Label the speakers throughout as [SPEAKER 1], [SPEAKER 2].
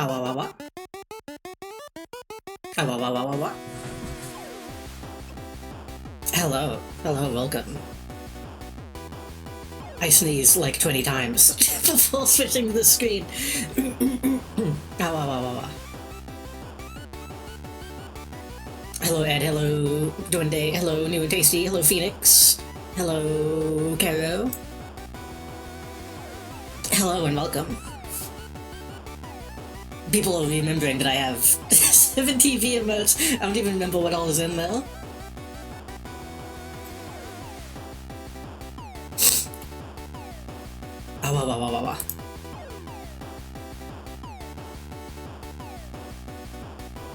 [SPEAKER 1] Awawawa. Awawawawa. Hello. Hello, welcome. I sneezed like 20 times before switching to the screen. Awawawawa. Hello, Ed. Hello, Duende. Hello, New and Tasty. Hello, Phoenix. Hello, Caro. Hello and welcome. People are remembering that I have 7 TV emotes. I don't even remember what all is in there.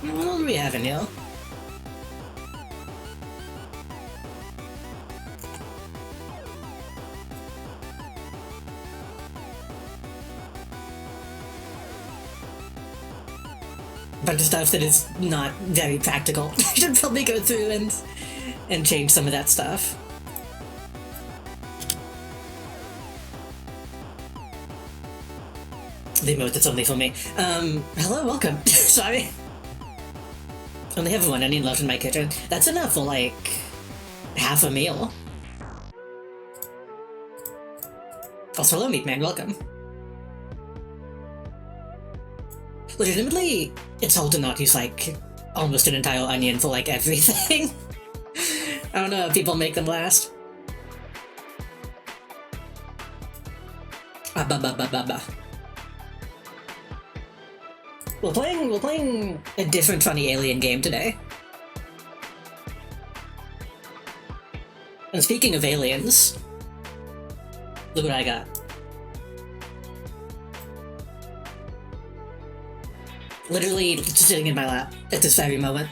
[SPEAKER 1] What do we have in here? Bunch of stuff that is not very practical. I should probably go through and change some of that stuff. The emote that's only for me. Hello, welcome. Sorry. Only have one, I need love in my kitchen. That's enough for like half a meal. Also, hello, Meat Man, welcome. Legitimately, it's hard to not use, like, almost an entire onion for, like, everything. I don't know how people make them last. Ah, ba ba ba ba ba. We're playing a different funny alien game today. And speaking of aliens, look what I got. Literally sitting in my lap at this very moment.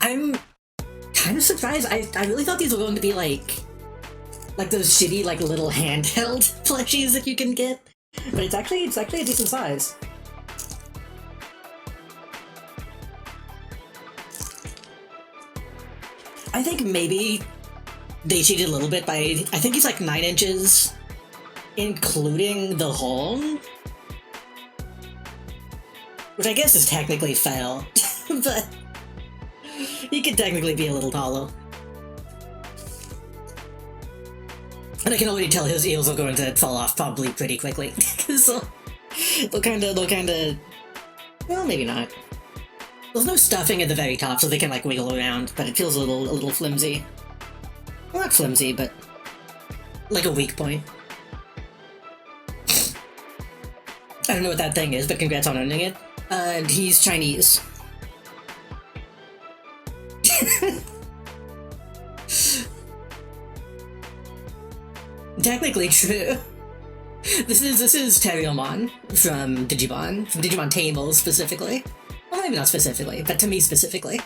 [SPEAKER 1] I'm kind of surprised. I really thought these were going to be like those shitty like little handheld plushies that you can get, but it's actually a decent size. I think maybe they cheated a little bit by, I think he's like 9 inches, including the horn, which I guess is technically foul, but he could technically be a little taller. And I can already tell his ears are going to fall off probably pretty quickly, because they'll kind of, well, maybe not. There's no stuffing at the very top, so they can like wiggle around, but it feels a little flimsy. Well, not flimsy, but like a weak point. I don't know what that thing is, but congrats on owning it. He's Chinese. Technically true. This is Terriermon from Digimon Tamers specifically. Well, maybe not specifically, but to me specifically.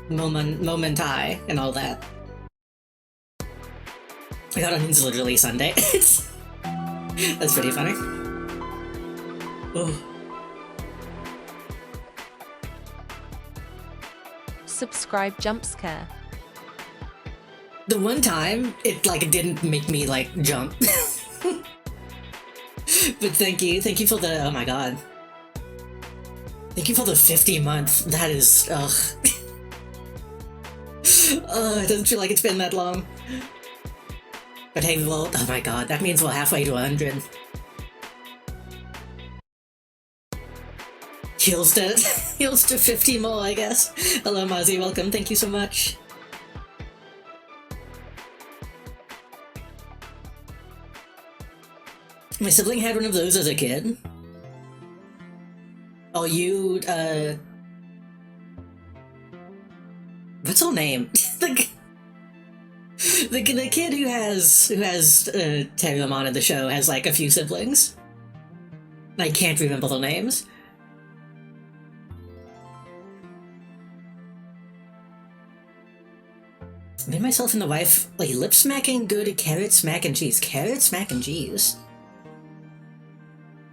[SPEAKER 1] Momentai and all that. I got onions literally Sunday. That's pretty funny. Oh.
[SPEAKER 2] Subscribe jump scare.
[SPEAKER 1] The one time, it didn't make me jump. But thank you for the, oh my god. Thank you for the 50-month, that is, ugh. It doesn't feel like it's been that long. But hey, well, oh my god, that means we're halfway to 100. Heals to 50 more, I guess. Hello, Mozzie, welcome, thank you so much. My sibling had one of those as a kid. Oh, you, what's her name? the kid who has Terriermon in the show has like a few siblings. I can't remember their names. Made myself and the wife lip smacking good carrot smack and cheese. Carrot smack and cheese.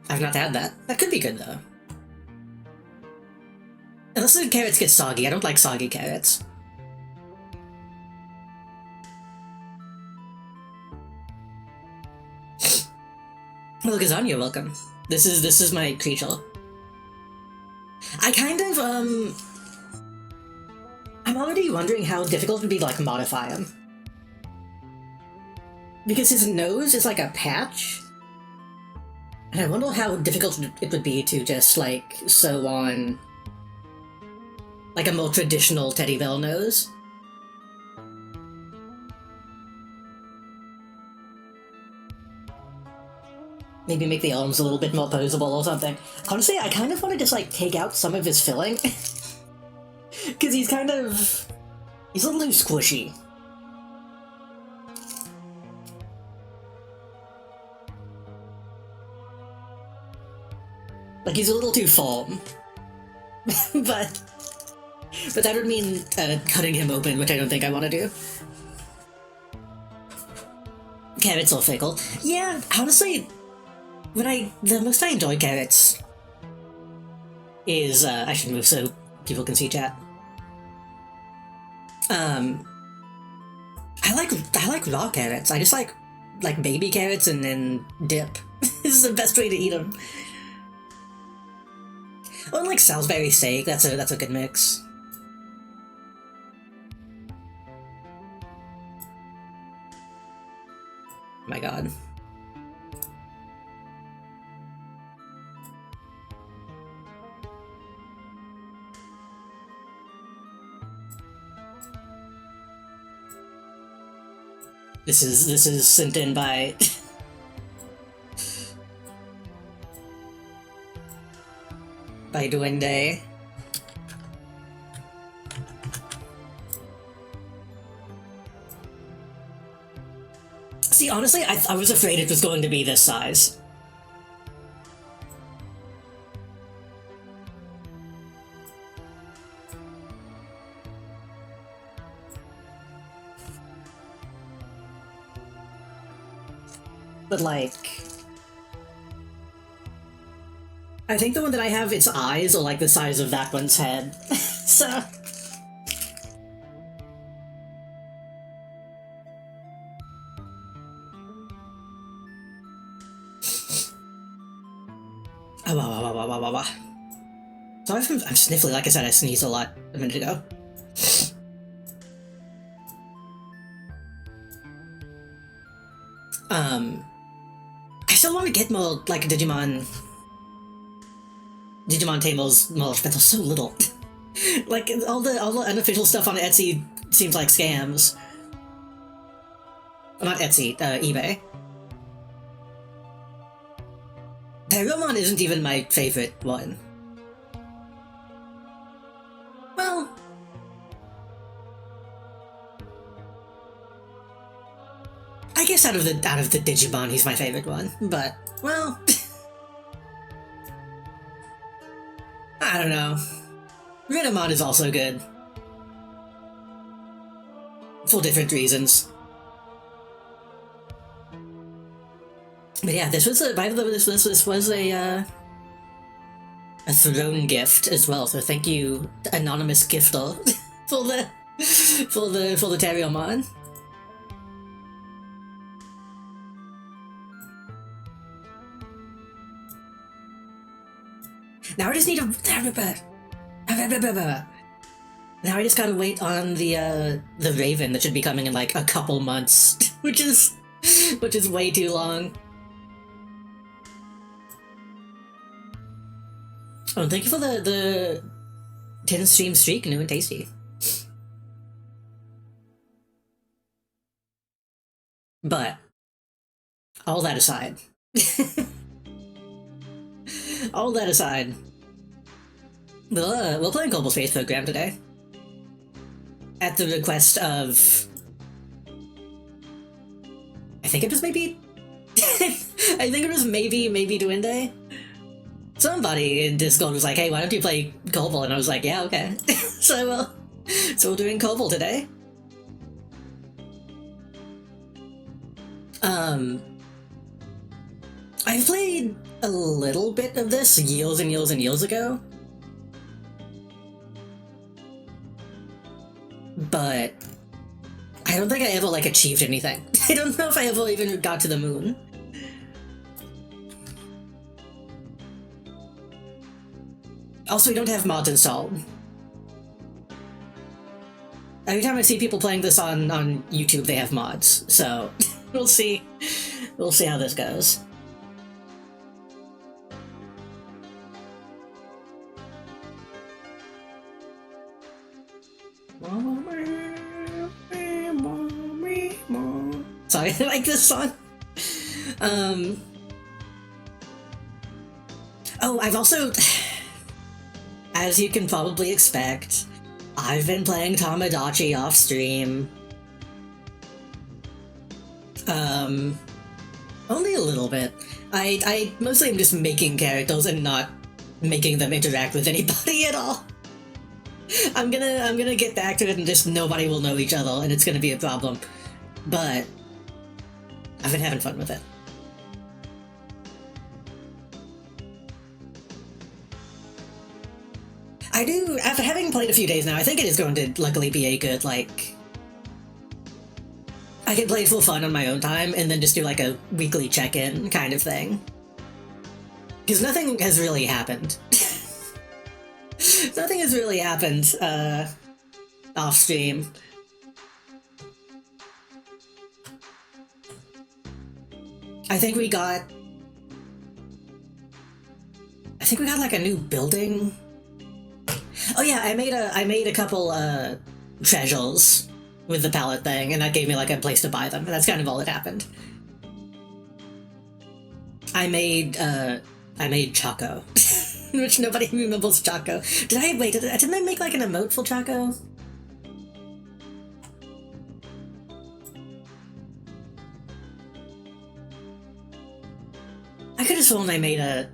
[SPEAKER 1] I've not had that. That could be good though. Unless the carrots get soggy. I don't like soggy carrots. Well, Gazania, welcome. This is my creature. I kind of, I'm already wondering how difficult it would be to, modify him. Because his nose is like a patch. And I wonder how difficult it would be to just, sew on, a more traditional Teddy Bear nose. Maybe make the arms a little bit more posable or something. Honestly, I kind of want to just, take out some of his filling. Because he's a little too squishy. He's a little too firm. but that would mean cutting him open, which I don't think I want to do. Carrots are fickle. Yeah, honestly, the most I enjoy carrots is, I should move so people can see chat. I like raw carrots. I just like baby carrots and then dip. This is the best way to eat them. Oh, and Salisbury steak, that's a good mix. My god. This is sent in by by Duende. See, honestly, I was afraid it was going to be this size. But, like, I think the one that I have, its eyes are like the size of that one's head. So... Sorry if I'm sniffly, like I said, I sneezed a lot a minute ago. I still want to get more, like, Digimon tables more, but there's so little. Like, all the unofficial stuff on Etsy seems like scams. Well, not Etsy, eBay. Terriermon isn't even my favorite one. Well... I guess out of the Digimon, he's my favorite one, but, well... I don't know. Renamon is also good. For different reasons. But yeah, this was by the way, this was a throne gift as well, so thank you, anonymous gifter, for the Terriermon. Now I just need to... Now I just gotta wait on the Raven that should be coming in like a couple months, which is way too long. Oh, thank you for the 10 stream streak, new and tasty. But all that aside, we're playing Kerbal Space Program today. At the request of... I think it was maybe Duende? Somebody in Discord was like, hey, why don't you play Kerbal? And I was like, yeah, okay. So we're doing Kerbal today. I played a little bit of this years and years and years ago. But I don't think I ever, like, achieved anything. I don't know if I ever even got to the moon. Also, we don't have mods installed. Every time I see people playing this on YouTube, they have mods, so we'll see. We'll see how this goes. Sorry, I like this song. Oh, I've also, as you can probably expect, I've been playing Tamagotchi off stream. Only a little bit. I mostly am just making characters and not making them interact with anybody at all. I'm gonna get back to it and just nobody will know each other and it's gonna be a problem. But I've been having fun with it. I do, after having played a few days now, I think it is going to luckily be a good, like... I can play for fun on my own time and then just do like a weekly check-in kind of thing. Because nothing has really happened. Nothing has really happened, off stream. I think we got like a new building. Oh yeah, I made a couple treasures with the pallet thing, and that gave me like a place to buy them. And that's kind of all that happened. I made Choco, which nobody remembers Choco. Didn't I make like an emote for Choco? I could have sworn I made a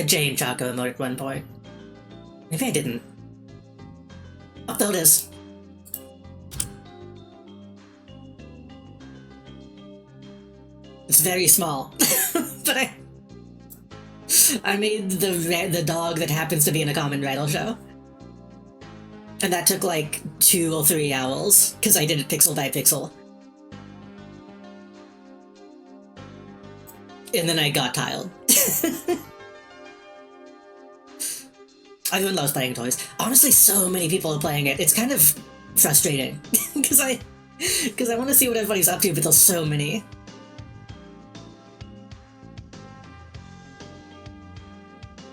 [SPEAKER 1] Jane Choco emote at one point. Maybe I didn't. Oh, there it is. It's very small, but I made the dog that happens to be in a common Rattle show, and that took like 2 or 3 hours because I did it pixel by pixel, and then I got tired. Everyone loves playing toys. Honestly, so many people are playing it. It's kind of frustrating because I want to see what everybody's up to, but there's so many.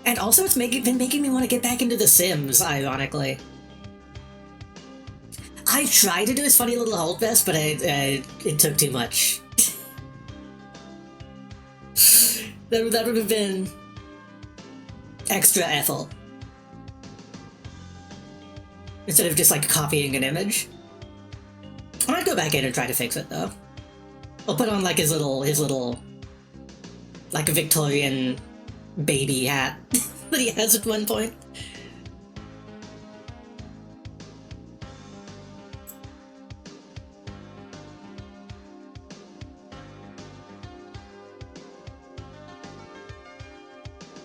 [SPEAKER 1] And also, it's been making me want to get back into The Sims, ironically. I tried to do this funny little hold vest, but it took too much. that would have been extra effort. Instead of just, like, copying an image. I might go back in and try to fix it, though. I'll put on, like, his little, like, a Victorian baby hat that he has at one point.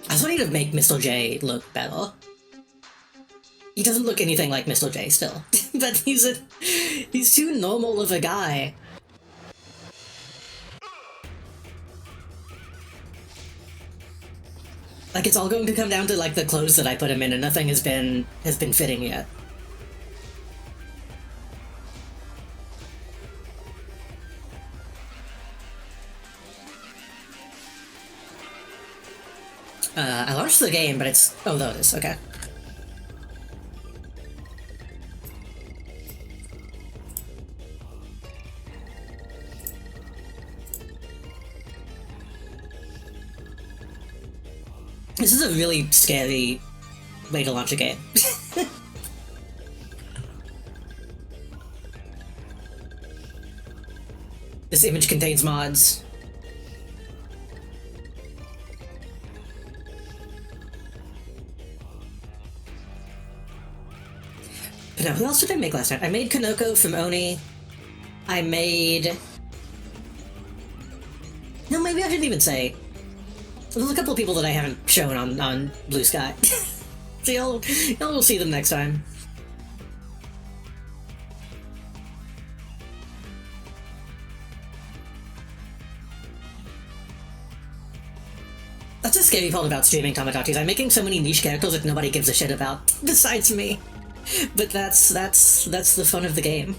[SPEAKER 1] I was wanting to make Mr. J look better. He doesn't look anything like Mr. J still, but he's too normal of a guy. Like, it's all going to come down to, like, the clothes that I put him in, and nothing has been fitting yet. I launched the game, but it's... Oh, there it is, okay. This is a really scary way to launch a game. This image contains mods. But no, who else did I make last night? I made Kanoko from Oni. I made... No, maybe I shouldn't even say. There's a couple of people that I haven't shown on Blue Sky. So y'all will see them next time. That's the scary part about streaming Tamagotchis. I'm making so many niche characters that nobody gives a shit about, besides me. But that's the fun of the game.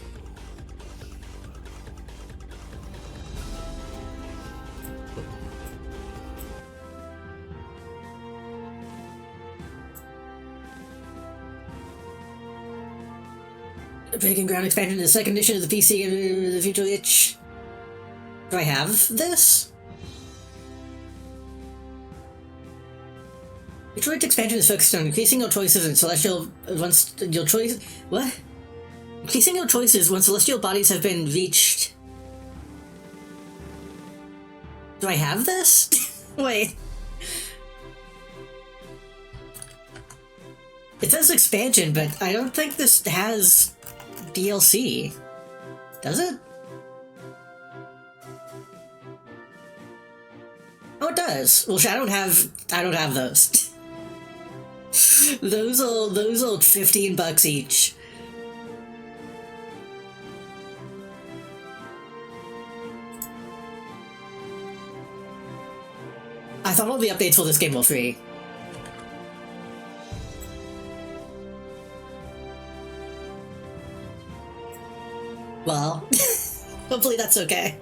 [SPEAKER 1] Breaking ground expansion to the second edition of the PC and the Future Itch. Do I have this? Detroit expansion is focused on increasing your choices in celestial once your choice what? Increasing your choices when celestial bodies have been reached. Do I have this? Wait. It says expansion, but I don't think this has DLC. Does it? Oh, it does. Well, I don't have those. Those are $15 each. I thought all the updates for this game were free. Well, hopefully that's okay.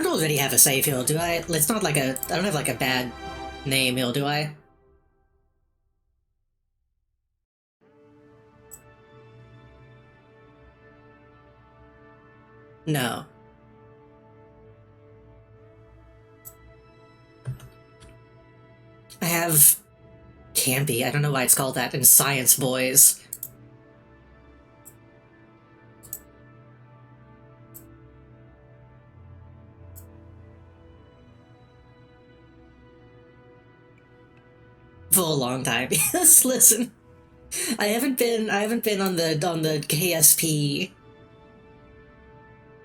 [SPEAKER 1] already have a save hill, do I? It's not like I don't have like a bad name hill, do I? No. I have Campy, I don't know why it's called that, in Science Boys. For a long time. Yes, listen. I haven't been on the KSP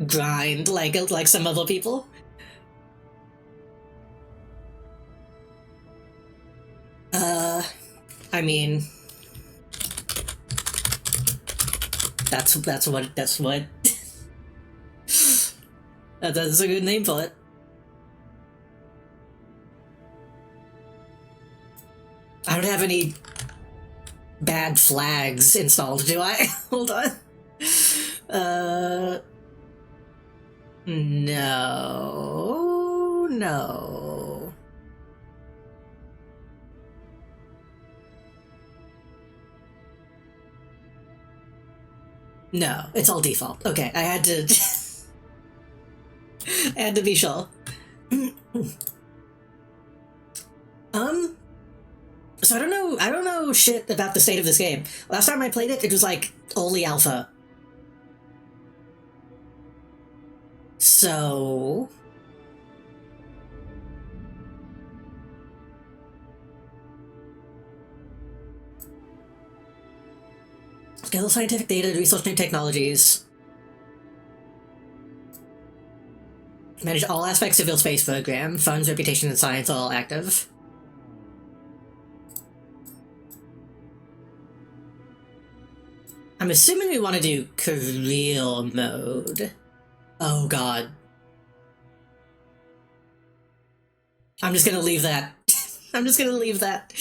[SPEAKER 1] grind like some other people. I mean, that's what that's a good name for it. I don't have any bad flags installed, do I? Hold on. No, no. No, it's all default. Okay, I had to I had to be sure. So I don't know shit about the state of this game. Last time I played it, it was like only alpha. So gather scientific data, research new technologies. Manage all aspects of Kerbal Space Program. Funds, reputation, and science are all active. I'm assuming we want to do career mode. Oh god. I'm just gonna leave that. I'm just gonna leave that.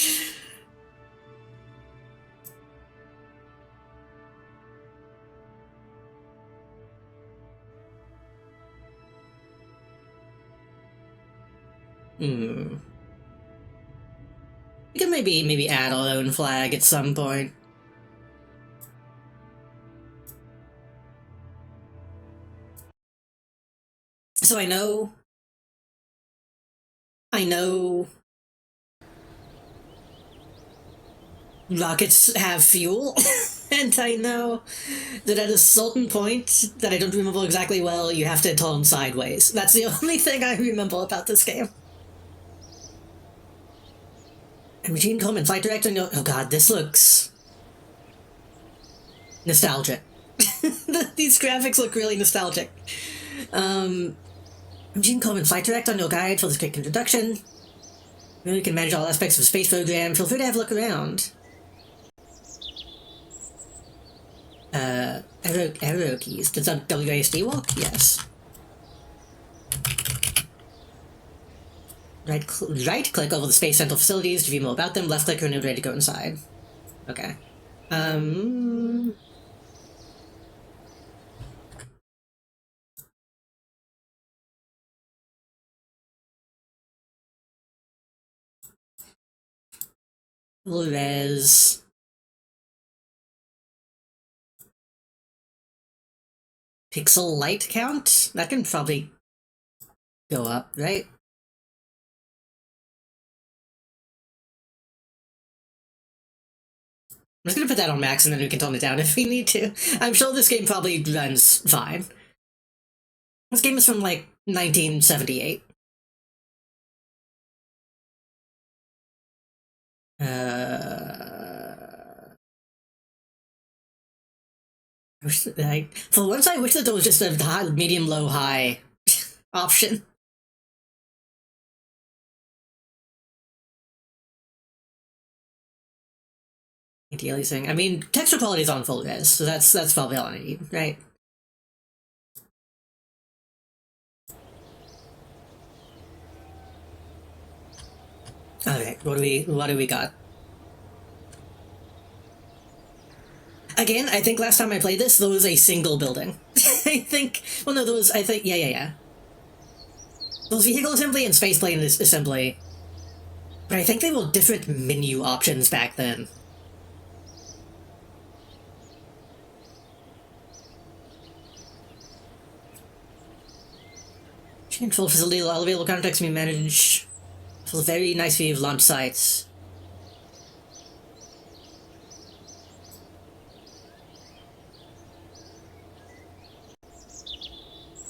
[SPEAKER 1] We can maybe add our own flag at some point. So I know rockets have fuel, and I know that at a certain point that I don't remember exactly well, you have to turn sideways. That's the only thing I remember about this game. And Eugene Coleman, flight director. Oh god, this looks nostalgic. These graphics look really nostalgic. Eugene Coleman, flight director on your guide for this quick introduction. You can manage all aspects of the space program. Feel free to have a look around. Arrow keys. Does that WASD work? Yes. Right click over the Space Central facilities to view more about them. Left click when you're ready to go inside. Okay. Res. Pixel light count? That can probably go up, right? I'm just gonna put that on max and then we can tone it down if we need to. I'm sure this game probably runs fine. This game is from like 1978. For once I wish that there was just a high, medium, low, high option. Anti-aliasing. I mean, texture quality is on full res, so that's probably all I need, right? Okay, what do we got? Again, I think last time I played this, there was a single building. I think, well no, there was, I think, yeah. Both vehicle assembly and spaceplane assembly. But I think they were different menu options back then. Control facility, available contacts can be managed. With a very nice view of launch sites.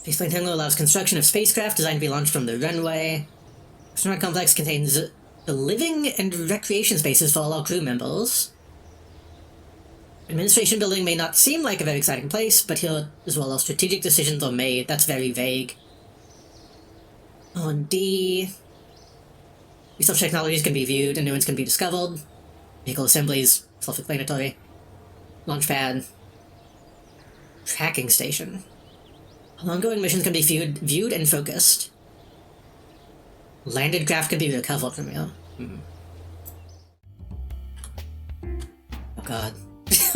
[SPEAKER 1] Spaceplane terminal allows construction of spacecraft designed to be launched from the runway. Astronaut complex contains the living and recreation spaces for all our crew members. Administration building may not seem like a very exciting place, but here as well as strategic decisions are made. That's very vague. On D, research technologies can be viewed and new ones can be discovered. Vehicle assemblies, self-explanatory. Launchpad. Tracking station. Ongoing missions can be viewed and focused. Landed craft can be recovered from here. Oh god.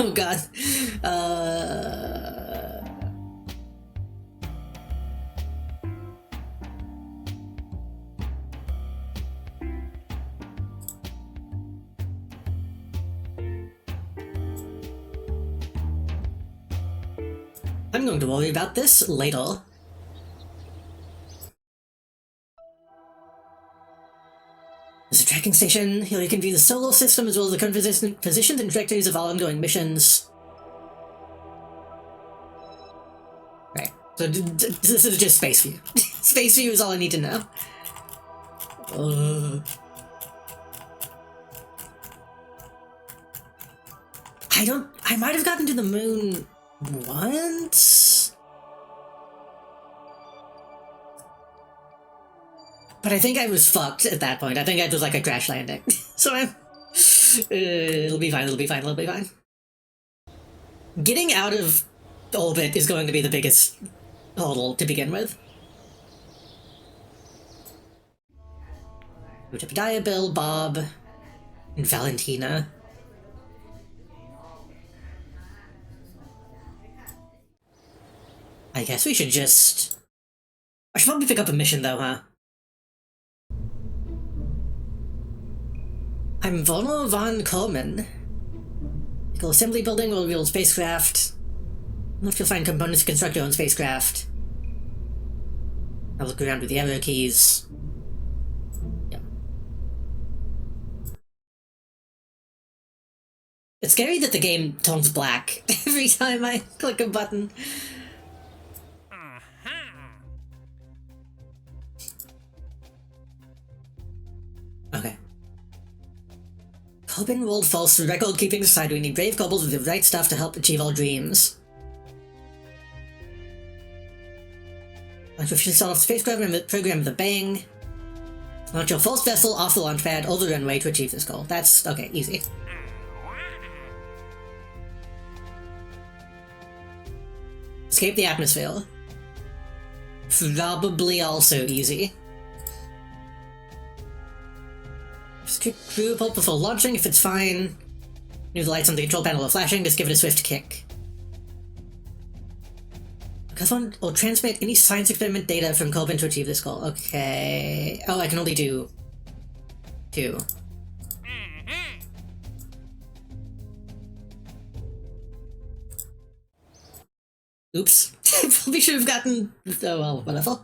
[SPEAKER 1] Oh god. I'm going to worry about this later. There's a tracking station. Here you can view the solar system as well as the current positions and trajectories of all ongoing missions. Right. So this is just space view. Space view is all I need to know. I might have gotten to the moon once? But I think I was fucked at that point. I think it was like a crash landing. So it'll be fine, it'll be fine, it'll be fine. Getting out of orbit is going to be the biggest hurdle to begin with. Jebediah, Bill, Bob, and Valentina. I guess we should just... I should probably pick up a mission though, huh? I'm Werner von Coleman. Vehicle assembly building will reveal spacecraft. I don't know if you'll find components to construct your own spacecraft. I'll look around with the arrow keys. Yeah. It's scary that the game turns black every time I click a button. Okay. Coben rolled false through record-keeping society. We need brave kobolds with the right stuff to help achieve our dreams. Launch officially start off the space program with a bang. Launch your first vessel off the launch pad or the runway to achieve this goal. That's, okay, easy. Escape the atmosphere. Probably also easy. Just kick crew report before launching. If it's fine, if the lights on the control panel are flashing, just give it a swift kick. Or transmit any science experiment data from Coben to achieve this goal. Okay. Oh, I can only do 2. Oops. Probably should have gotten... Oh well, whatever.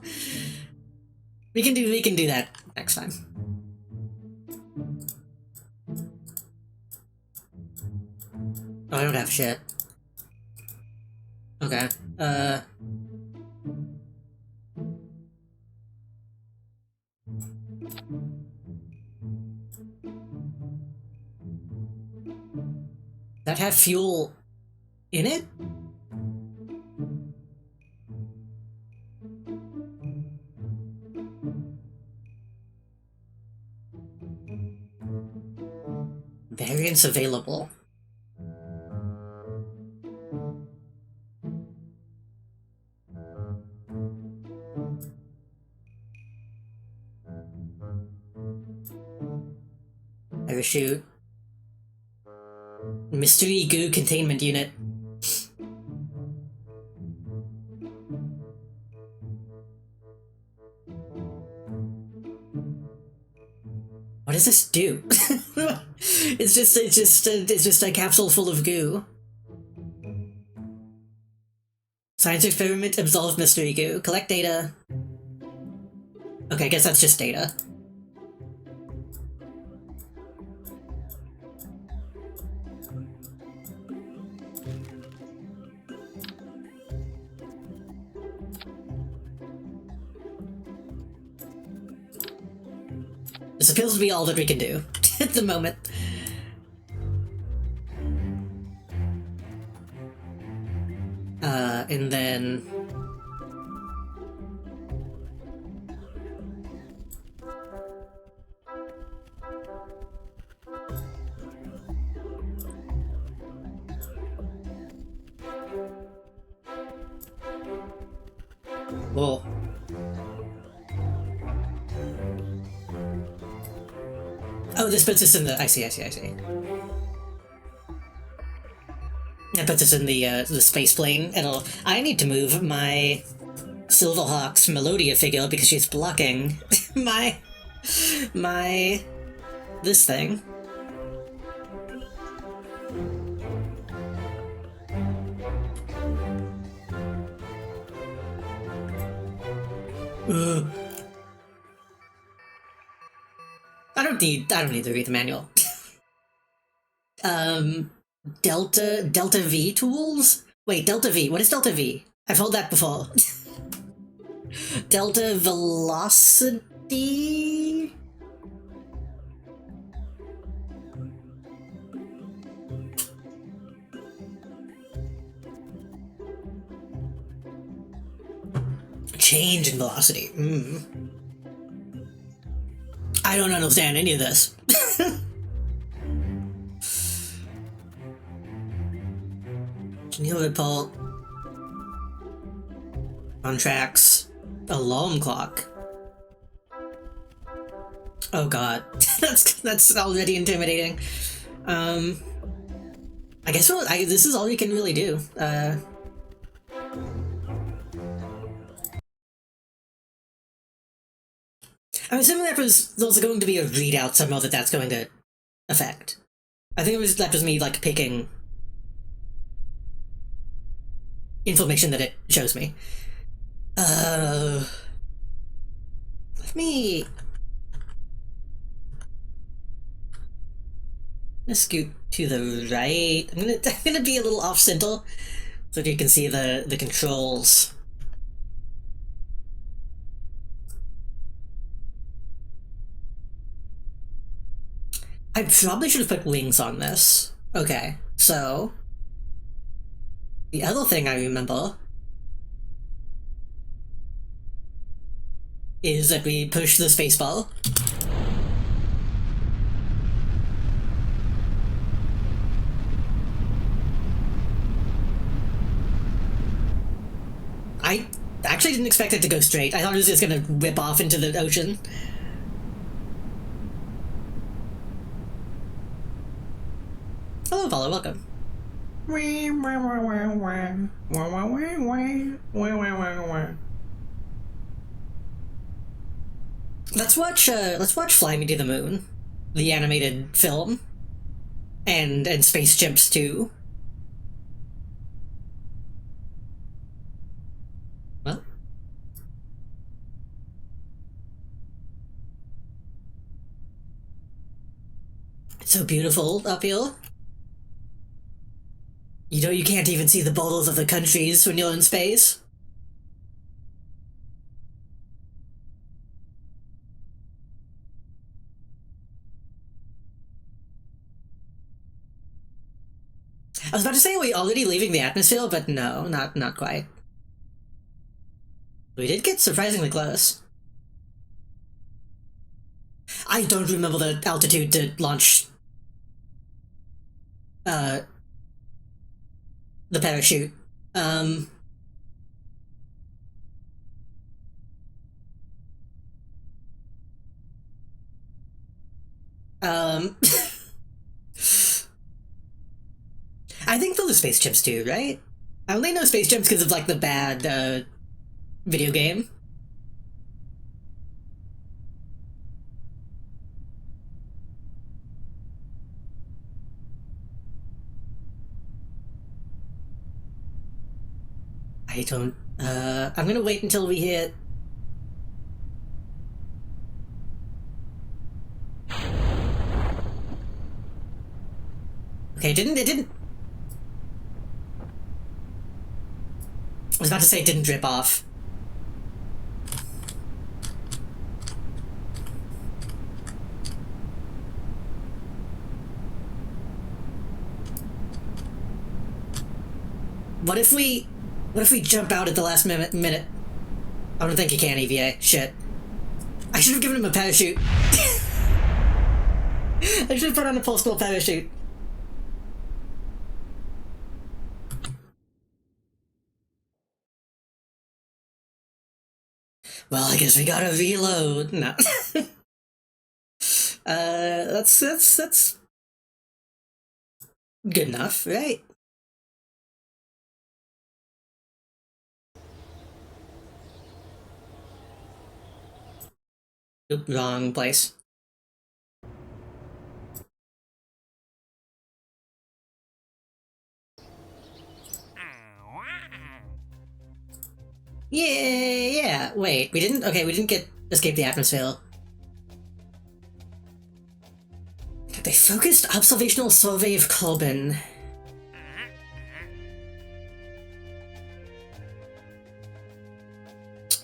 [SPEAKER 1] We can do that next time. Oh, I don't have shit. Okay. That have fuel in it? Variants available. Parachute. Mystery goo containment unit. does this do? It's just a capsule full of goo. Science experiment, absolve mystery goo. Collect data. Okay, I guess that's just data. This appears to be all that we can do at the moment. And then... Whoa. Oh, this puts us in the... I see. That puts us in the space plane, and I need to move my Silverhawk's Melodia figure because she's blocking my this thing. Ugh. I don't need to read the manual. Delta V tools? Wait, Delta V. What is Delta V? I've heard that before. Delta velocity? Change in velocity. I don't understand any of this. New report. Contracts. Alarm clock. Oh god. that's already intimidating. I guess this is all we can really do. I'm assuming there's also going to be a readout somehow that's going to affect. I think that was me, like, picking information that it shows me. Let me... Let's scoot to the right. I'm gonna be a little off-center so that you can see the controls. I probably should have put wings on this. Okay, so... The other thing I remember is that we push the spacebar. I actually didn't expect it to go straight. I thought it was just gonna whip off into the ocean. Hello, Apollo, welcome. Let's watch Fly Me to the Moon, the animated film, and Space Chimps 2. Well, it's so beautiful up here. You know, you can't even see the borders of the countries when you're in space. I was about to say, are we already leaving the atmosphere? But no, not quite. We did get surprisingly close. I don't remember the altitude to launch the parachute. I think those are Space Chimps too, right? I only know Space Chimps because of, like, the bad, video game. I don't... I'm gonna wait until we hit... Okay, it didn't... I was about to say it didn't drip off. What if we jump out at the last minute? I don't think you can, EVA. Shit. I should have given him a parachute. I should have put on a pulse-pull parachute. Well, I guess we gotta reload. No. That's good enough, right? Oop, wrong place. Yeah. Wait, we didn't. Okay, we didn't get escape the atmosphere. They focused observational survey of carbon.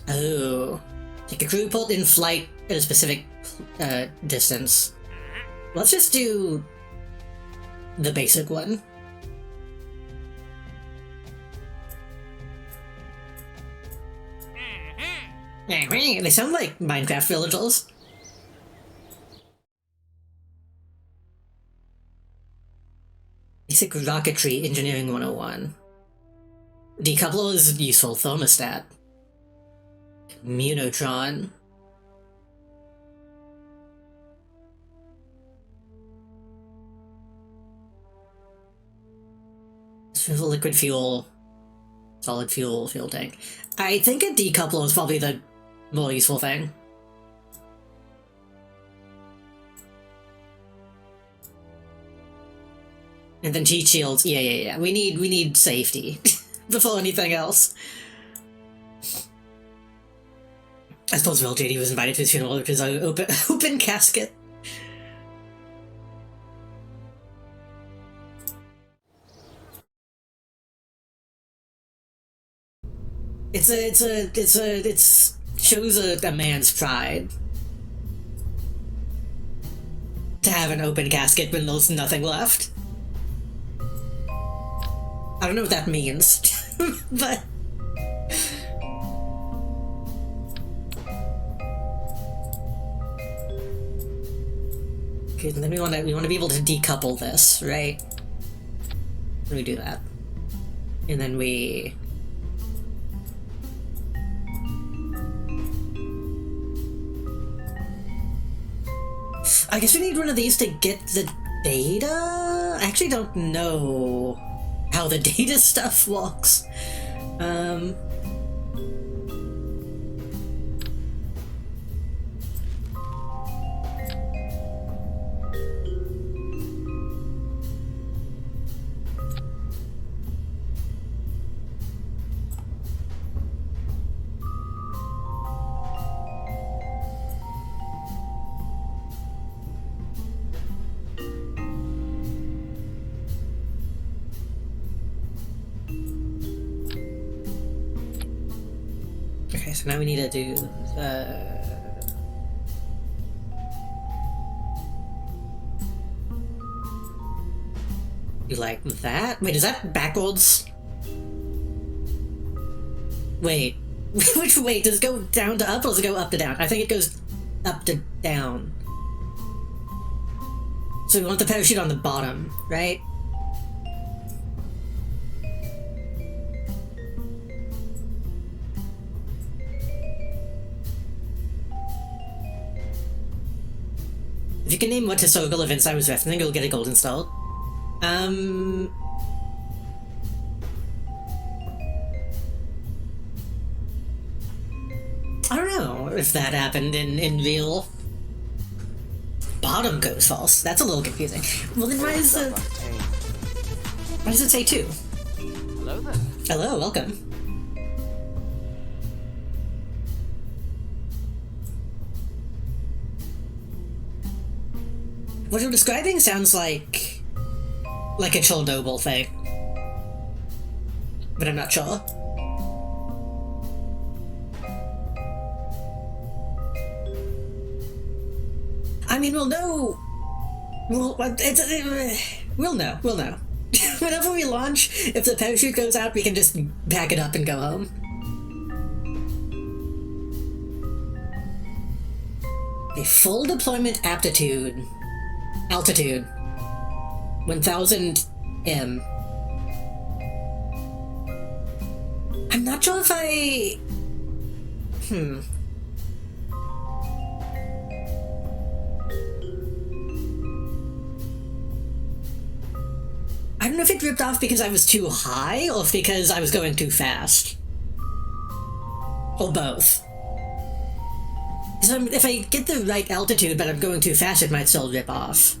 [SPEAKER 1] Oh, take a crew report in flight at a specific distance. Let's just do the basic one. They sound like Minecraft villagers. Basic Rocketry Engineering 101. Decoupler is useful thermostat. Munotron. Liquid fuel. Solid fuel tank. I think a decoupler is probably the more useful thing. And then heat shields. Yeah. We need safety before anything else. I suppose Will JD was invited to his funeral, which is an open casket. It shows a man's pride to have an open casket when there's nothing left. I don't know what that means, but okay. Then we want to be able to decouple this, right? Let me do that, and then we. I guess we need one of these to get the data? I actually don't know how the data stuff works. Okay, so now we need to do like that? Wait, is that backwards? Wait. Wait, does it go down to up or does it go up to down? I think it goes up to down. So we want the parachute on the bottom, right? If you can name what historical events I was referencing, you'll get a golden star. I don't know if that happened in real. Bottom goes false. That's a little confusing. Well, then why does it say 2?
[SPEAKER 3] Hello there.
[SPEAKER 1] Hello, welcome. What you're describing sounds like a Chernobyl thing. But I'm not sure. I mean, we'll know. We'll know. We'll know. Whenever we launch, if the parachute goes out, we can just pack it up and go home. A full deployment altitude 1000 m. I'm not sure if I... I don't know if it ripped off because I was too high or if because I was going too fast. Or both. So if I get the right altitude but I'm going too fast, it might still rip off.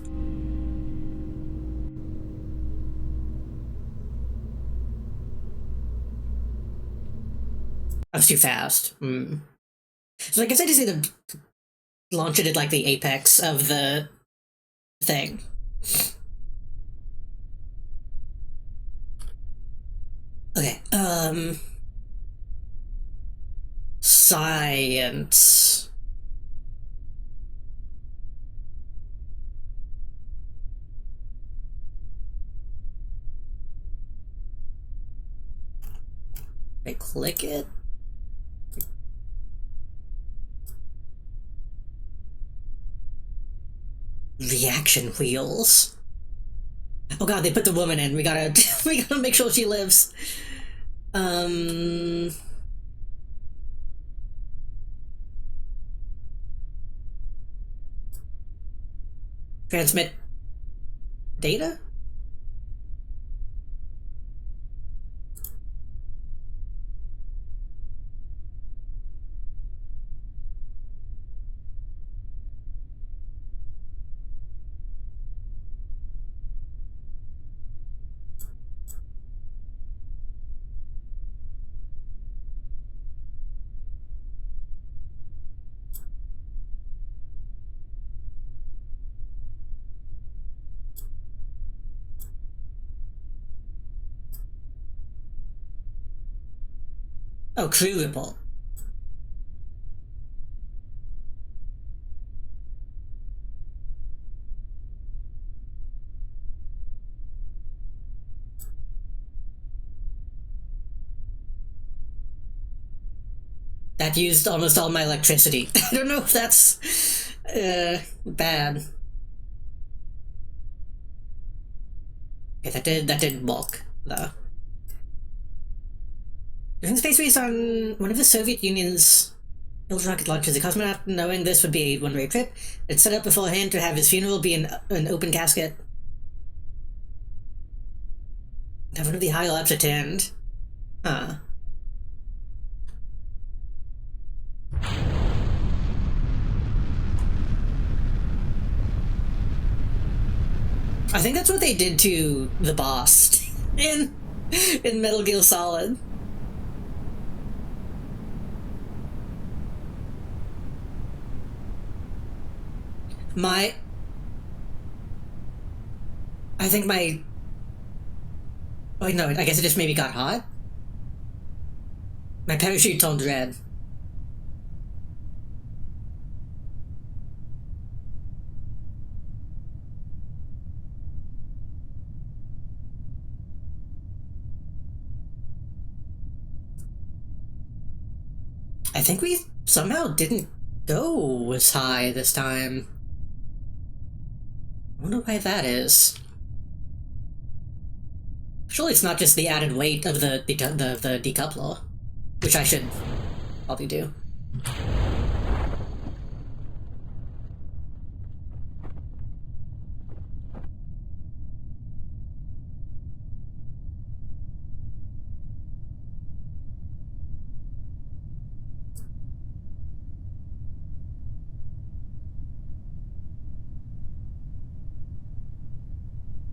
[SPEAKER 1] I was too fast. So I guess I just need to launch it at like the apex of the thing. Okay, science. I click it. Reaction wheels. Oh god, they put the woman in. We gotta make sure she lives. Transmit data? Oh, crew report. That used almost all my electricity. I don't know if that's bad. Okay, that did bulk though. During the space race on one of the Soviet Union's old rocket launches, a cosmonaut, knowing this would be a one-way trip, had set up beforehand to have his funeral be an open casket. Have one of the higher-ups attend. I think that's what they did to the boss in Metal Gear Solid. Oh no, I guess it just maybe got hot. My parachute turned red. I think we somehow didn't go as high this time. I wonder why that is. Surely it's not just the added weight of the decoupler, which I should probably do.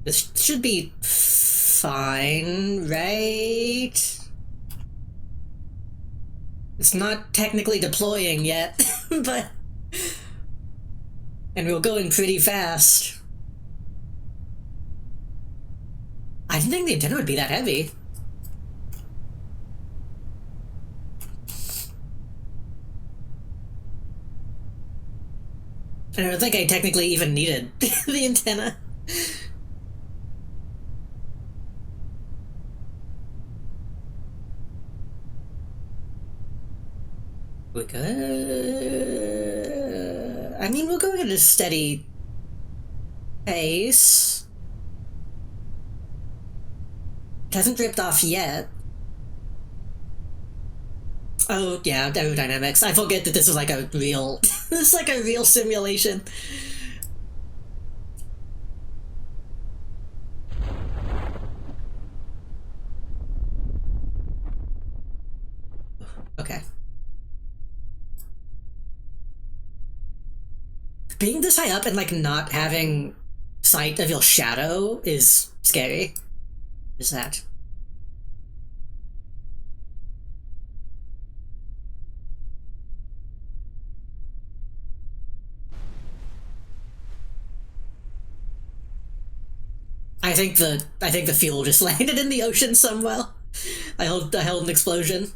[SPEAKER 1] This should be fine, right? It's not technically deploying yet, but... And we're going pretty fast. didn't think the antenna would be that heavy. I don't think I technically even needed the antenna. We could... I mean, we'll go at a steady pace. It hasn't dripped off yet. Oh, yeah, aerodynamics. I forget that this is like a real... this is like a real simulation. Okay. Being this high up and, like, not having sight of your shadow is scary. Is that? I think the fuel just landed in the ocean somewhere. I held an explosion.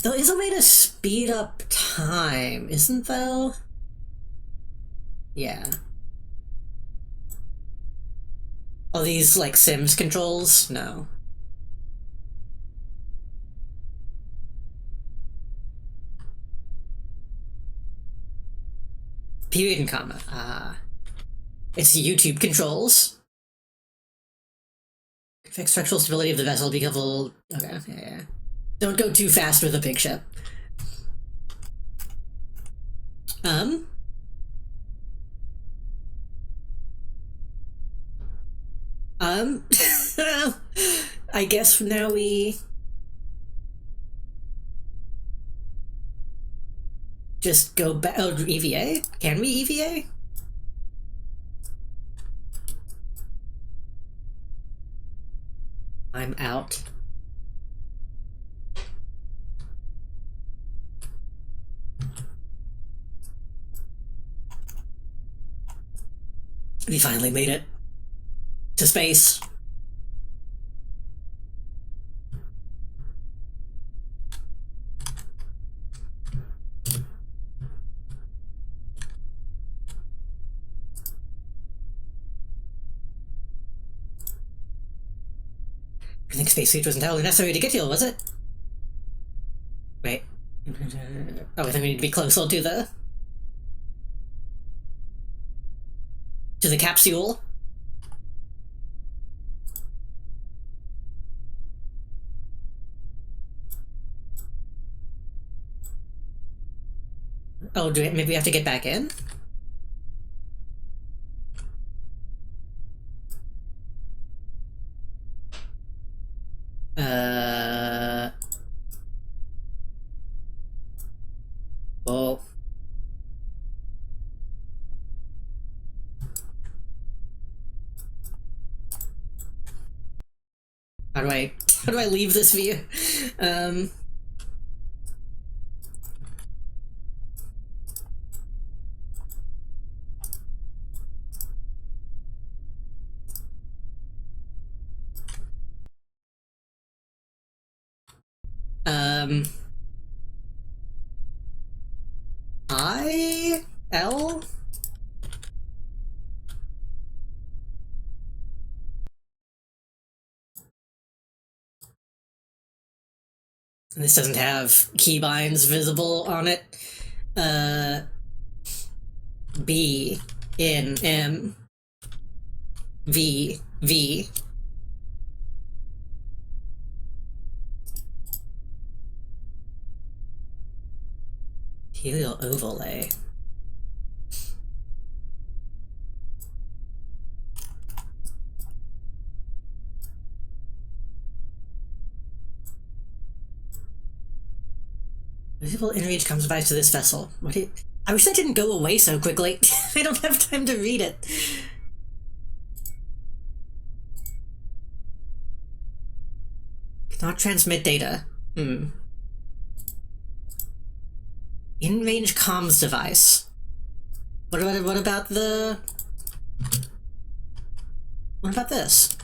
[SPEAKER 1] There is a way to speed up time, isn't there? Yeah. Are these like Sims controls? No. Period and comma. Ah. It's YouTube controls. Fix structural stability of the vessel because of... Okay, yeah. Don't go too fast with a big ship. Um... I guess now we... just go back... Oh, EVA? Can we EVA? I'm out. We finally made it. To space. I think spacesuit was entirely necessary to get here, was it? Wait. Oh, I think we need to be closer to the... to the capsule. Oh, maybe we have to get back in? Well... How do I leave this view? Um... Um... L? And this doesn't have keybinds visible on it. B, N, M, V, V. Helial overlay. Visible inReach comes back to this vessel. What did... I wish that didn't go away so quickly. I don't have time to read it. Not transmit data. Hmm. In-range comms device. What about the... What about this?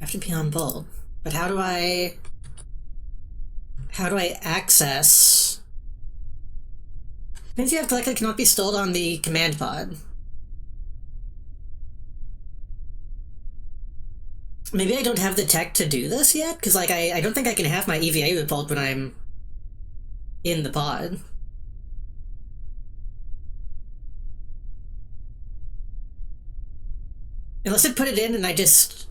[SPEAKER 1] I have to be on bold. But how do I access... Means you have likely cannot be stored on the command pod. Maybe I don't have the tech to do this yet? Because, like, I don't think I can have my EVA report when I'm in the pod. Unless it put it in and I just...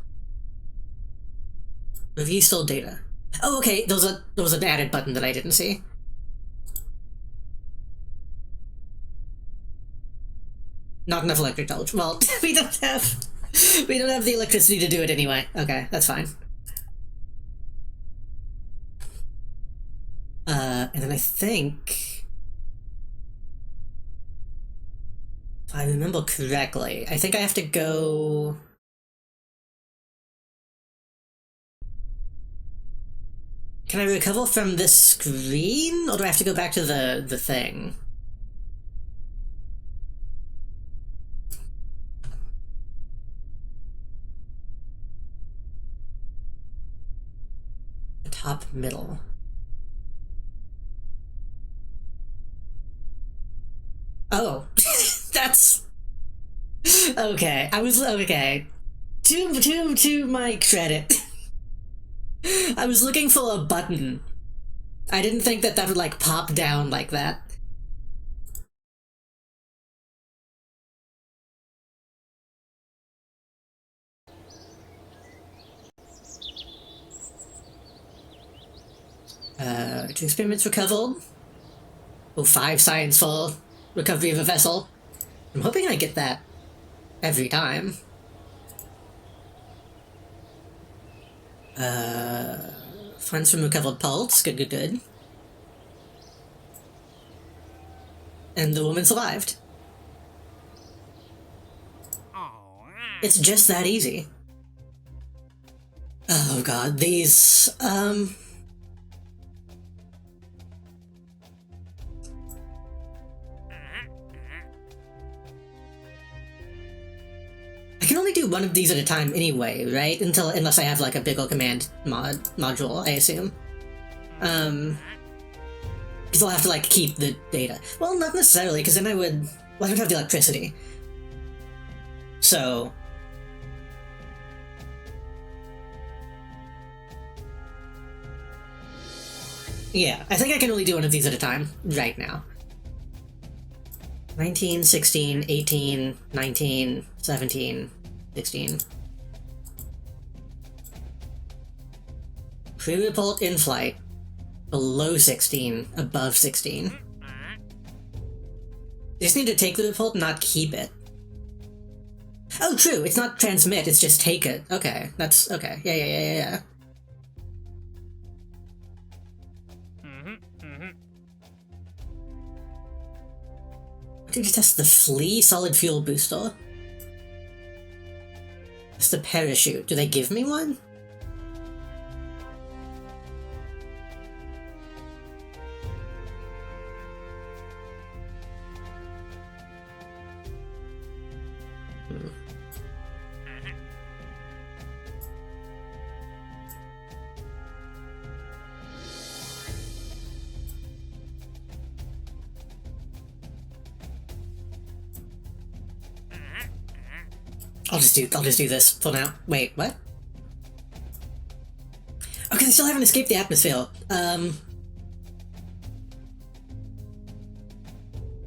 [SPEAKER 1] Review stored data. Oh, okay, there was an added button that I didn't see. Not enough electric knowledge. Well, we don't have the electricity to do it anyway. Okay, that's fine. And then I think, if I remember correctly, I think I have to go... Can I recover from this screen, or do I have to go back to the thing? The top middle. Oh, that's... Okay, I was... Okay. To my credit. I was looking for a button. I didn't think that would, like, pop down like that. Two experiments recovered. Oh, 5 science for recovery of a vessel. I'm hoping I get that every time. Friends from recovered pulse. Good. And the woman survived. It's just that easy. Oh god, these, I can only do one of these at a time anyway, right? Unless I have, like, a bigger command module, I assume. Because I'll have to, like, keep the data. Well, not necessarily, because then I would... Well, I don't have the electricity. So... Yeah, I think I can only do one of these at a time, right now. 19, 16, 18, 19, 17, 16. Pre-report in flight. Below 16, above 16. You just need to take the report, not keep it. Oh, true, it's not transmit, it's just take it. Okay, that's... okay. Yeah. Did you test the flea solid fuel booster? It's the parachute. Do they give me one? I'll just do this for now. Wait, what? Okay, they still haven't escaped the atmosphere.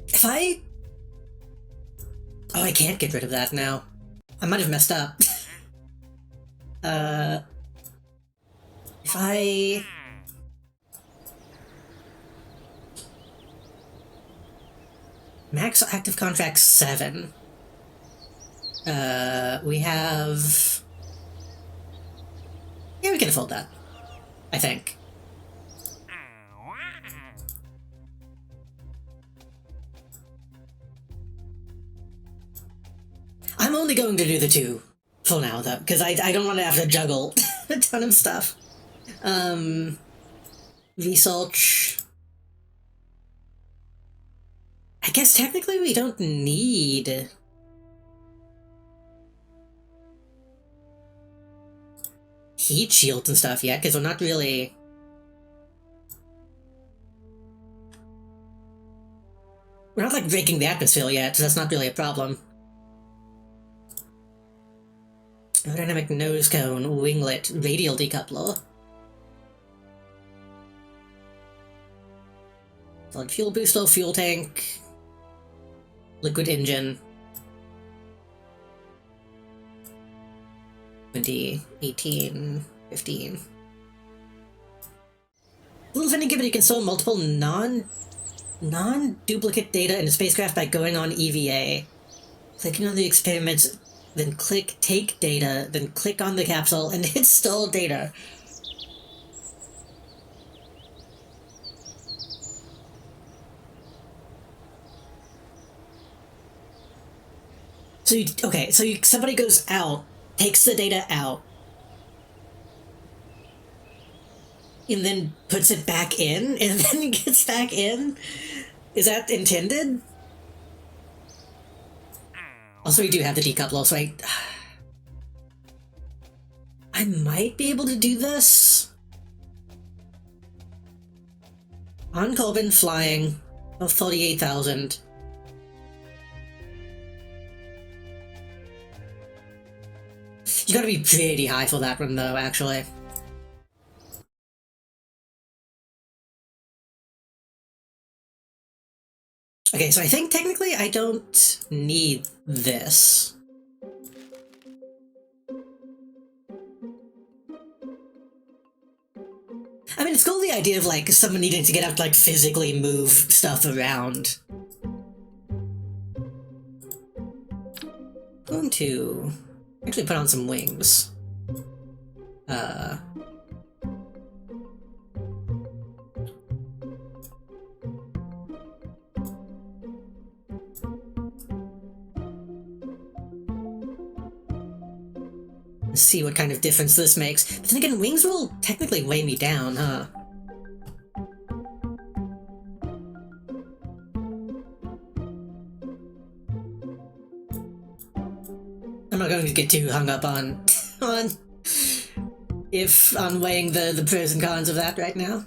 [SPEAKER 1] If I... Oh, I can't get rid of that now. I might have messed up. If I... Max active contract 7. We have... Yeah, we can afford that. I think. probably going to do the two for now, though, because I don't want to have to juggle a ton of stuff. Research. I guess technically we don't need heat shields and stuff yet, because we're not really... We're not, like, breaking the atmosphere yet, so that's not really a problem. Aerodynamic nose cone, winglet, radial decoupler. Solid fuel booster, fuel tank, liquid engine. 20, 18, 15. Little vending given you can store multiple non-duplicate data in a spacecraft by going on EVA. Clicking on the experiments, then click Take Data, then click on the capsule and hit Store Data. So somebody goes out, takes the data out, and then puts it back in, and then gets back in? Is that intended? Also, we do have the decoupler, so I might be able to do this. On Corbin, flying of 48,000. You gotta be pretty high for that one, though, actually. Okay, so I think technically I don't need this. I mean, it's cool the idea of, like, someone needing to get out to, like, physically move stuff around. Going to actually put on some wings. Let's see what kind of difference this makes. But then again, wings will technically weigh me down, huh? I'm not going to get too hung up on weighing the pros and cons of that right now.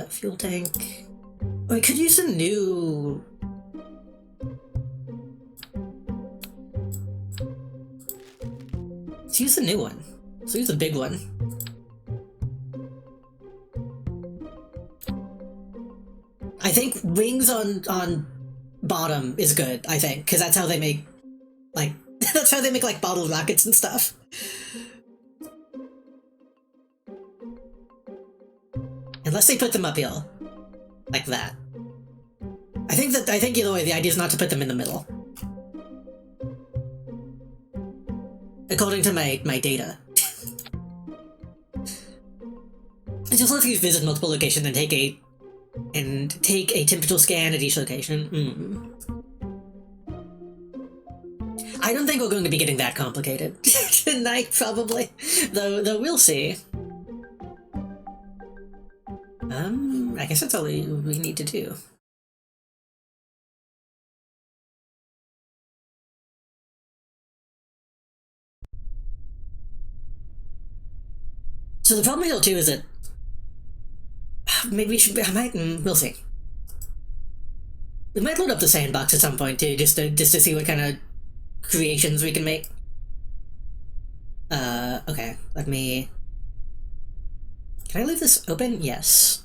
[SPEAKER 1] Fuel tank. Oh, we could use a new... Let's use the new one. Let's use the big one. I think wings on bottom is good, I think, because that's how they make, like, that's how they make, like, bottle rockets and stuff. Unless they put them up here. Like that. I think either way, the idea is not to put them in the middle. According to my data. It just lets you visit multiple locations and take a temperature scan at each location. I don't think we're going to be getting that complicated tonight, probably. Though we'll see. I guess that's all we need to do. So the problem here too is that maybe we'll see. We might load up the sandbox at some point too, just to see what kind of creations we can make. Okay, let me... Can I leave this open? Yes.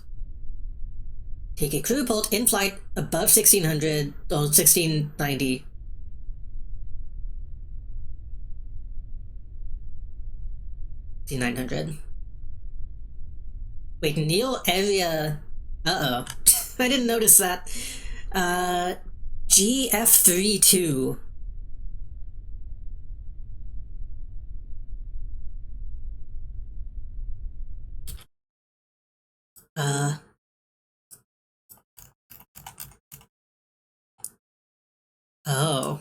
[SPEAKER 1] Take a crew report in flight above 1600 or 1690. $900. Wait, Neil area... Uh-oh. I didn't notice that. GF32. Oh.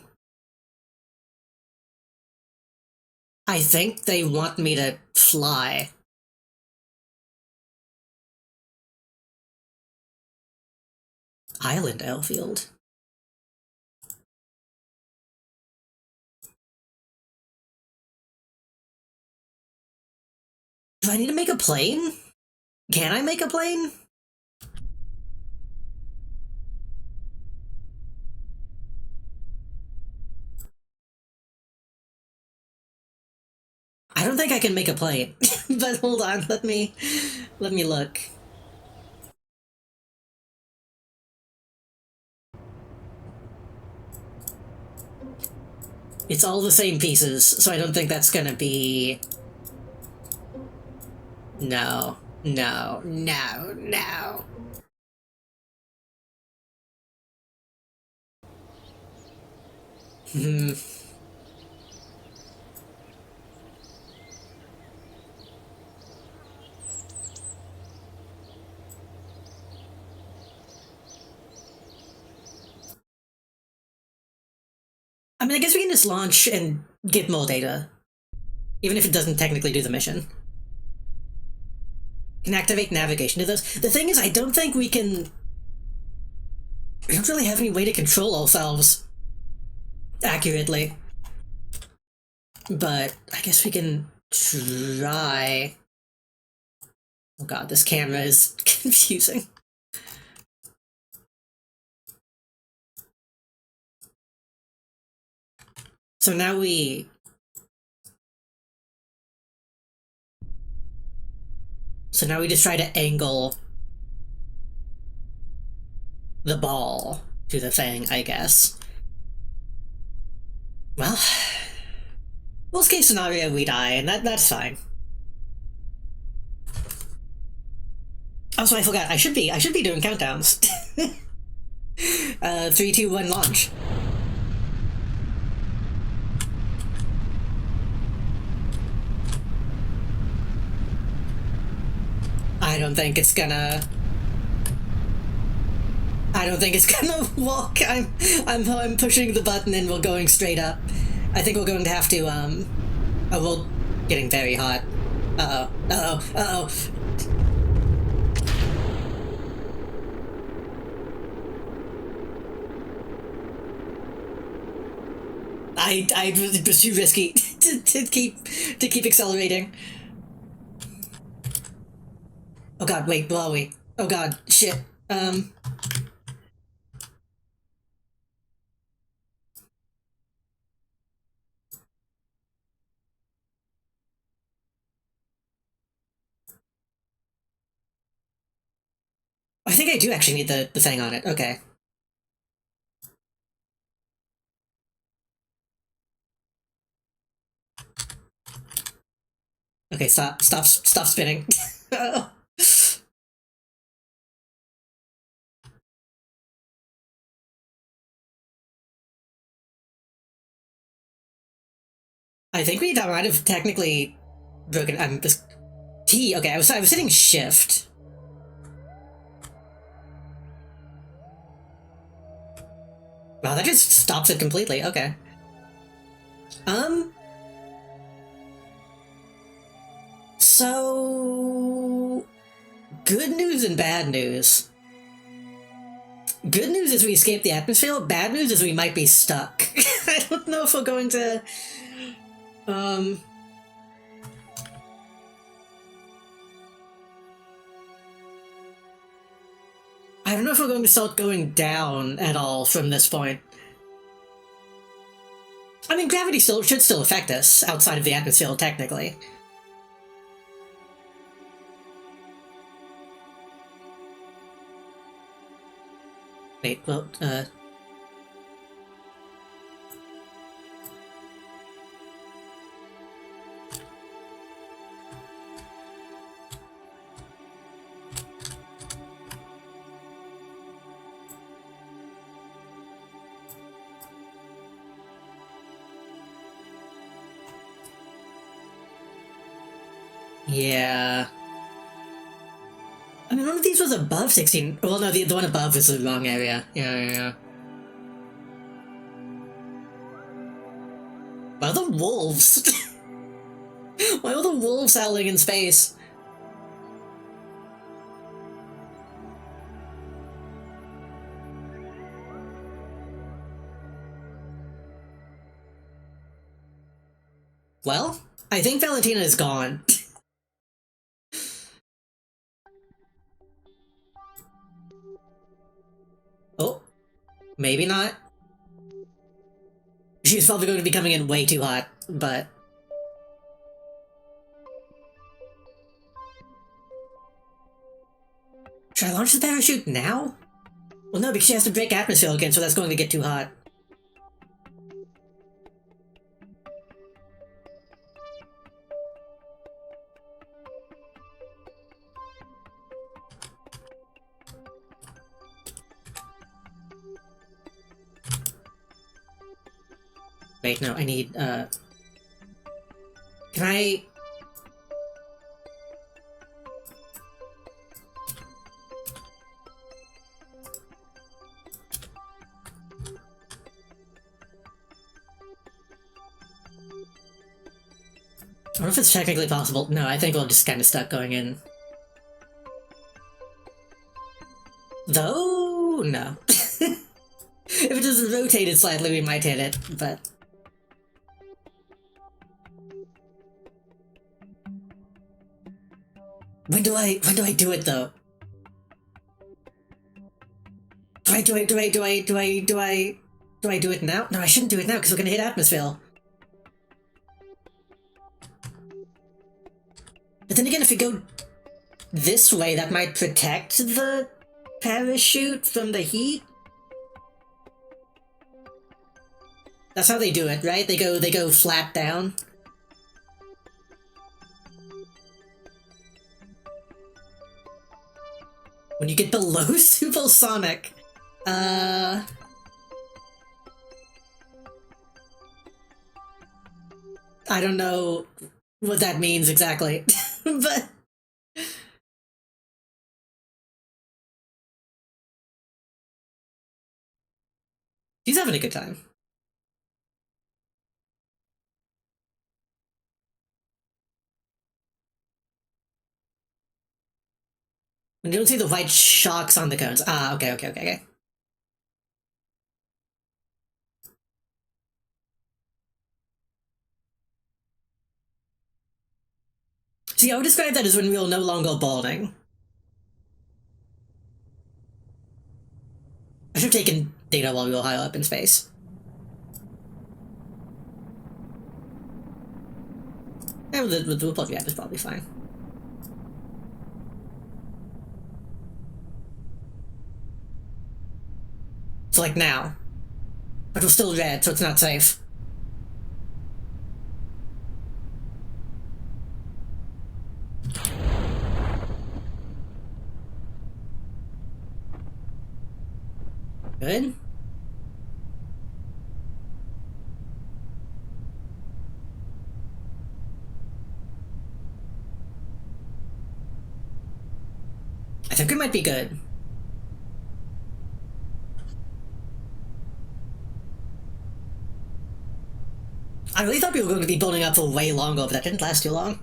[SPEAKER 1] I think they want me to fly. Island airfield. Do I need to make a plane? Can I make a plane? I don't think I can make a plane. But hold on, let me look. It's all the same pieces, so I don't think that's gonna be... No, no, no, no. Hmm. I mean, I guess we can just launch and get more data. Even if it doesn't technically do the mission. Can activate navigation to those. The thing is, I don't think we can... We don't really have any way to control ourselves accurately. But I guess we can try... Oh god, this camera is confusing. So now we... So now we just try to angle the ball to the thing, I guess. Well, worst case scenario, we die, and that's fine. Also, I forgot. I should be doing countdowns. 3, 2, 1, launch. I don't think it's gonna walk. I'm pushing the button and we're going straight up. I think we're going to have to oh, we're getting very hot. Uh-oh. It was too risky to keep accelerating. Oh god, wait, blowy. Oh god, shit. I think I do actually need the thing on it. Okay. Okay, stop spinning. I think we might have technically broken. I'm just T. Okay, I was hitting shift. Wow, that just stops it completely. Okay. So good news and bad news. Good news is we escaped the atmosphere. Bad news is we might be stuck. I don't know if we're going to... I don't know if we're going to start going down at all from this point. I mean, gravity should still affect us outside of the atmosphere, technically. Wait, well, yeah. I mean, one of these was above 16. Well, no, the one above is the wrong area. Yeah. Well, the wolves. Why are the wolves howling in space? Well, I think Valentina is gone. Oh, maybe not. She's probably going to be coming in way too hot, but... Should I launch the parachute now? Well, no, because she has to break atmosphere again, so that's going to get too hot. Wait, no, I need, Can I... I wonder if it's technically possible. No, I think we're just kind of stuck going in. Though, no. If it just rotated slightly, we might hit it, but... When do I do it, though? Do I do it now? No, I shouldn't do it now, because we're gonna hit atmosphere. But then again, if we go this way, that might protect the parachute from the heat? That's how they do it, right? They go flat down. When you get below supersonic, I don't know what that means exactly, but... He's having a good time. You don't see the white shocks on the cones. Ah, okay. See, I would describe that as when we are no longer balding. I should have taken data while we were high up in space. And the plug gap is probably fine. So like now. But we're still red, so it's not safe. Good. I think we might be good. I really thought we were going to be building up for way longer, but that didn't last too long.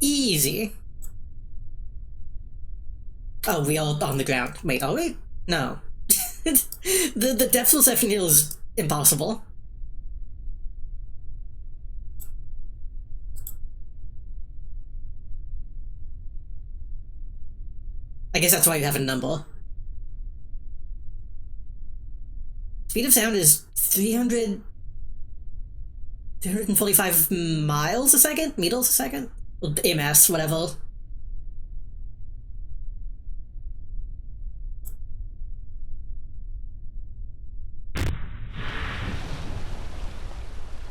[SPEAKER 1] Easy. Oh, we are on the ground. Wait, are we? No. the depth perception here is impossible. I guess that's why you have a number. Speed of sound is 345 miles a second? Meters a second? MS, whatever.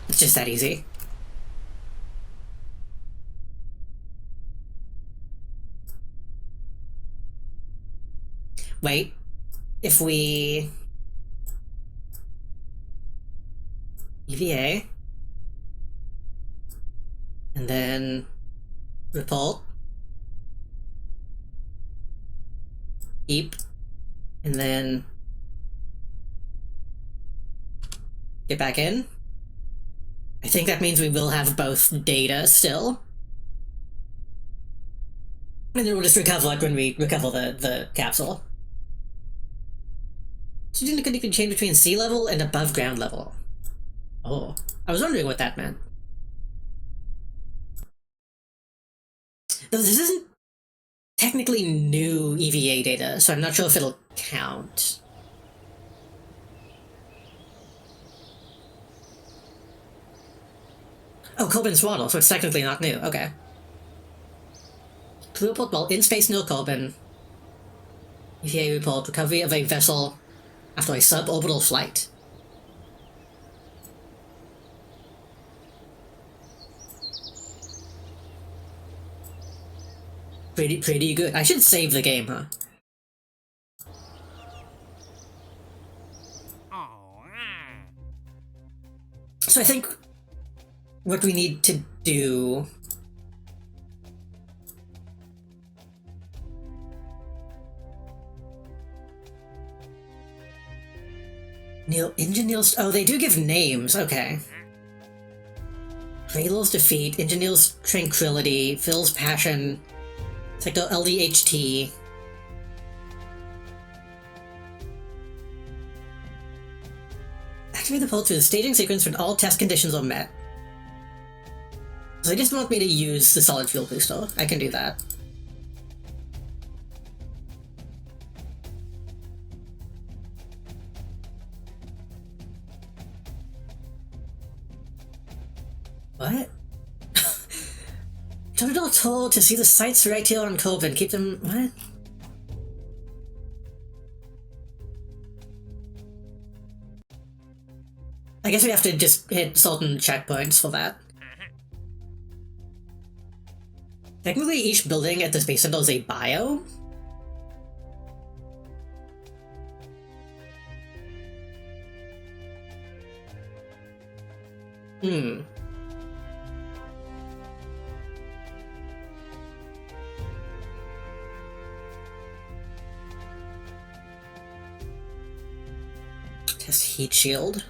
[SPEAKER 1] It's just that easy. Wait. If we... EVA. And then repult. Keep. And then get back in. I think that means we will have both data still. And then we'll just recover it when we recover the capsule. So you can change between sea level and above ground level. Oh, I was wondering what that meant. Though this isn't technically new EVA data, so I'm not sure if it'll count. Oh, Corbin Swaddle, so it's technically not new. Okay. Crew report while in space near Corbin. EVA report, recovery of a vessel after a suborbital flight. Pretty good. I should save the game, huh? So I think what we need to do... Engineers... Oh, they do give names, okay. Raylo's defeat, Engineer's tranquility, Phil's passion, Sector LDHT. Activate the pulse through the staging sequence when all test conditions are met. So they just want me to use the solid fuel booster. I can do that. What? Total told to see the sights right here on Corbin. Keep them... What? I guess we have to just hit certain checkpoints for that. Technically, each building at the Space Center is a bio. Test heat shield.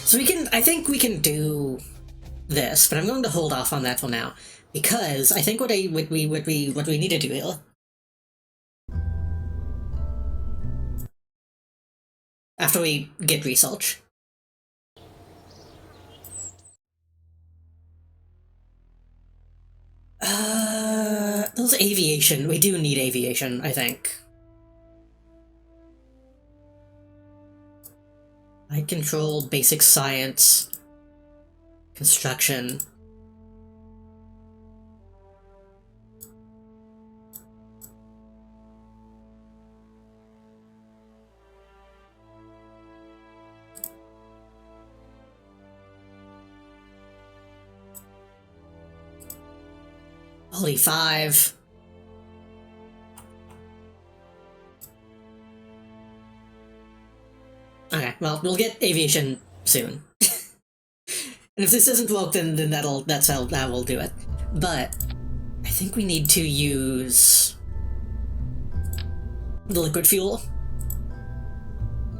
[SPEAKER 1] So I think we can do this, but I'm going to hold off on that for now, because I think what we need to do here, after we get research, those aviation, we do need aviation, I think. I control basic science, construction. Holy 5. Okay, well, we'll get aviation soon. And if this doesn't work, then that's how we'll do it. But I think we need to use the liquid fuel.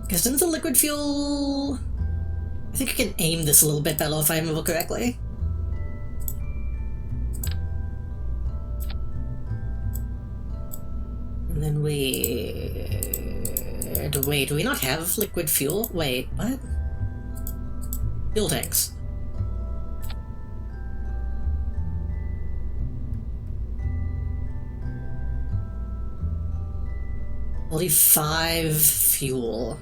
[SPEAKER 1] Because didn't the liquid fuel... I think I can aim this a little bit better if I remember correctly. And then wait, do we not have liquid fuel? Wait, what? Fuel tanks. Only 5 fuel.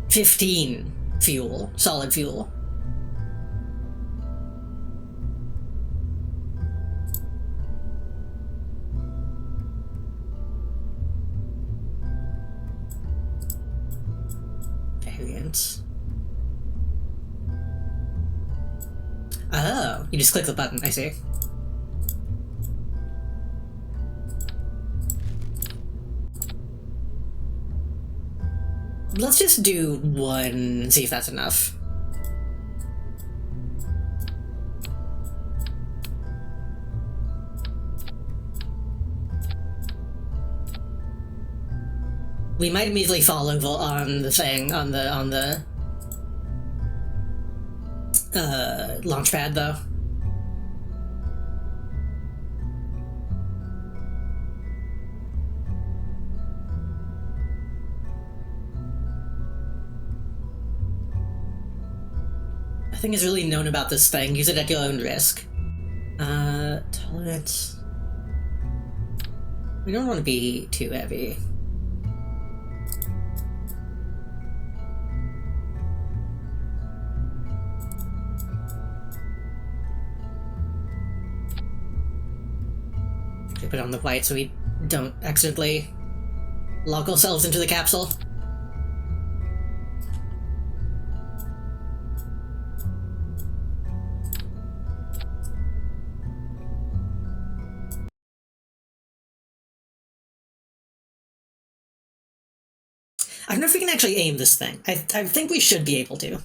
[SPEAKER 1] $15 fuel, solid fuel. tolerance. Oh, you just click the button, I see. Let's just do one, see if that's enough. We might immediately fall over on the thing, on the launch pad, though. Nothing is really known about this thing. Use it at your own risk. Tolerance. We don't want to be too heavy. Put on the white so we don't accidentally lock ourselves into the capsule. I don't know if we can actually aim this thing. I think we should be able to.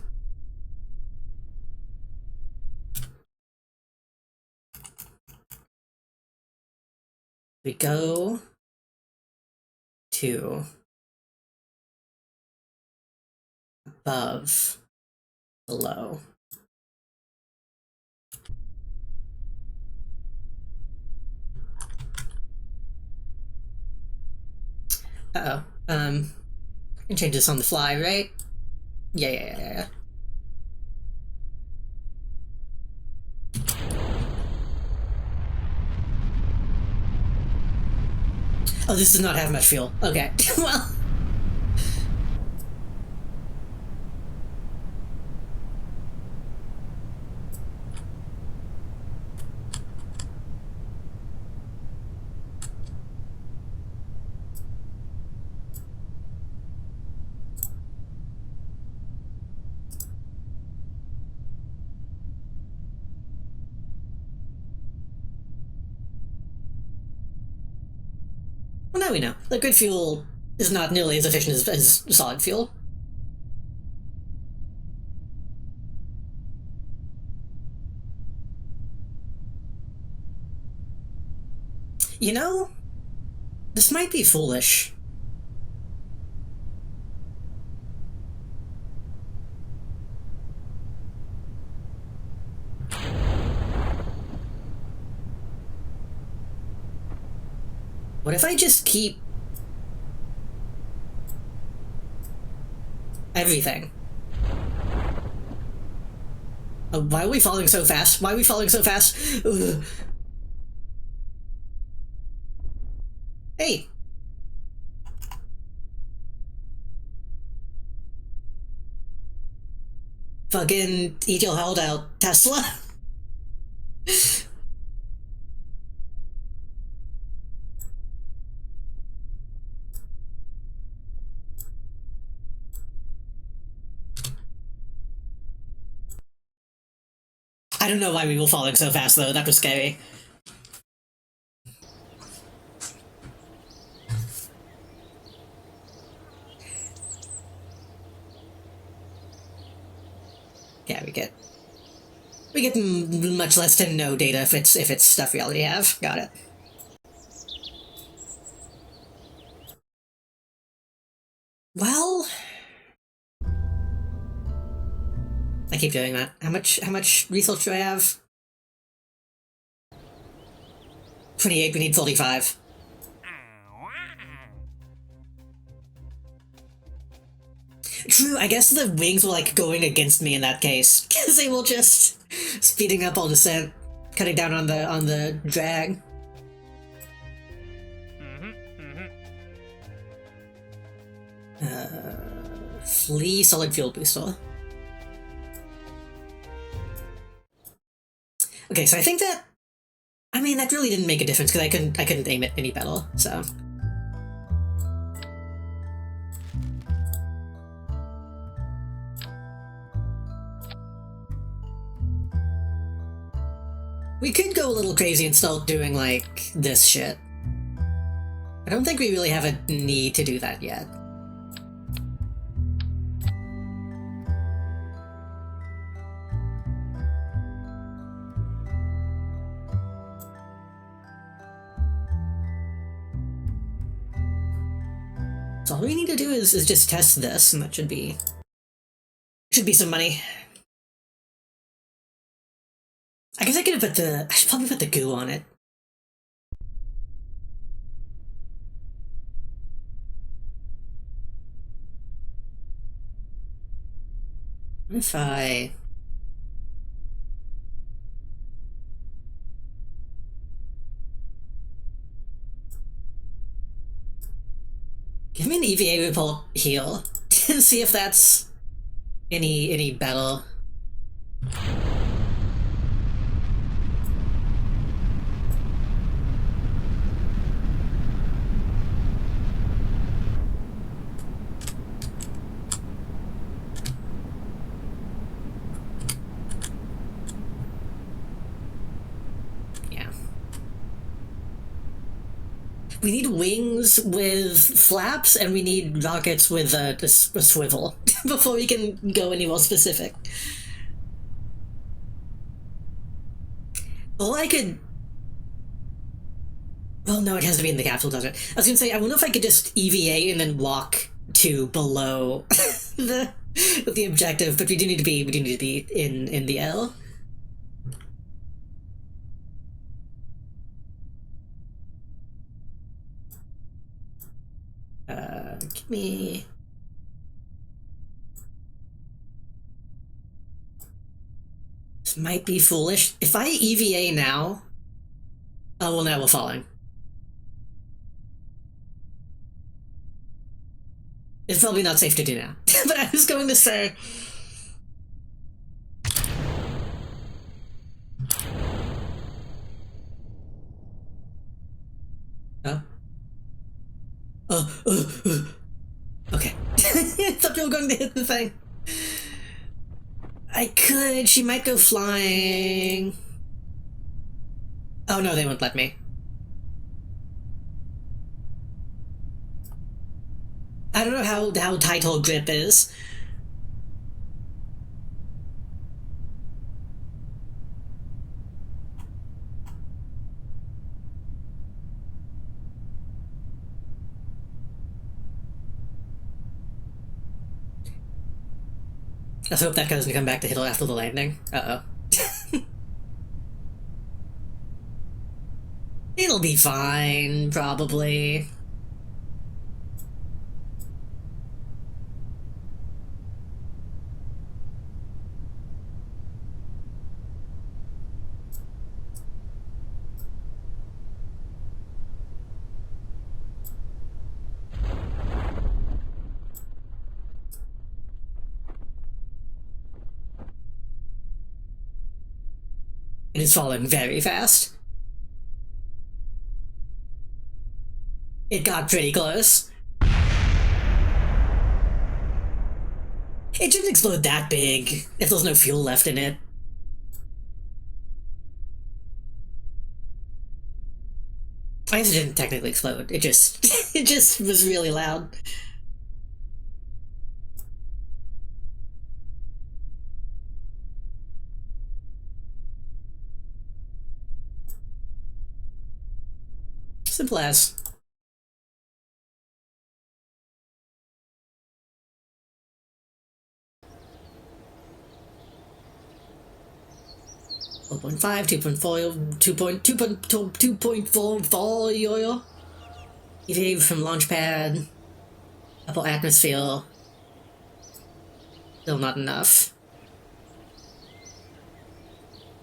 [SPEAKER 1] We go to above, below. Uh-oh. I can change this on the fly, right? Yeah. Oh, this does not have much fuel. Okay, well... Well, now we know. Liquid fuel is not nearly as efficient as solid fuel. You know, this might be foolish. What if I just keep everything? Why are we falling so fast? Why are we falling so fast? Ugh. Hey! Fucking eat your heart out, Tesla. I don't know why we were falling so fast, though. That was scary. Yeah, we get much less to no data if it's stuff we already have. Got it. Well, I keep doing that. How much research do I have? 28, we need 45. True, I guess the wings were like going against me in that case, because they were just speeding up all descent, cutting down on the drag. Flee solid fuel booster. Okay, so I think that, I mean, that really didn't make a difference because I couldn't aim it any better. So. We could go a little crazy and start doing, like, this shit. I don't think we really have a need to do that yet. So all we need to do is just test this, and that should be some money. I guess I should probably put the goo on it. What if I... Give me an EVA report heal and see if that's any better. We need wings with flaps, and we need rockets with a swivel before we can go any more specific. Well, I could... Well, no, it has to be in the capsule, doesn't it? I was gonna say, I wonder if I could just EVA and then walk to below the objective, but we do need to be in the L. Give me... This might be foolish. If I EVA now... Oh, well, now we're falling. It's probably not safe to do now. But I was going to say... Oh? Okay. I thought you were going to hit the thing. I could. She might go flying. Oh no, they won't let me. I don't know how tight her grip is. Let's hope that doesn't come back to hit after the landing. Uh-oh. It'll be fine, probably. It is falling very fast. It got pretty close. It shouldn't explode that big if there's no fuel left in it. I guess it didn't technically explode. It just it just was really loud. Simple as. One 2.4, 2.4 yo-yo. EVA from launch pad. Upper atmosphere. Still not enough.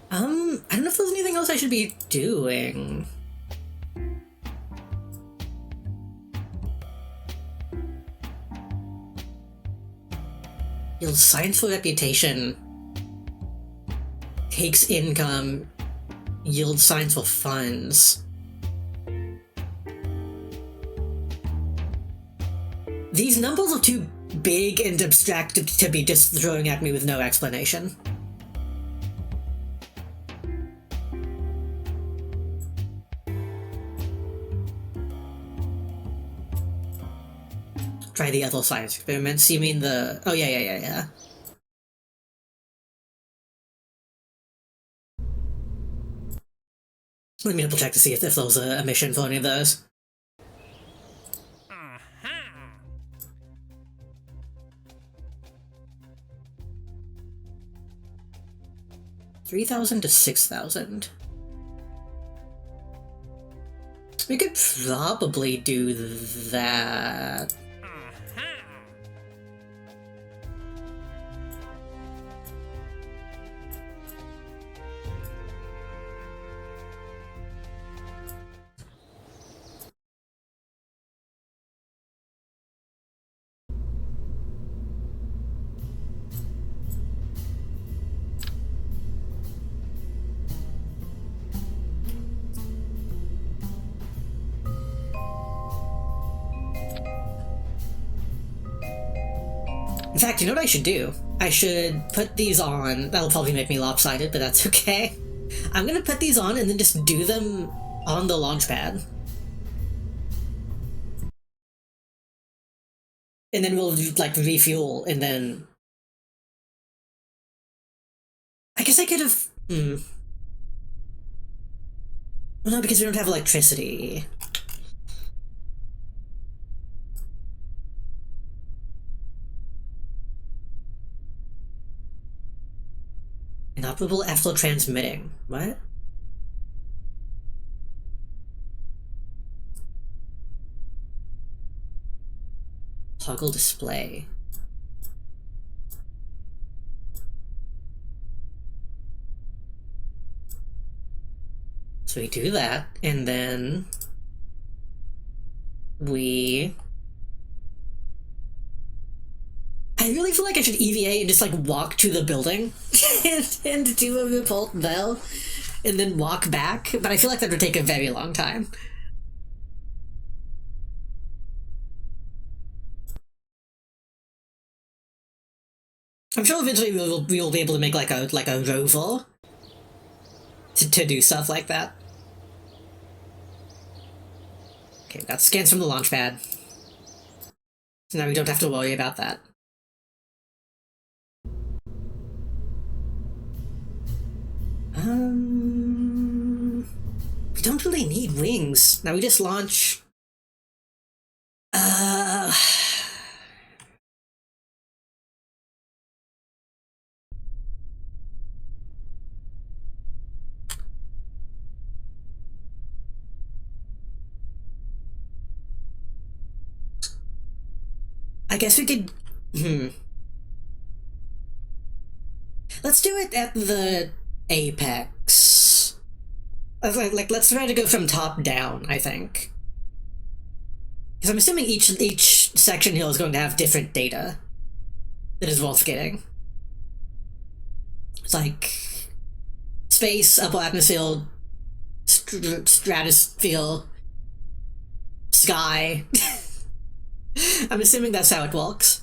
[SPEAKER 1] I don't know if there's anything else I should be doing. Yields science for reputation. Takes income. Yields science for funds. These numbers are too big and abstract to be just throwing at me with no explanation. try the other science experiments. You mean the... Oh, yeah. Let me double check to see if there was a mission for any of those. 3,000 to 6,000. We could probably do that. In fact, you know what I should do? I should put these on. That'll probably make me lopsided, but that's okay. I'm gonna put these on and then just do them on the launch pad. And then we'll, like, refuel, and then... I guess I could have... Well, no, because we don't have electricity. Inoperable after transmitting. What? Toggle display. So we do that, and then we... I really feel like I should EVA and just, like, walk to the building and do a report there, and then walk back, but I feel like that would take a very long time. I'm sure eventually we will be able to make, like a rover to do stuff like that. Okay, that's scans from the launch pad. So now we don't have to worry about that. We don't really need wings. Now we just launch... I guess we could... Let's do it at the apex. Like, let's try to go from top down, I think. Because I'm assuming each section here is going to have different data that is worth getting. It's like... space, upper atmosphere, stratosphere, sky... I'm assuming that's how it works.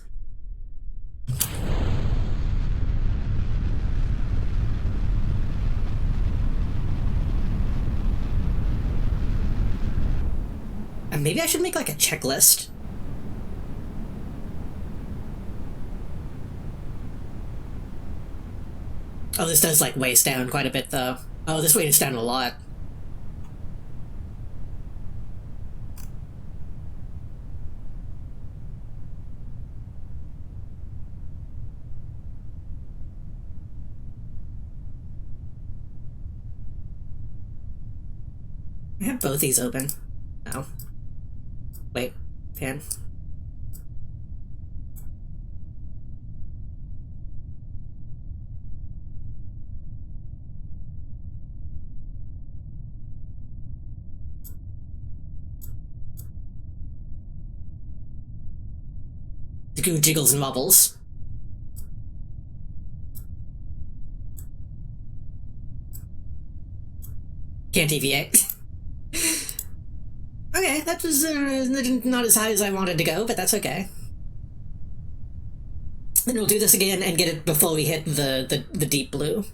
[SPEAKER 1] And maybe I should make, like, a checklist. Oh, this does, like, waste down quite a bit, though. Oh, this weighs down a lot. I have both these open. No. Wait. Can. The goo jiggles and wobbles. Can't deviate. Okay, that was not as high as I wanted to go, but that's okay. Then we'll do this again and get it before we hit the deep blue.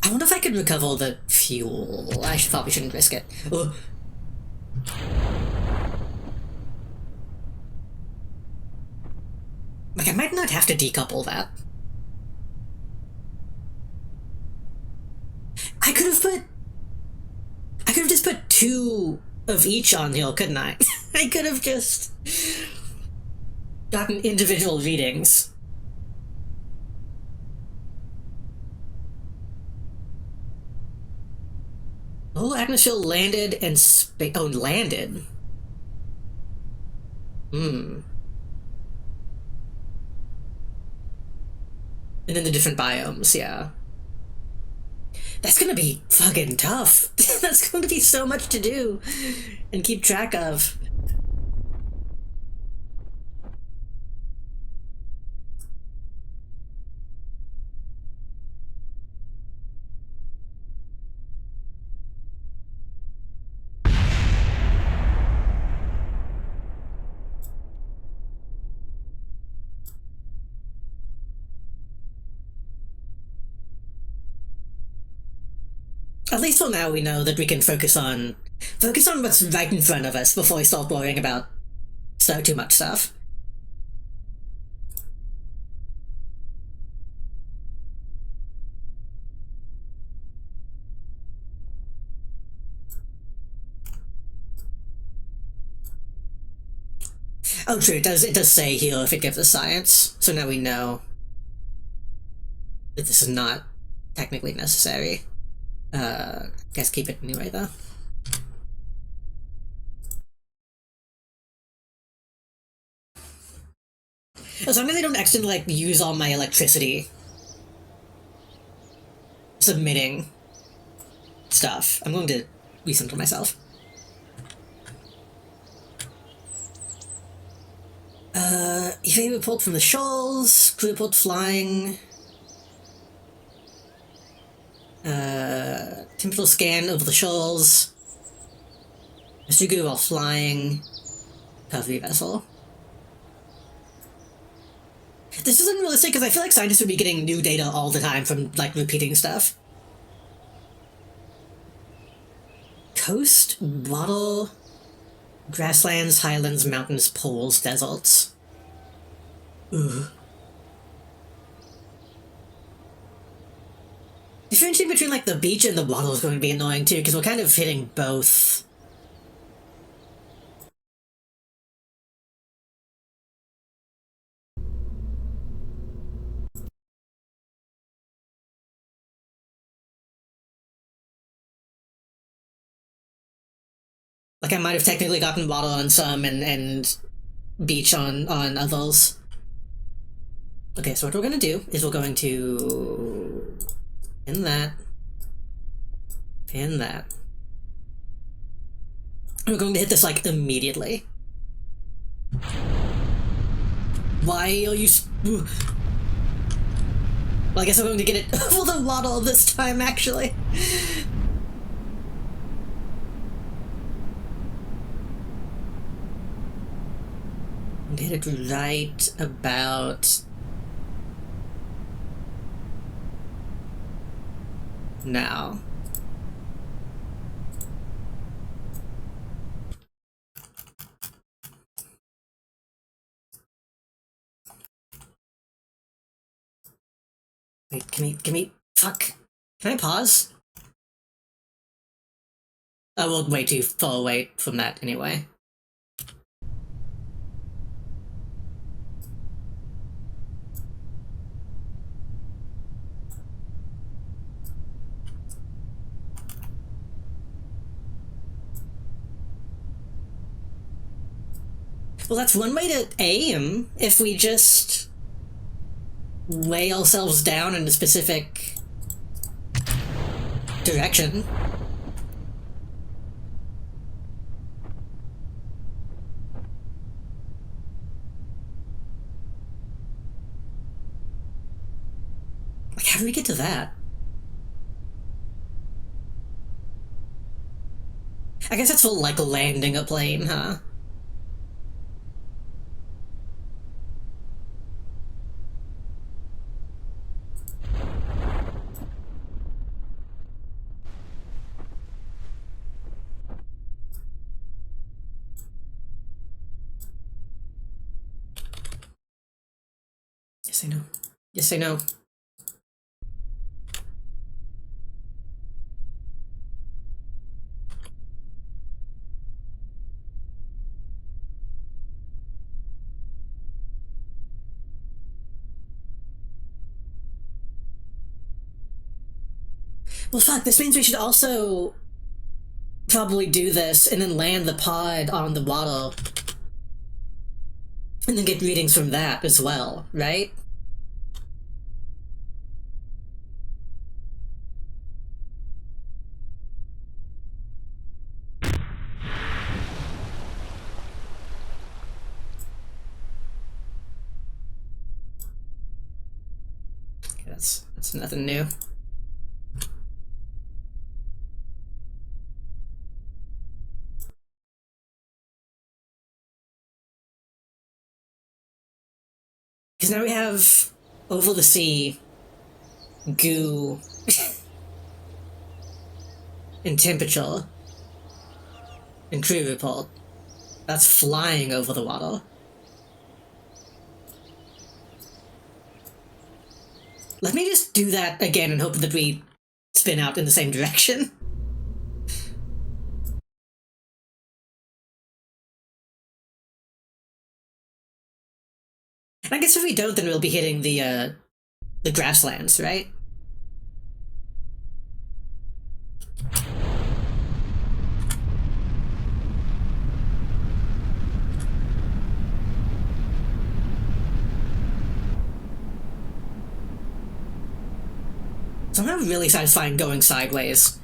[SPEAKER 1] I wonder if I could recover the fuel. I probably shouldn't risk it. Oh. Like, I might not have to decouple that. I could have just put 2 of each on here, couldn't I? I could have just gotten individual readings. Oh, atmosphere landed and landed. And then the different biomes, yeah. That's gonna be fucking tough. That's going to be so much to do and keep track of. At least for now we know that we can focus on what's right in front of us before we start worrying about too much stuff. Oh, true. It does say here if it gives us science, so now we know that this is not technically necessary. Guess keep it anyway, though. As long as I don't accidentally, like, use all my electricity submitting stuff, I'm going to recenter myself. EVA report from the shoals, crew report flying. Temporal scan over the shoals. Masugu while flying. Recovery vessel. This isn't realistic because I feel like scientists would be getting new data all the time from, like, repeating stuff. Coast, wattle, grasslands, highlands, mountains, poles, deserts. Ugh. Differentiating between, like, the beach and the wattle is going to be annoying too, because we're kind of hitting both. Like, I might have technically gotten wattle on some and beach on others. Okay, so what we're going to do is we're going to pin that. Pin that. We're going to hit this, like, immediately. Why are you... Well, I guess I'm going to get it for the wattle this time, actually. Get it right about... now. Wait, can we, fuck. Can I pause? Oh, we're way too far away from that anyway. Well, that's one way to aim, if we just lay ourselves down in a specific direction. Like, how do we get to that? I guess that's for, like, landing a plane, huh? Yes, I know. Yes, I know. Well, fuck, this means we should also probably do this and then land the pod on the waddle. And then get readings from that as well, right? Okay, that's nothing new. Because now we have over the sea, goo, and temperature, and crew report. That's flying over the water. Let me just do that again and hope that we spin out in the same direction. And I guess if we don't, then we'll be hitting the grasslands, right? Somehow really satisfying going sideways.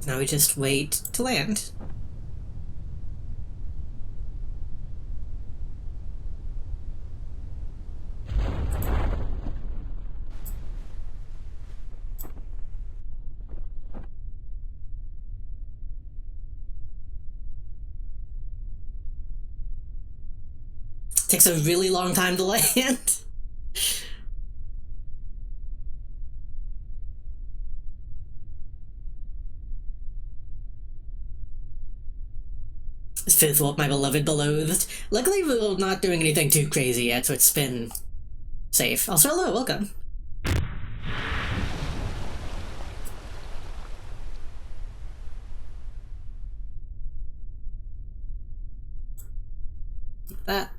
[SPEAKER 1] Now we just wait to land. Takes a really long time to land. Fifth Warp, my beloved beloathed. Luckily, we're not doing anything too crazy yet, so it's been safe. Also, hello, welcome. That.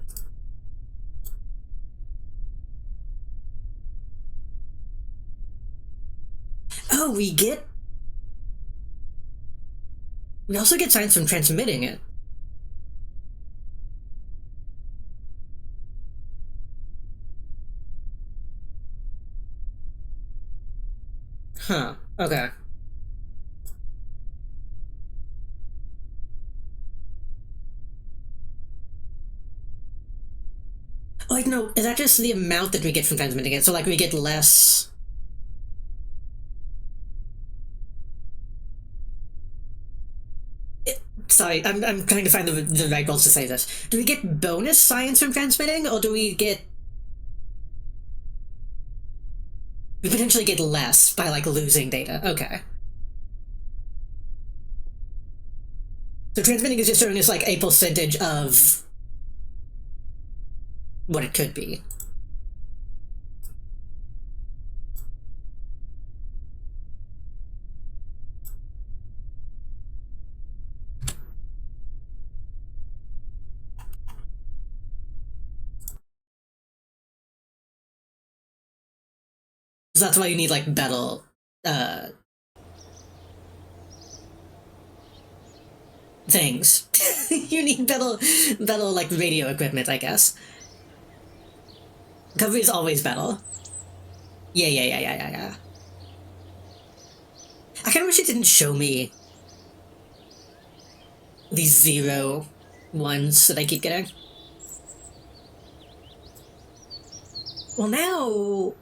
[SPEAKER 1] Oh, we also get signs from transmitting it. Huh, okay. Oh, wait, no, is that just the amount that we get from transmitting it? So, like, we get less. Sorry, I'm trying to find the right words to say this. Do we get bonus science from transmitting, or do we get. We potentially get less by, like, losing data? Okay. So transmitting is just showing us, like, a percentage of what it could be. So that's why you need, like, better, uh, things. You need better, like, radio equipment, I guess. Coverage is always better. Yeah. I kinda wish it didn't show me these 0 ones that I keep getting. Well, now.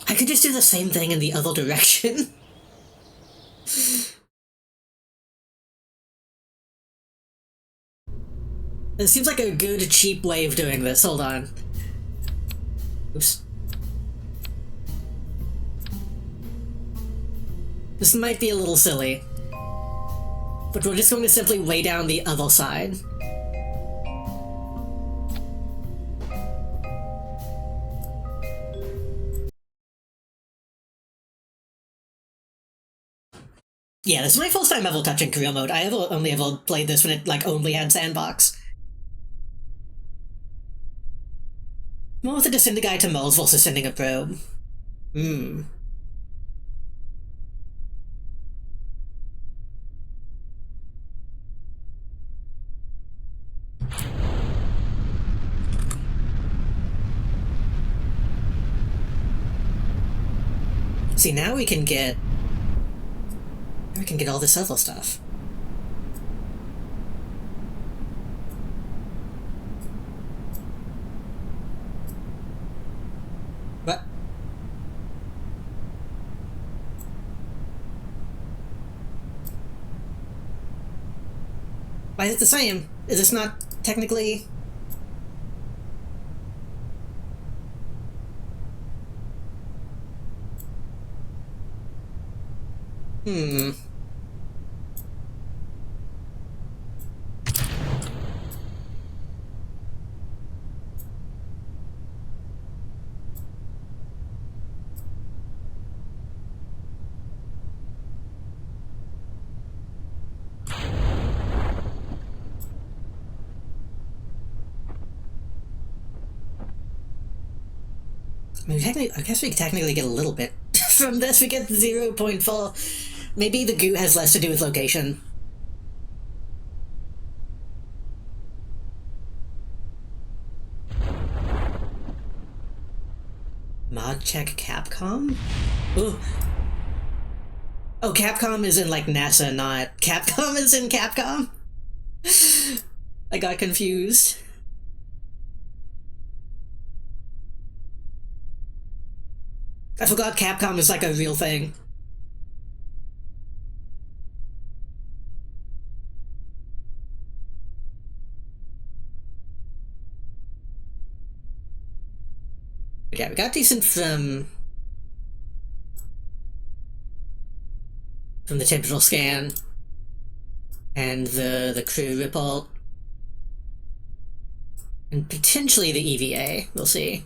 [SPEAKER 1] I could just do the same thing in the other direction. It seems like a good, cheap way of doing this. Hold on. Oops. This might be a little silly, but we're just going to simply lay down the other side. Yeah, this is my first time ever touching career mode. I only ever played this when it, like, only had sandbox. More with it to send a guy to Mars versus sending a probe. See, now we can get all this other stuff. What? Why is it the same? Is this not technically... I guess we technically get a little bit from this. We get 0.4. Maybe the goo has less to do with location. Mod check Capcom? Ooh. Oh, Capcom is in, like, NASA, not... Capcom is in Capcom? I got confused. I forgot Capcom is, like, a real thing. But yeah, we got decent from the temperature scan and the crew report and potentially the EVA. We'll see.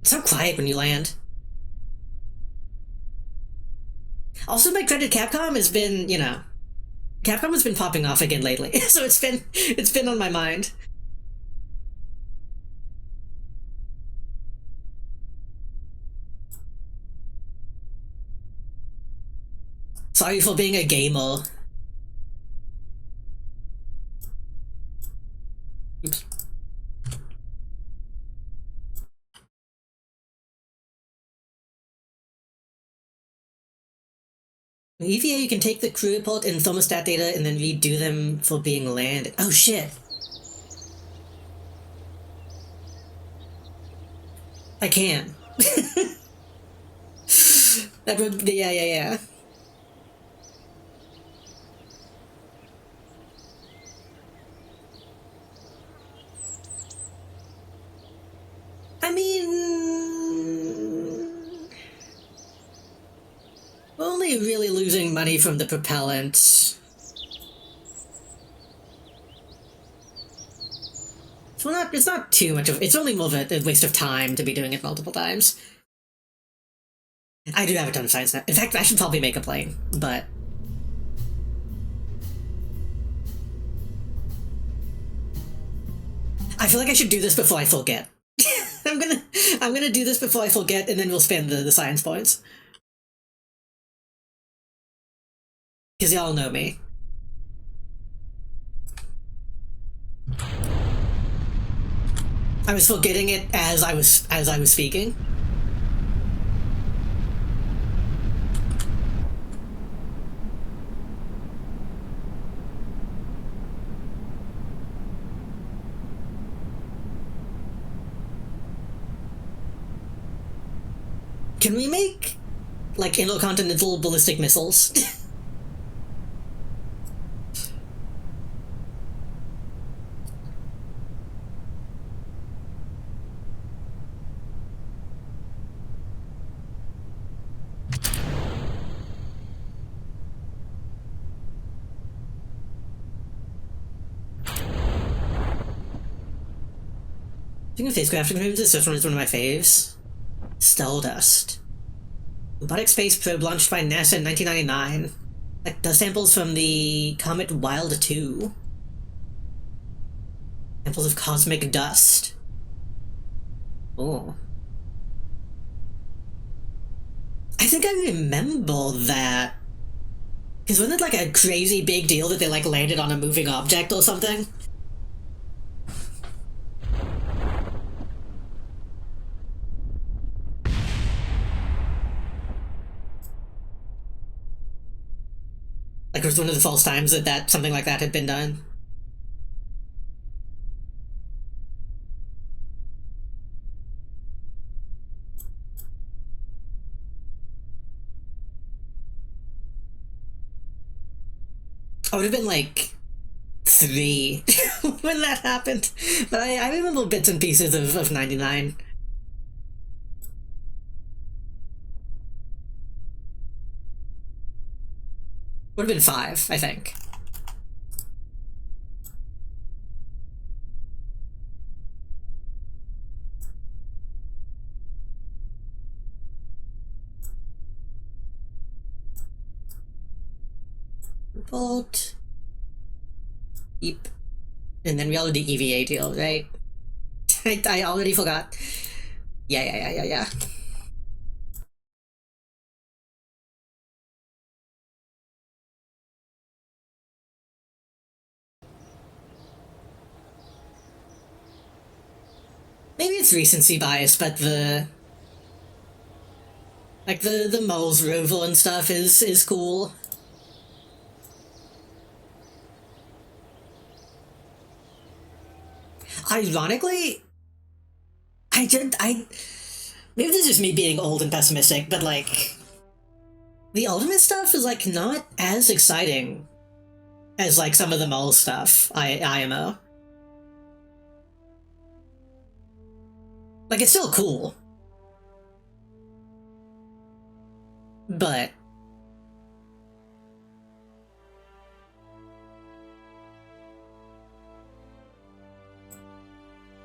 [SPEAKER 1] It's so quiet when you land. Also, my credit, Capcom has been, you know, Capcom has been popping off again lately, so it's been on my mind. Sorry for being a gamer. Oops. In EVA, you can take the crew report and thermostat data and then redo them for being landed. Oh shit! I can. That would, yeah. I mean, we're only really losing money from the propellant. So it's not too much of, it's only more of a waste of time to be doing it multiple times. I do have a ton of science now. In fact, I should probably make a plane, but... I feel like I should do this before I forget. I'm gonna do this before I forget, and then we'll spend the science points. Because y'all know me. I was forgetting it as I was speaking. Can we make, like, intercontinental ballistic missiles? Speaking of spacecraft rooms, this one is one of my faves. Stardust. Robotic Space Probe launched by NASA in 1999. Like, dust samples from the comet Wild 2. Samples of cosmic dust. Oh. I think I remember that. Because wasn't it like a crazy big deal that they like landed on a moving object or something? Like, it was one of the false times that something like that had been done. I would have been like 3 when that happened. But I remember bits and pieces of 99. Would have been 5, I think. Bolt. Eep. And then we all did the EVA deal, right? I already forgot. Yeah. Maybe it's recency bias, but the Moles rover and stuff is cool. Ironically, maybe this is just me being old and pessimistic, but like, the Ultimate stuff is like not as exciting as like some of the Mole stuff, IMO. Like, it's still cool. But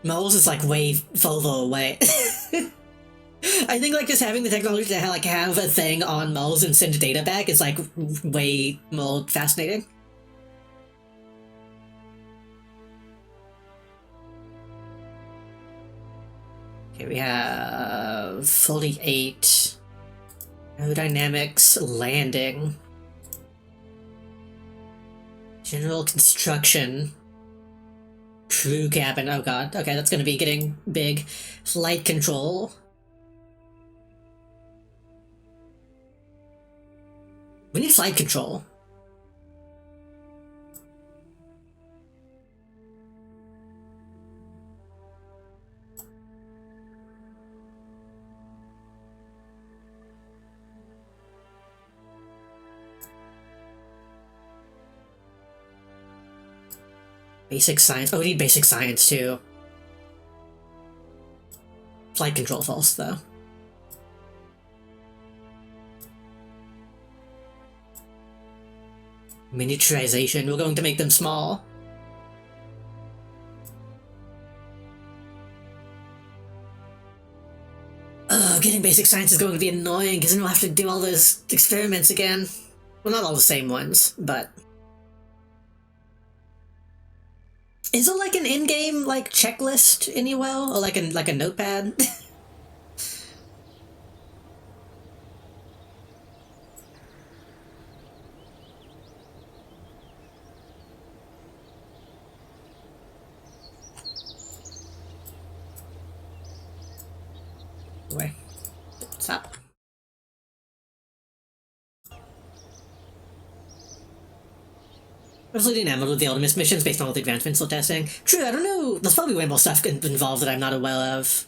[SPEAKER 1] Moles is like way further away. I think like just having the technology to like have a thing on Moles and send data back is like way more fascinating. Okay, we have 48. Aerodynamics, landing. General construction. Crew cabin, oh god. Okay, that's gonna be getting big. Flight control. We need flight control. Basic science. Oh, we need basic science too. Flight control false though. Miniaturization. We're going to make them small. Ugh, getting basic science is going to be annoying because then we'll have to do all those experiments again. Well, not all the same ones, but... Is there like an in-game like checklist anywhere, or like a notepad? Wait, stop. Absolutely enamored with the Ultimus missions based on all the advancements still testing. True, I don't know. There's probably way more stuff involved that I'm not aware of.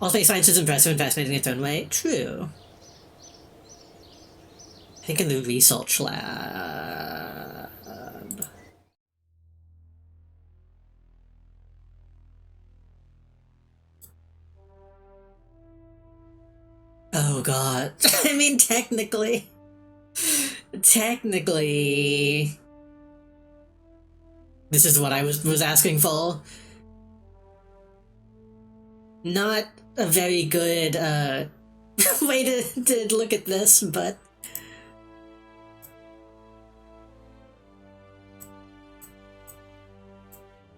[SPEAKER 1] All space science is impressive and fascinating in its own way. True. I think in the research lab. Oh god. I mean, technically, this is what I was asking for. Not a very good way to look at this, but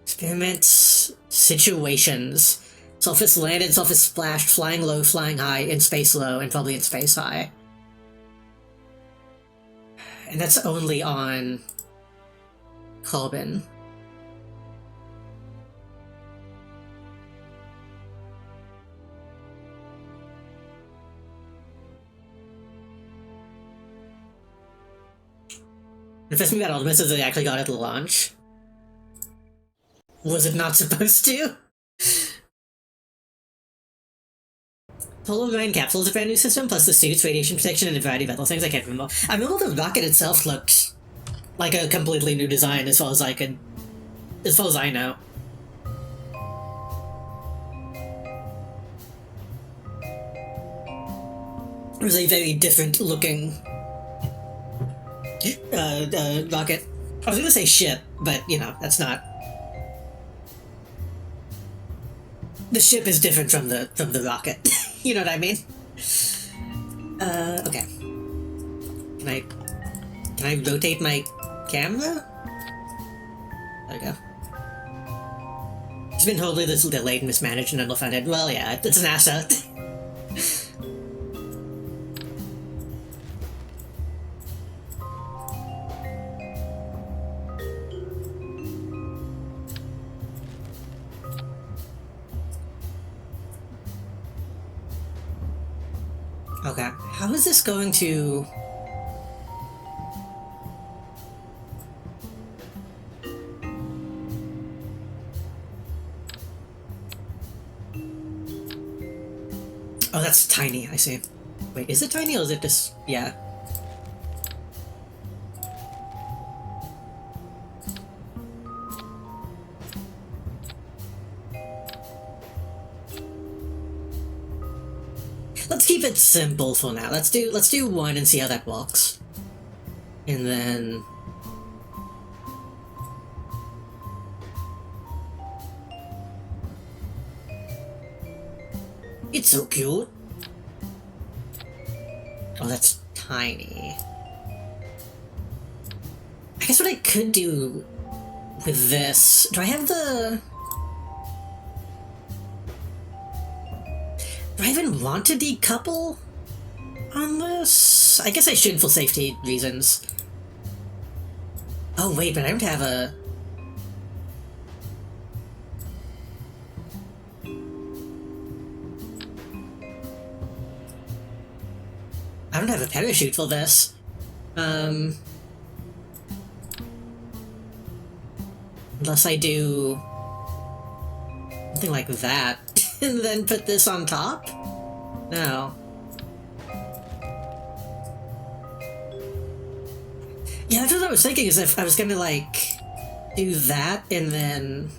[SPEAKER 1] experiments, situations. Surface landed, surface splashed, flying low, flying high, in space low, and probably in space high. And that's only on carbon. The first thing about Ultimus is they actually got it to launch. Was it not supposed to? Polar Marine capsule is a brand new system, plus the suits, radiation protection, and a variety of other things I can't remember. I remember the rocket itself looked like a completely new design as far as I know. It was a very different looking rocket. I was gonna say ship, but you know, that's not. The ship is different from the rocket. You know what I mean? Okay. Can I rotate my camera? There we go. It's been totally delayed and mismanaged and underfunded. Well, yeah, it's NASA. Okay, how is this going to... Oh, that's tiny, I see. Wait, is it tiny or is it just... yeah. Let's keep it simple for now. Let's do one and see how that works. And then... It's so cute. Oh, that's tiny. I guess what I could do with this... Do I have the... Do I even want to decouple on this? I guess I should for safety reasons. Oh wait, but I don't have a... I don't have a parachute for this. Unless I do... something like that. And then put this on top? No. Yeah, that's what I was thinking, is if I was gonna, like, do that, and then...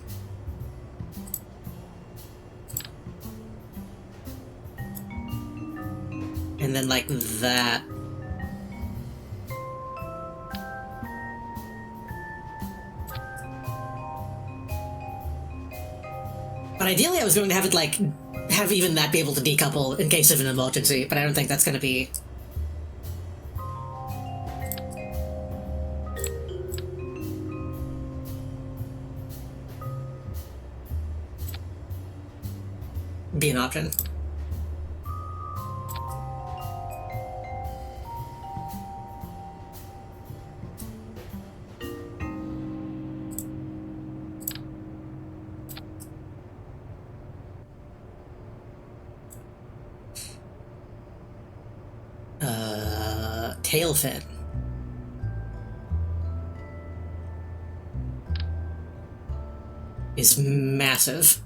[SPEAKER 1] and then, like, that. But ideally I was going to have it, like, have even that be able to decouple in case of an emergency, but I don't think that's gonna be... be an option. Tail fin. Is massive.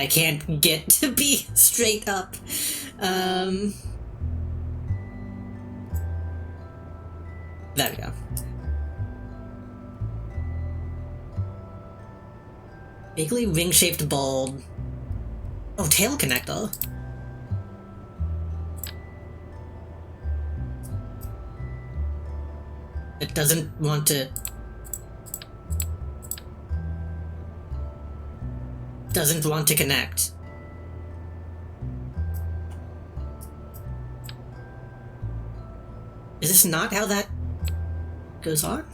[SPEAKER 1] I can't get to be straight up. There we go. Vaguely ring-shaped bulb. Oh, tail connector. It doesn't want to... Doesn't want to connect. Is this not how that goes on?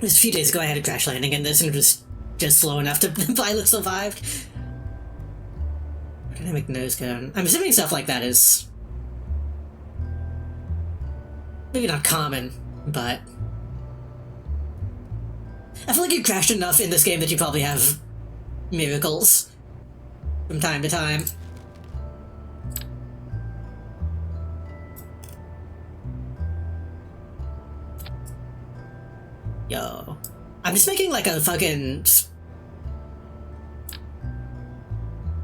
[SPEAKER 1] Just a few days ago I had a crash landing in this and it was just slow enough to the pilot survived. Dynamic nose cone. I'm assuming stuff like that is maybe not common, but I feel like you crashed enough in this game that you probably have miracles from time to time. Yo. I'm just making like a fucking...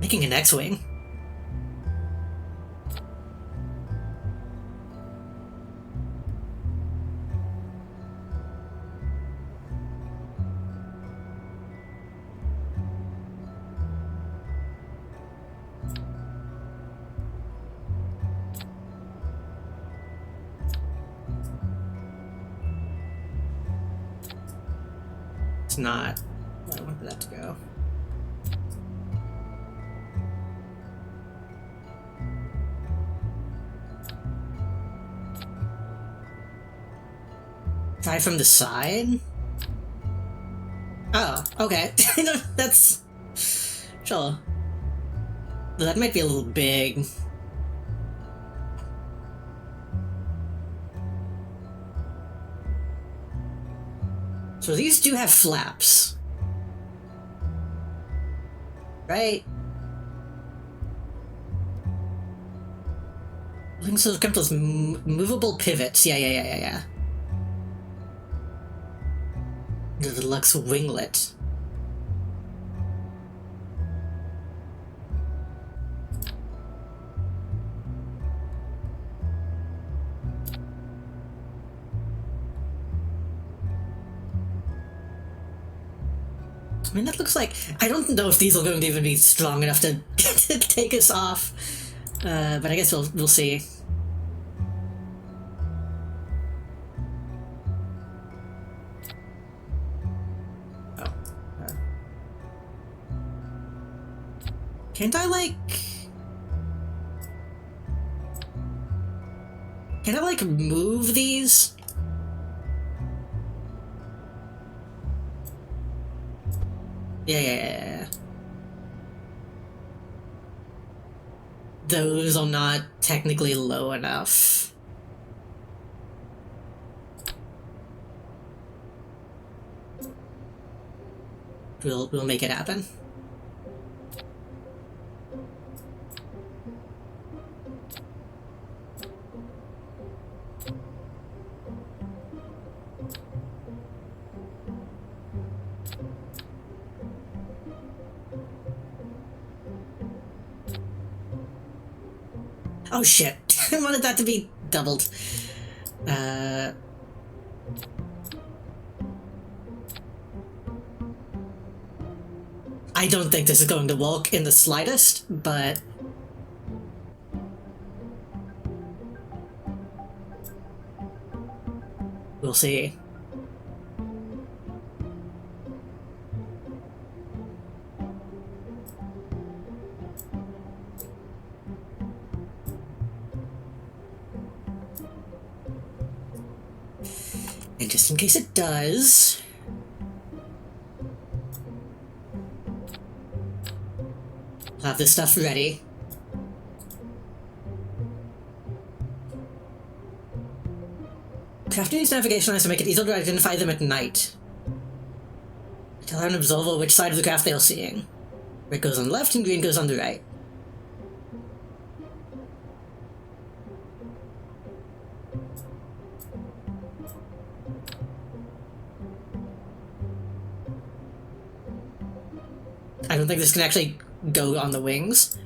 [SPEAKER 1] making an X-Wing. Not where I wanted that to go. Try from the side? Oh, okay. That's... sure. That might be a little big. So these do have flaps, right? Links those come to those movable pivots. Yeah. The deluxe winglet. I mean, that looks like... I don't know if these are going to even be strong enough to, to take us off. But I guess we'll see. Oh. Can't I, like... Can I, like, move these? Yeah. Those are not technically low enough. We'll make it happen. Oh shit, I wanted that to be doubled. I don't think this is going to work in the slightest, but... we'll see. And just in case it does... I'll have this stuff ready. Crafting these navigation lines to make it easier to identify them at night. Tell an observer which side of the craft they are seeing. Red goes on the left and green goes on the right. I don't think this can actually go on the wings.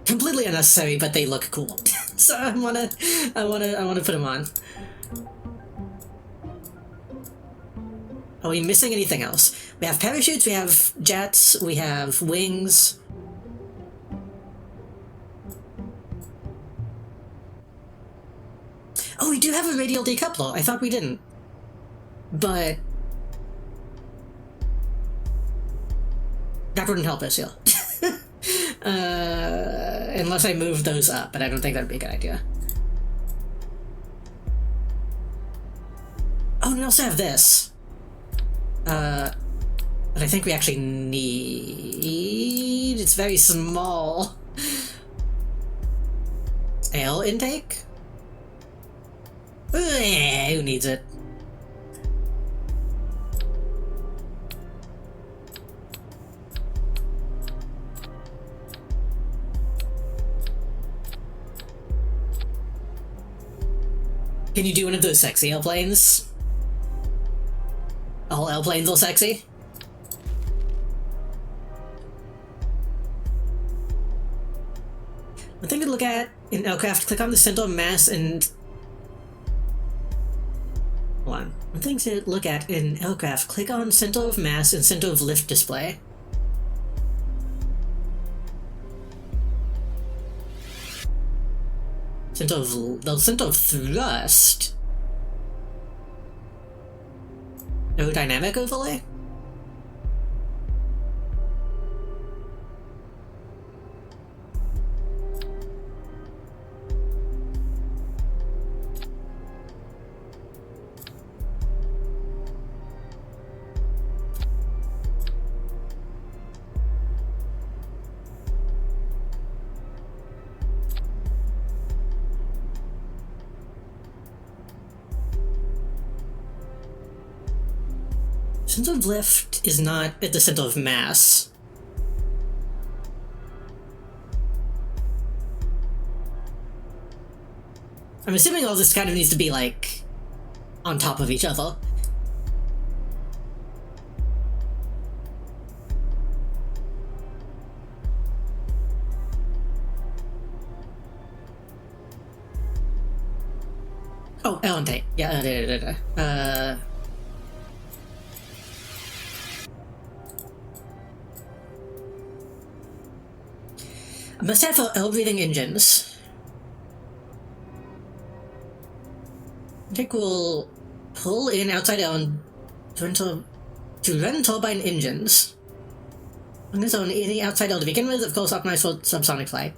[SPEAKER 1] Completely unnecessary, but they look cool. So I wanna put them on. Are we missing anything else? We have parachutes, we have jets, we have wings. Oh, we do have a radial decoupler. I thought we didn't. But that wouldn't help us here. Unless I move those up, but I don't think that would be a good idea. Oh, and we also have this. But I think we actually need... It's very small. Ale intake? Who needs it? Can you do one of those sexy airplanes? All airplanes are sexy? One thing to look at in aircraft, click on the center of mass and... One thing to look at in aircraft, click on center of mass and center of lift display. Center of thrust. Aerodynamic overlay? Center of lift is not at the center of mass. I'm assuming all this kind of needs to be, like, on top of each other. Oh, Ellen tape. Yeah, I must have for L-breathing engines. I think we'll pull in outside L to run turbine engines. On this own, any outside L to begin with, of course, optimized for subsonic flight.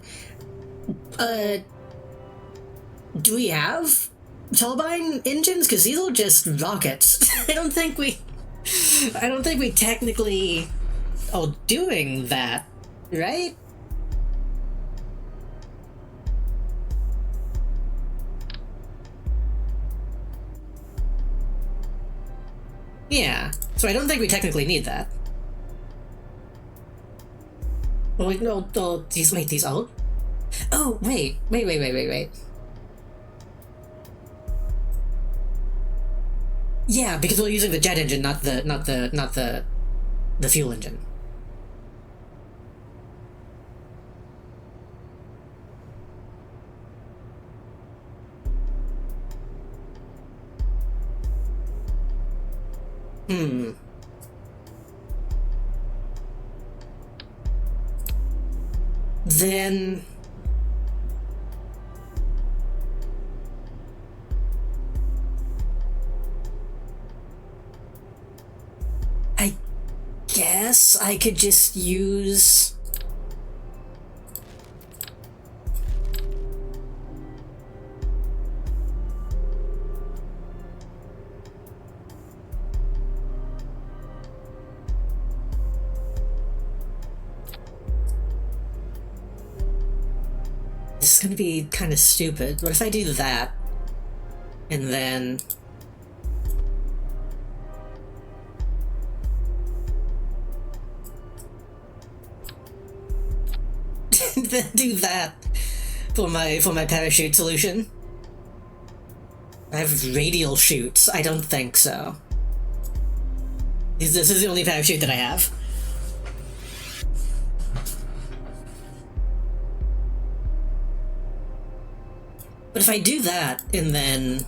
[SPEAKER 1] Do we have turbine engines? Because these are just rockets. I don't think we technically are doing that, right? Yeah, so I don't think we technically need that. Well, wait, no, these out? Oh, wait. Yeah, because we're using the jet engine, not the fuel engine. Then... I guess I could just use... This is gonna be kind of stupid. What if I do that? And then... then do that for my parachute solution. I have radial chutes. I don't think so. This is the only parachute that I have. But if I do that and then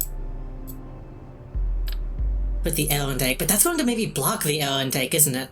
[SPEAKER 1] put the air intake, but that's going to maybe block the air intake, isn't it?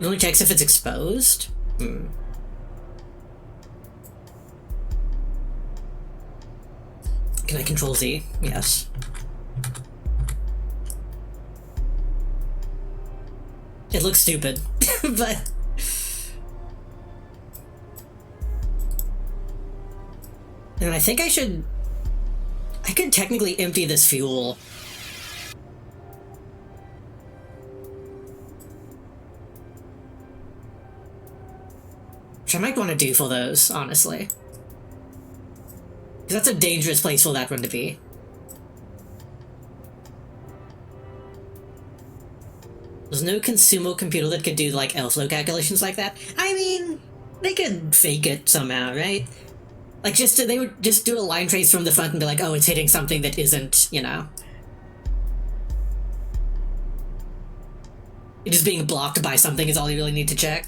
[SPEAKER 1] It only checks if it's exposed? Can I control Z? Yes. It looks stupid, but... And I think I could technically empty this fuel. Which I might want to do for those, honestly. Because that's a dangerous place for that one to be. There's no consumer computer that could do, like, airflow calculations like that. I mean, they could fake it somehow, right? Like, they would just do a line trace from the front and be like, oh, it's hitting something that isn't, you know. It is being blocked by something is all you really need to check.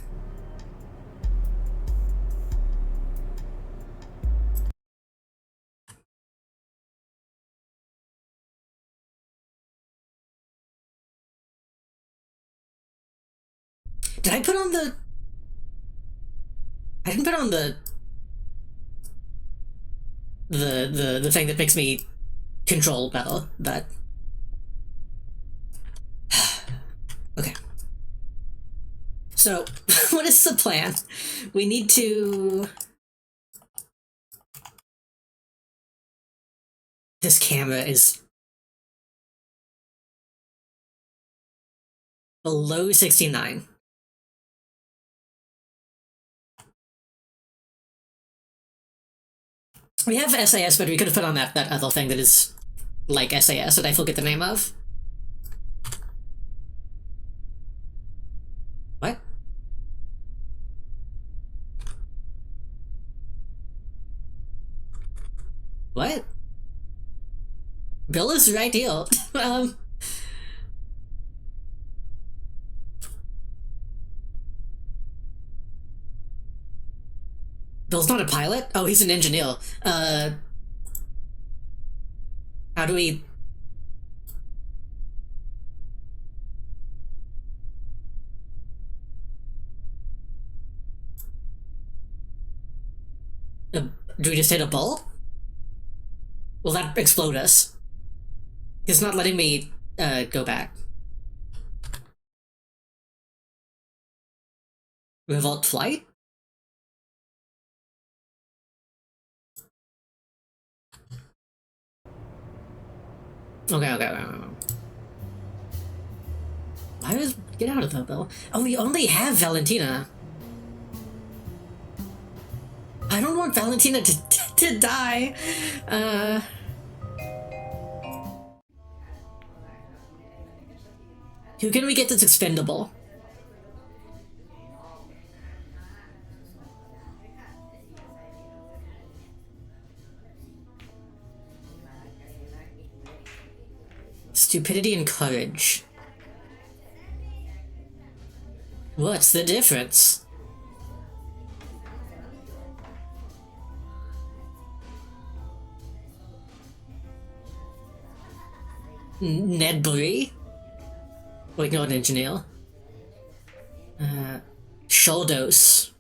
[SPEAKER 1] Did I put on the... I didn't put on the thing that makes me control better, but... Okay. So, what is the plan? We need to... This camera is... below 69. We have SAS, but we could have put on that other thing that is like SAS that I forget the name of. What? What? Bill is right here. Bill's not a pilot? Oh, he's an engineer. How do we... do we just hit a ball? Will that explode us? It's not letting me, go back. Revolt flight? Okay. Why does... Get out of that, Bill. Oh, we only have Valentina. I don't want Valentina to die. Who can we get that's expendable? Stupidity and courage. What's the difference? Ned Bree? Wait, not an engineer. Sholdos.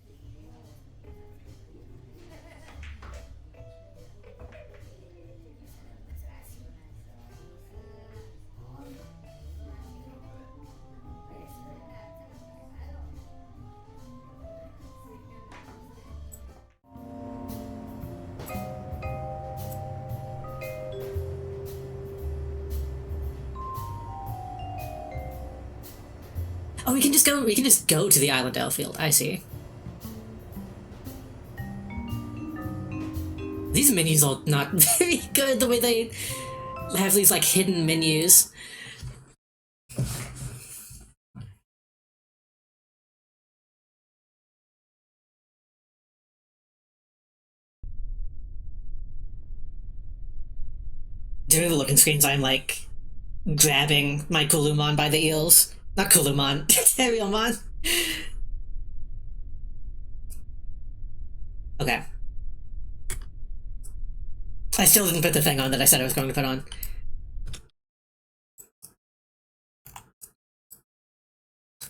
[SPEAKER 1] Oh, we can just go to the island airfield. I see. These menus are not very good, the way they have these, like, hidden menus. During the looking screens, I'm, like, grabbing my Kulumon by the eels. Not Kulumon, Teriomon. Okay. I still didn't put the thing on that I said I was going to put on.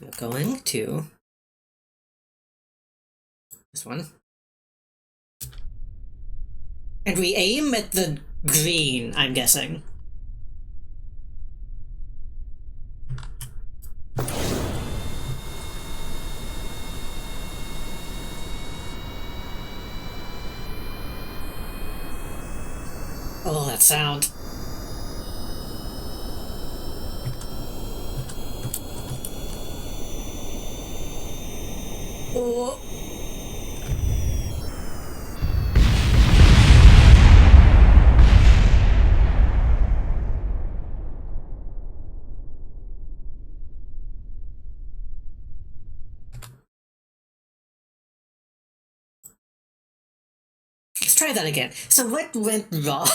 [SPEAKER 1] We're going to this one. And we aim at the green, I'm guessing. Oh, that sound. Oh. Let's try that again. So what went wrong?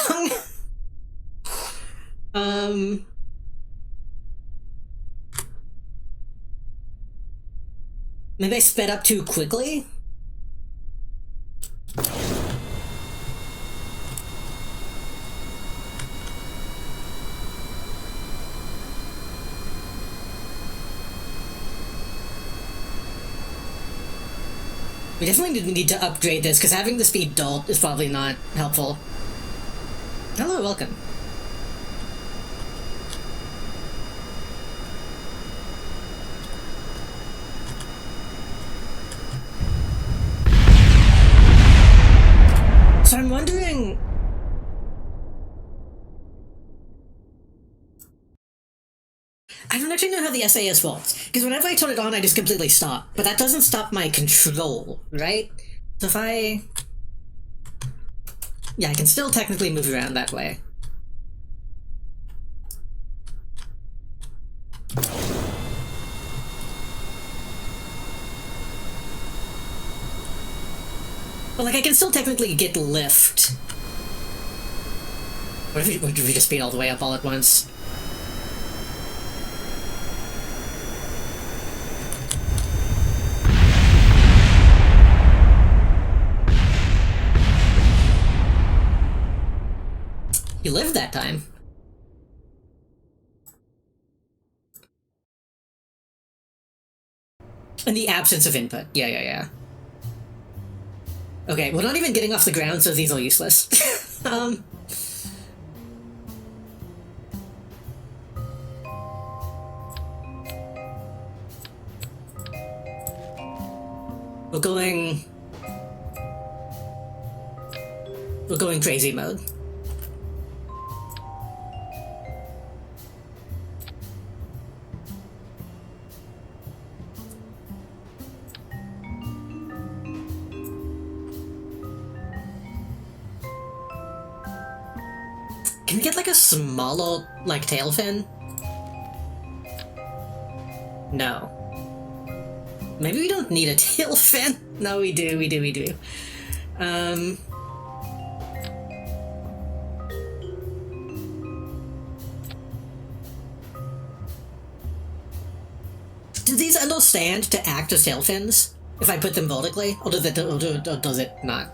[SPEAKER 1] Maybe I sped up too quickly? We definitely need to upgrade this, because having the speed dull is probably not helpful. Hello, welcome. So I'm wondering... I don't actually know how the SAS works, because whenever I turn it on, I just completely stop. But that doesn't stop my control, right? So if I... Yeah, I can still technically move around that way. But, like, I can still technically get lift. What if we just speed all the way up all at once? You lived that time. In the absence of input. Yeah. Okay, we're not even getting off the ground, so these are useless. We're going... We're going crazy mode. Can we get, like, a smaller, like, tail fin? No. Maybe we don't need a tail fin? No, we do. Do these understand to act as tail fins? If I put them vertically? Or does it not?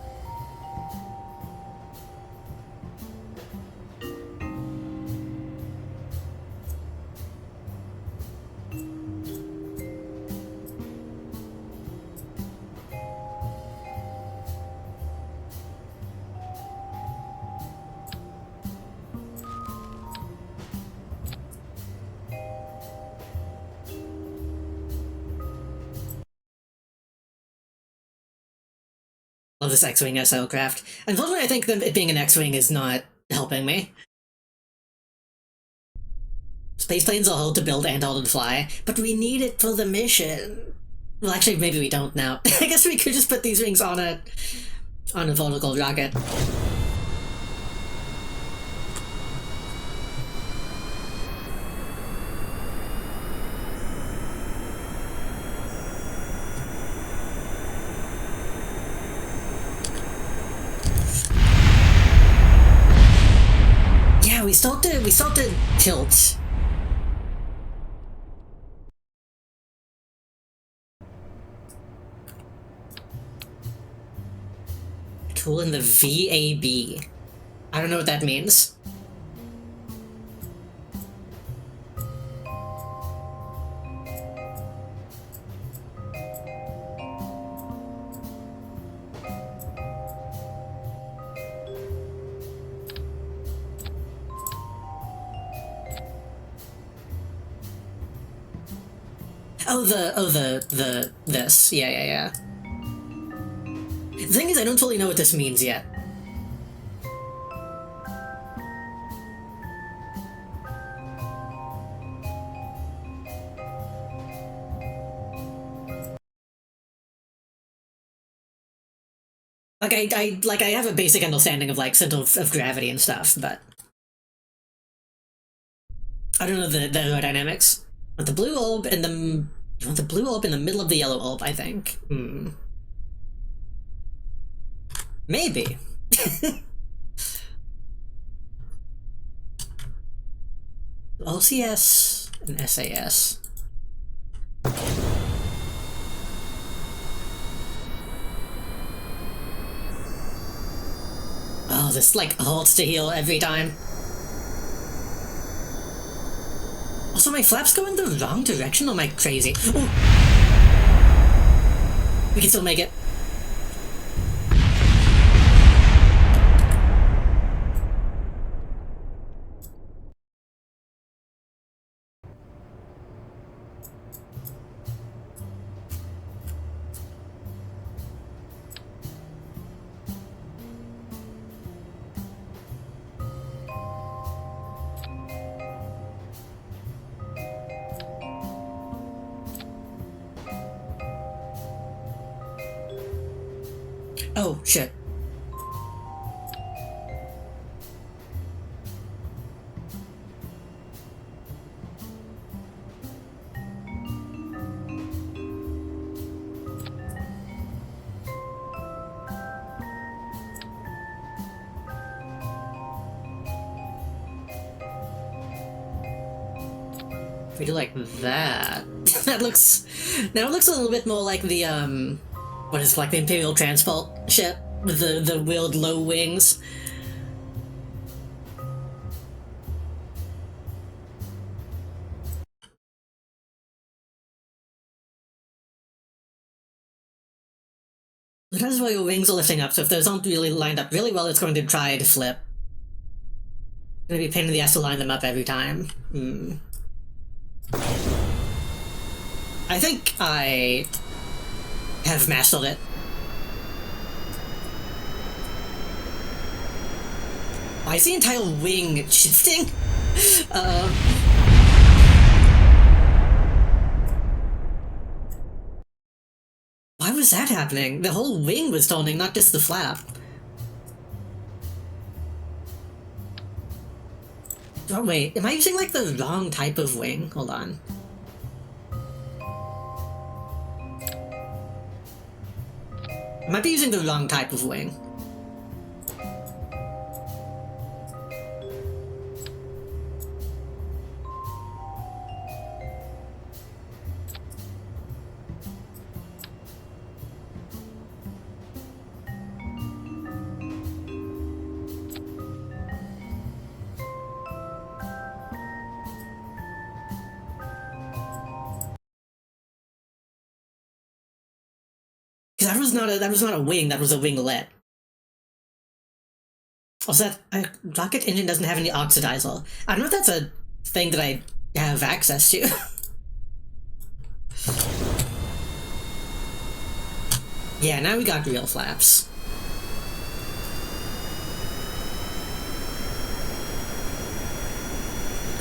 [SPEAKER 1] Love this X-Wing SL craft. Unfortunately, I think that it being an X-Wing is not helping me. Space planes are hard to build and hard to fly, but we need it for the mission. Well, actually, maybe we don't now. I guess we could just put these rings on a vertical rocket. Yeah, we start to tilt. Tool in the VAB. I don't know what that means. This. Yeah. The thing is, I don't totally know what this means yet. Like I have a basic understanding of like center of gravity and stuff, but I don't know the aerodynamics. Want the blue orb in the you want the blue orb in the middle of the yellow orb, I think. Maybe. OCS and SAS. Oh, this like holds to heal every time. Also, my flaps go in the wrong direction, or am I crazy? Ooh. We can still make it. Oh, shit. If we do like that, that looks. Now it looks a little bit more like the what is it, like the Imperial transport ship with the wheeled low wings. That's why your wings are lifting up, so if those aren't really lined up really well, it's going to try to flip. It's gonna be a pain in the ass to line them up every time. I think I have mastered it. Why is the entire wing shifting? Why was that happening? The whole wing was turning, not just the flap. Oh wait, am I using like the wrong type of wing? Hold on. I might be using the wrong type of wing. That was not a wing, that was a winglet. Also, that rocket engine doesn't have any oxidizer. I don't know if that's a thing that I have access to. Yeah, now we got real flaps.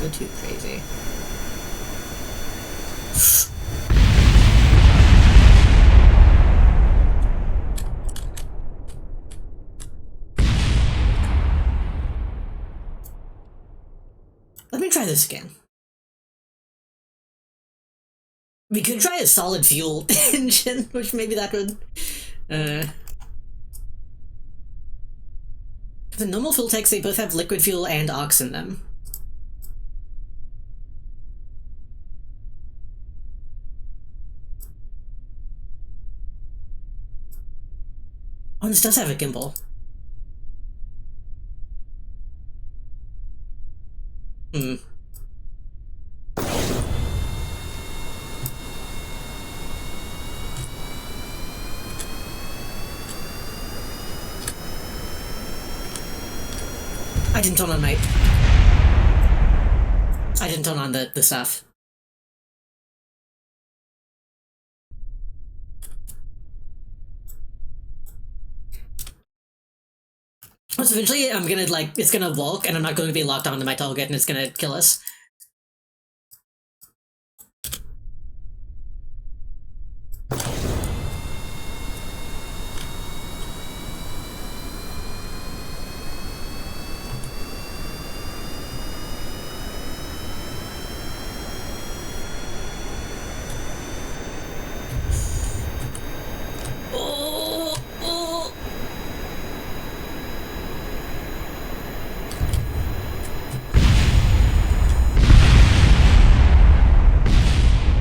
[SPEAKER 1] go too crazy. Let me try this again. We could try a solid fuel engine, which maybe that would... The normal fuel tanks, they both have liquid fuel and ox in them. Oh, this does have a gimbal. Hmm. I didn't turn on my... I didn't turn on the stuff. So eventually I'm gonna, like, it's gonna walk and I'm not going to be locked onto my target and it's gonna kill us.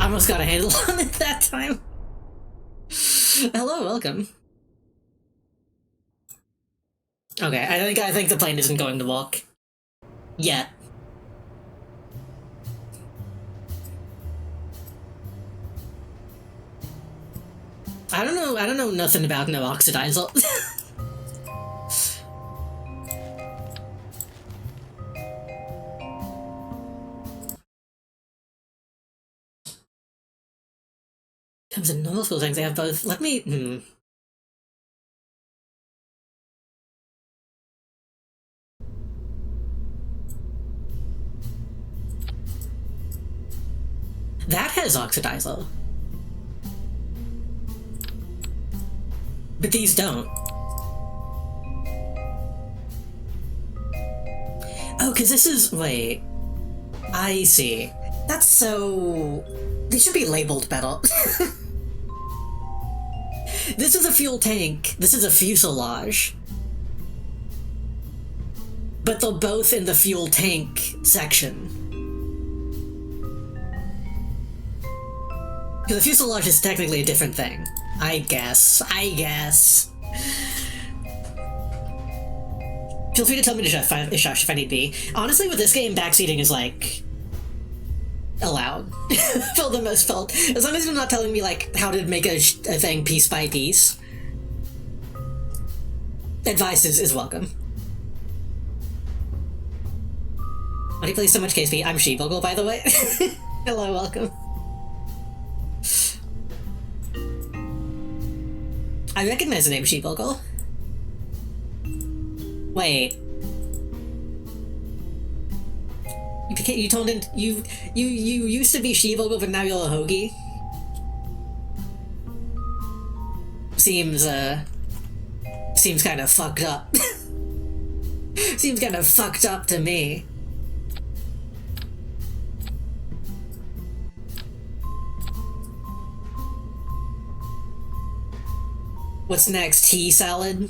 [SPEAKER 1] Almost got a handle on it that time. Hello, welcome. Okay, I think the plane isn't going to walk. Yet. I don't know nothing about no oxidizer. In terms of normal fuel tanks, they have both. Let me... That has oxidizer. But these don't. Oh, because this is... Wait. I see. That's so... They should be labeled better. This is a fuel tank. This is a fuselage. But they're both in the fuel tank section. Because the fuselage is technically a different thing. I guess. Feel free to tell me to shush if I need be. Honestly, with this game, backseating is, like... allowed. For the most part. As long as you're not telling me, like, how to make a thing piece by piece. Advice is welcome. Why do you play so much KSP? I'm Sheepogle, by the way. Hello, welcome. I recognize the name Sheepogle. Wait. You told him you used to be Sheepogle, but now you're a hoagie. Seems kind of fucked up. Seems kind of fucked up to me. What's next? Tea salad?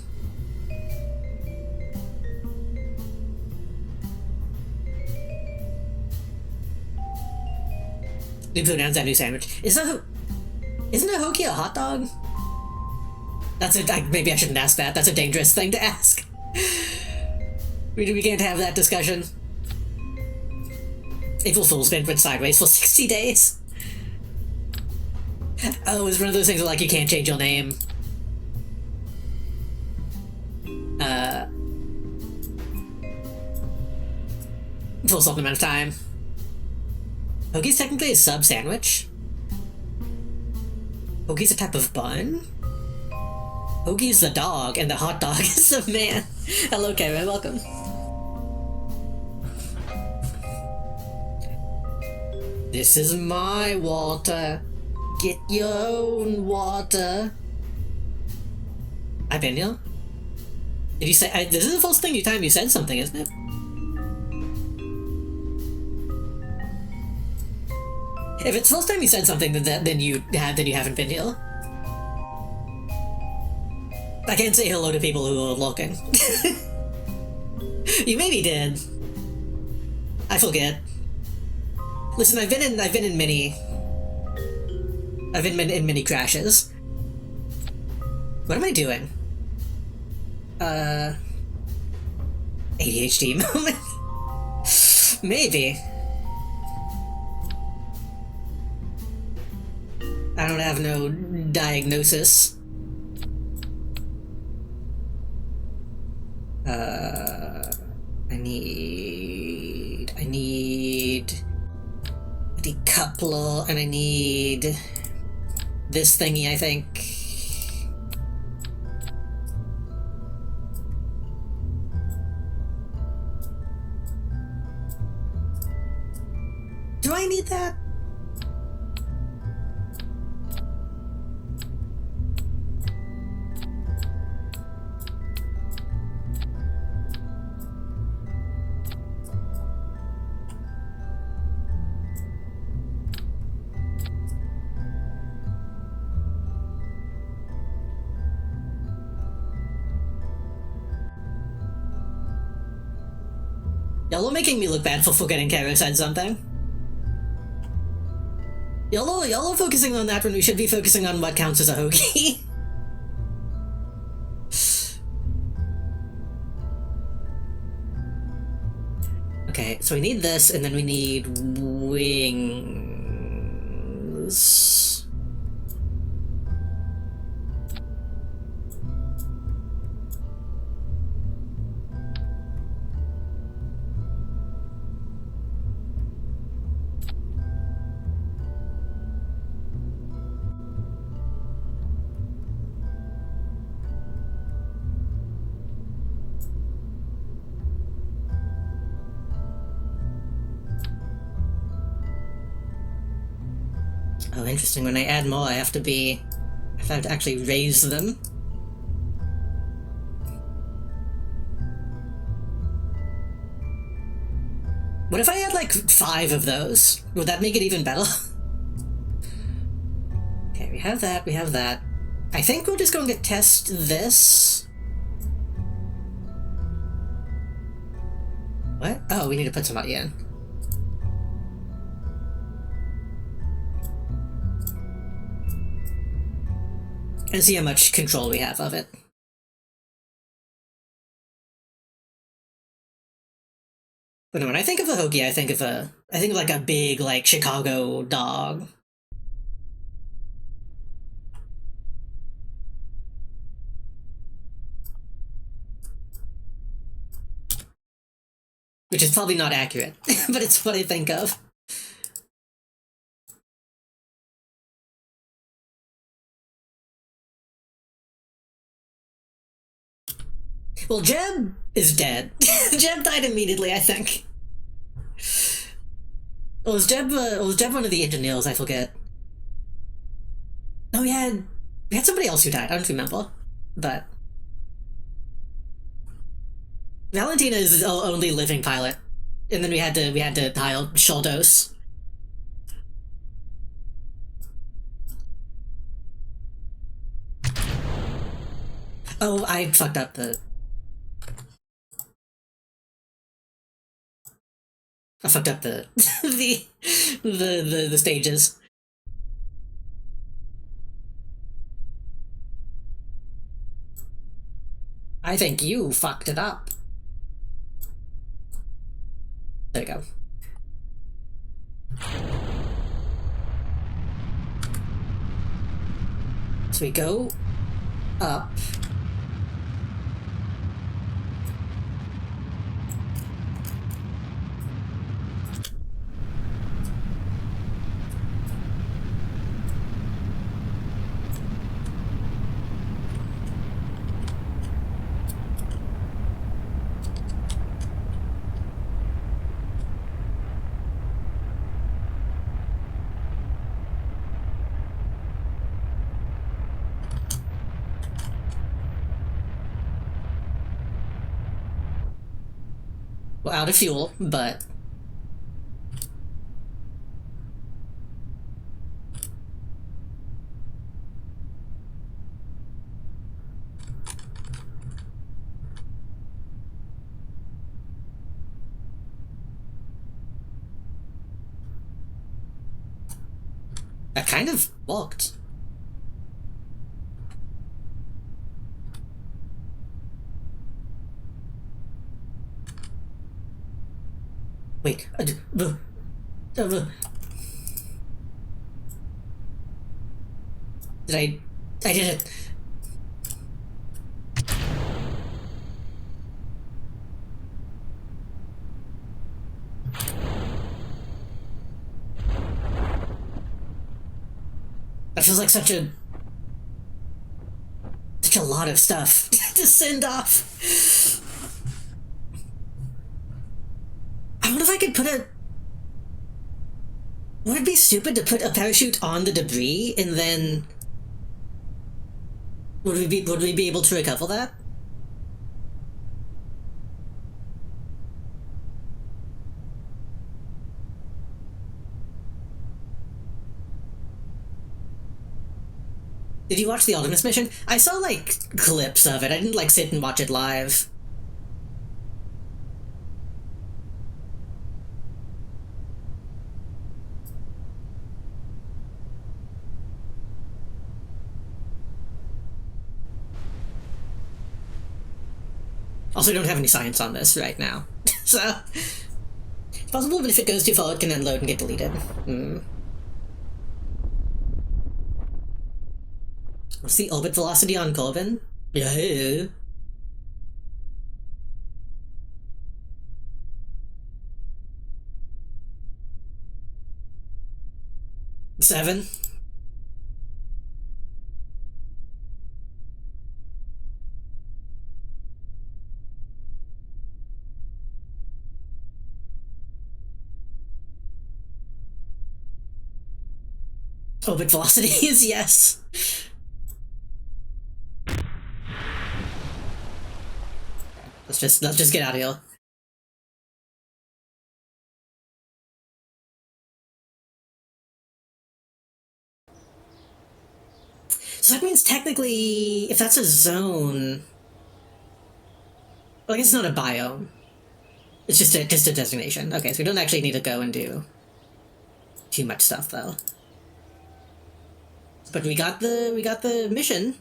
[SPEAKER 1] New food and that new sandwich. Isn't a hoagie a hot dog? Maybe I shouldn't ask that. That's a dangerous thing to ask. We can't have that discussion. April Fool's been sideways for 60 days. Oh, it's one of those things where, like, you can't change your name. For a certain amount of time. Hoagie's technically a sub sandwich. Hoagie's a type of bun. Hoagie's the dog, and the hot dog is the man. Hello, Kevin. Welcome. This is my water. Get your own water. I've been here. Did you say? This is the first time you said something, isn't it? If it's the first time you said something, then you haven't been here. I can't say hello to people who are looking. You maybe did. I forget. Listen, I've been in many crashes. What am I doing? ADHD moment? Maybe. I don't have no diagnosis. I need a decoupler, and I need this thingy, I think. Do I need that? Y'all are making me look bad for forgetting Kara said something. Y'all are focusing on that when we should be focusing on what counts as a hoagie. Okay, so we need this, and then we need wings. Oh, interesting. When I add more, I have to actually raise them. What if I had like 5 of those? Would that make it even better? Okay, we have that, we have that. I think we're just going to test this. What? Oh, we need to put some out in. And see how much control we have of it. But when I think of a hoagie, I think of like a big, like, Chicago dog. Which is probably not accurate, but it's what I think of. Well, Jeb is dead. Jeb died immediately, I think. Or was Jeb one of the engineers? I forget. No, we had somebody else who died. I don't remember, but Valentina is the only living pilot, and then we had to hire Sholdos. Oh, I fucked up the. I fucked up the the stages. I think you fucked it up. There we go. So we go up. Well, out of fuel, but... That kind of worked. Wait, did I did it. That feels like such a lot of stuff to send off. I wonder if I could put a... Would it be stupid to put a parachute on the debris and then... Would we be able to recover that? Did you watch the Artemis mission? I saw, like, clips of it. I didn't, like, sit and watch it live. Also, don't have any science on this right now. So... It's possible, but if it goes too far, it can unload and get deleted. What's the orbit velocity on Corbin? Yeah. Seven. Orbit velocity is yes. Let's just get out of here. So that means technically, if that's a zone, well, I guess it's not a biome. It's just a designation. Okay, so we don't actually need to go and do too much stuff though. But we got the mission.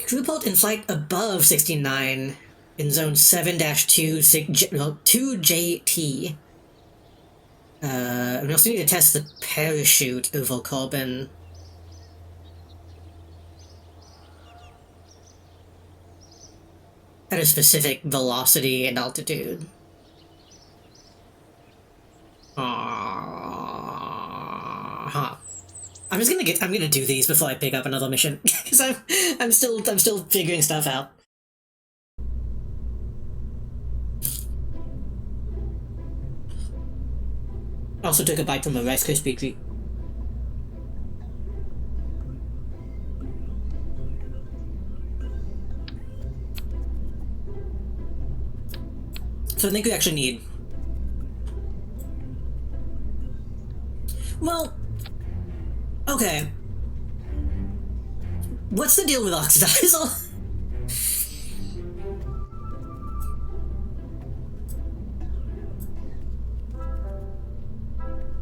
[SPEAKER 1] Crew report in flight above 69 in zone 7-2JT. We also need to test the parachute over Corbin. At a specific velocity and altitude. Huh. I'm gonna do these before I pick up another mission because I'm still figuring stuff out. Also took a bite from a Rice Krispie treat. So I think we actually need... Well... Okay. What's the deal with oxidizer?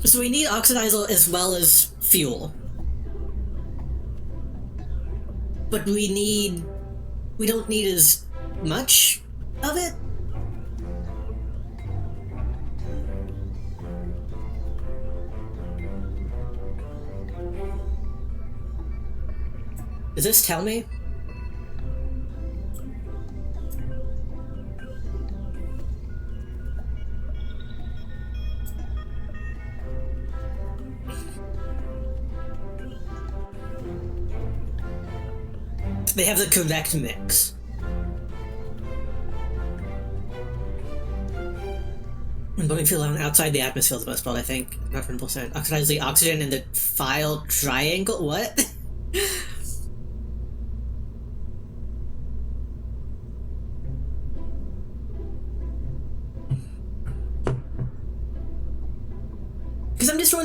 [SPEAKER 1] So we need oxidizer as well as fuel. But we don't need as much of it? Does this tell me? They have the correct mix. And burning fuel outside the atmosphere for the most part, I think. Not 100%. Oxidize the oxygen in the file triangle? What?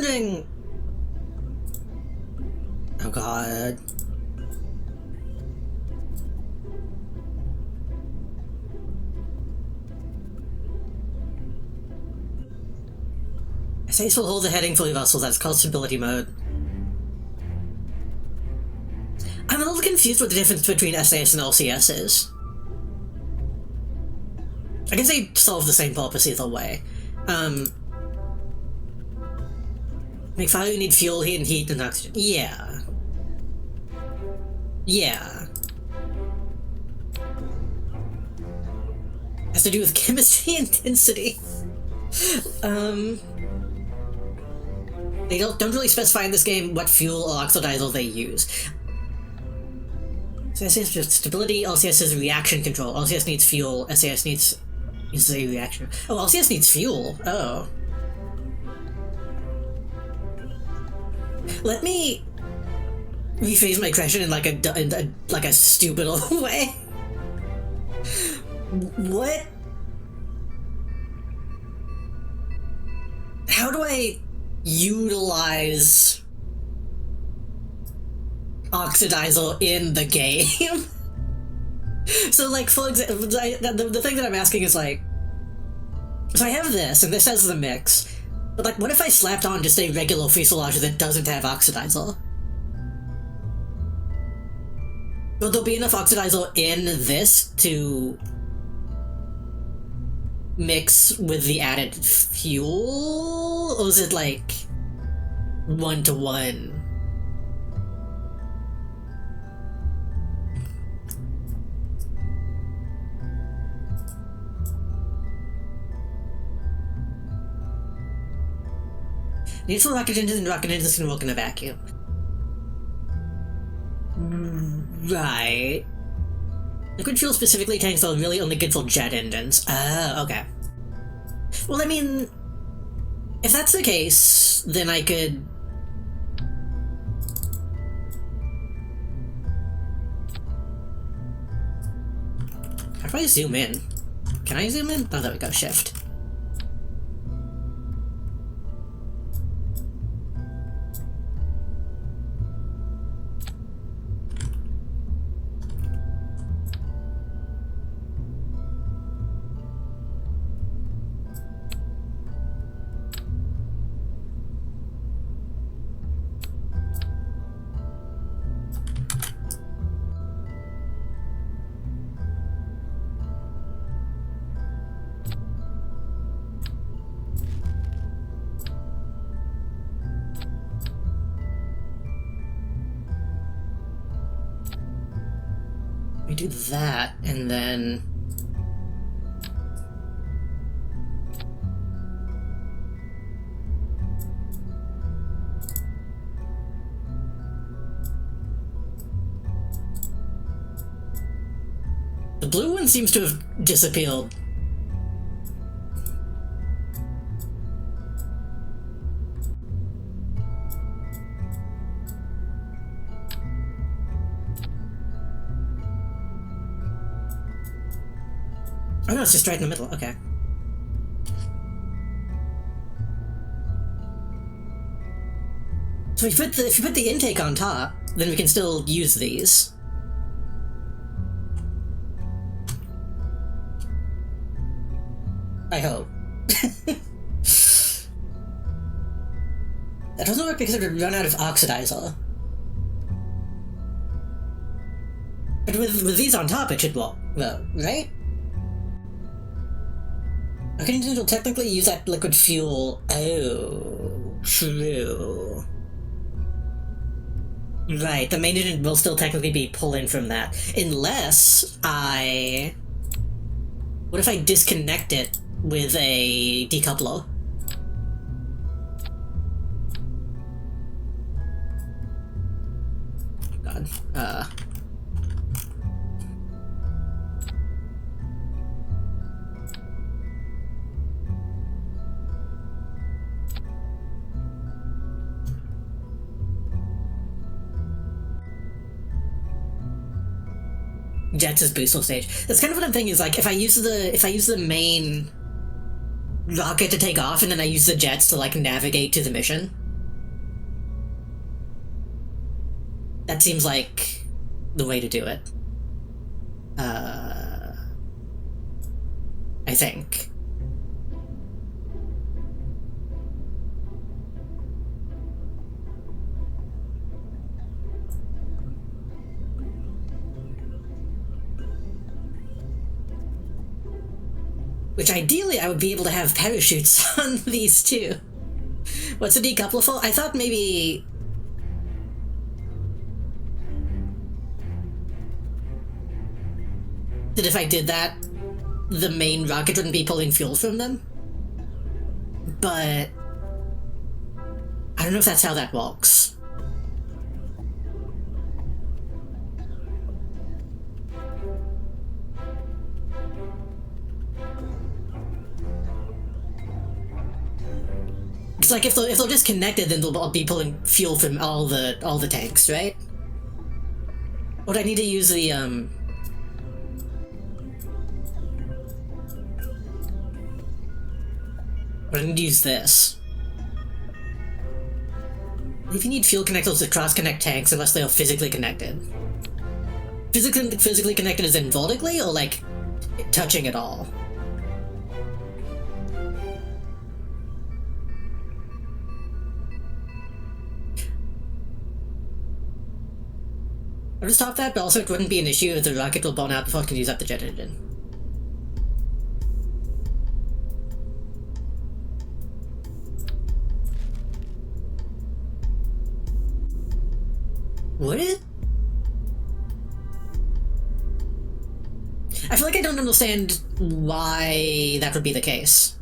[SPEAKER 1] wondering... Oh god. SAS will hold the heading fully vessel, that's called stability mode. I'm a little confused what the difference between SAS and LCS is. I guess they solve the same purpose either way. Make fire, you need fuel, heat, and oxygen. Yeah. Yeah. Has to do with chemistry intensity. They don't really specify in this game what fuel or oxidizer they use. SAS is just stability, LCS is reaction control. LCS needs fuel, SAS needs a reaction. Oh, LCS needs fuel. Oh. Let me rephrase my question in like a stupid way. What? How do I utilize oxidizer in the game? So, like, for example, the thing that I'm asking is, like, so I have this, and this has the mix, but, like, what if I slapped on just a regular fuselage that doesn't have oxidizer? Will there be enough oxidizer in this to mix with the added fuel? Or is it, like, 1-to-1? Neutral rocket engines and rocket engines can work in a vacuum. Right. Liquid fuel specifically tanks are really only good for jet engines. Okay. Well, I mean, if that's the case, then I could... How do I zoom in? Can I zoom in? Oh, there we go, shift. We do that, and then... The blue one seems to have disappeared. Oh no, it's just right in the middle, okay. So if you put the intake on top, then we can still use these. I hope. That doesn't work because it would run out of oxidizer. But with these on top, it should work, well, right? Okay, will technically use that liquid fuel. Oh, true. Right, the main engine will still technically be pulling from that. Unless I... What if I disconnect it with a decoupler? God, Jets is booster stage. That's kind of what I'm thinking, is like if I use the main rocket to take off and then I use the jets to like navigate to the mission. That seems like the way to do it. I think. Which ideally I would be able to have parachutes on these too. What's a decoupler for? I thought maybe... that if I did that, the main rocket wouldn't be pulling fuel from them. But... I don't know if that's how that works. It's like if they're disconnected, then they'll be pulling fuel from all the tanks, right? Would I need to use the But I need to use this. If you need fuel connectors to cross-connect tanks unless they are physically connected. Physically connected as in vertically, or like touching at all? I would stop that, but also it wouldn't be an issue if the rocket will burn out before it can use up the jet engine. Would it? I feel like I don't understand why that would be the case.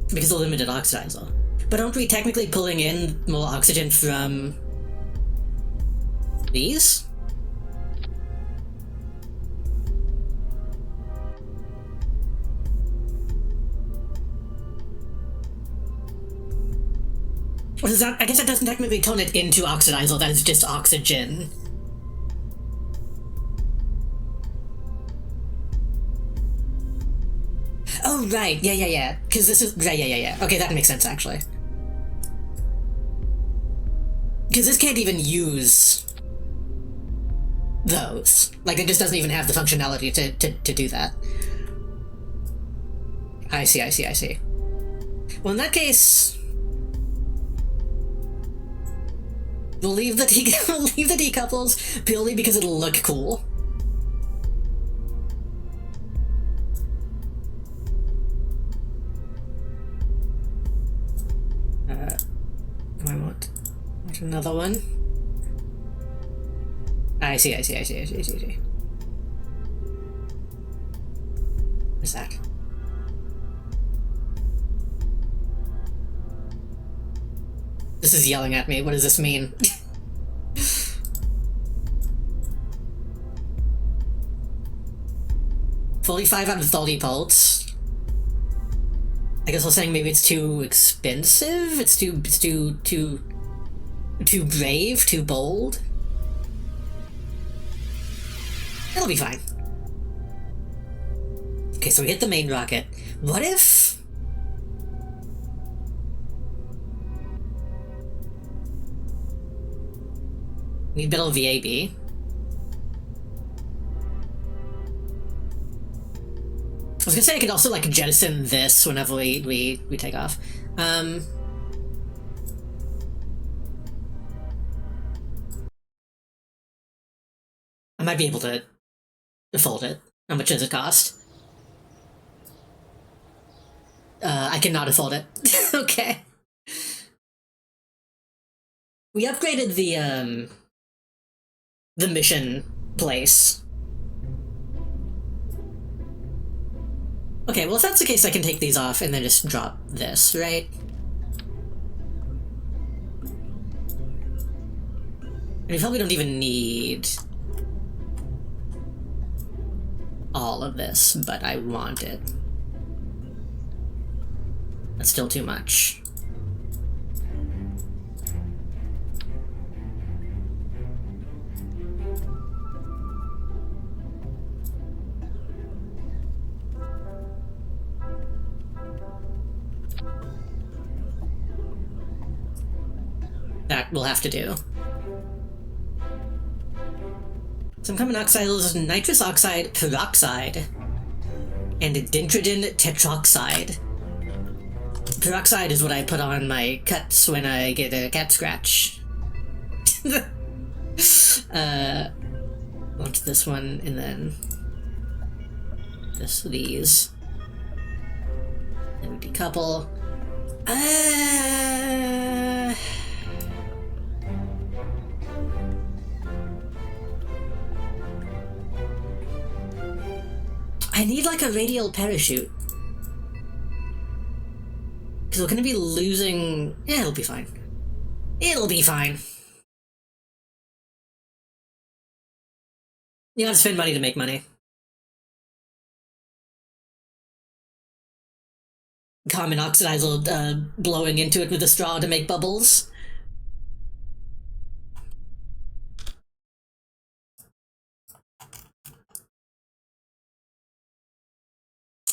[SPEAKER 1] Because of the limited oxidizer. But aren't we technically pulling in more oxygen from these? What is that? I guess that doesn't technically turn it into oxidizer, that is just oxygen. Oh, right, yeah. Because this is... yeah. Okay, that makes sense, actually. Because this can't even use those. Like, it just doesn't even have the functionality to do that. I see. Well, in that case... we'll leave the decouplers purely because it'll look cool. I want another one. I see. What's that? This is yelling at me. What does this mean? $45 out of 30 bolts. I guess I was saying maybe it's too expensive? It's too brave? Too bold? It'll be fine. Okay, so we hit the main rocket. What if... need build VAB. I was gonna say I could also like jettison this whenever we take off. I might be able to afford it. How much does it cost? I cannot afford it. Okay. We upgraded the mission place. Okay, well if that's the case I can take these off and then just drop this, right? And we probably don't even need all of this, but I want it. That's still too much. that we'll have to do. Some common oxides: nitrous oxide, peroxide, and dendridin tetroxide. Peroxide is what I put on my cuts when I get a cat scratch. Launch this one, and then just these. Then we decouple. I need like a radial parachute. Because we're gonna be losing... Yeah, it'll be fine. It'll be fine. You gotta spend money to make money. Carbon oxidizer blowing into it with a straw to make bubbles.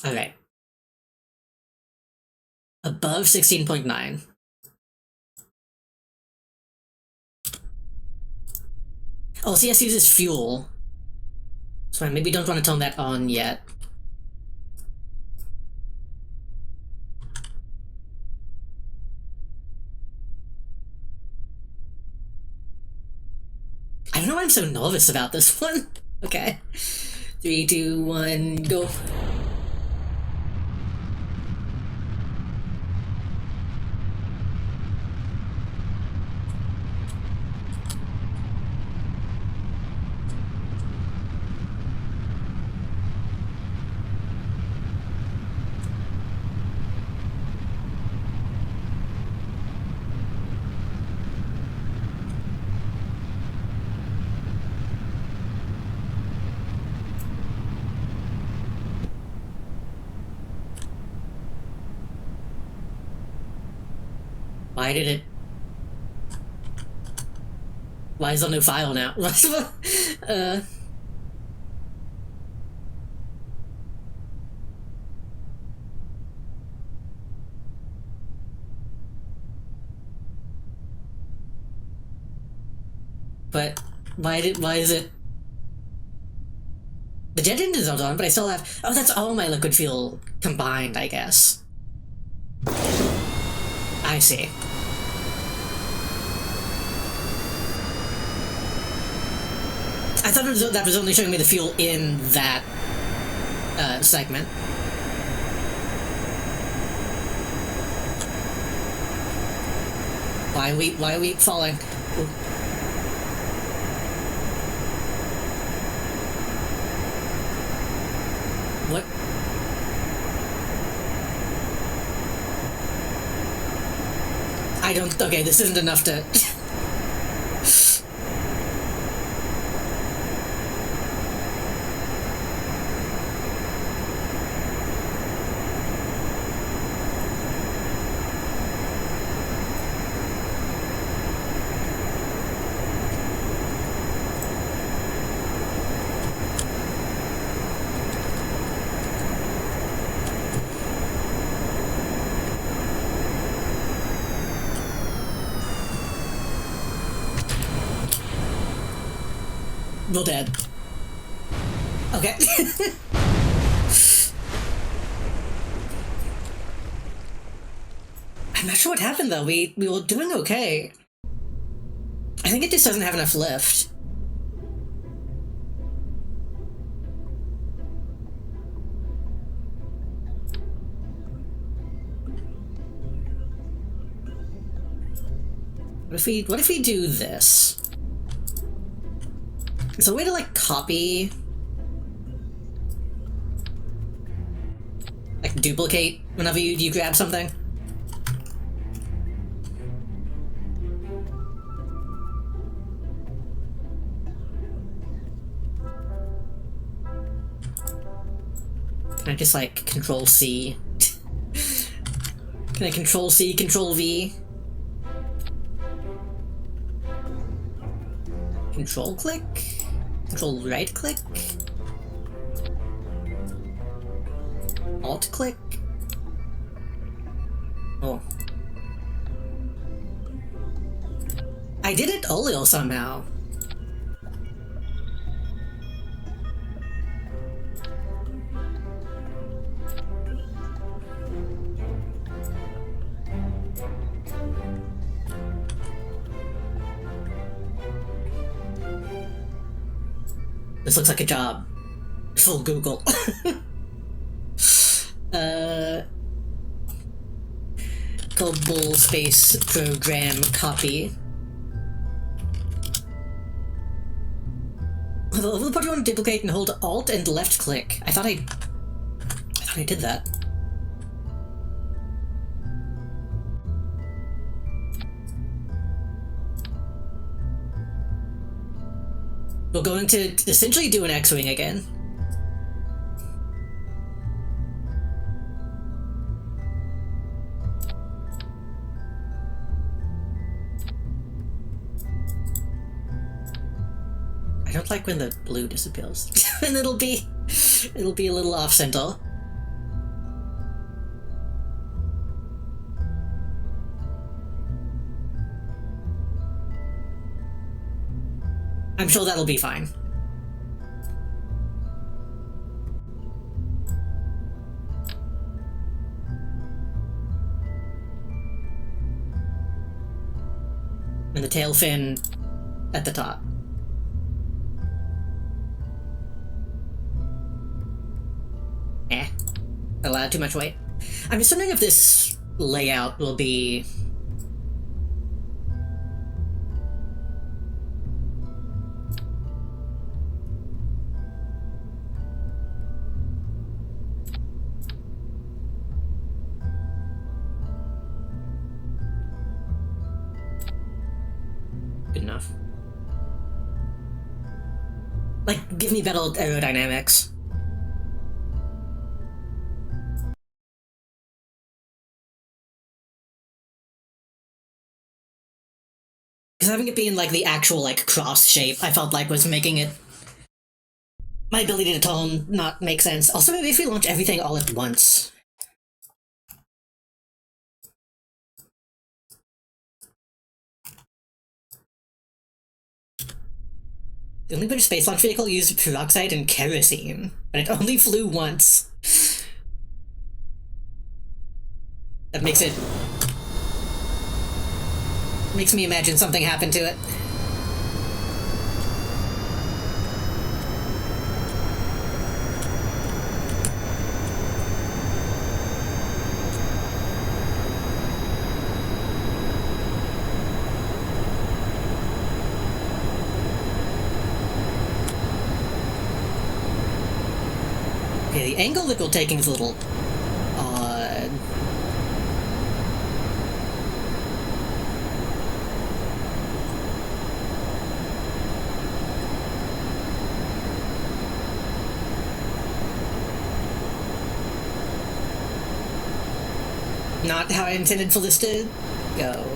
[SPEAKER 1] Alright. Above 16.9. Oh, CS uses fuel. So I maybe don't want to turn that on yet. I don't know why I'm so nervous about this one. Okay. 3, 2, 1, go. Why did it... Why is there no file now? But why is it... The jet engine's not on, but I still have... Oh, that's all my liquid fuel combined, I guess. I see. I thought that was only showing me the fuel in that segment. Why are we falling? Ooh. What? I don't... Okay, this isn't enough to... We're dead. Okay. I'm not sure what happened though. We were doing okay. I think it just doesn't have enough lift. What if we do this? Is there a way to, like, copy... Like, duplicate whenever you grab something? Can I just, like, Control-C? Can I Control-C, Control-V? Control-click? Control right-click? Alt-click? Oh. I did it Olio somehow. This looks like a job. Full Google. Kerbal Space Program copy. Over the part you want to duplicate and hold Alt and left click. I thought I did that. We're going to essentially do an X-Wing again. I don't like when the blue disappears. And it'll be a little off-center. I'm sure that'll be fine. And the tail fin at the top. Allowed too much weight. I'm just wondering if this layout will be... good enough. Like, give me better aerodynamics. Because having it be in, like, the actual, like, cross shape, I felt like was making it... my ability to tone not make sense. Also, maybe if we launch everything all at once. The only British space launch vehicle used peroxide and kerosene, but it only flew once. That makes it... makes me imagine something happened to it. Okay, the angle that we're taking is a little odd. Not how I intended for this to go.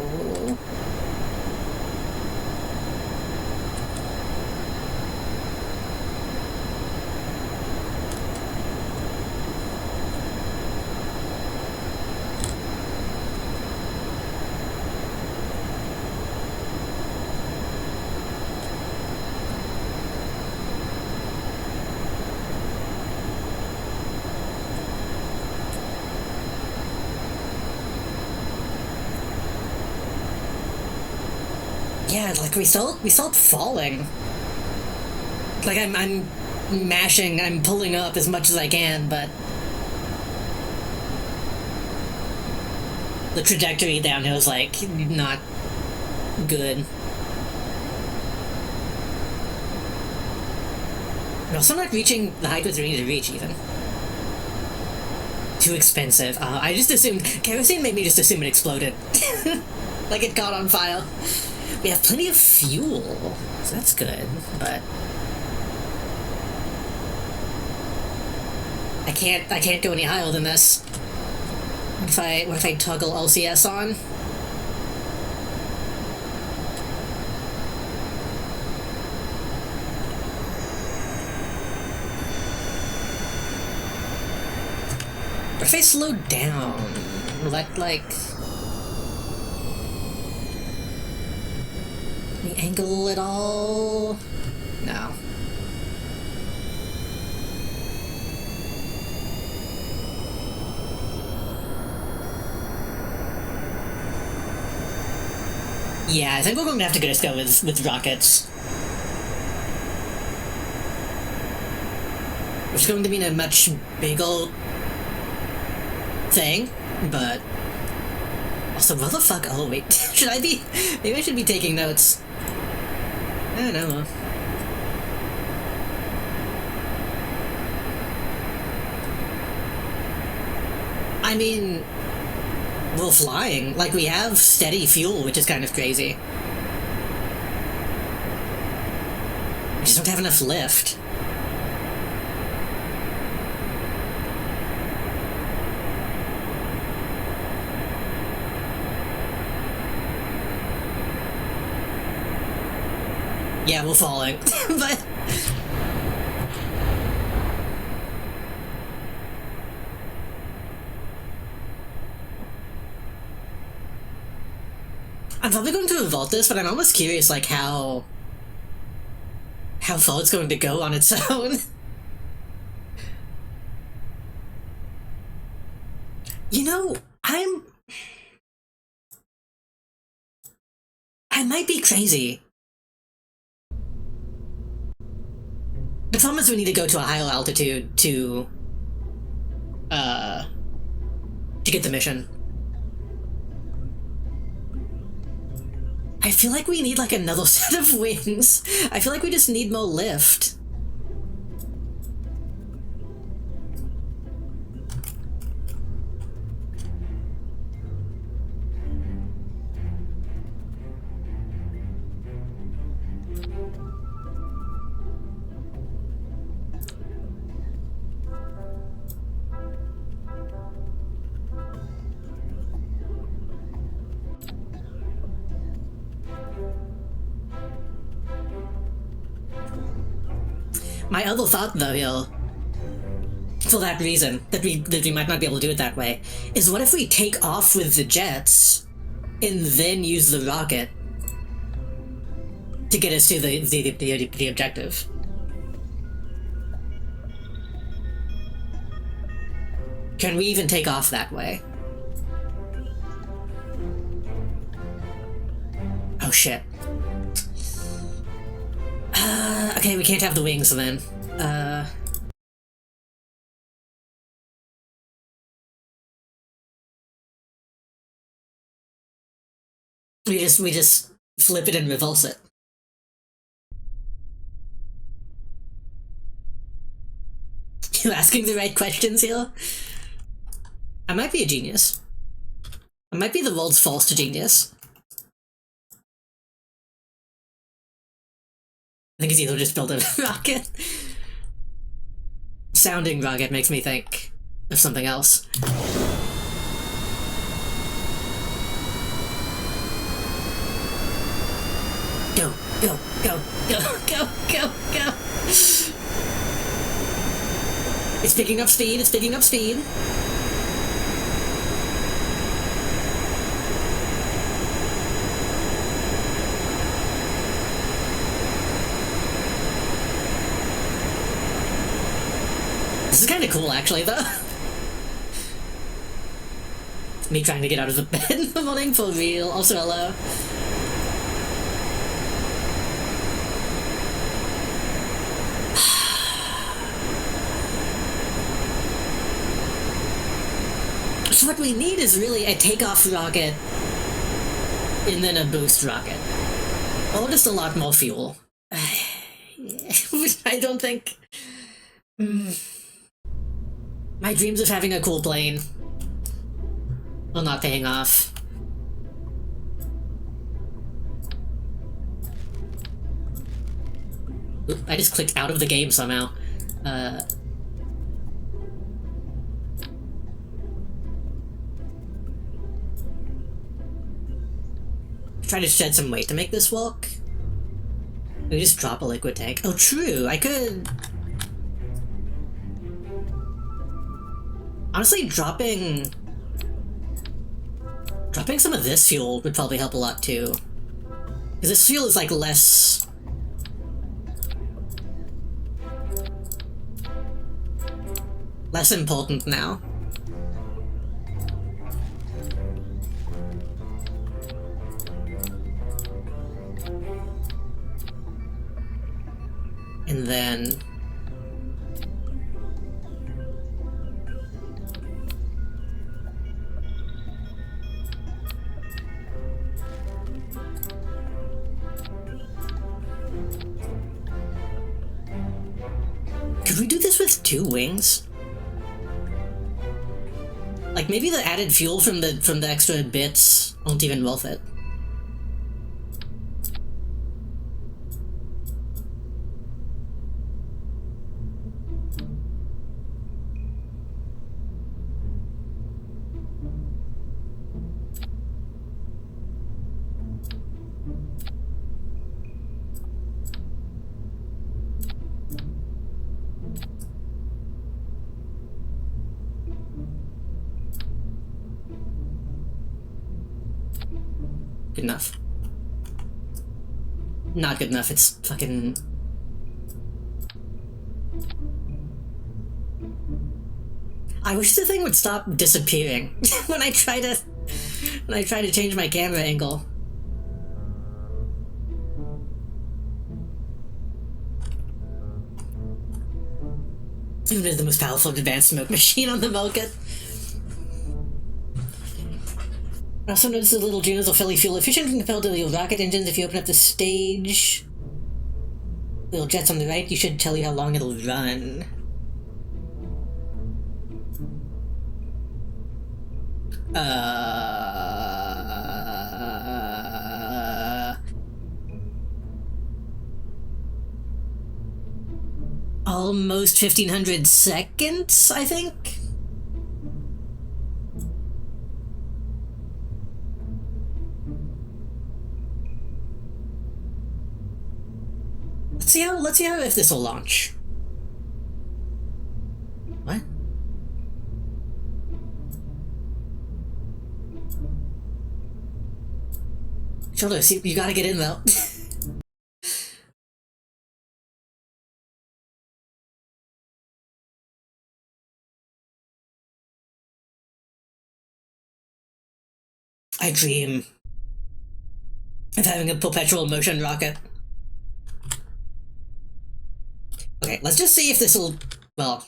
[SPEAKER 1] Yeah, like we stopped falling. Like I'm mashing, I'm pulling up as much as I can, but the trajectory downhill is like not good. I'm also not reaching the height we need to reach even. Too expensive. I just assumed kerosene made me just assume it exploded. Like it caught on fire. We have plenty of fuel, so that's good, but I can't go any higher than this. What if I toggle LCS on? What if I slow down? Will that, like... Any angle at all? No. Yeah, I think we're going to have to just go with rockets. Which is going to mean a much bigger thing, but... Also, where the fuck... Oh, wait. Should I be... Maybe I should be taking notes. I don't know. I mean... We're flying. Like, we have steady fuel, which is kind of crazy. We just don't have enough lift. Yeah, we're falling. But... I'm probably going to revolt this, but I'm almost curious, like, how far it's going to go on its own. You know, I might be crazy. The problem is we need to go to a higher altitude to get the mission. I feel like we need, like, another set of wings. I feel like we just need more lift. My other thought, though, here, for that reason, that we might not be able to do it that way, is what if we take off with the jets, and then use the rocket to get us to the objective? Can we even take off that way? Oh shit. Okay, we can't have the wings then. We just flip it and revulse it. You asking the right questions here? I might be a genius. I might be the world's false genius. I think it's either just build a rocket. Sounding rocket makes me think of something else. Go, go, go, go, go, go, go. It's picking up speed, it's picking up speed. This is kind of cool, actually, though. Me trying to get out of the bed in the morning for real. Also, hello. So what we need is really a takeoff rocket and then a boost rocket. Or just a lot more fuel. I don't think... My dreams of having a cool plane are not paying off. Oop, I just clicked out of the game somehow. Try to shed some weight to make this walk. We just drop a liquid tank. Oh, true. I could... Honestly, dropping some of this fuel would probably help a lot, too. Because this fuel is like less... less important now. And then... could we do this with 2 wings? Like, maybe the added fuel from the extra bits aren't even worth it. Good enough. Not good enough, it's fucking... I wish the thing would stop disappearing when I try to change my camera angle. It is the most powerful advanced smoke machine on the market. I also noticed the little Junos are fairly fuel efficient when compared to the rocket engines. If you open up the stage, little jets on the right, you should tell you how long it'll run. Almost 1500 seconds, I think? Let's see how if this will launch. What? Shoulder, see, you gotta get in though. I dream of having a perpetual motion rocket. Okay, let's just see if this'll... well,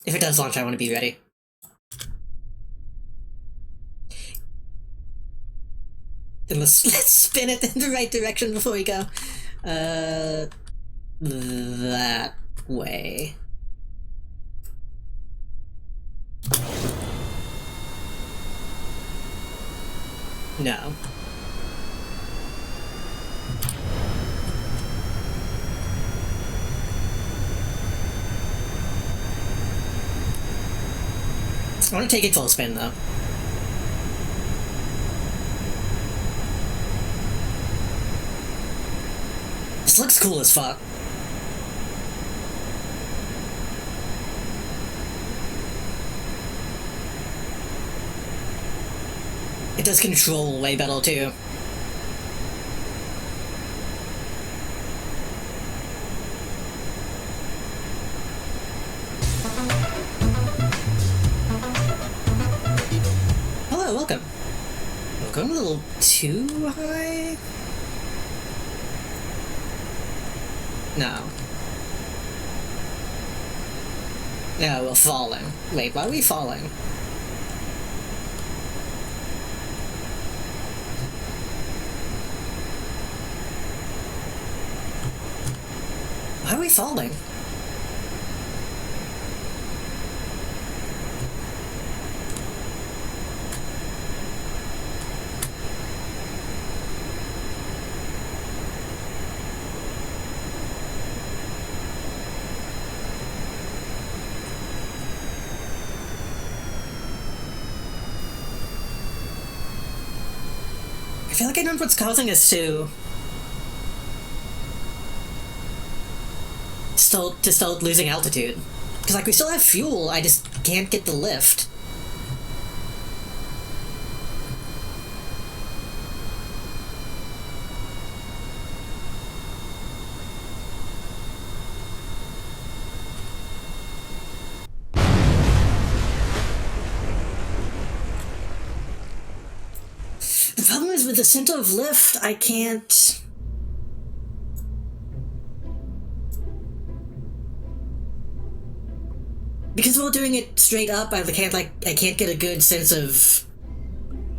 [SPEAKER 1] if it does launch, I want to be ready. Then let's spin it in the right direction before we go. That way. No. I want to take it full spin, though. This looks cool as fuck. It does control way better, too. Hello, welcome. We're going a little too high? No. No, we're falling. Wait, why are we falling? Why are we falling? I feel like I know what's causing us to start losing altitude. Because, like, we still have fuel, I just can't get the lift. is with the center of lift, I can't... Because while doing it straight up, I can't get a good sense of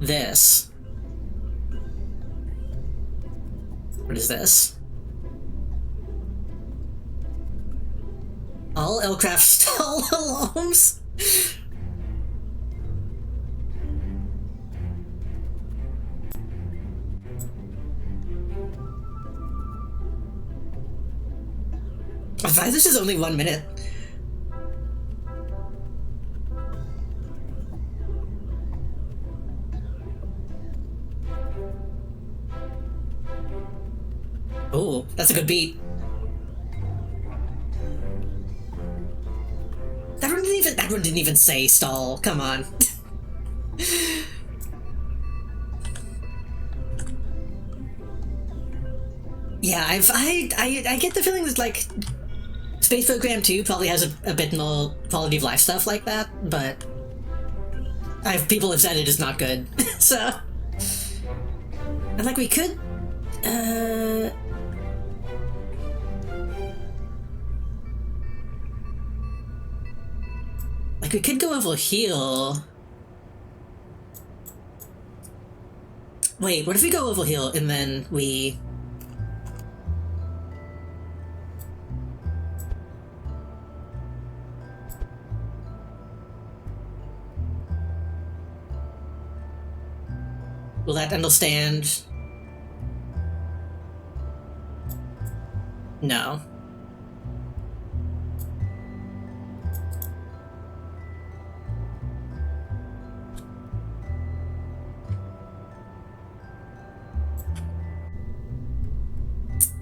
[SPEAKER 1] this. What is this? All aircraft stall alarms? I'm sorry, this is only 1 minute. Oh, that's a good beat. That one didn't even say stall. Come on. Yeah, I get the feeling that, like, Space Program 2 probably has a bit more quality of life stuff like that, but people have said it is not good. So, and like we could, like we could go over here. Wait, what if we go over here and then we... Will that understand? No.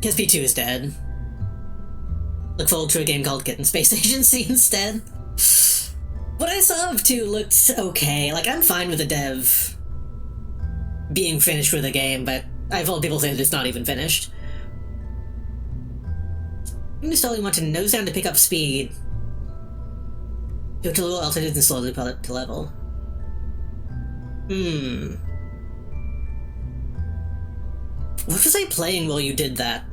[SPEAKER 1] Guess P2 is dead. Look forward to a game called Kitten Space Agency instead. What I saw of 2 looked okay. Like, I'm fine with the dev being finished with the game, but I've heard people say that it's not even finished. You just only want to nose down to pick up speed. Go to low altitude and slowly pull it to level. What was I playing while you did that?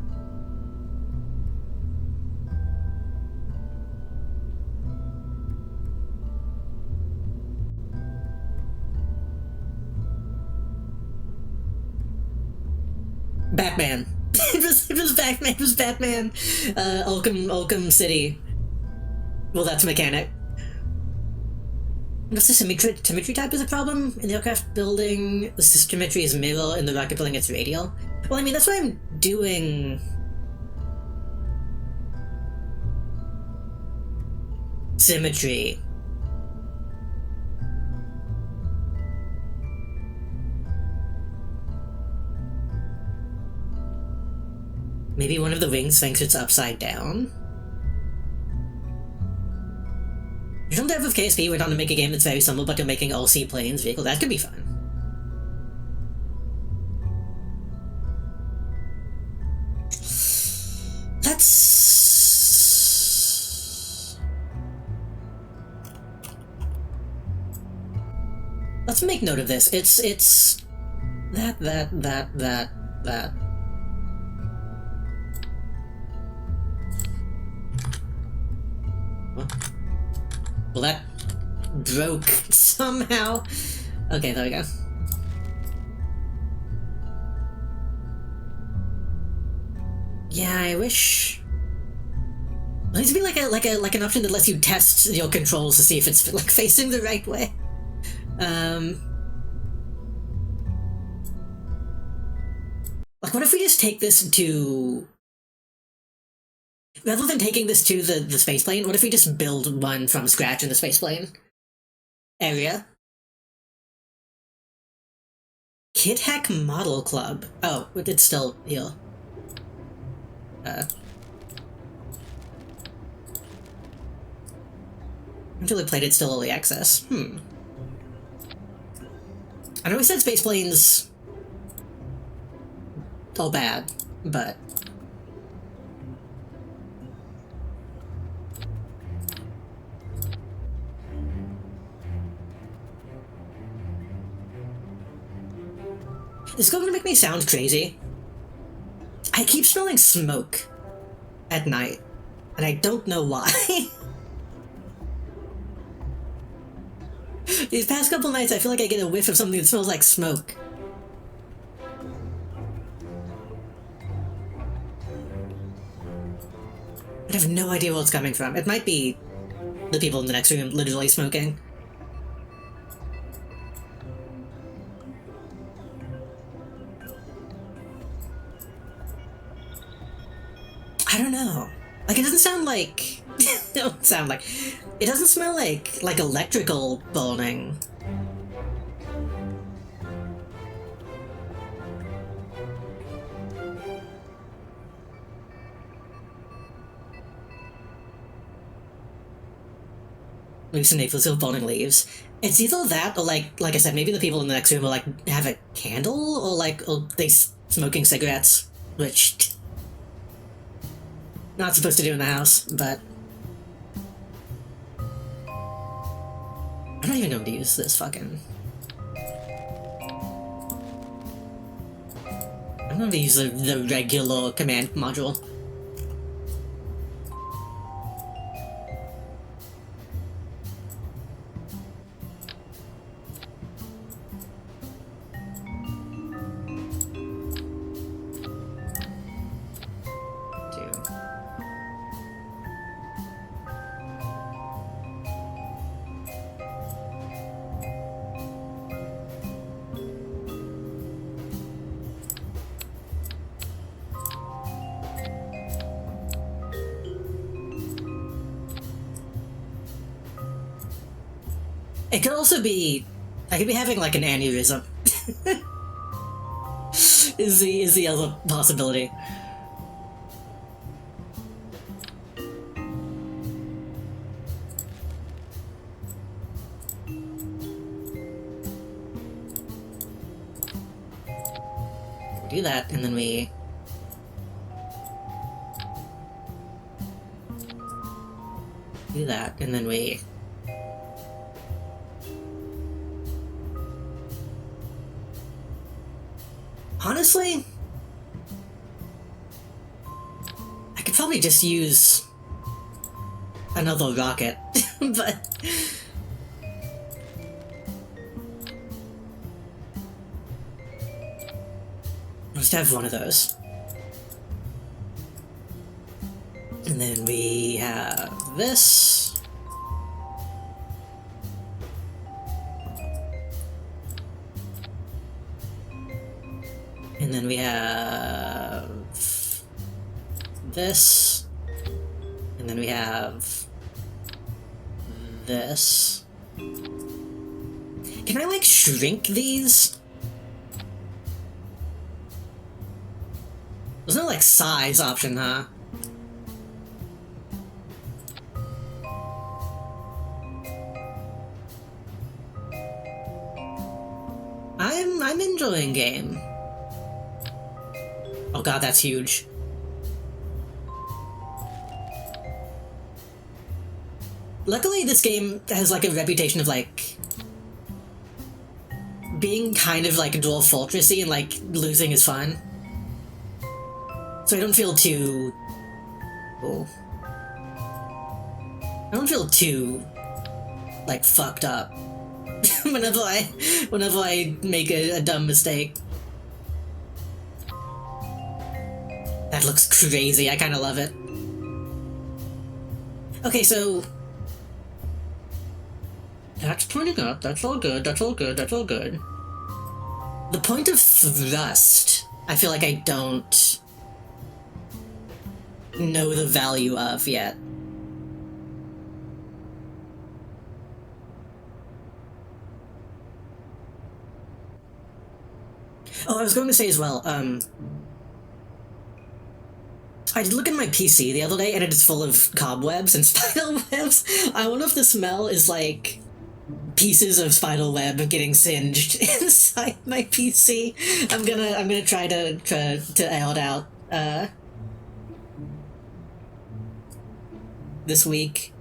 [SPEAKER 1] Batman. It was Batman. It was Batman. Ulcom City. Well, that's mechanic. What's the symmetry type is a problem in the aircraft building? The symmetry is mirror, and the rocket building it's radial. Well, I mean, that's why I'm doing symmetry. Maybe one of the wings thinks it's upside down? You don't have with KSP went on to make a game that's very similar, but you're making all seaplanes vehicle. That could be fun. Let's make note of this. It's that. Well, that broke somehow. Okay, there we go. Yeah, I wish. There needs to be like an option that lets you test your controls to see if it's like facing the right way. Like, what if we just take this to... Rather than taking this to the spaceplane, what if we just build one from scratch in the spaceplane area? Kid Hack Model Club. Oh, it's still here. Until we played it, still early access. I know we said spaceplanes all bad, but... It's going to make me sound crazy. I keep smelling smoke at night, and I don't know why. These past couple nights, I feel like I get a whiff of something that smells like smoke. I have no idea where it's coming from. It might be the people in the next room literally smoking. I don't know. Like, it doesn't sound like... it don't sound like... It doesn't smell like electrical burning. Loosen April still burning leaves. It's either that or like I said, maybe the people in the next room will like have a candle or they smoking cigarettes, which not supposed to do in the house, but I don't even know how to use this fucking. I'm gonna use the regular command module. It could also be... I could be having, like, an aneurysm. is the other possibility. We do that, and then we... do that, and then we... Honestly, I could probably just use another rocket, but I'll just have one of those. And then we have this. And then we have this, and then we have this. Can I, like, shrink these? There's no, like, size option, huh? I'm enjoying game. Oh god, that's huge. Luckily, this game has, like, a reputation of, like, being kind of, like, dual fortressy and, like, losing is fun. So I don't feel too... Oh. I don't feel too, like, fucked up whenever I make a dumb mistake. That looks crazy, I kinda love it. Okay, so... that's pointing up, that's all good, that's all good, that's all good. The point of thrust, I feel like I don't know the value of yet. Oh, I was going to say as well, I did look at my PC the other day, and it is full of cobwebs and spider webs. I wonder if the smell is, like, pieces of spider web getting singed inside my PC. I'm gonna try to air it out, this week.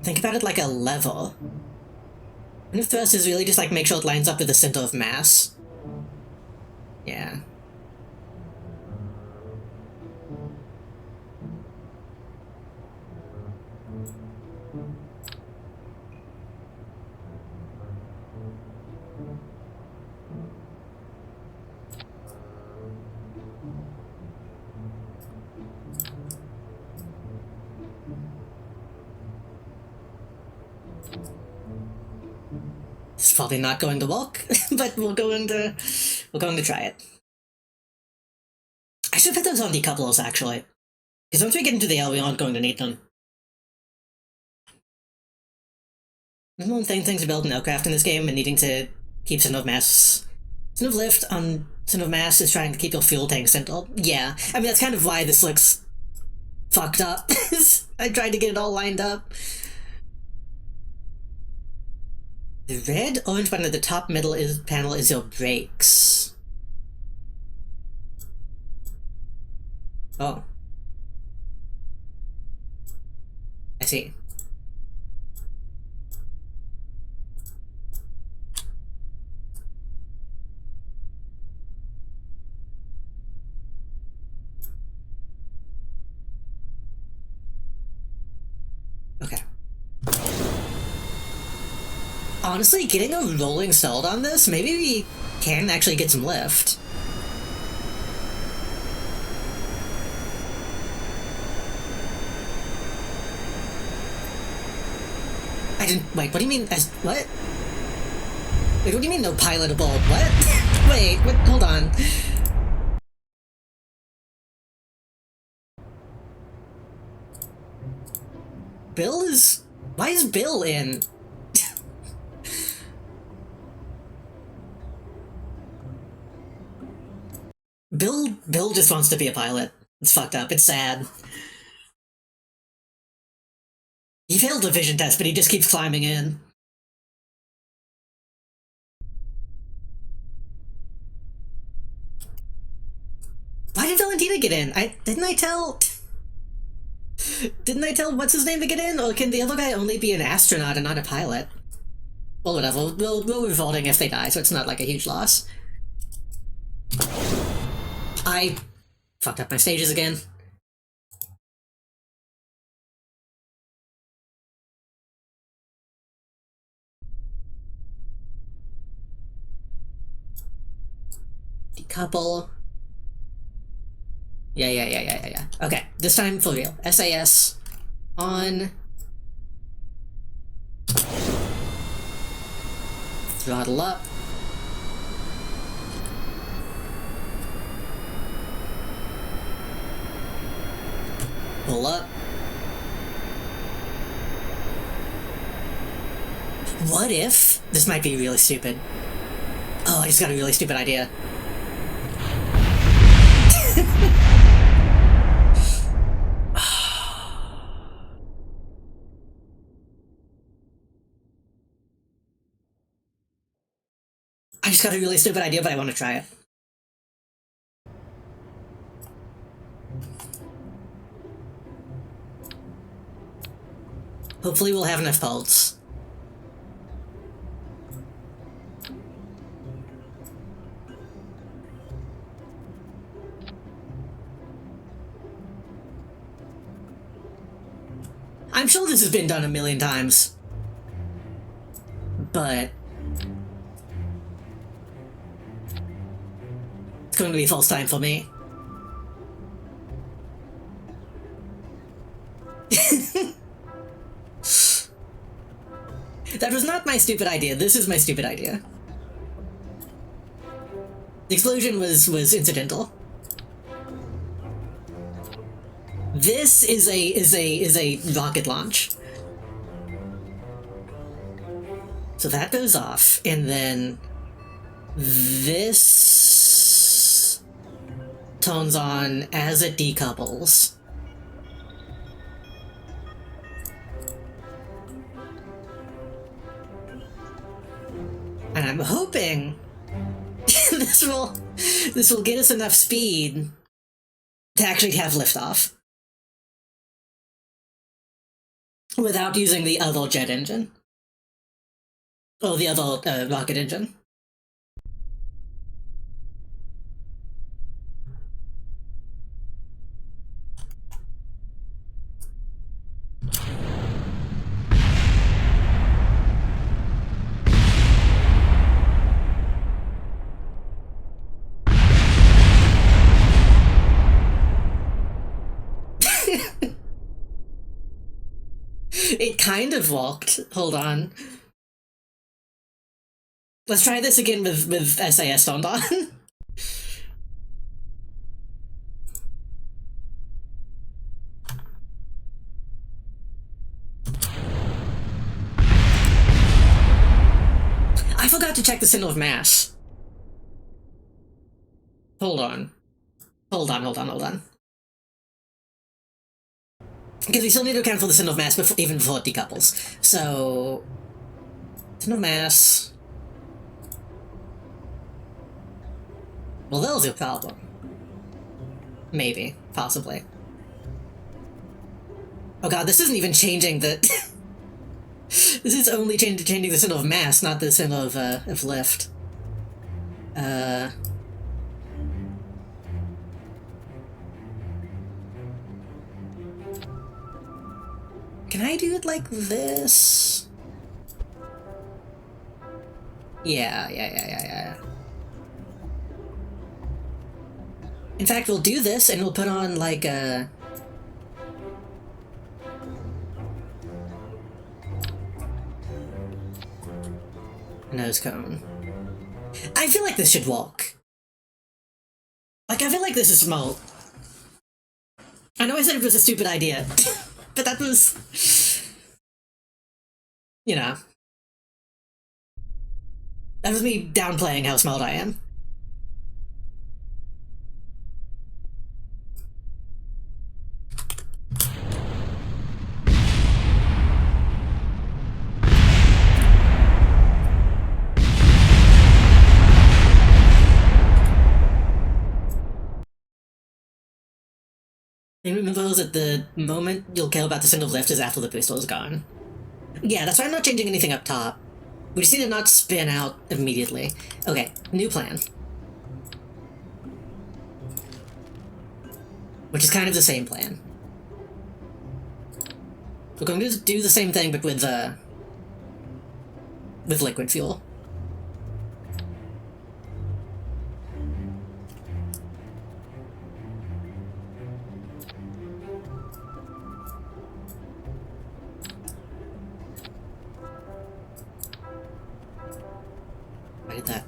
[SPEAKER 1] Think about it like a lever. And if thrust is really just like make sure it lines up with the center of mass. Yeah. It's probably not going to work, but we're going to try it. I should put those on decouplers actually, because once we get into the air, we aren't going to need them. There's one thing things about an aircraft in this game and needing to keep center of mass. Center of lift on center of mass is trying to keep your fuel tank centered. Yeah, I mean that's kind of why this looks fucked up. I tried to get it all lined up. The red orange button at the top middle panel is your brakes. Oh. I see. Okay. Honestly, getting a rolling stalled on this, maybe we can actually get some lift. I didn't. Wait, what do you mean? What? Wait, what do you mean no pilotable? What? Wait, what? Hold on. Bill is. Why is Bill in? Bill just wants to be a pilot. It's fucked up. It's sad. He failed the vision test, but he just keeps climbing in. Why did Valentina get in? Didn't I tell what's his name to get in? Or can the other guy only be an astronaut and not a pilot? Well, whatever. We'll be voting if they die, so it's not like a huge loss. I fucked up my stages again. Decouple. Yeah. Okay, this time for real. SAS on. Throttle up. Pull up. What if? This might be really stupid. Oh, I just got a really stupid idea. I just got a really stupid idea, but I want to try it. Hopefully we'll have enough pulse. I'm sure this has been done a million times. But it's going to be false time for me. That was not my stupid idea. This is my stupid idea. The explosion was incidental. This is a rocket launch. So that goes off, and then this turns on as it decouples. And I'm hoping this will get us enough speed to actually have liftoff. without using the other jet engine. Oh, the other rocket engine. It kind of walked. Hold on. Let's try this again with SAS turned on. I forgot to check the center of mass. Hold on. Hold on. Because we still need to account for the center of mass before, even before it decouples. So... center of mass... well, there's your problem. Maybe. Possibly. Oh god, this isn't even changing the... this is only changing the center of mass, not the center of lift. Can I do it like this? Yeah. In fact, we'll do this and we'll put on like a... nose cone. I feel like this should walk. Like, I feel like this is small. I know I said it was a stupid idea, but that was... you know. That was me downplaying how smart I am. And remember that the moment you'll care about the center of lift is after the booster is gone. Yeah, that's why I'm not changing anything up top. We just need to not spin out immediately. Okay, new plan. Which is kind of the same plan. We're going to do the same thing, but with liquid fuel. I did that.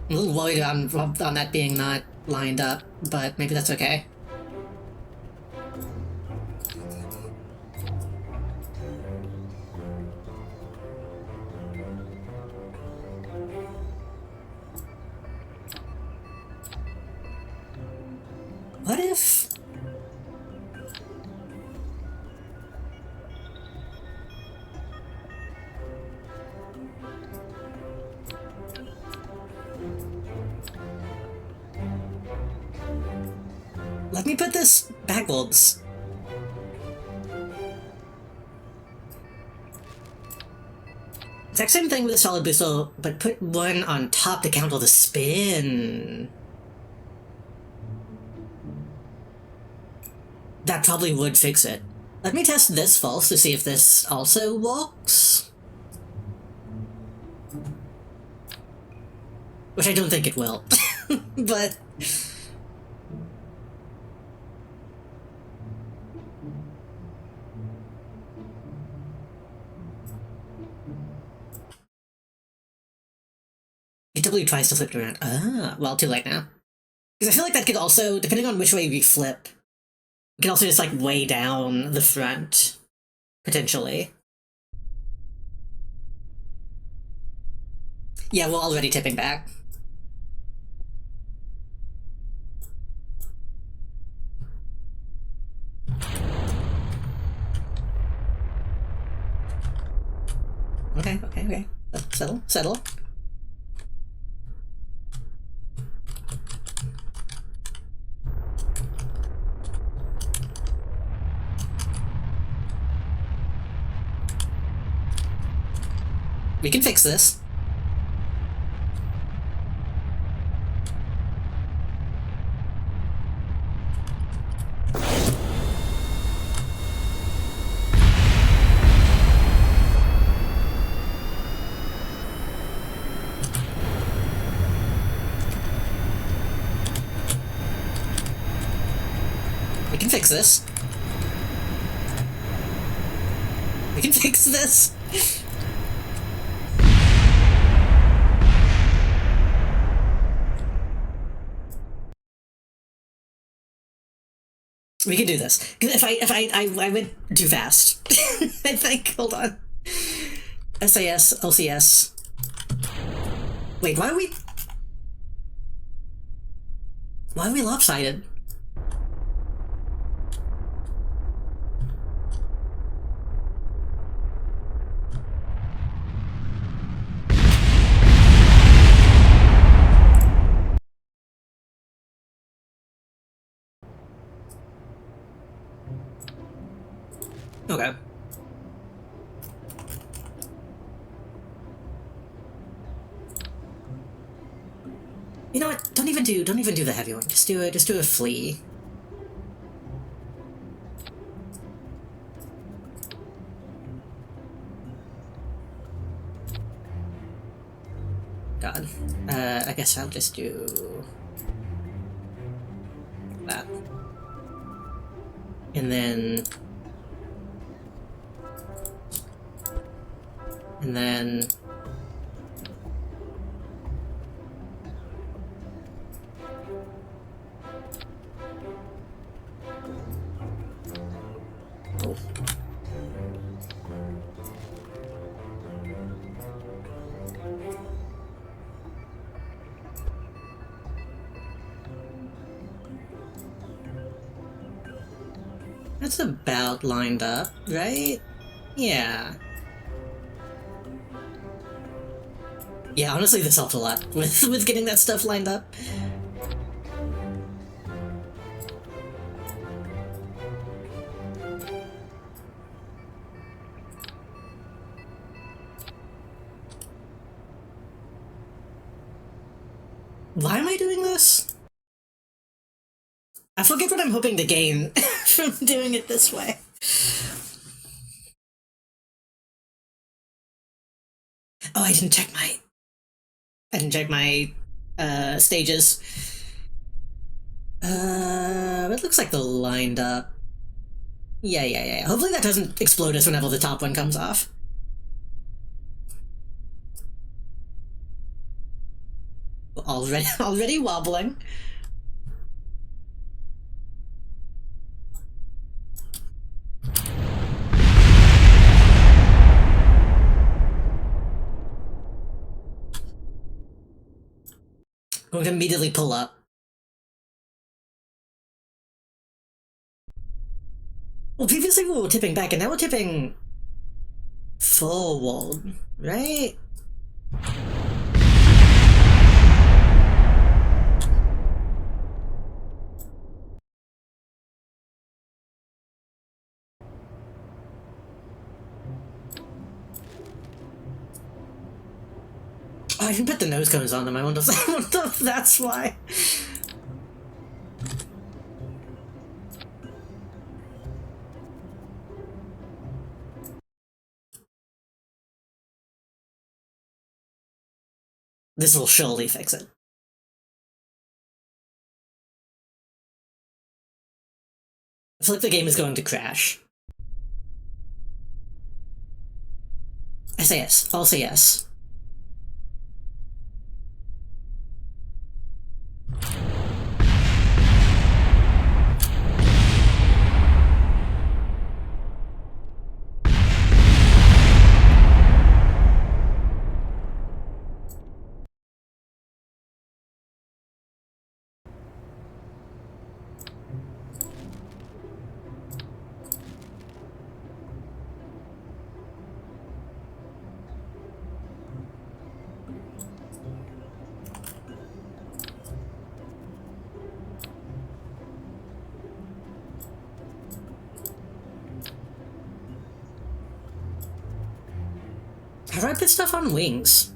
[SPEAKER 1] I'm a little worried on that being not lined up, but maybe that's okay. What if... let me put this backwards. Exact same thing with a solid booster, but put one on top to counter the spin. That probably would fix it. Let me test this first to see if this also works. Which I don't think it will. But... it W tries to flip it around. Ah, well, too late now. Because I feel like that could also, depending on which way we flip, it can also just, like, weigh down the front, potentially. Yeah, we're already tipping back. Okay. Settle. We can fix this. We can fix this. We can fix this. We can do this. If I went too fast. I think. Hold on. SAS, LCS. Wait, why are we lopsided? Okay. You know what? Don't even do the heavy one. Just do a flea. God. I guess I'll just do that. And then oh. That's about lined up, right? Yeah. Yeah, honestly, this helped a lot with getting that stuff lined up. Why am I doing this? I forget what I'm hoping to gain from doing it this way. Oh, I didn't check my stages. It looks like they're lined up. Yeah. Hopefully that doesn't explode us whenever the top one comes off. Already wobbling. Going to immediately pull up. Well, previously we were tipping back, and now we're tipping forward, right? Oh, I didn't put the nose cones on them. I wonder if that's why. This will surely fix it. I feel like the game is going to crash. SAS, I'll say yes. How do I put stuff on wings?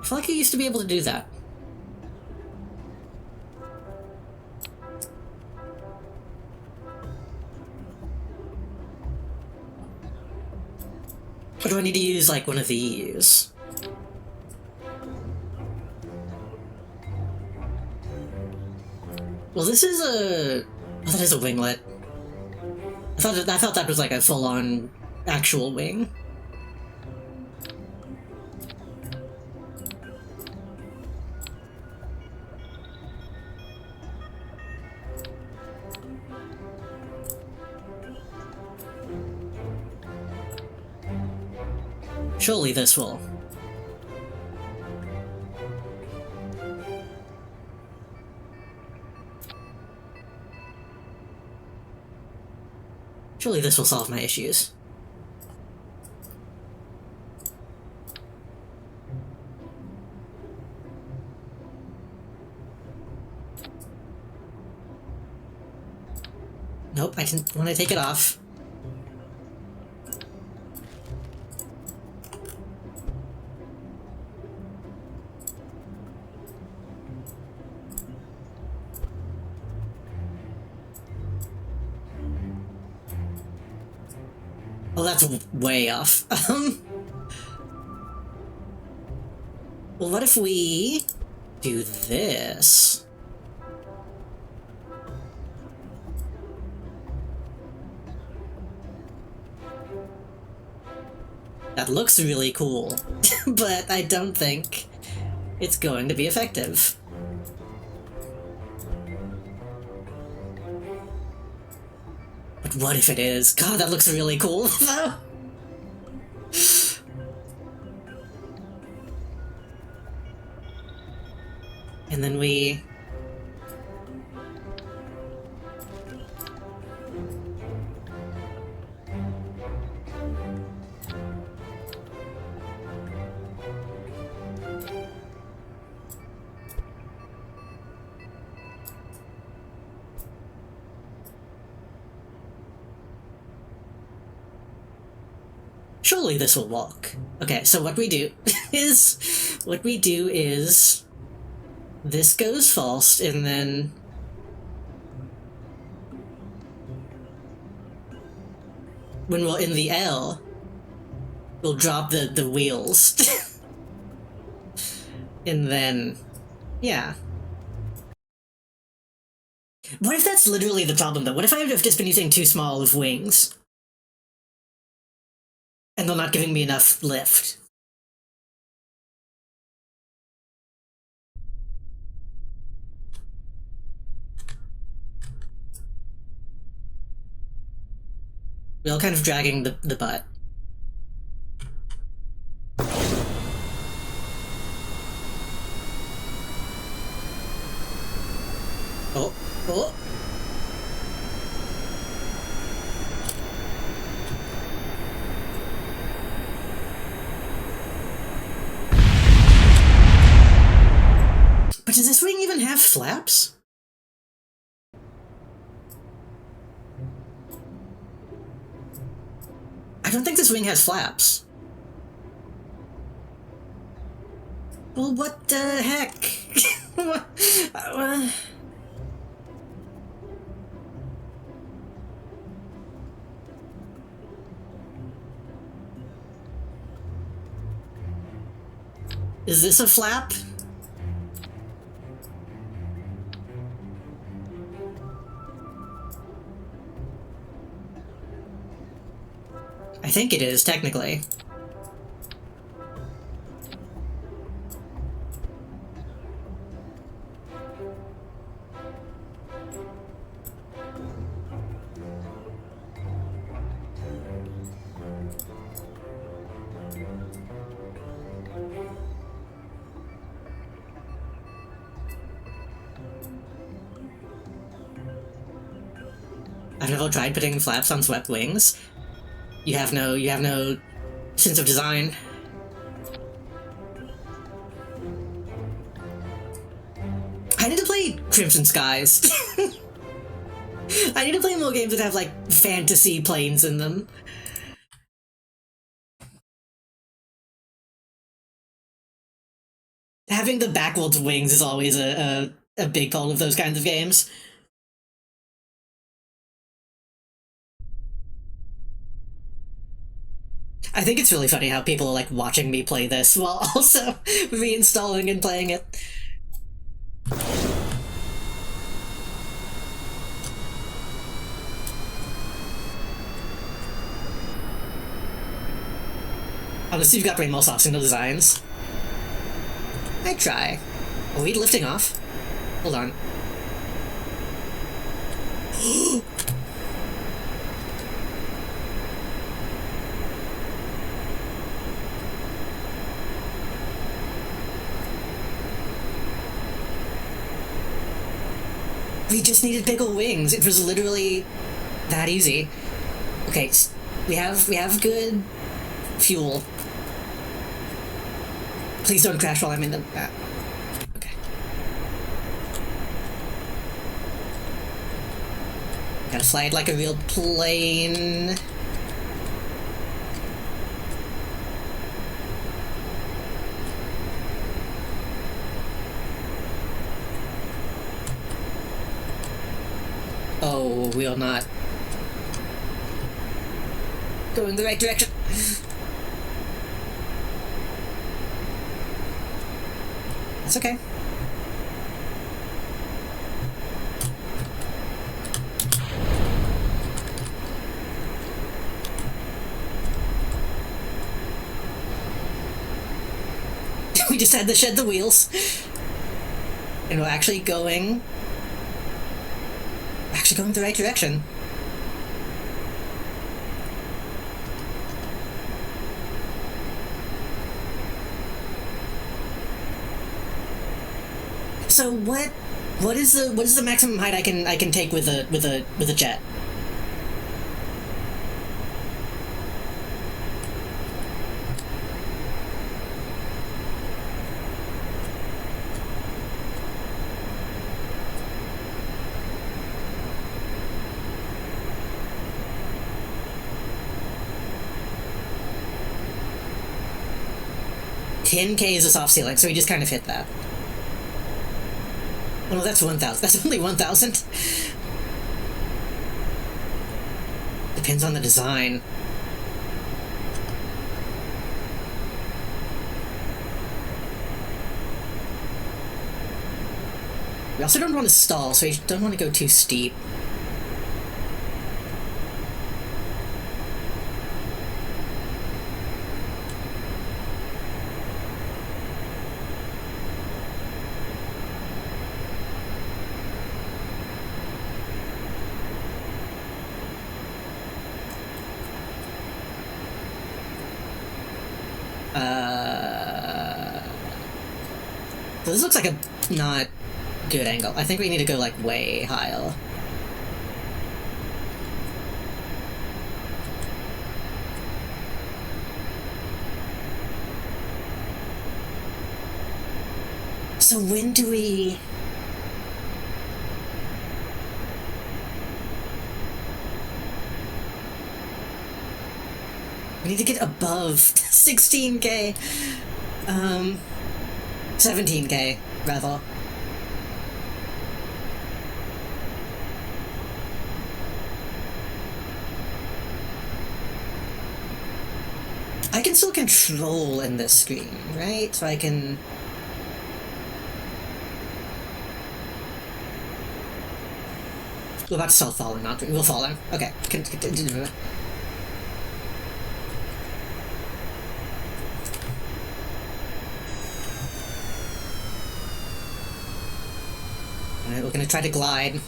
[SPEAKER 1] I feel like I used to be able to do that. Or do I need to use, like, one of these? Well, this is a... Oh, that is a winglet. I thought that was like a full-on actual wing. Surely this will. Surely this will solve my issues. Nope, I didn't want to take it off. Oh, that's way off. Well, what if we do this? That looks really cool, but I don't think it's going to be effective. But what if it is? God, that looks really cool, though. And then we... Surely this will work. Okay, so what we do is... This goes first, and then... When we're in the air, we'll drop the wheels. And then... Yeah. What if that's literally the problem, though? What if I have just been using too small of wings? And they're not giving me enough lift. We're all kind of dragging the butt. Oh, oh. But does this wing even have flaps? I don't think this wing has flaps. Well, what the heck? Is this a flap? I think it is, technically. I've never tried putting flaps on swept wings. You have no sense of design. I need to play Crimson Skies. I need to play more games that have, like, fantasy planes in them. Having the backwards wings is always a big part of those kinds of games. I think it's really funny how people are, like, watching me play this while also reinstalling and playing it. Honestly, you've got way more sauce in the designs. I try. Are we lifting off? Hold on. We just needed bigger wings. It was literally that easy. Okay, we have good fuel. Please don't crash while I'm in the... okay. Gotta fly it like a real plane. Oh, we are not going the right direction. That's okay. We just had to shed the wheels. And we're actually going the right direction. So what is the maximum height I can take with a jet? $10K is a soft ceiling, so we just kind of hit that. Oh, that's 1,000. That's only 1,000? Depends on the design. We also don't want to stall, so we don't want to go too steep. So this looks like a not good angle. I think we need to go, like, way higher. So when do we... We need to get above 16K. 17K, rather. I can still control in this screen, right? So I can... We're about to start falling, aren't we? We're falling. Okay. Continue. Alright, we're gonna try to glide.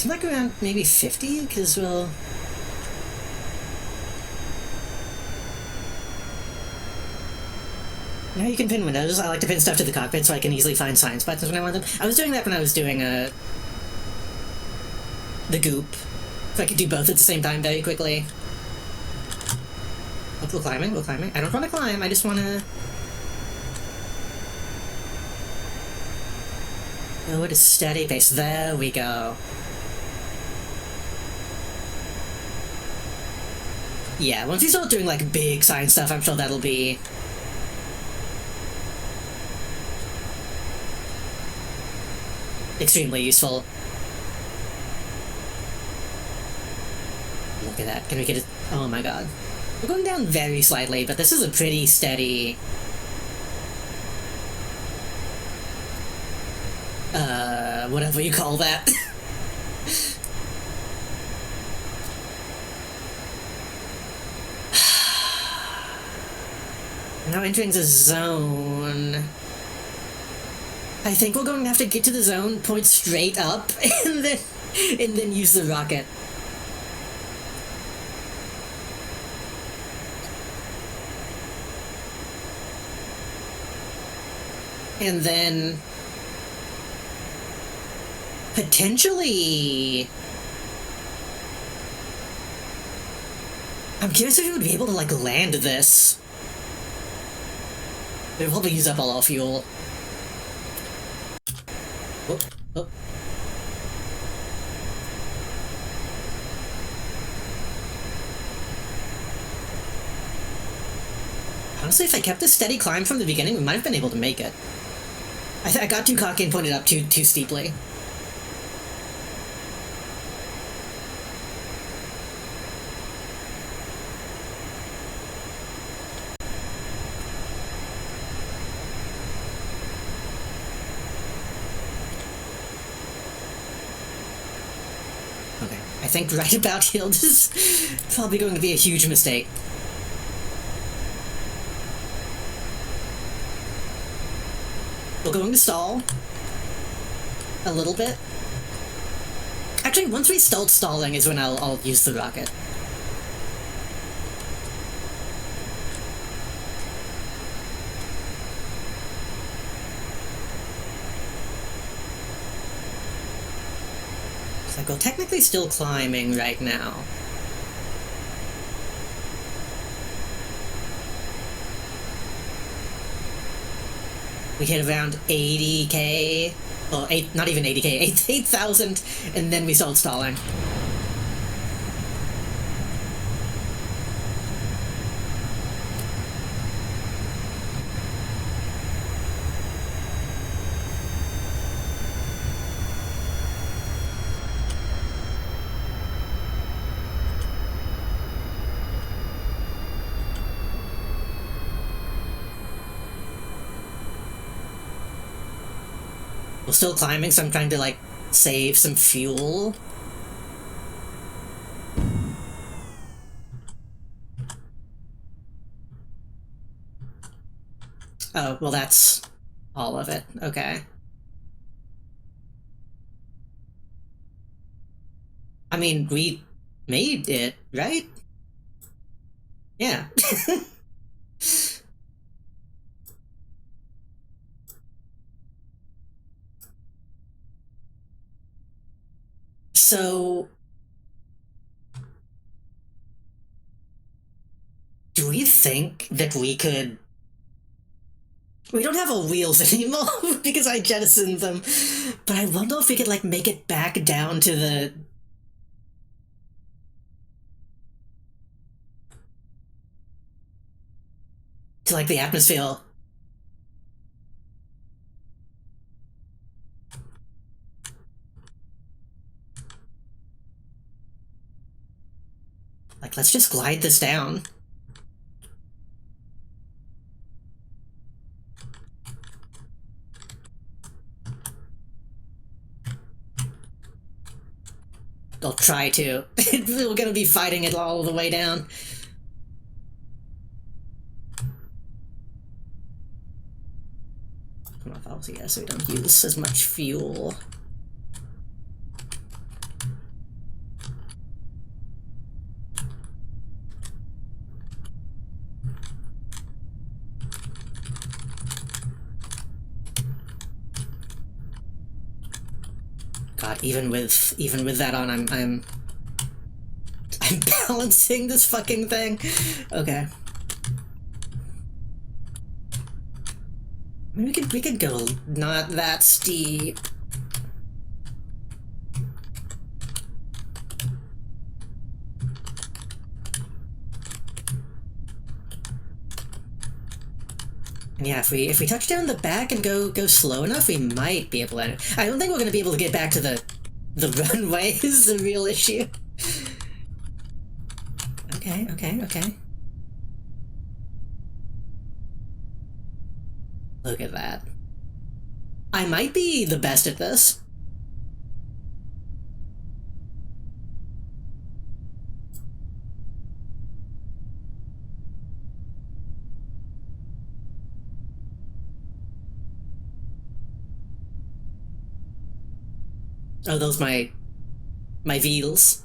[SPEAKER 1] like around maybe 50, because, well... Now you can pin windows. I like to pin stuff to the cockpit so I can easily find sign spots when I want them. I was doing that when I was doing, the goop. So I could do both at the same time very quickly. Oh, we're climbing, we're climbing. I don't want to climb, I just want to... Go at a steady pace. There we go. Yeah, once you start doing, like, big science stuff, I'm sure that'll be... extremely useful. Look at that. Can we get it? Oh my god. We're going down very slightly, but this is a pretty steady... whatever you call that. Now entering the zone. I think we're going to have to get to the zone, point straight up, and then use the rocket. And then... potentially... I'm curious if we would be able to, like, land this. We'll probably use up all our fuel. Oh, oh. Honestly, if I kept a steady climb from the beginning, we might have been able to make it. I got too cocky and pointed up too steeply. Okay, I think right about here is probably going to be a huge mistake. We're going to stall a little bit. Actually, once we start stalling is when I'll use the rocket. It's like we're technically still climbing right now. We hit around 80k, or not even 80k, 8,000, and then we started stalling. We're still climbing, so I'm trying to, like, save some fuel. Oh, well that's all of it. Okay. I mean, we made it, right? Yeah. So... do we think that we could... We don't have our wheels anymore because I jettisoned them, but I wonder if we could, like, make it back down to the... to, like, the atmosphere. Like, let's just glide this down. I'll try to. We're gonna be fighting it all the way down. Come on, obviously, yeah, so we don't use as much fuel. God, even with that on, I'm balancing this fucking thing. Okay. I mean, we could go not that steep. Yeah, if we touch down the back and go slow enough, we might be able to. I don't think we're gonna be able to get back to the runway. Is the real issue. Okay. Look at that. I might be the best at this. Oh, those my veals.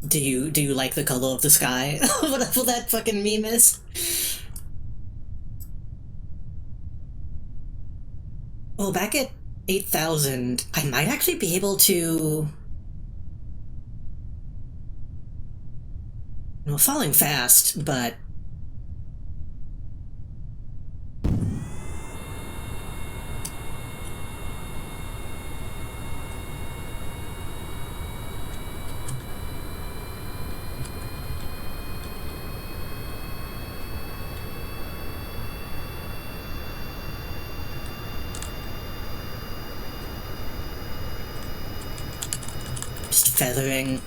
[SPEAKER 1] Do you like the color of the sky? Whatever that fucking meme is. Well, back at 8,000, I might actually be able to. Well, falling fast, but just feathering.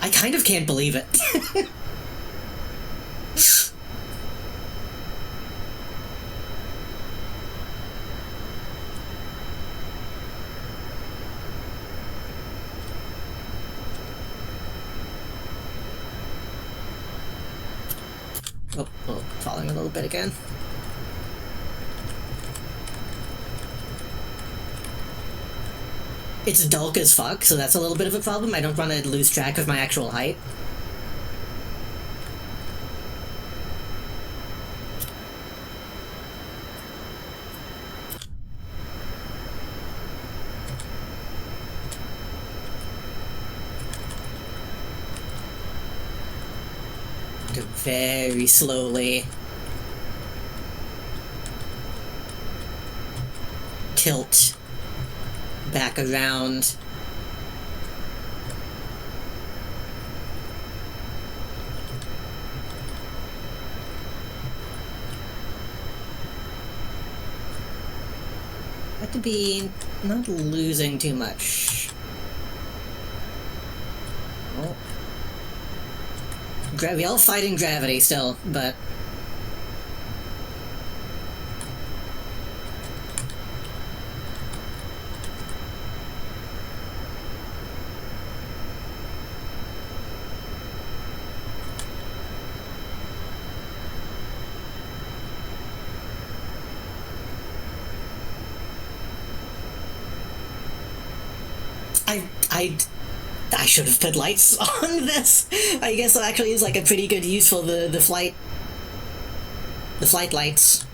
[SPEAKER 1] I kind of can't believe it. Oh, falling a little bit again. It's dark as fuck, so that's a little bit of a problem. I don't want to lose track of my actual height. Very slowly tilt back around. Have to be not losing too much. Oh. We all fighting gravity still, but I should have put lights on this. I guess that actually is like a pretty good use for the flight lights.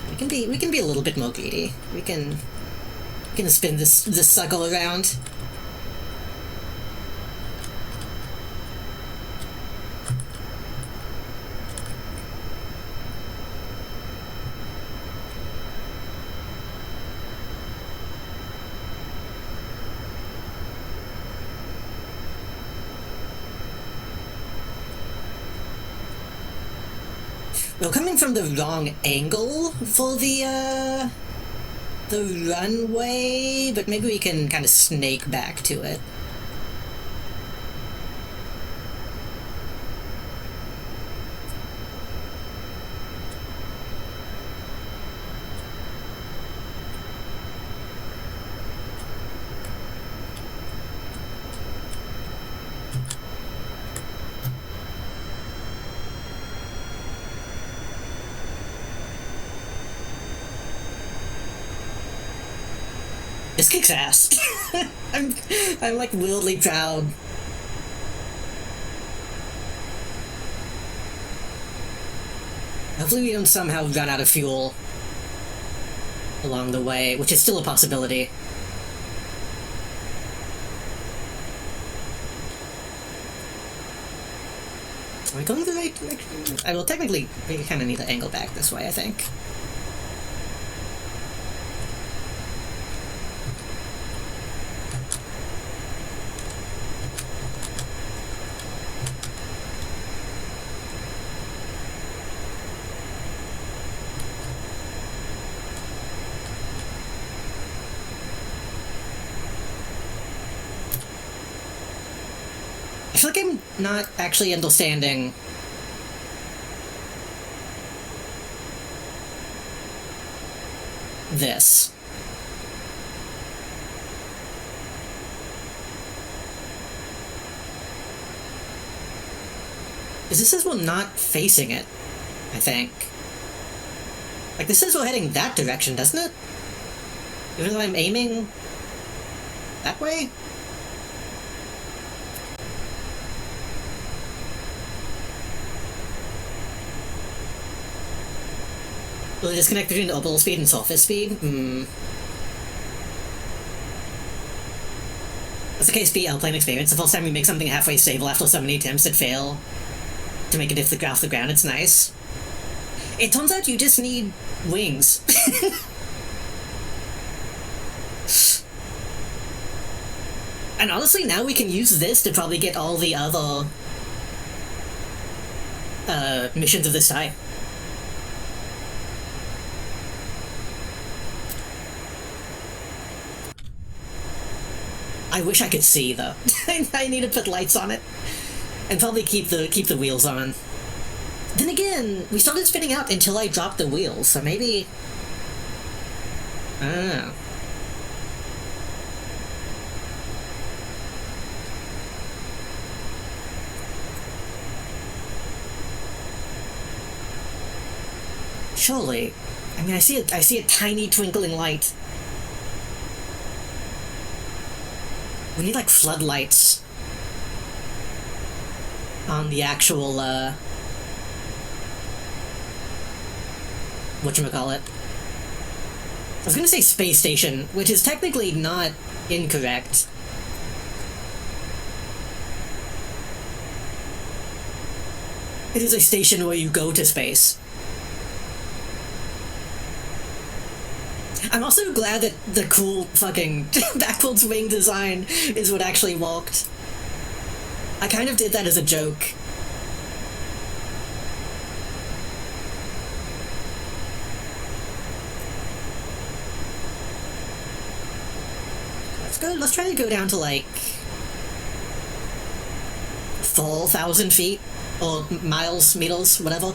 [SPEAKER 1] We can be a little bit more greedy. We can spin this suckle around. We're coming from the wrong angle for the runway, but maybe we can kind of snake back to it. This kicks ass. I'm like wildly proud. Hopefully we don't somehow run out of fuel along the way, which is still a possibility. Am I going the right direction? I will technically, we kind of need to angle back this way, I think. I feel like I'm not actually understanding this. Because this says we're not facing it, I think. Like, this says we're heading that direction, doesn't it? Even though I'm aiming that way? Will it disconnect between orbital speed and surface speed? That's the KSP L-plane experience. The first time we make something halfway stable after so many attempts that fail to make it off the ground, it's nice. It turns out you just need wings. And honestly, now we can use this to probably get all the other missions of this type. I wish I could see, though. I need to put lights on it. And probably keep the wheels on. Then again, we started spinning out until I dropped the wheels, so maybe... I don't know. Surely. I mean, I see a tiny twinkling light. We need, like, floodlights on the actual, whatchamacallit. I was gonna say space station, which is technically not incorrect. It is a station where you go to space. I'm also glad that the cool fucking backwards wing design is what actually worked. I kind of did that as a joke. Let's try to go down to like 4,000 feet or miles, meters, whatever.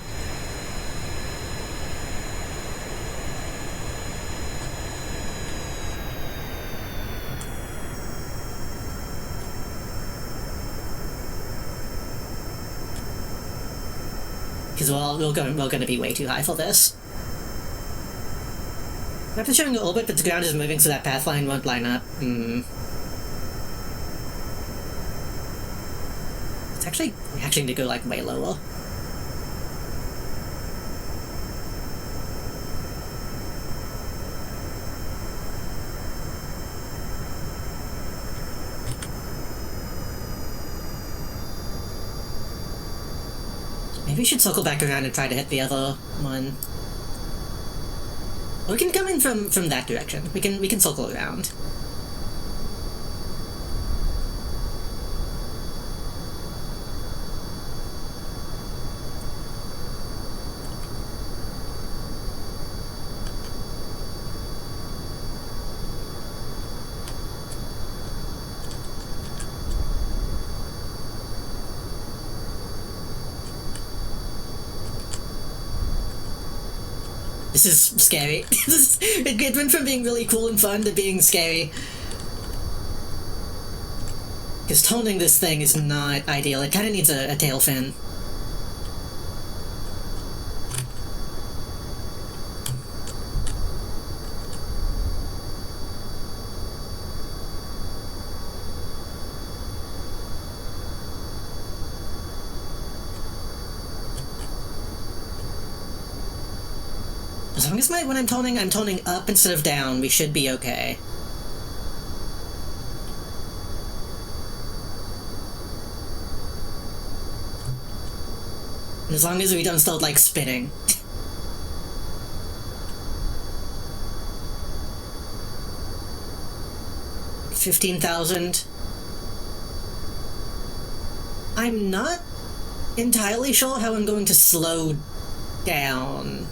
[SPEAKER 1] Because we're going to be way too high for this. After showing the orbit, but the ground is moving, so that path line won't line up. It's actually... we actually need to go, like, way lower. Maybe we should circle back around and try to hit the other one. We can come in from that direction. We can circle around. This is scary. It went from being really cool and fun to being scary. Because toning this thing is not ideal. It kind of needs a tail fin. As long as when I'm toning up instead of down, we should be okay. And as long as we don't start, like, spinning. $15,000. I'm not entirely sure how I'm going to slow down.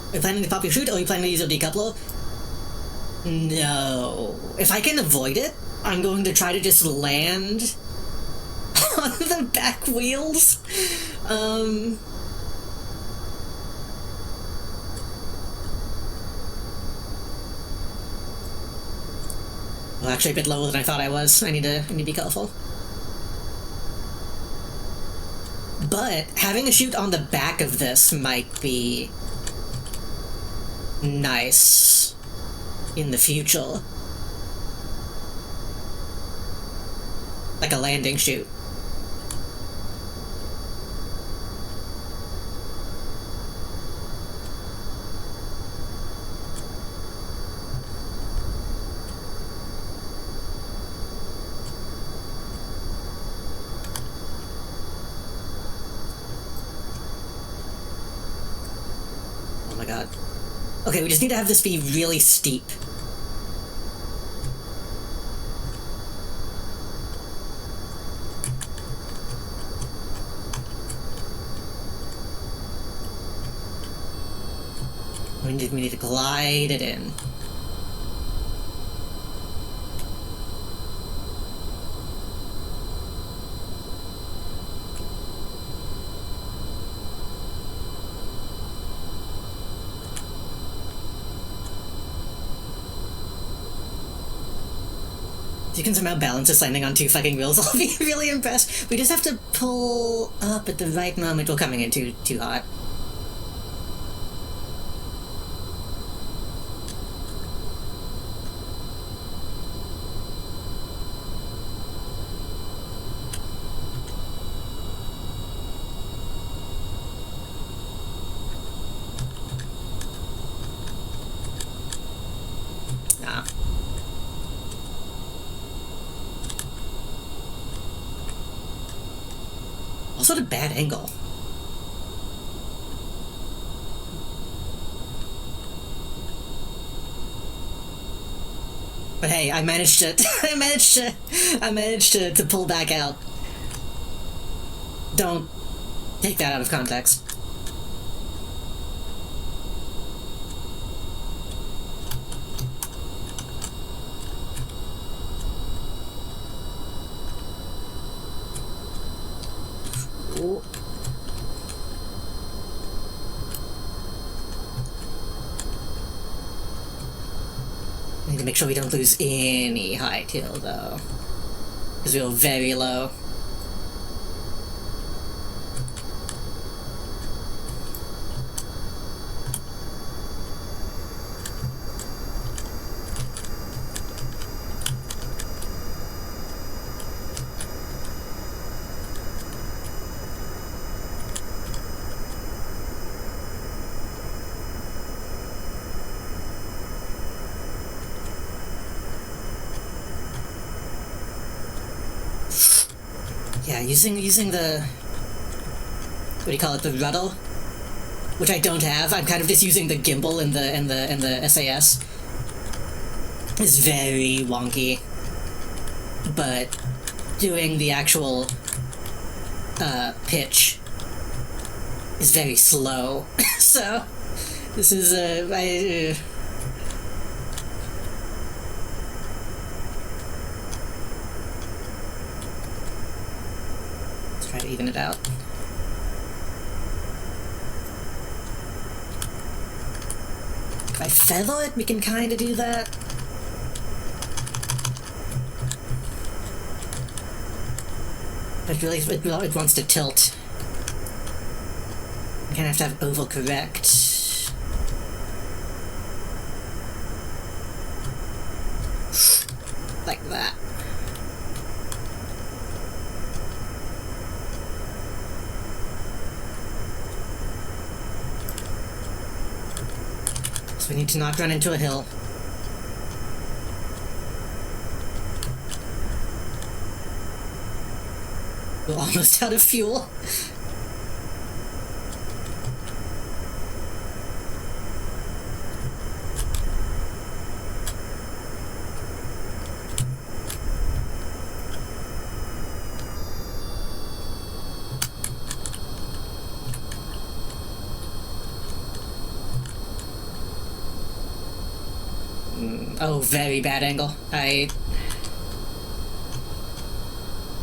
[SPEAKER 1] Are you planning to pop your chute, or are you planning to use your decoupler? No. If I can avoid it, I'm going to try to just land on the back wheels. Well, actually a bit lower than I thought I was. I need to be careful. But having a chute on the back of this might be nice in the future. Like a landing chute. Oh my god. Okay, we just need to have this be really steep. We need to glide it in. If you can somehow balance this landing on two fucking wheels, I'll be really impressed. We just have to pull up at the right moment. We're coming in too hot. Nah. Also at a bad angle. But hey, I managed to I managed to pull back out. Don't take that out of context. Ooh. I need to make sure we don't lose any height here, though. Because we were very low. Yeah, using the, what do you call it, the rudder, which I don't have. I'm kind of just using the gimbal in the SAS. Is very wonky, but doing the actual pitch is very slow. So this is try to even it out. If I feather it, we can kind of do that. But really, it wants to tilt. We kind of have to have overcorrect. Like that. So we need to not run into a hill. We're almost out of fuel. Oh, very bad angle.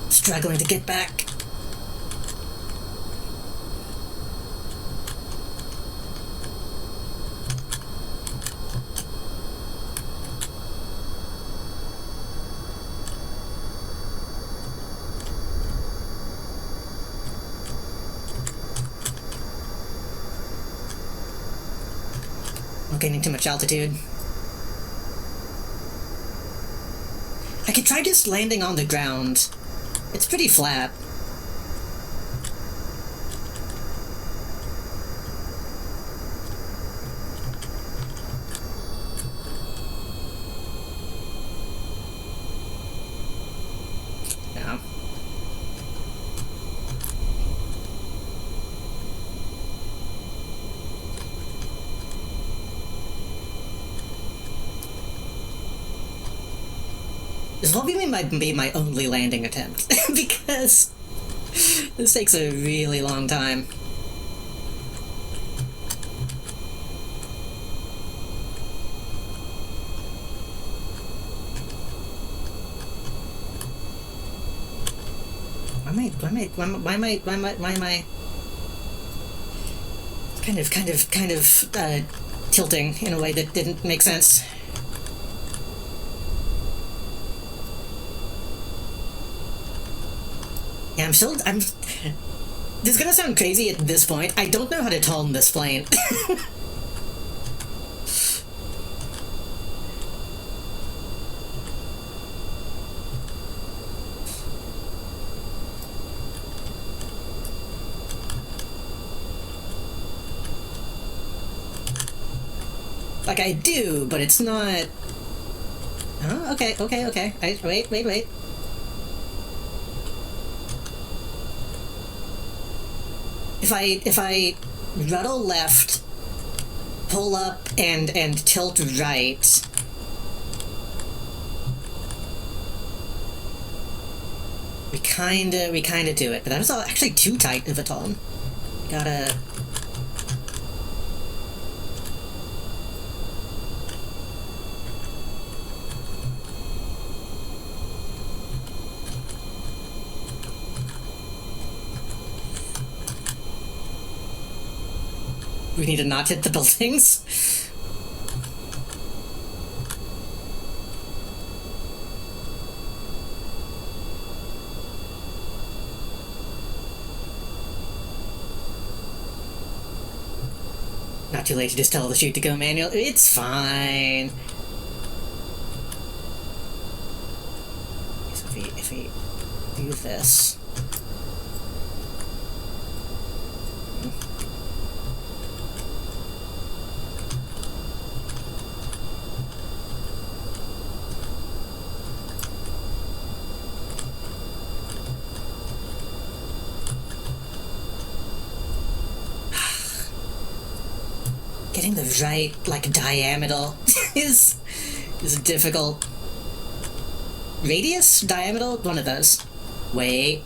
[SPEAKER 1] Struggling to get back. I'm gaining too much altitude. I could try just landing on the ground. It's pretty flat. No. This will be my only landing attempt, because this takes a really long time. Why am I kind of tilting in a way that didn't make sense? Yeah, this is gonna sound crazy at this point. I don't know how to tone this plane. Like, I do, but it's not... Oh, okay. Wait. If I rudder left, pull up, and tilt right... We kinda do it, but that was actually too tight of a tone. Gotta... We need to not hit the buildings. Not too late to just tell the chute to go manual. It's fine. So if we do this... Getting the right, like, diameter is difficult. Radius? Diameter? One of those. Wait.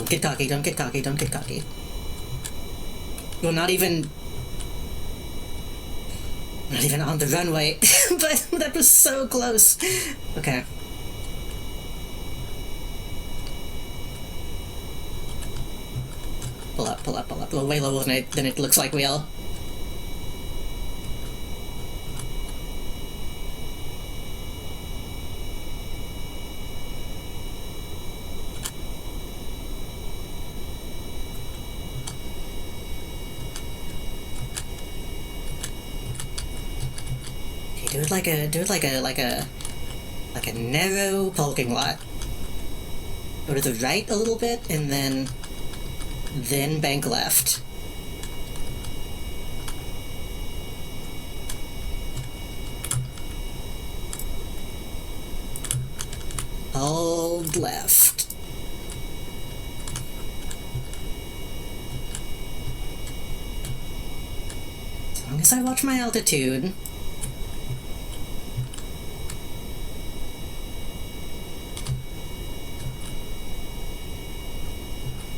[SPEAKER 1] Don't get cocky. You're not even on the runway, but that was so close. Okay. Pull up. We're way lower than it looks like we are. do it like a narrow parking lot. Go to the right a little bit, and then bank left. Hold left. As long as I watch my altitude.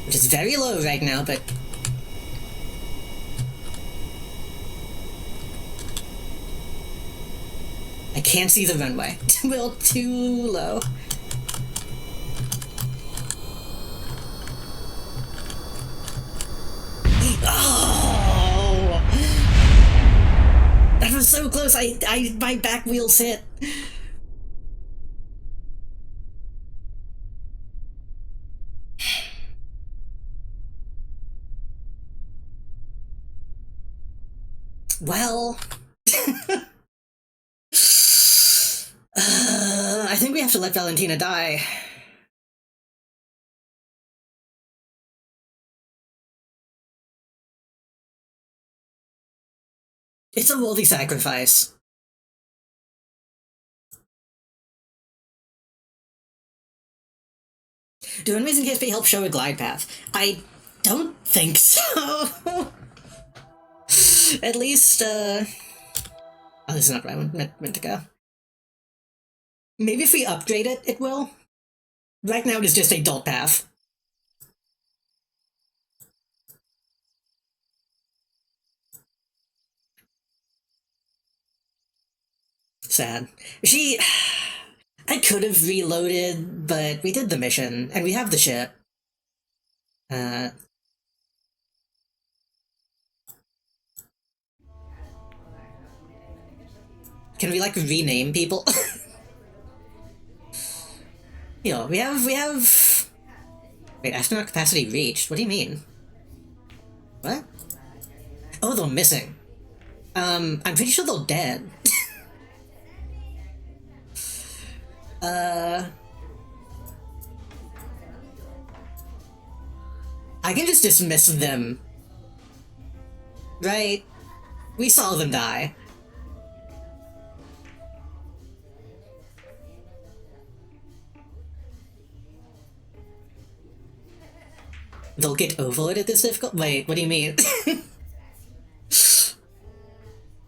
[SPEAKER 1] Which is very low right now, but... I can't see the runway. Well, too low. Oh! That was so close. My back wheels hit. Well, I think we have to let Valentina die. It's a worthy sacrifice. Do enemies in KSP help show a glide path? I don't think so. At least, oh, this is not where I meant to go. Maybe if we upgrade it, it will. Right now it is just a adult path. Sad. I could have reloaded, but we did the mission, and we have the ship. Can we, like, rename people? You know, we have... Wait, astronaut capacity reached? What do you mean? What? Oh, they're missing. I'm pretty sure they're dead. I can just dismiss them. Right? We saw them die. They'll get overloaded this difficult? Wait, what do you mean?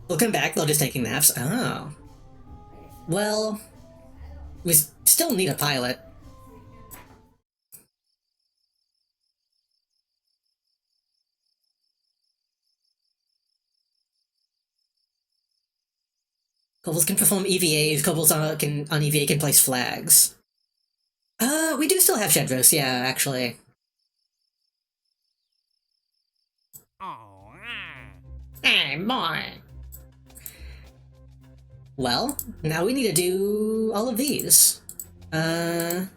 [SPEAKER 1] They'll come back, they'll just taking naps. Oh. Well, we still need a pilot. Kobolds can perform EVAs, Kobolds on EVA can place flags. We do still have Shedros, yeah, actually. Hey, boy! Well, now we need to do all of these. Ferry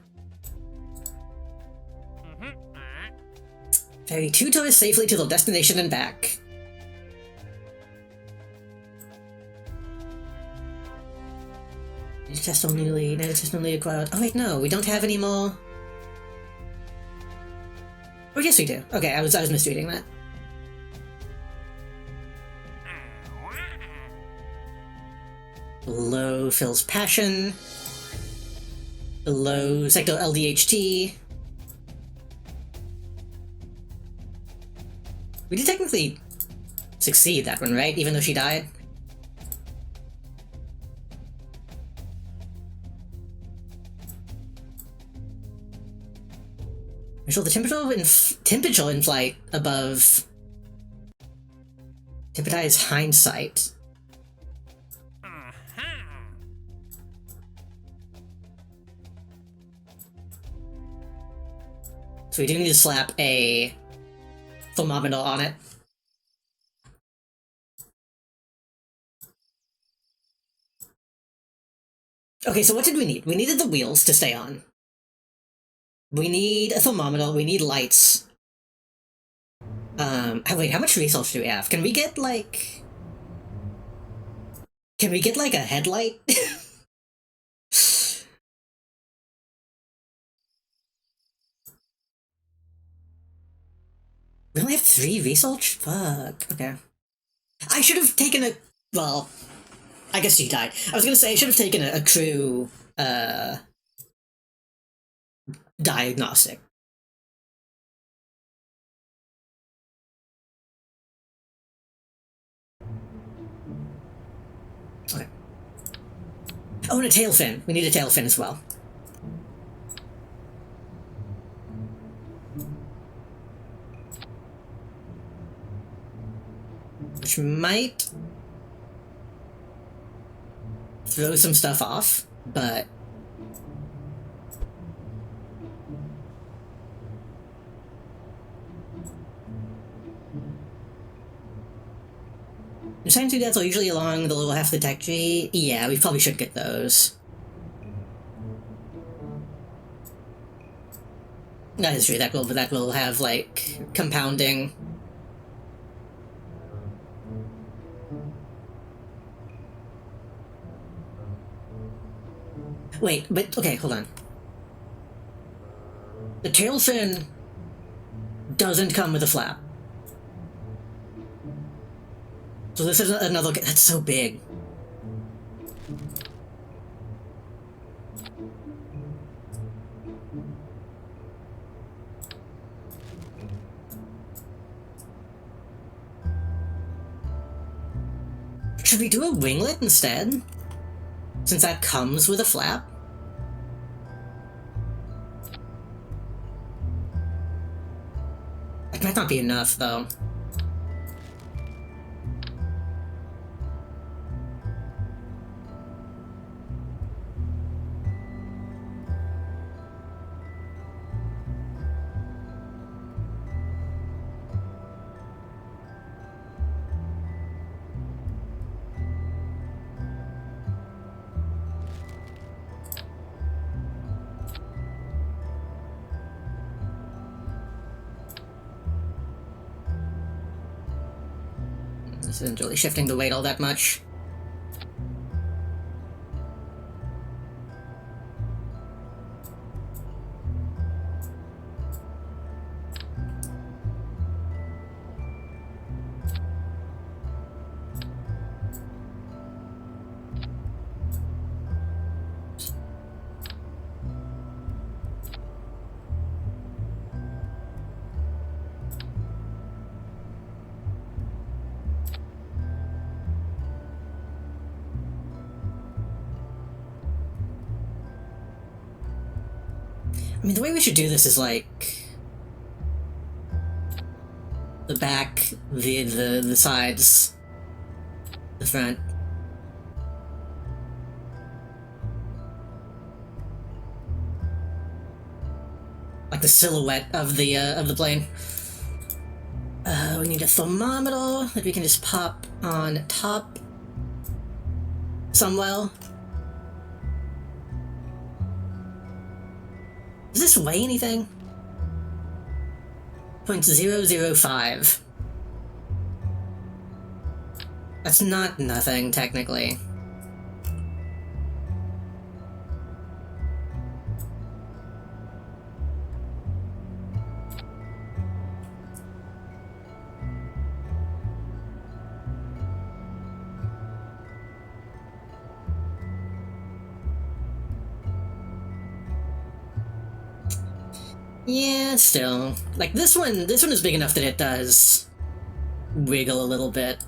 [SPEAKER 1] 2 toys safely to the destination and back. Test only acquired. Oh wait, no, we don't have any more. Oh yes, we do. Okay, I was misreading that. Low fills passion. Low sector LDHT. We did technically succeed that one, right? Even though she died. So the temperature in flight above temporize hindsight. So we do need to slap a thermometer on it. Okay, so what did we need? We needed the wheels to stay on. We need a thermometer, we need lights. Wait, how much resource do we have? Can we get, like... Can we get, like, a headlight? We only have 3 research? Fuck, okay. I should have taken a... Well, I guess she died. I was gonna say I should have taken a crew, diagnostic. Okay. Oh, and a tail fin. We need a tail fin as well. Which might throw some stuff off, but... Science deaths are usually along the lower half of the tech tree. Yeah, we probably should get those. That is true, that will have, like, compounding. Wait, but, okay, hold on. The tail fin doesn't come with a flap. So this is another... That's so big. Should we do a winglet instead? Since that comes with a flap? That might not be enough, though. This isn't really shifting the weight all that much. I mean, the way we should do this is, like... the back, the sides, the front. Like the silhouette of the plane. We need a thermometer that we can just pop on top somewhere. Does this weigh anything? 0.005. That's not nothing, technically. Yeah, still. Like, this one is big enough that it does wiggle a little bit.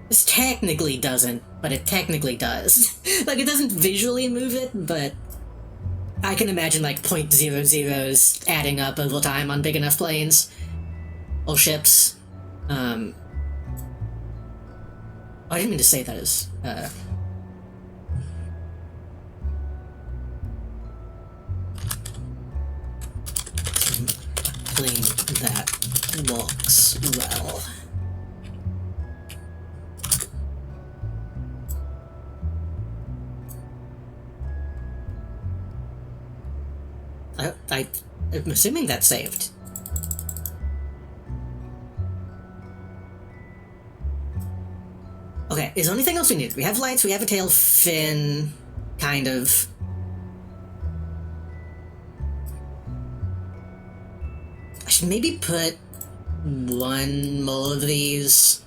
[SPEAKER 1] This technically doesn't, but it technically does. Like, it doesn't visually move it, but I can imagine, like, 0.00s adding up over time on big enough planes. Or ships. I didn't mean to say that as, plane that walks well. I'm assuming that's saved. Okay, is there anything else we need? We have lights, we have a tail fin, kind of. I should maybe put one more of these.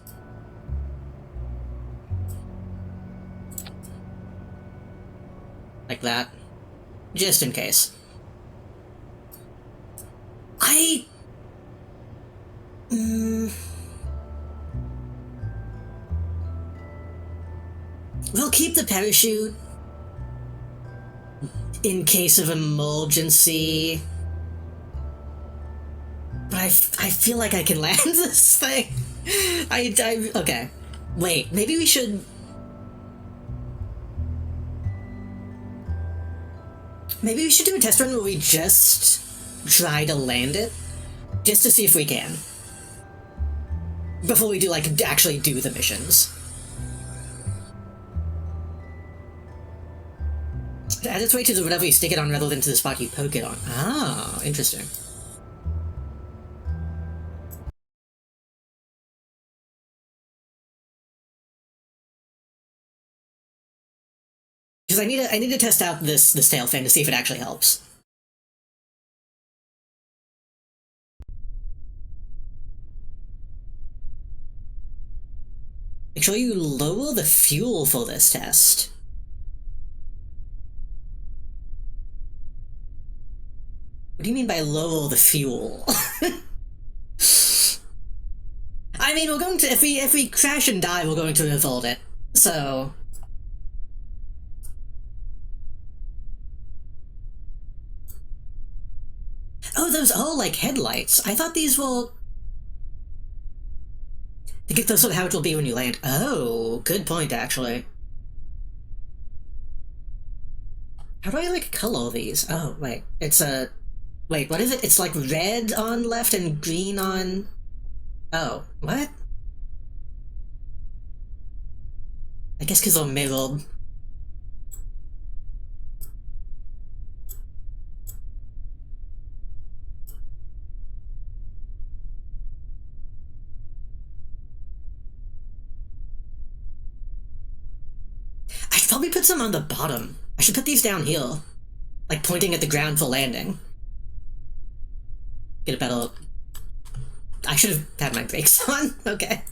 [SPEAKER 1] Like that. Just in case. We'll keep the parachute in case of emergency. But I feel like I can land this thing. Okay. Wait, maybe we should... Maybe we should do a test run where we just try to land it. Just to see if we can. Before we do, like, actually do the missions. Add its way to the whatever you stick it on rather than to the spot you poke it on. Ah, interesting. Because I need to test out this tail fin to see if it actually helps. Make sure you lower the fuel for this test. What do you mean by lower the fuel? I mean, we're going to, if we crash and die, we're going to revolt it. So... Oh, those are like headlights. I thought these were... I think that's sort of how it will be when you land. Oh, good point, actually. How do I, like, color these? Oh, wait. It's a... Wait, what is it? It's like red on left and green on... Oh, what? I guess because they're mirrored. I should probably put some on the bottom. I should put these down here. Like pointing at the ground for landing. Get a better... I should have had my brakes on. Okay.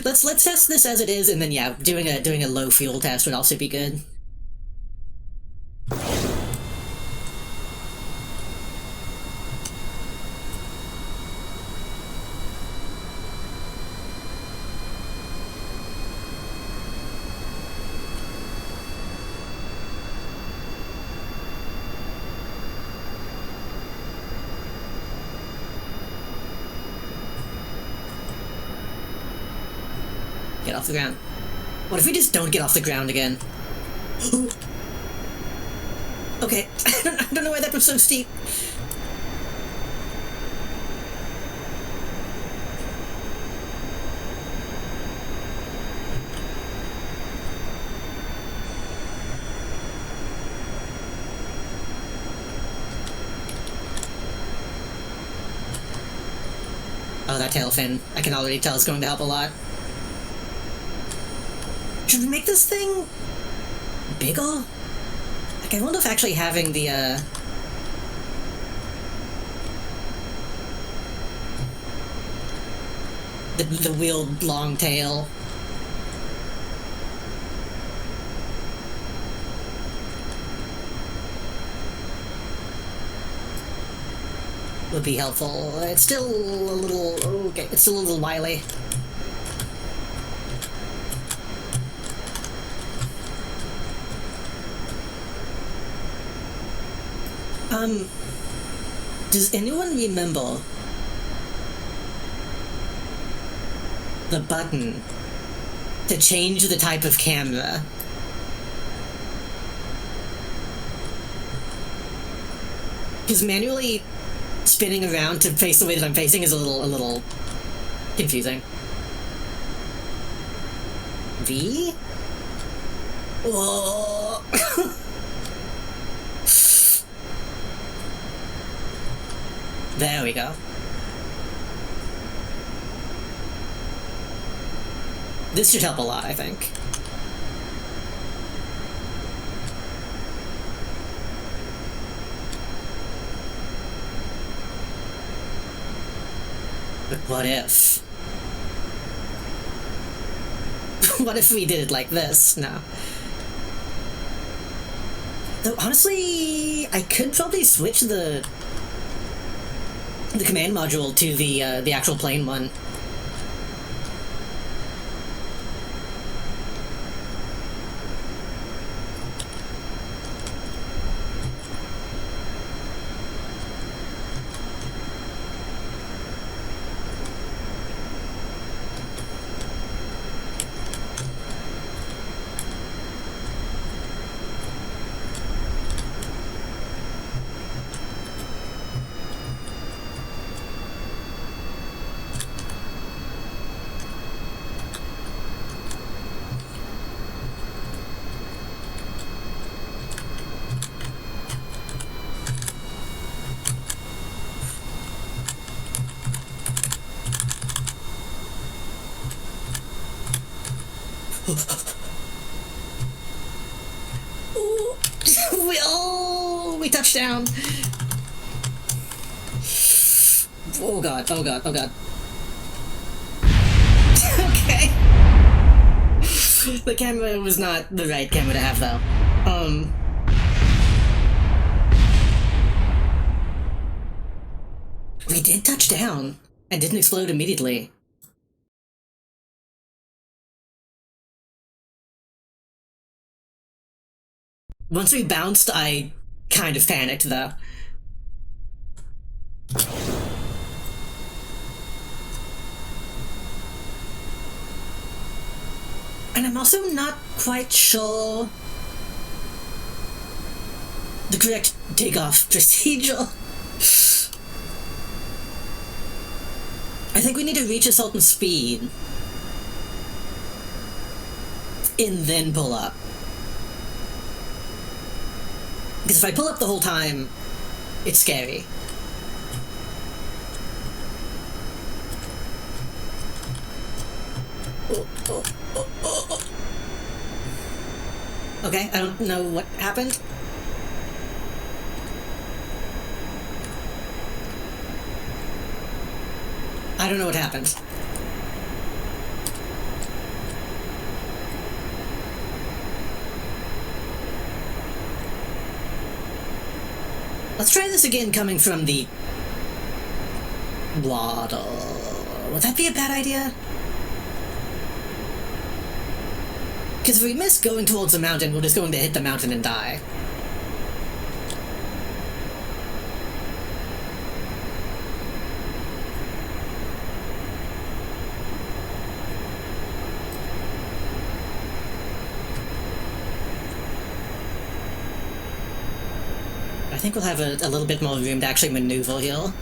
[SPEAKER 1] Let's test this as it is, and then yeah, doing a low fuel test would also be good. Get off the ground. What if we just don't get off the ground again? Okay, I don't know why that was so steep. Oh, that tail fin. I can already tell it's going to help a lot. Should we make this thing bigger? Like, I wonder if actually having the wheeled long tail would be helpful. It's still a little... okay, it's still a little wily. Does anyone remember the button to change the type of camera? Because manually spinning around to face the way that I'm facing is a little confusing. V? Whoa! There we go. This should help a lot, I think. But what if? What if we did it like this? No. Though, honestly, I could probably switch the command module to the actual plane one. We touched down. Oh god, oh god, oh god. Okay. The camera was not the right camera to have, though. We did touch down, and didn't explode immediately. Once we bounced, I kind of panicked, though. And I'm also not quite sure the correct takeoff procedure. I think we need to reach a certain speed and then pull up. Because if I pull up the whole time, it's scary. Okay, I don't know what happened. I don't know what happened. Let's try this again coming from the water. Would that be a bad idea? Because if we miss going towards the mountain, we're just going to hit the mountain and die. I think we'll have a little bit more room to actually maneuver here.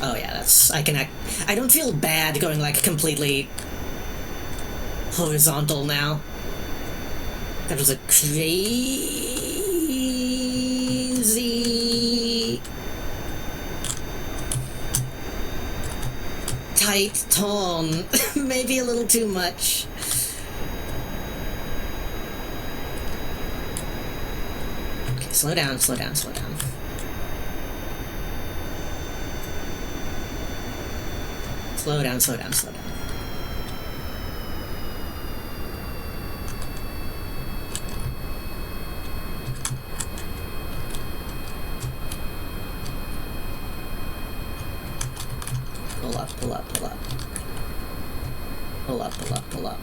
[SPEAKER 1] Oh yeah, that's... I don't feel bad going, like, completely horizontal now. That was a crazy... tight turn. Maybe a little too much. Okay, slow down, slow down, slow down. Slow down, slow down, slow down. Pull up, pull up, pull up. Pull up, pull up, pull up.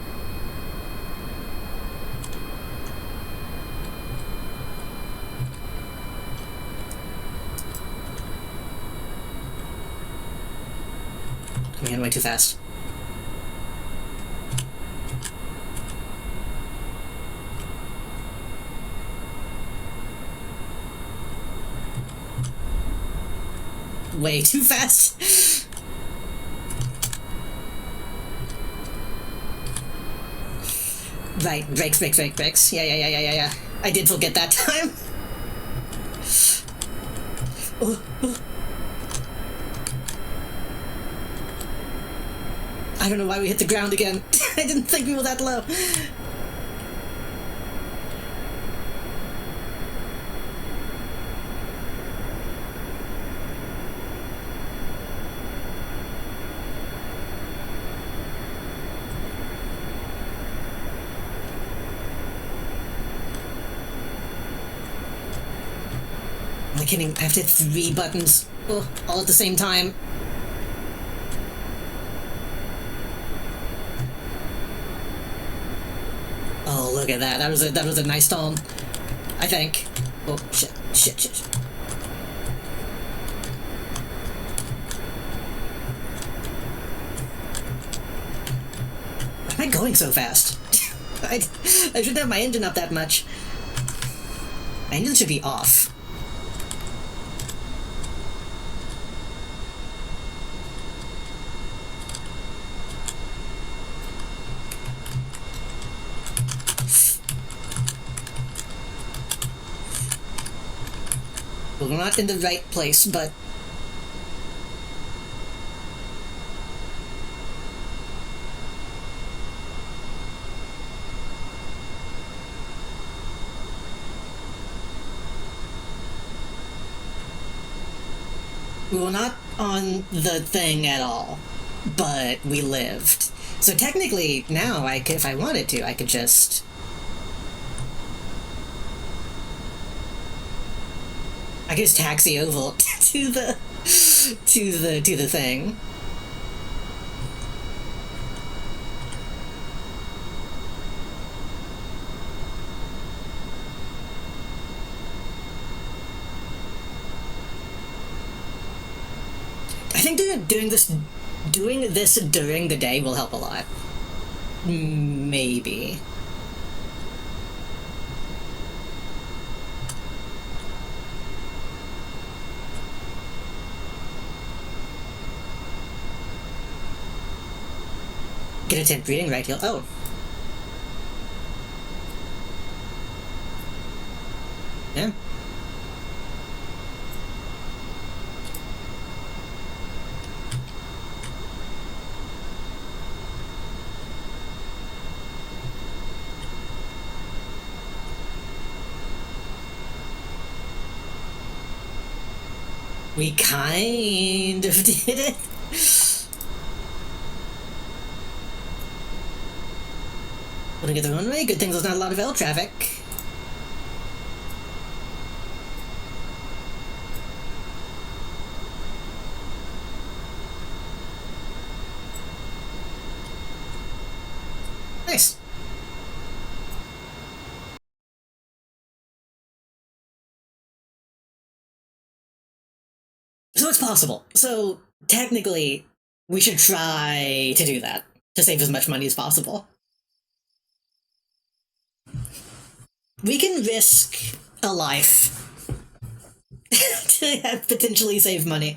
[SPEAKER 1] Coming in way too fast. Way too fast. Right, brakes, brakes, brakes, brakes. Yeah. I did forget that time. I don't know why we hit the ground again. I didn't think we were that low. Am I kidding? I have to hit 3 buttons all at the same time. Oh, look at that. That was a nice tone. I think. Oh, shit. Why am I going so fast? I shouldn't have my engine up that much. My engine should be off. Well, we're not in the right place, but... we were not on the thing at all, but we lived. So technically, now, if I wanted to, I could just... I could just taxi over to the thing. I think doing this during the day will help a lot. Maybe. Get a temp reading right here. Oh. Yeah. We kind of did it. Want to get the runway? Good thing there's not a lot of L traffic. Nice. So it's possible. So technically, we should try to do that to save as much money as possible. We can risk a life to potentially save money.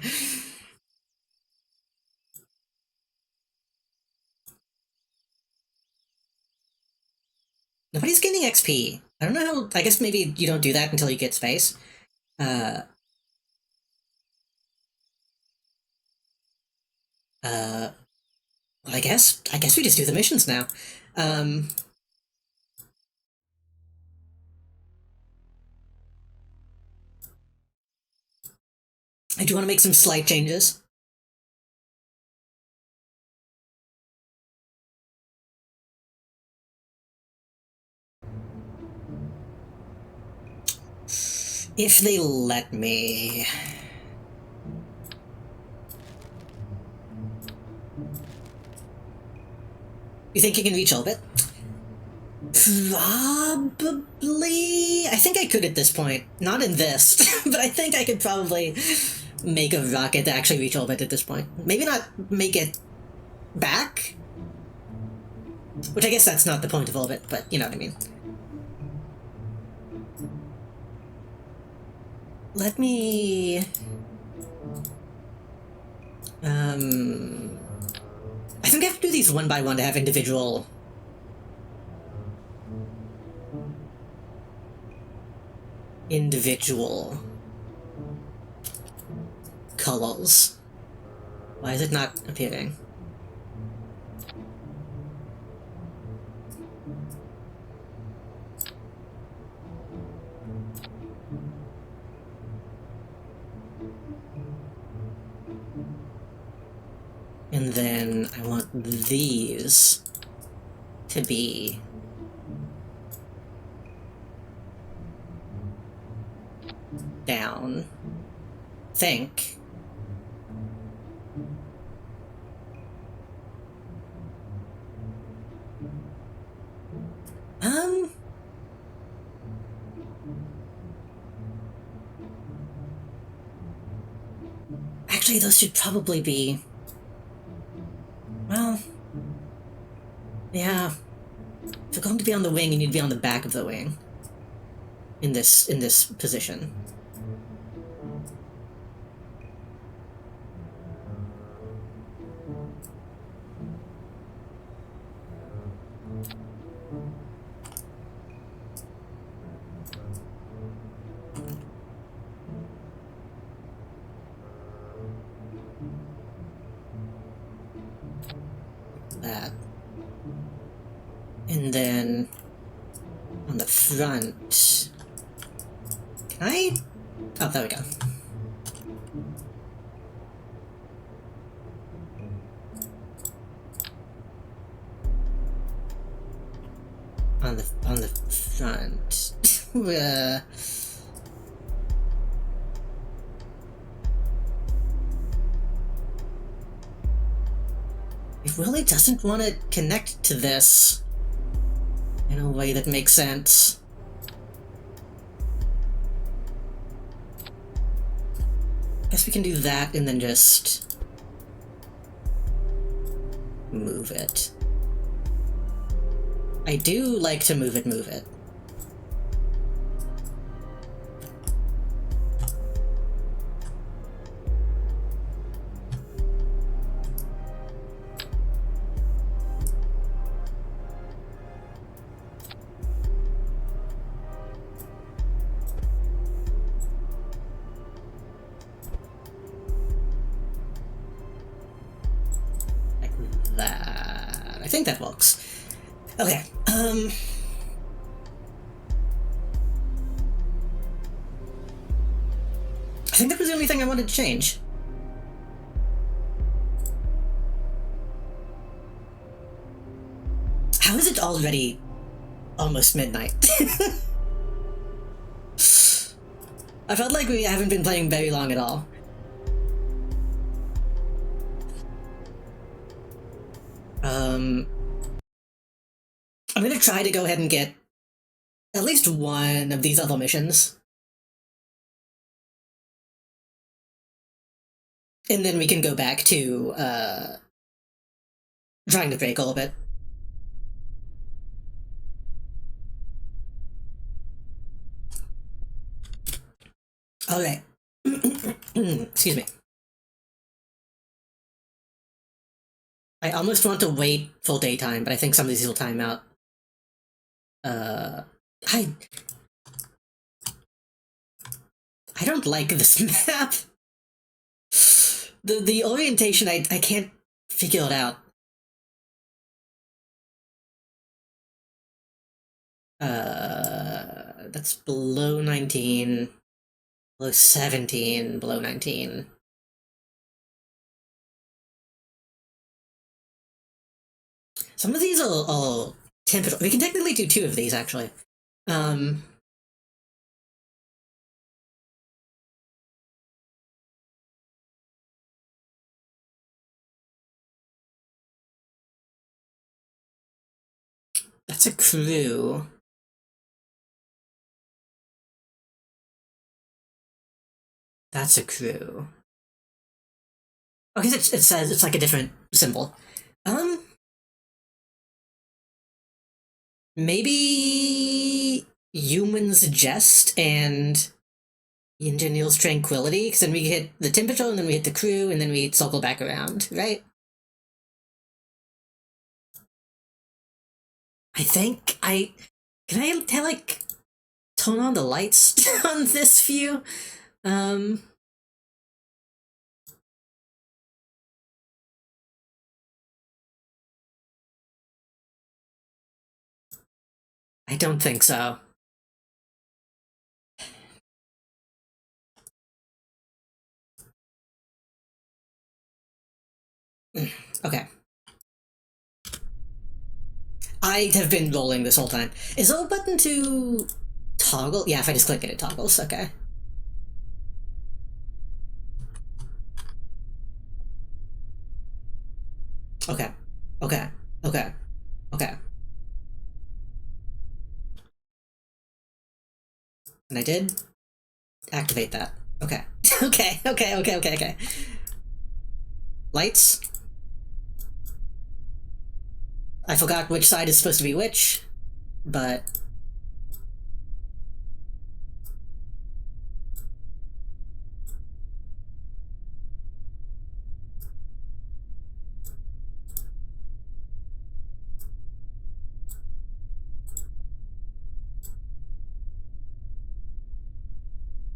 [SPEAKER 1] Nobody's gaining XP. I don't know how... I guess maybe you don't do that until you get space. Well, I guess we just do the missions now. I do want to make some slight changes. If they let me... You think you can reach orbit? Probably... I think I could at this point. Not in this, but I think I could probably make a rocket to actually reach orbit at this point. Maybe not make it back? Which I guess that's not the point of orbit, but you know what I mean. Let me... I think I have to do these one by one to have individual... colors. Why is it not appearing? And then I want these to be down. Think. Actually, those should probably be... Well... Yeah. If you're going to be on the wing, you need to be on the back of the wing. In this position. That. And then on the front. Can I? Oh, there we go. On the front. It really doesn't want to connect to this in a way that makes sense. Guess we can do that and then just move it. I do like to move it. That. I think that works. Okay, I think that was the only thing I wanted to change. How is it already almost midnight? I felt like we haven't been playing very long at all. I'm gonna try to go ahead and get at least one of these other missions. And then we can go back to, trying to break a little bit. Alright. Excuse me. I almost want to wait full daytime, but I think some of these will time out. I don't like this map. The orientation, I can't figure it out. That's below 19, below 17, below 19. Some of these are temperature. We can technically do two of these, actually. That's a crew. That's a crew. Okay, it says it's like a different symbol. Maybe Human's Jest and Engineer's Tranquility, because then we hit the temperature, and then we hit the crew, and then we circle back around, right? I think can I like turn on the lights on this view? I don't think so. Okay. I have been rolling this whole time. Is there a button to toggle? Yeah, if I just click it, it toggles. Okay. Okay. Okay. Okay. Okay. And I did activate that. Okay. Okay. Lights. I forgot which side is supposed to be which, but...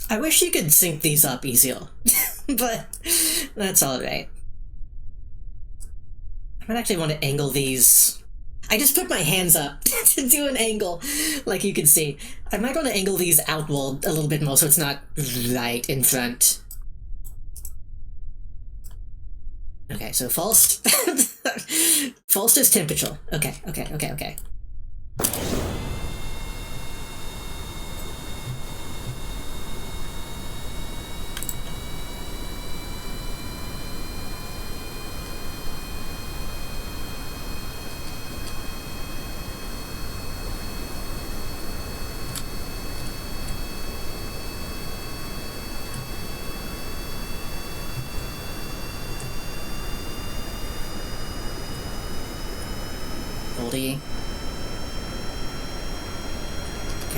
[SPEAKER 1] I wish you could sync these up easier, but that's alright. I might actually want to angle these. I just put my hands up to do an angle, like you can see. I might want to angle these outward a little bit more so it's not right in front. Okay, so false. False is temperature. Okay. Okay,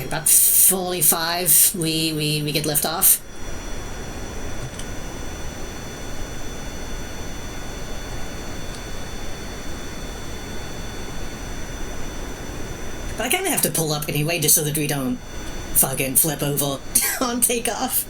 [SPEAKER 1] about 45, we get lift off. But I kinda have to pull up anyway, just so that we don't fucking flip over on takeoff.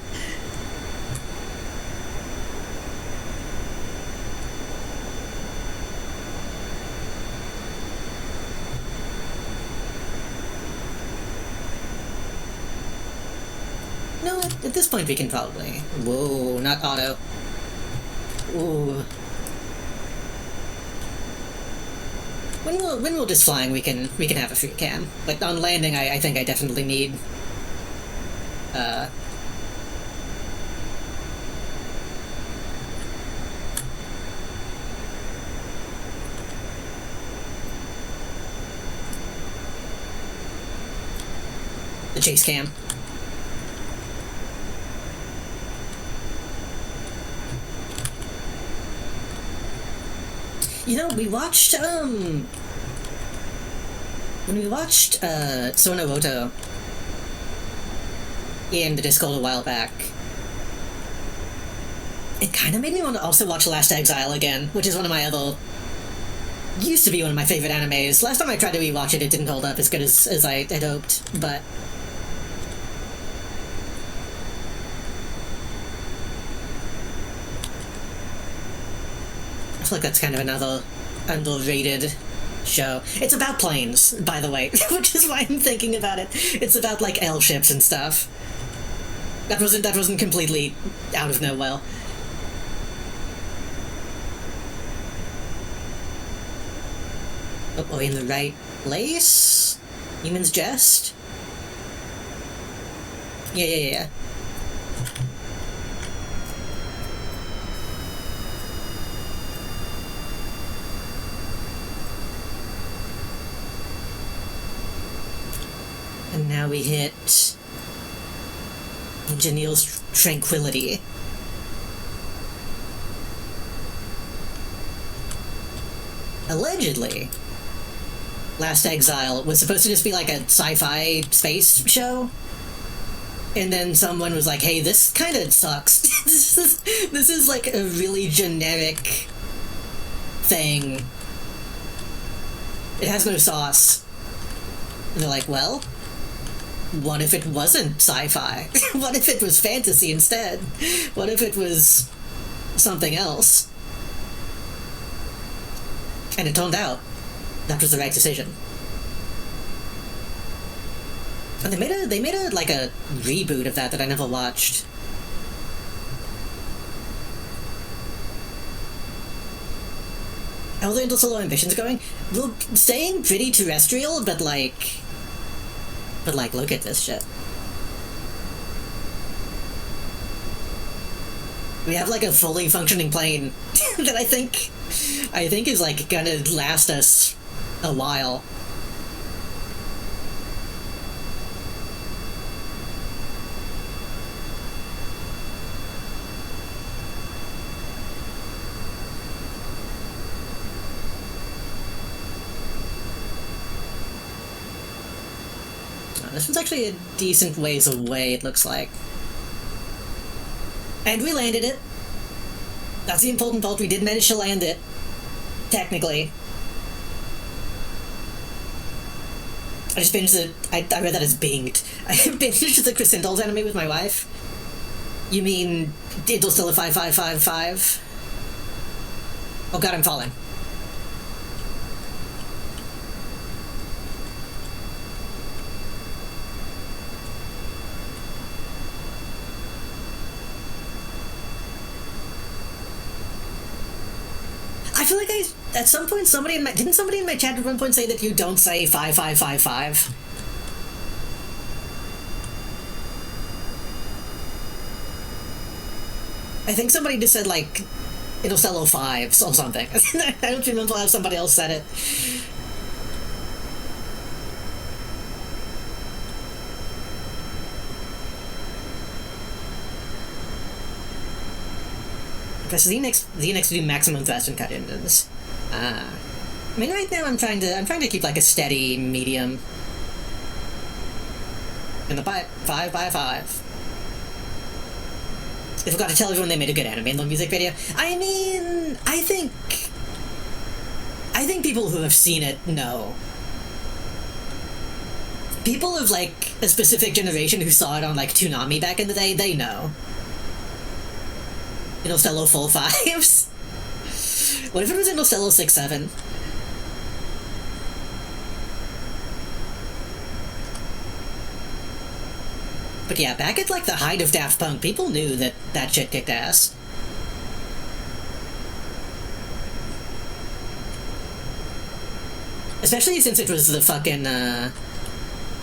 [SPEAKER 1] No, at this point we can probably... Whoa, not auto. Ooh. When we're just flying, we can have a free cam. But on landing, I think I definitely need... the chase cam. You know, we watched, when we watched, Sono Oto in the Discord a while back, it kind of made me want to also watch Last Exile again, which is one of my other... used to be one of my favorite animes. Last time I tried to rewatch it, it didn't hold up as good as I had hoped, but... I feel like that's kind of another underrated show. It's about planes, by the way, which is why I'm thinking about it. It's about, like, L ships and stuff. That wasn't completely out of nowhere. Oh, are we in the right place? Human's Jest? Yeah. And now we hit... Janelle's Tranquility. Allegedly, Last Exile was supposed to just be like a sci-fi space show. And then someone was like, hey, this kind of sucks. This is like a really generic thing. It has no sauce. And they're like, well, what if it wasn't sci-fi? What if it was fantasy instead? What if it was something else? And it turned out that was the right decision. And they made a like a reboot of that I never watched. How are the Interstellar ambitions going? Well, staying pretty terrestrial, but like, look at this shit. We have like a fully functioning plane that I think is like gonna last us a while. This one's actually a decent ways away, it looks like. And we landed it. That's the important part, we did manage to land it. Technically. I just binged it. I read that as binged. I binged the Chris Sindol's anime with my wife. You mean Interstellar 5555? Oh god, I'm falling. I feel like at some point didn't somebody in my chat at one point say that you don't say 5555? I think somebody just said like Interstellar 5s or something. I don't remember how somebody else said it. Okay, so the next do maximum thrust and cut engines. I mean, right now I'm trying to keep like a steady medium. In the 5x5. I forgot to tell everyone they made a good anime and music video. I mean, I think people who have seen it know. People of like a specific generation who saw it on like Toonami back in the day, they know. Interstellar 4-5s? What if it was Interstellar 6-7? But yeah, back at like the height of Daft Punk, people knew that shit kicked ass. Especially since it was the fucking,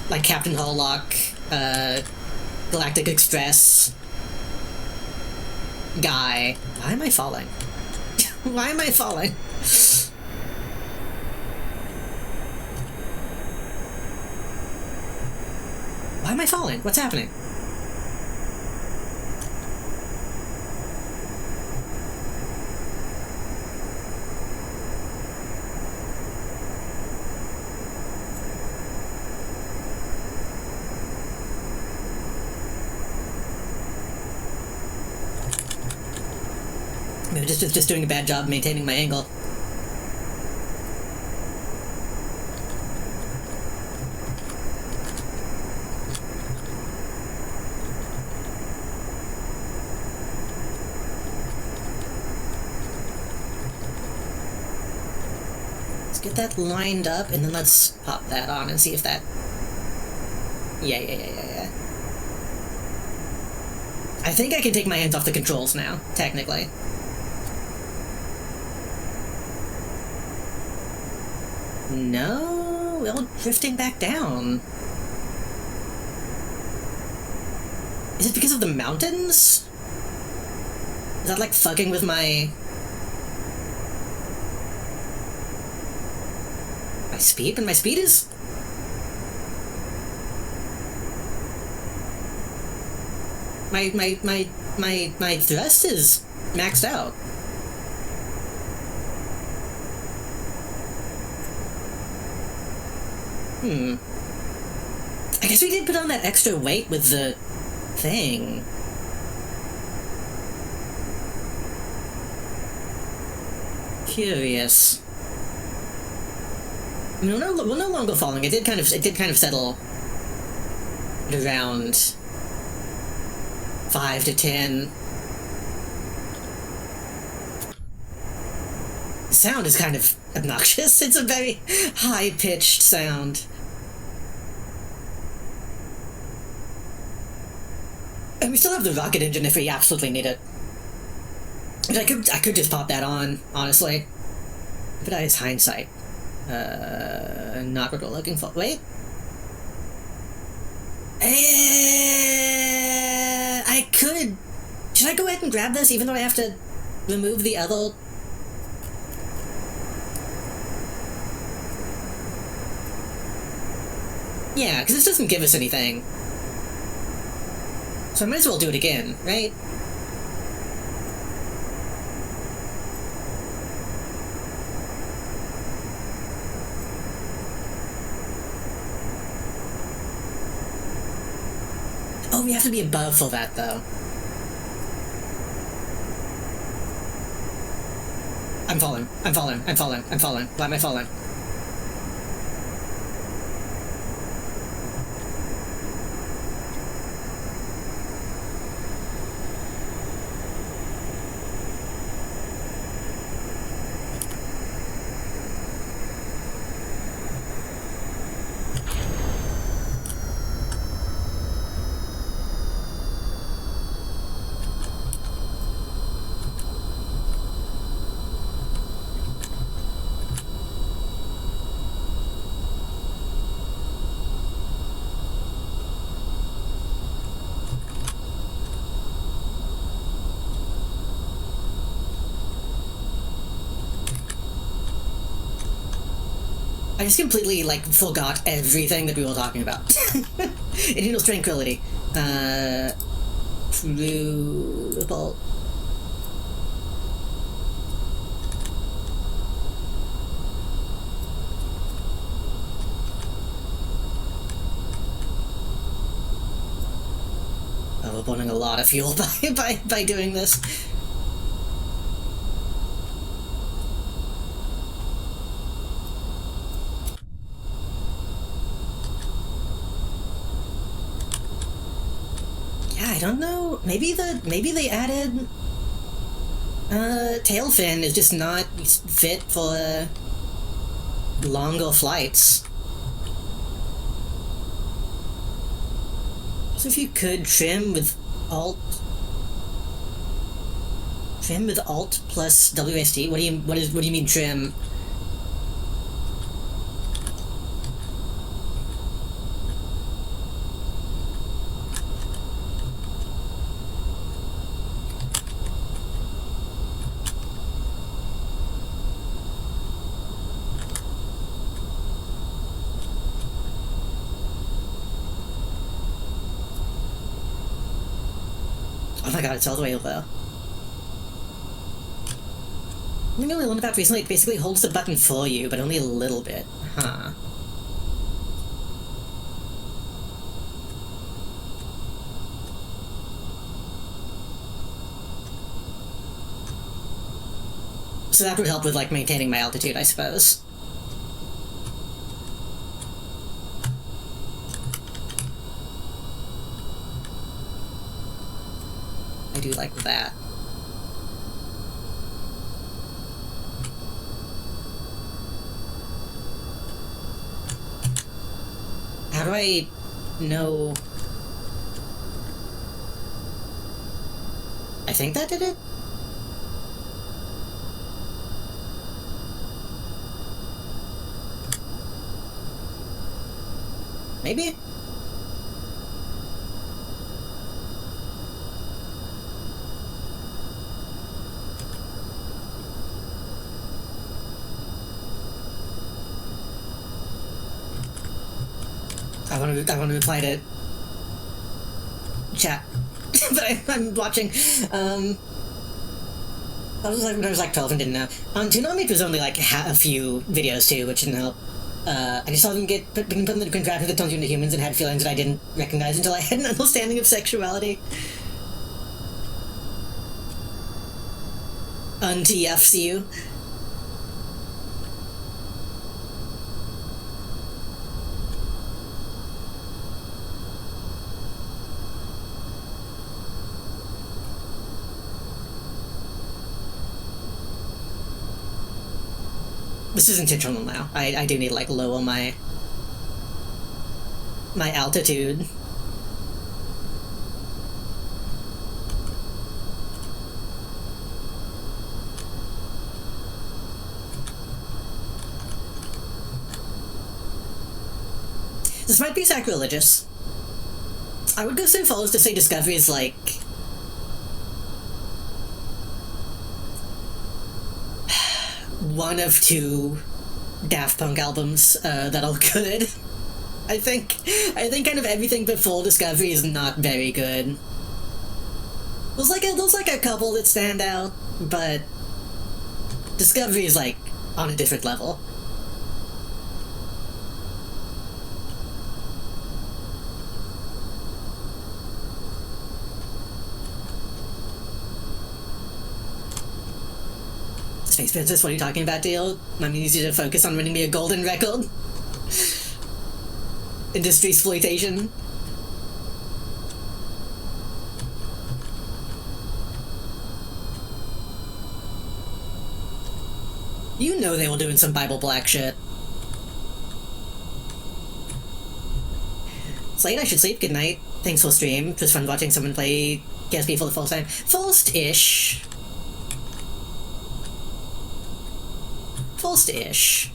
[SPEAKER 1] like Captain Harlock, Galactic Express guy. Why am I falling? Why am I falling? Why am I falling? What's happening? Maybe just doing a bad job maintaining my angle. Let's get that lined up, and then let's pop that on and see if that... Yeah. I think I can take my hands off the controls now, technically. No, well, drifting back down. Is it because of the mountains? Is that like fucking with my speed? And my speed is... My thrust is maxed out. I guess we did put on that extra weight with the thing. Curious. I mean, we're no longer falling. It did kind of settle at around 5 to 10. The sound is kind of obnoxious. It's a very high-pitched sound. And we still have the rocket engine if we absolutely need it. And I could just pop that on, honestly. But that is hindsight. Not what we're looking for. Wait. I could... Should I go ahead and grab this, even though I have to remove the other... Yeah, because this doesn't give us anything. So I might as well do it again, right? Oh, we have to be above for that, though. I'm falling. Why am I falling? I just completely, like, forgot everything that we were talking about. It handles tranquility. Plural. Oh, we're burning a lot of fuel by doing this. I don't know. Maybe they added tail fin is just not fit for longer flights. So if you could trim with alt plus WSD. What do you mean trim? Oh my god, it's all the way over there. I only learned about recently, it basically holds the button for you, but only a little bit. Huh. So that would help with, like, maintaining my altitude, I suppose. I do like that. How do I know? I think that did it? Maybe? I want to reply to chat, but I'm watching. I was like 12 and didn't know. Toonami was only like a few videos too, which didn't help. I just saw them been put in the contraption that turns you into humans and had feelings that I didn't recognize until I had an understanding of sexuality. TFs you. This is intentional now. I do need to, like, lower my altitude. This might be sacrilegious. I would go so far as to say Discovery is like... one of two Daft Punk albums that are good. I think kind of everything before Discovery is not very good. There's like a couple that stand out, but Discovery is like on a different level. Space Princess, what are you talking about, deal? I mean, easy to focus on winning me a golden record. Industry exploitation. You know they were doing some Bible Black shit. It's late, I should sleep. Good night. Thanks for stream. It was fun watching someone play GSP for the first time. First-ish. First-ish.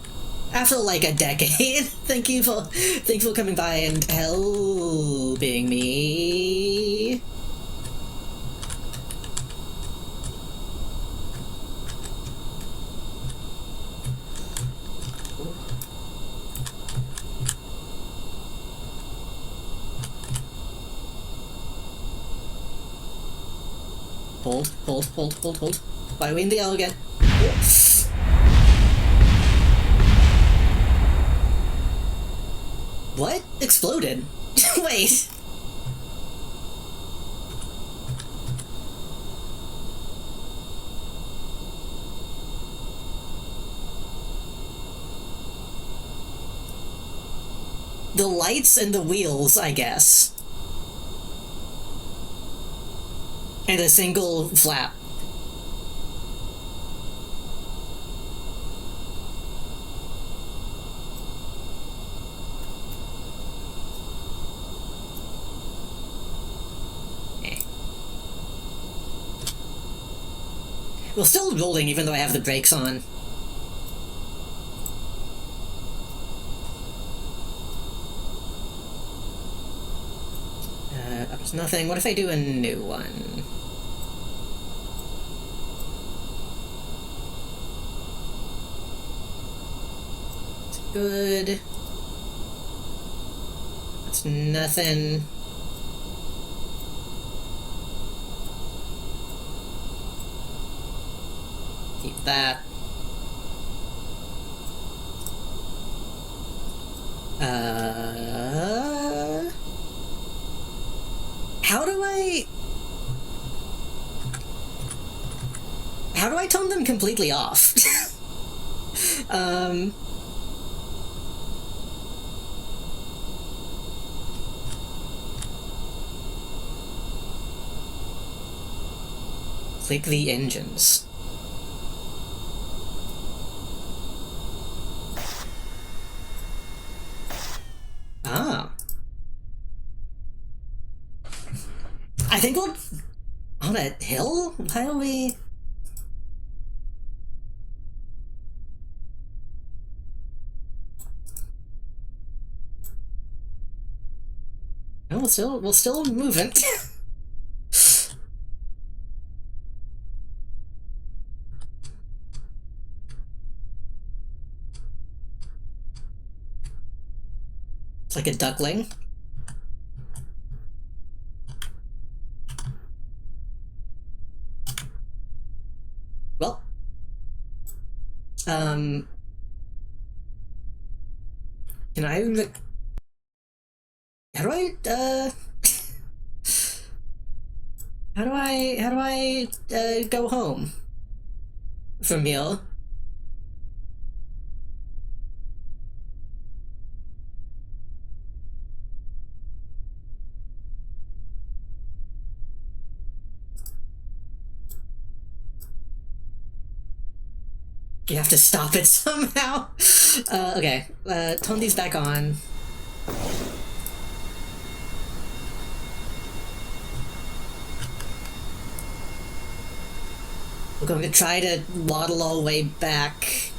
[SPEAKER 1] After like a decade. Thank you for coming by and helping me. Hold. Why are we in the L again? What? Exploded? Wait. The lights and the wheels, I guess. And a single flap. We're still rolling even though I have the brakes on. There's nothing. What if I do a new one? It's good. That's nothing. Keep that. How do I tone them completely off? Click the engines. Ah. I think we'll... On a hill? Why are we... No, we're still moving. It's like a duckling. Well. Can I... How do I go home from here? You have to stop it somehow. Okay, turn these back on. We're going to try to waddle our way back.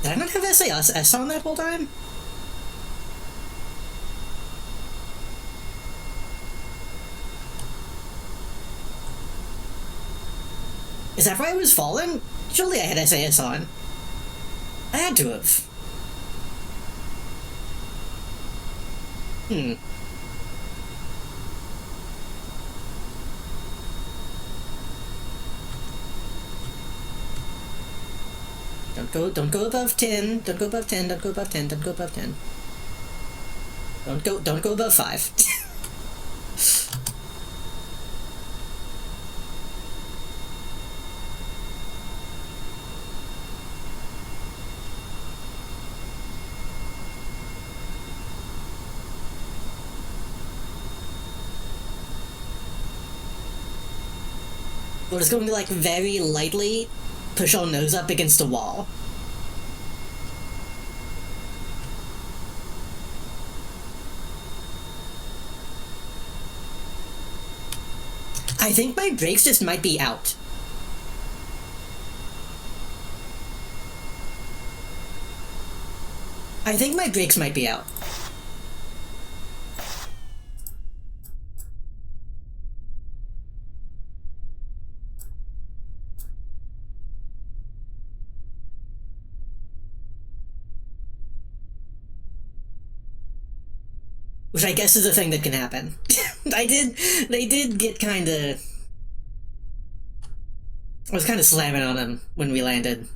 [SPEAKER 1] Did I not have SAS on that whole time? Is that why I was falling? Surely I had SAS on. I had to have. Don't go above 10. Don't go above 10. Don't go above 10. Don't go above 10. Don't go above 5. We're just going to, like, very lightly push our nose up against a wall. I think my brakes just might be out. I think my brakes might be out. Which I guess is a thing that can happen. They did get kinda... I was kinda slamming on them when we landed.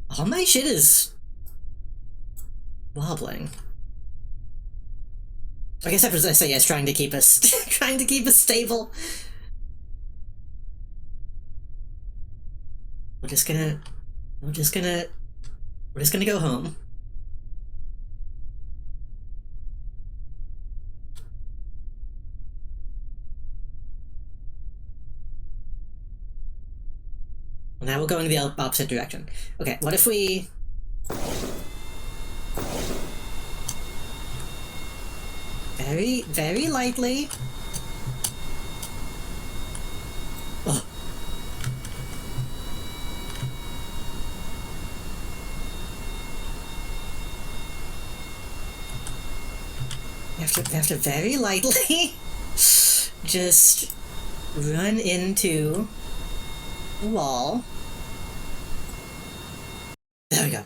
[SPEAKER 1] All my shit is... wobbling. I guess after SAS trying to keep us... trying to keep us stable. We're just gonna go home. Now we're going in the opposite direction. Okay, what if we... Very, very lightly... Oh. We have to very lightly just run into the wall. There we go.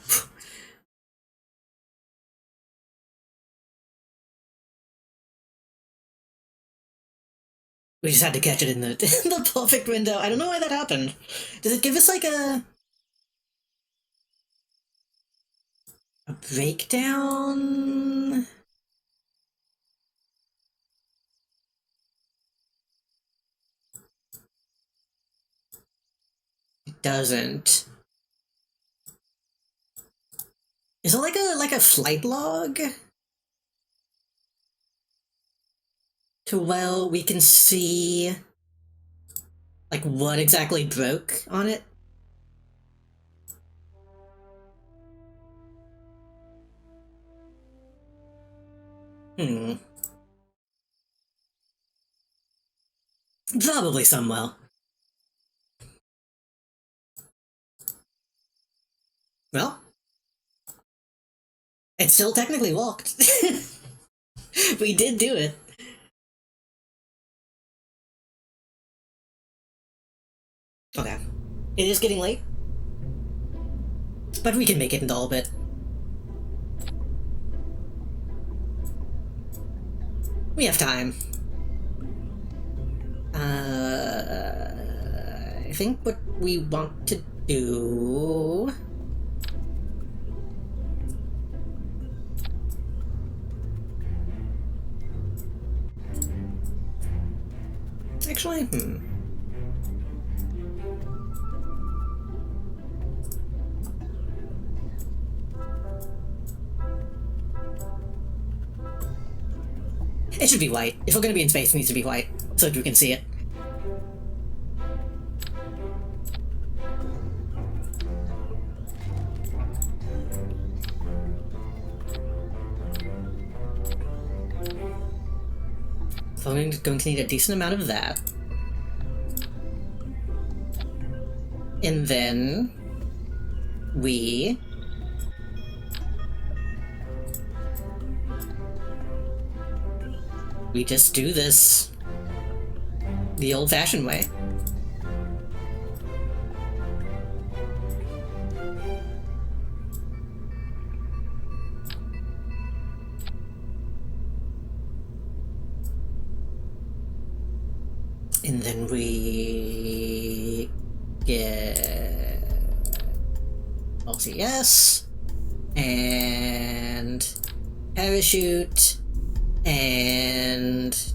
[SPEAKER 1] We just had to catch it in the in the perfect window. I don't know why that happened. Does it give us like a breakdown? It doesn't. Is it like a flight log? Well, we can see like what exactly broke on it. Probably somewhere. Well, it still technically walked. We did do it. Okay. It is getting late. But we can make it in a little bit. We have time. I think what we want to do... Actually, It should be white. If we're gonna be in space, it needs to be white, so that we can see it. So I'm going to need a decent amount of that. And then we just do this the old-fashioned way. And then we get LCS and parachute and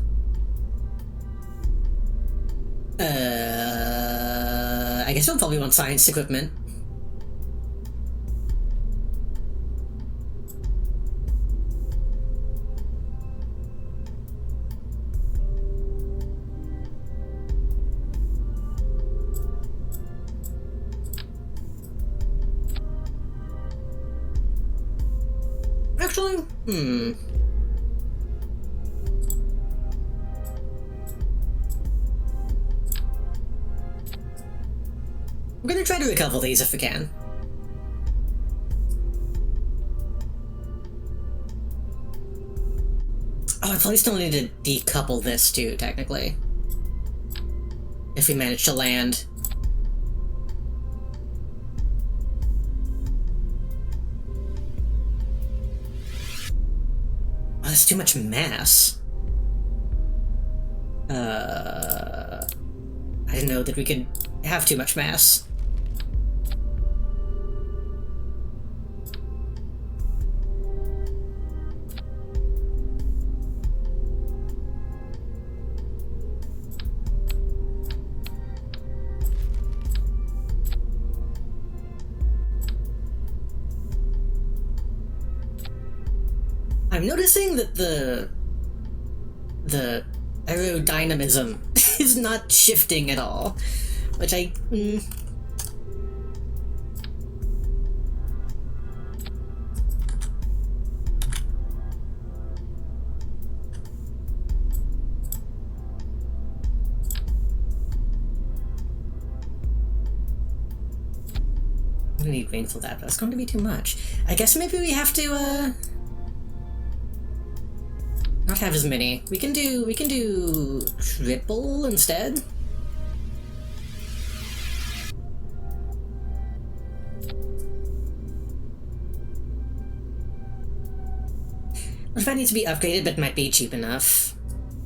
[SPEAKER 1] I guess we'll probably want science equipment. Actually, we're gonna try to recover these if we can. Oh, I probably still need to decouple this too, technically. If we manage to land. Oh, that's too much mass. I didn't know that we could have too much mass. I'm noticing that the aerodynamism is not shifting at all, which I I'm gonna need rain for that, but that's going to be too much. I guess maybe we have to not have as many. We can do triple instead. What if I need to be upgraded but might be cheap enough?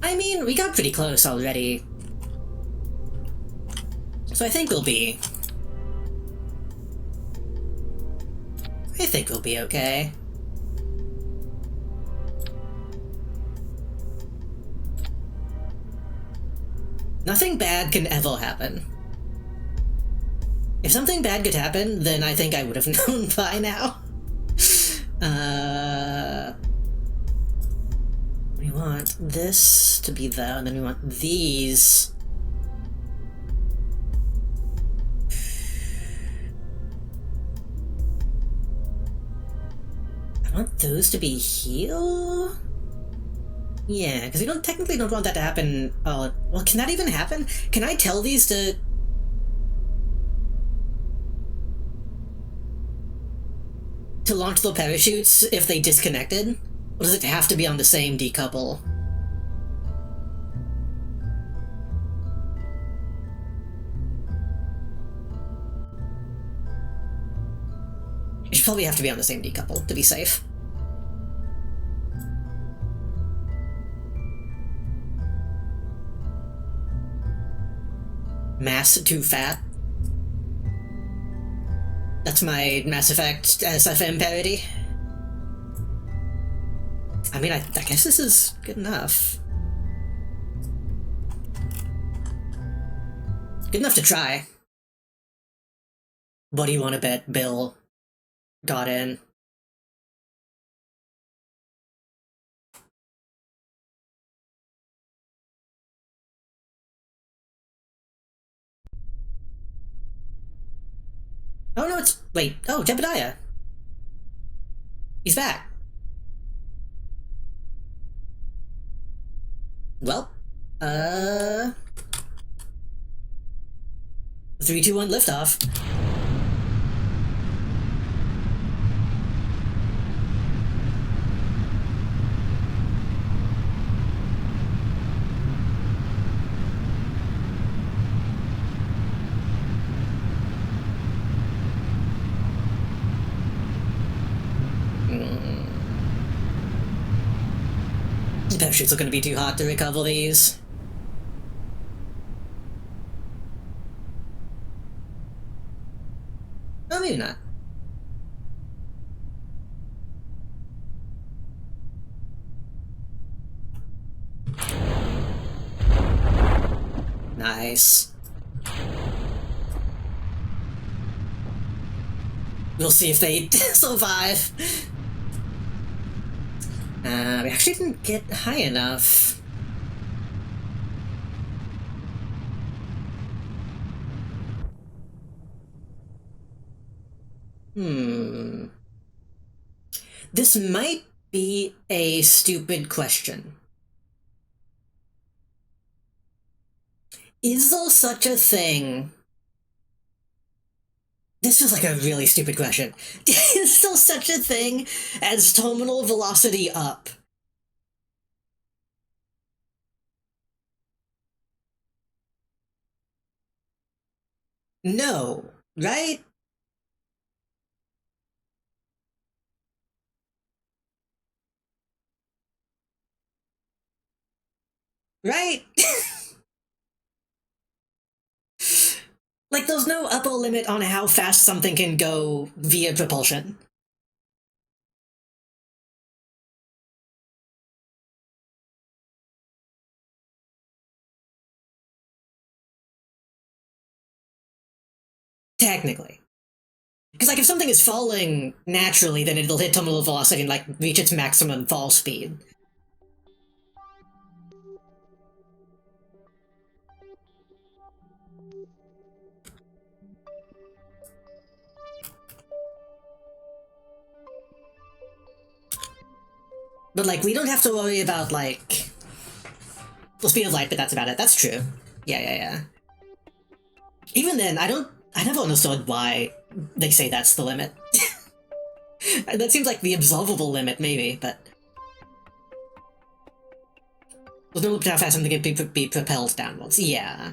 [SPEAKER 1] I mean, we got pretty close already. So I think we'll be okay. Nothing bad can ever happen. If something bad could happen, then I think I would have known by now. We want this to be there, and then we want these. I want those to be here? Yeah, because we technically don't want that to happen. Well, can that even happen? Can I tell these to launch the parachutes if they disconnected? Or does it have to be on the same decouple? It should probably have to be on the same decouple to be safe. Mass too fat. That's my Mass Effect SFM parody. I mean, I guess this is good enough. Good enough to try. What do you want to bet Bill got in? Oh no, wait, oh, Jebediah. He's back. Well, 3, 2, 1, liftoff. The parachutes are going to be too hot to recover these. Oh, maybe not. Nice. We'll see if they survive. We actually didn't get high enough. This might be a stupid question. Is there such a thing? This is like a really stupid question. Is there such a thing as terminal velocity up? No, right? Right? Like, there's no upper limit on how fast something can go via propulsion. Technically. Because, like, if something is falling naturally, then it'll hit terminal velocity and, like, reach its maximum fall speed. But, like, we don't have to worry about, like, the speed of light, but that's about it. That's true. Yeah. Even then, I never understood why they say that's the limit. That seems like the observable limit, maybe, but... There's no limit to how fast something can be propelled downwards. Yeah.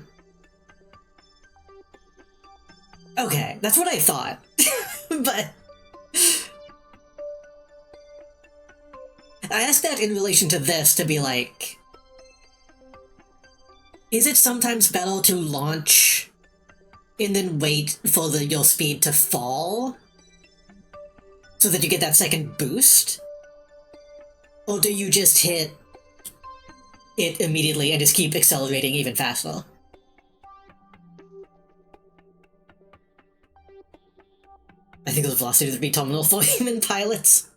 [SPEAKER 1] Okay, that's what I thought. But... I asked that in relation to this to be like... Is it sometimes better to launch and then wait for your speed to fall so that you get that second boost? Or do you just hit it immediately and just keep accelerating even faster? I think the velocity would be terminal for human pilots.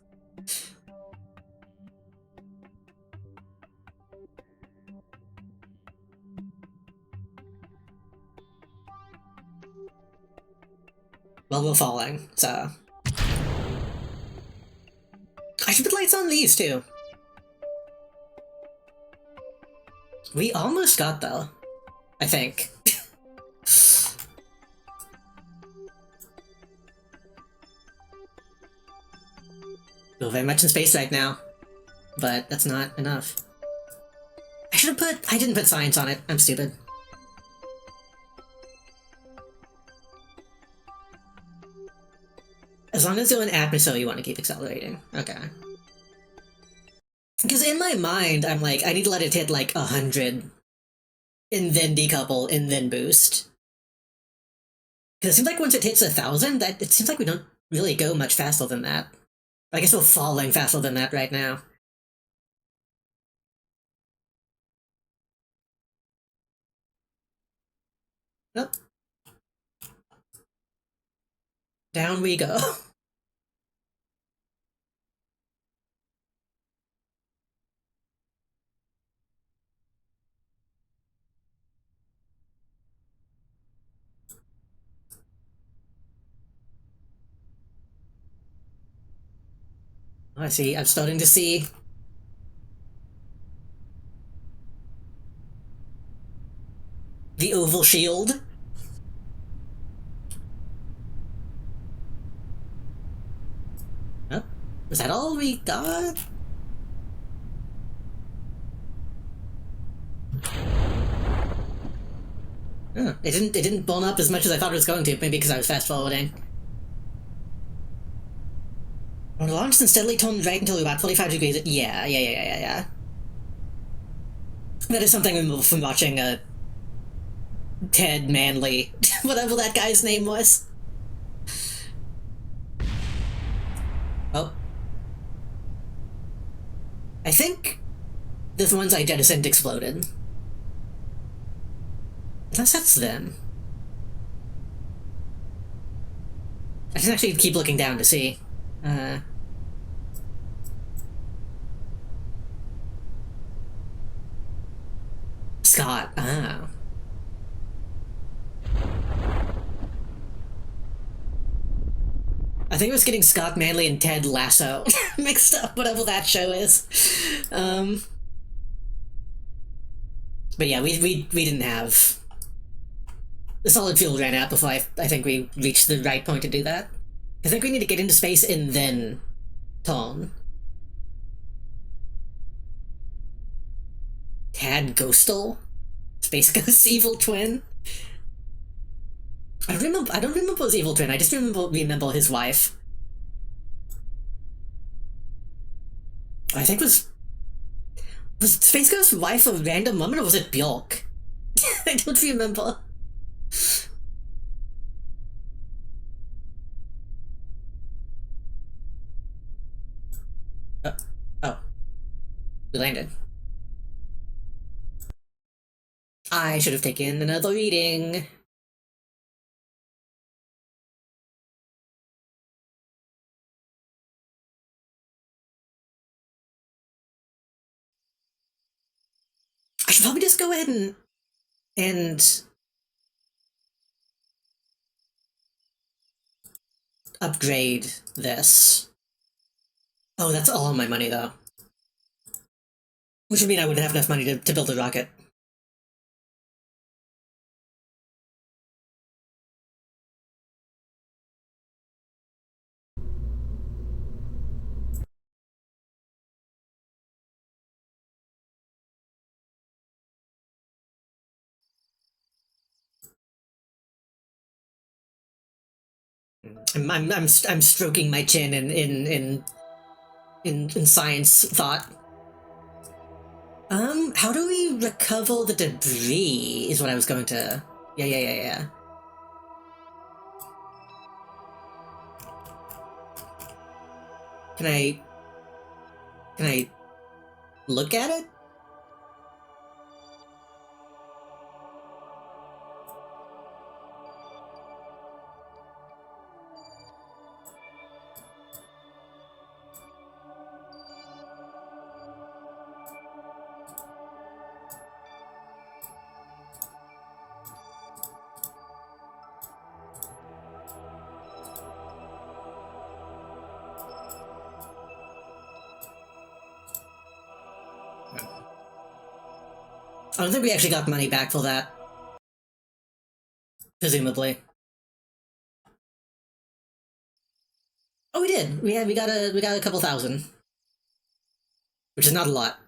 [SPEAKER 1] Well, we're falling, so... I should put lights on these, too. We almost got, though. I think. We're very much in space right now. But that's not enough. I didn't put science on it. I'm stupid. As long as you're in atmosphere, you want to keep accelerating. Okay. Because in my mind, I'm like, I need to let it hit like 100, and then decouple, and then boost. Because it seems like once it hits 1,000, it seems like we don't really go much faster than that. I guess we're falling faster than that right now. Nope. Down we go. I see, I'm starting to see the oval shield. Oh, was that all we got? Oh, it didn't burn up as much as I thought it was going to, maybe because I was fast forwarding. When we launched and steadily turned right until we were about 45 degrees. Yeah. That is something removed from watching Ted Manley, whatever that guy's name was. Oh. I think the ones I jettisoned exploded. Unless that's them. I can actually keep looking down to see. Scott. Ah. I think it was getting Scott Manley and Ted Lasso mixed up, whatever that show is. But yeah, we didn't have... The solid fuel ran out before I think we reached the right point to do that. I think we need to get into space and then turn. Tad Ghostal? Space Ghost's evil twin? I don't remember his evil twin, I just remember his wife. I think was Space Ghost's wife a random woman or was it Bjork? I don't remember. Oh. We landed. I should have taken another reading. I should probably just go ahead and upgrade this. Oh, that's all my money, though. Which would mean I wouldn't have enough money to build a rocket. I'm stroking my chin in science thought. How do we recover the debris is what I was going to... Yeah. Can I look at it? I don't think we actually got money back for that. Presumably. Oh, we did. We got a couple thousand, which is not a lot.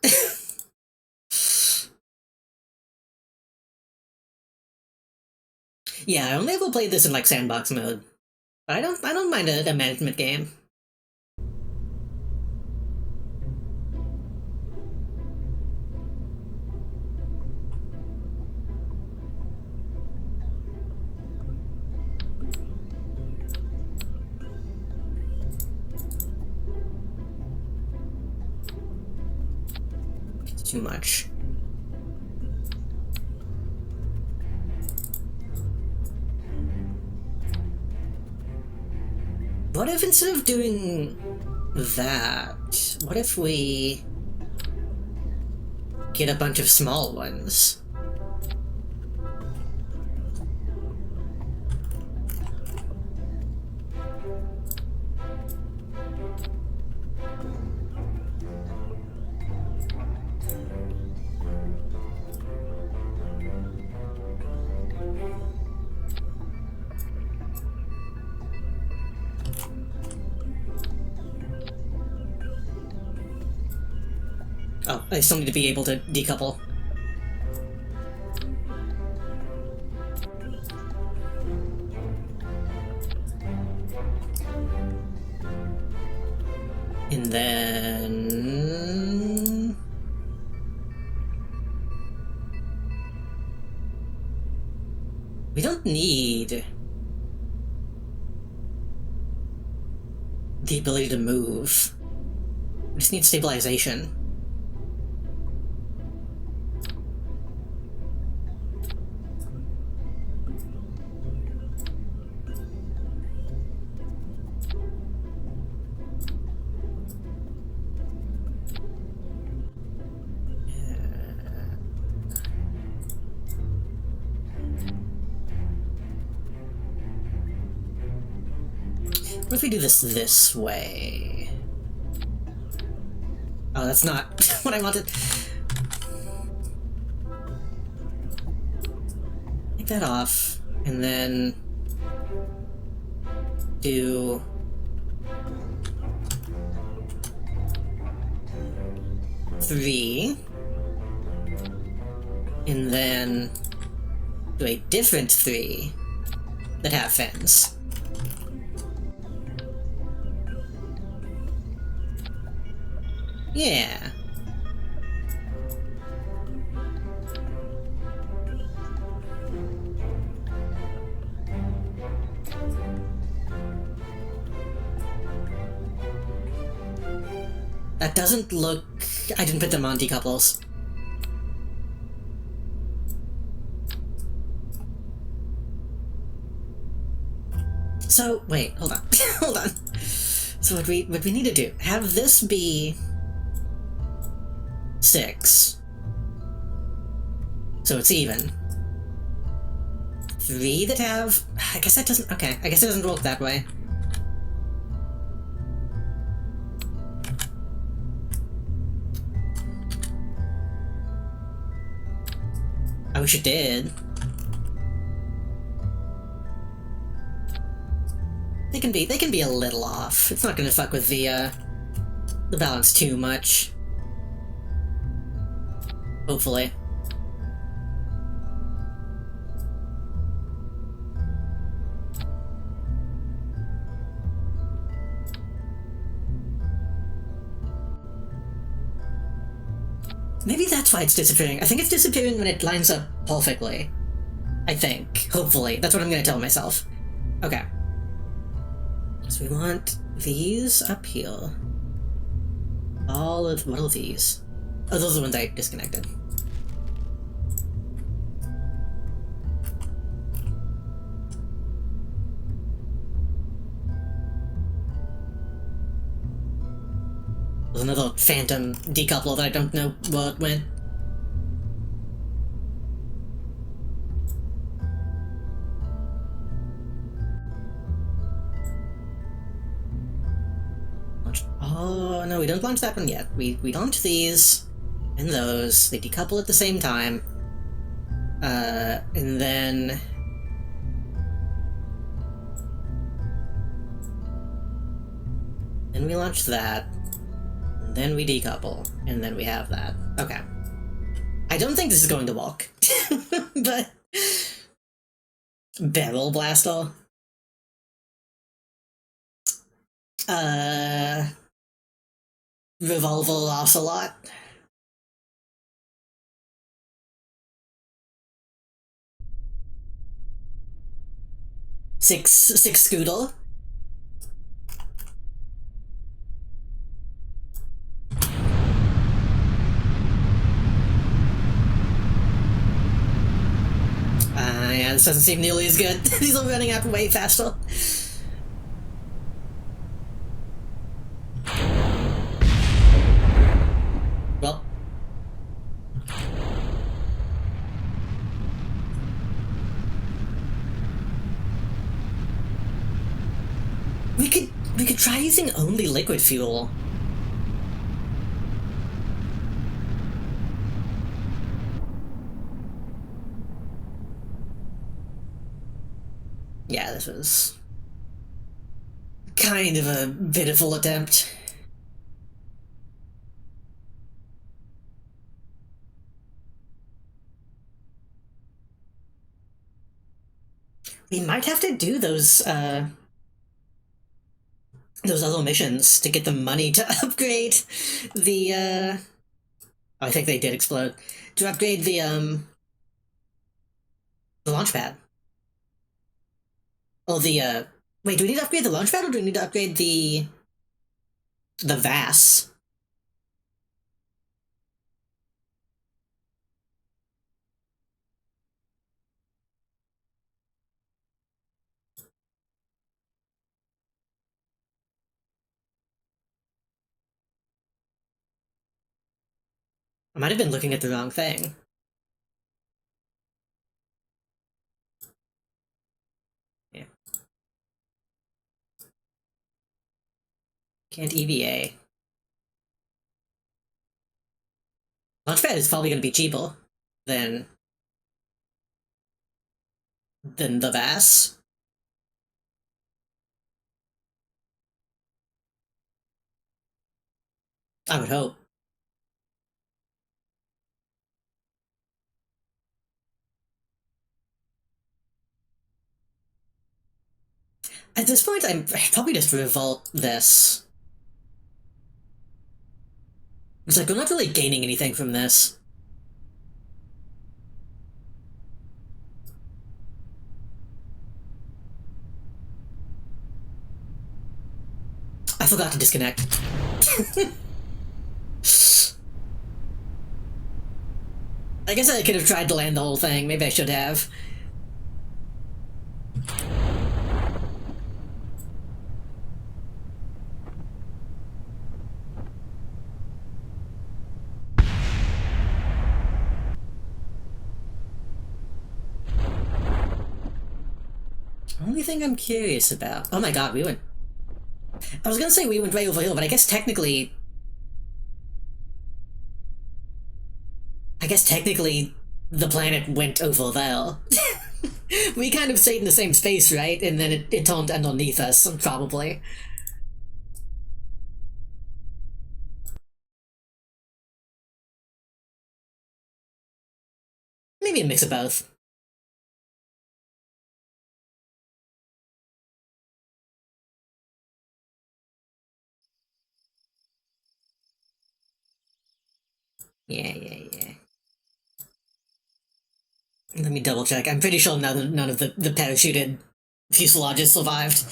[SPEAKER 1] Yeah, I only ever played this in like sandbox mode, but I don't mind a management game. It's too much. What if instead of doing that, what if we get a bunch of small ones? Oh, I still need to be able to decouple. And then... we don't need the ability to move. We just need stabilization. What if we do this way? Oh, that's not what I wanted. Take that off, and then do... three, and then do a different three that have fins. Yeah. That doesn't look... I didn't put them on decouples. So, wait, hold on. Hold on. So what we need to do, have this be 6. So it's even. 3 that have... I guess that doesn't... okay, I guess it doesn't work that way. I wish it did. They can be a little off. It's not gonna fuck with the balance too much. Hopefully. Maybe that's why it's disappearing. I think it's disappearing when it lines up perfectly. I think. Hopefully. That's what I'm gonna tell myself. Okay. So we want these up here. All of... what are these? Oh, those are the ones I disconnected. There's another phantom decoupler that I don't know where it went. Oh, no, we don't launch that one yet. We launch these and those. They decouple at the same time. And then... then we launch that. And then we decouple. And then we have that. Okay. I don't think this is going to walk. But... Barrel Blaster? Revolver Ocelot? Six Scooter? Yeah, this doesn't seem nearly as good. These are running out way faster. Well. We could try using only liquid fuel. Yeah, this was kind of a pitiful attempt. We might have to do those other missions to get the money to upgrade the, oh, I think they did explode. To upgrade the launch pad. Oh, wait, do we need to upgrade the launch pad, or do we need to upgrade the VAS? I might have been looking at the wrong thing. Yeah. Can't EVA. Launchpad is probably going to be cheaper than the VAS. I would hope. At this point, I'd probably just revolt this. It's like, we're not really gaining anything from this. I forgot to disconnect. I guess I could have tried to land the whole thing. Maybe I should have. Only thing I'm curious about... Oh my god, we went... I was gonna say we went way over hill, but I guess technically... the planet went over there. We kind of stayed in the same space, right? And then it turned underneath us, probably. Maybe a mix of both. Yeah. Let me double check. I'm pretty sure none of the parachuted fuselages survived.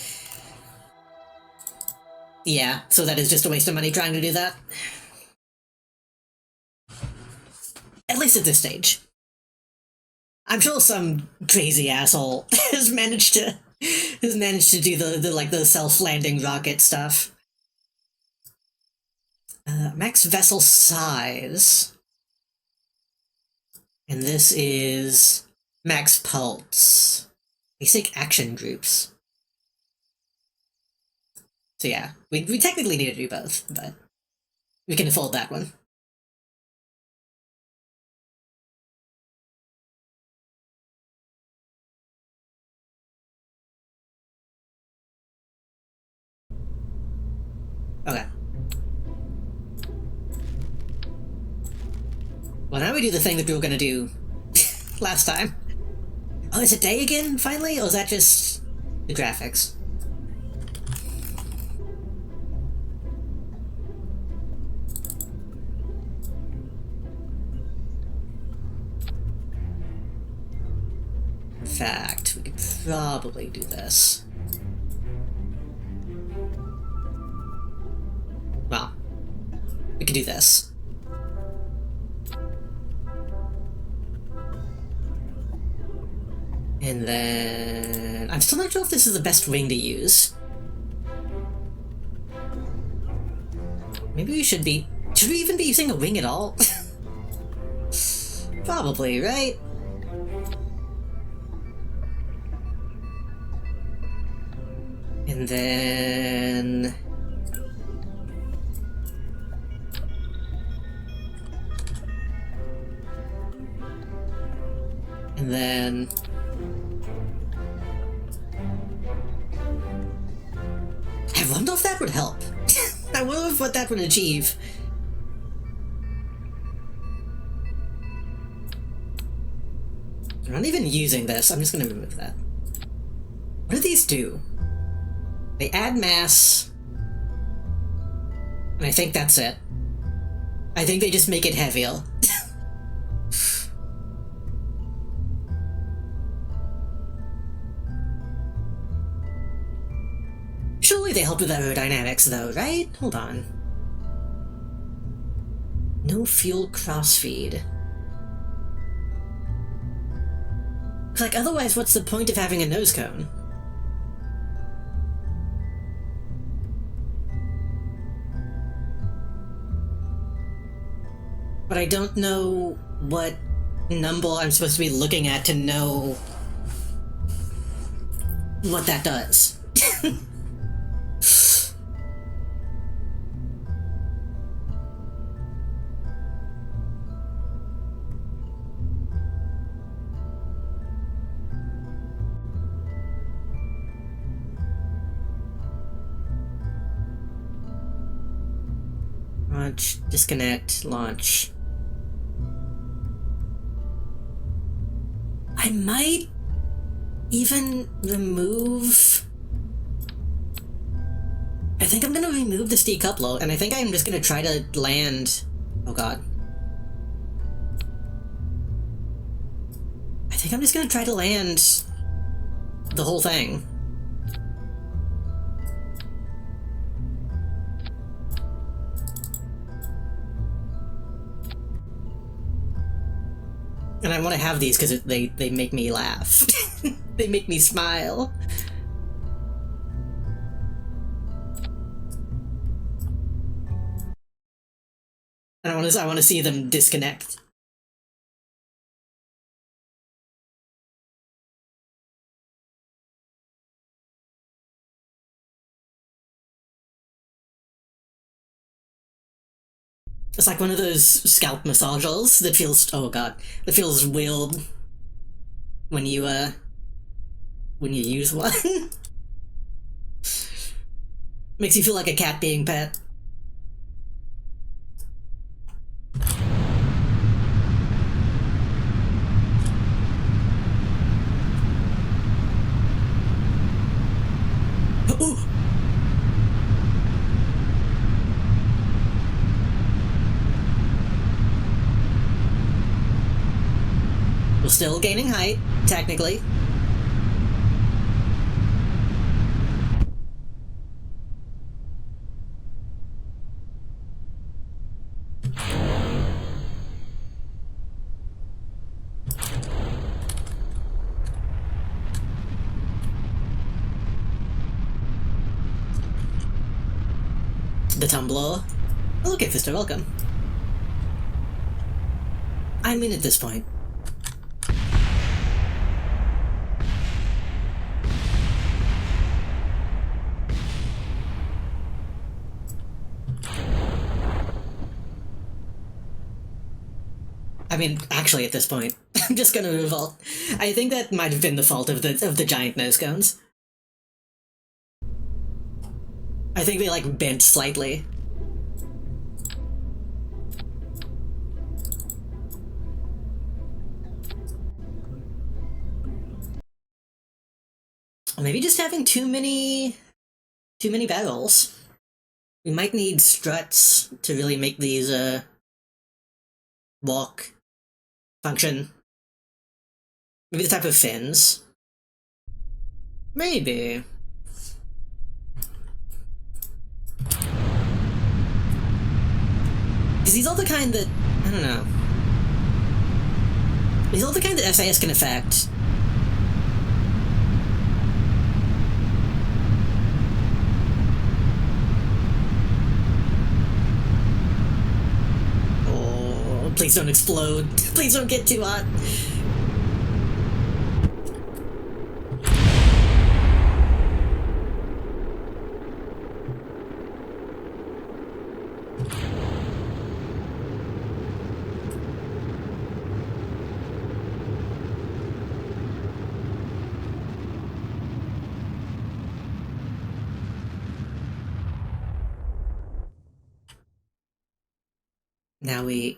[SPEAKER 1] Yeah, so that is just a waste of money trying to do that. At least at this stage. I'm sure some crazy asshole has managed to do the self-landing rocket stuff. Max vessel size. And this is max pulse. Basic action groups. So yeah, we technically need to do both, but we can afford that one. Okay. Well, now we do the thing that we were gonna do last time. Oh, is it day again, finally? Or is that just the graphics? In fact, we could probably do this. Well, we could do this. And then... I'm still not sure if this is the best wing to use. Maybe we should be... Should we even be using a wing at all? Probably, right? And then... And then... I wonder if that would help. I wonder what that would achieve. I'm not even using this, I'm just gonna remove that. What do these do? They add mass, and I think that's it. I think they just make it heavier. Surely they help with aerodynamics, though, right? Hold on. No fuel crossfeed. Like, otherwise, what's the point of having a nose cone? But I don't know what number I'm supposed to be looking at to know what that does. Launch, disconnect, launch. I might even remove... I think I'm gonna remove this decoupler, and I think I'm just gonna try to land... Oh god. I think I'm just gonna try to land the whole thing. And I want to have these because they make me laugh. They make me smile. And I want to see them disconnect. It's like one of those scalp massagers that feels, oh god, that feels weird when you use one. Makes you feel like a cat being pet. Ooh. We're still gaining height, technically. The tumbler. Oh, okay, Fister, welcome. I'm in at this point. I mean, actually, at this point, I'm just gonna revolt. I think that might have been the fault of the giant nose cones. I think they like bent slightly. Or maybe just having too many barrels. We might need struts to really make these walk function. Maybe the type of fins. Maybe. Because these are the kind that, I don't know. These are the kind that SAS can affect. Oh, please don't explode. Please don't get too hot. Now we...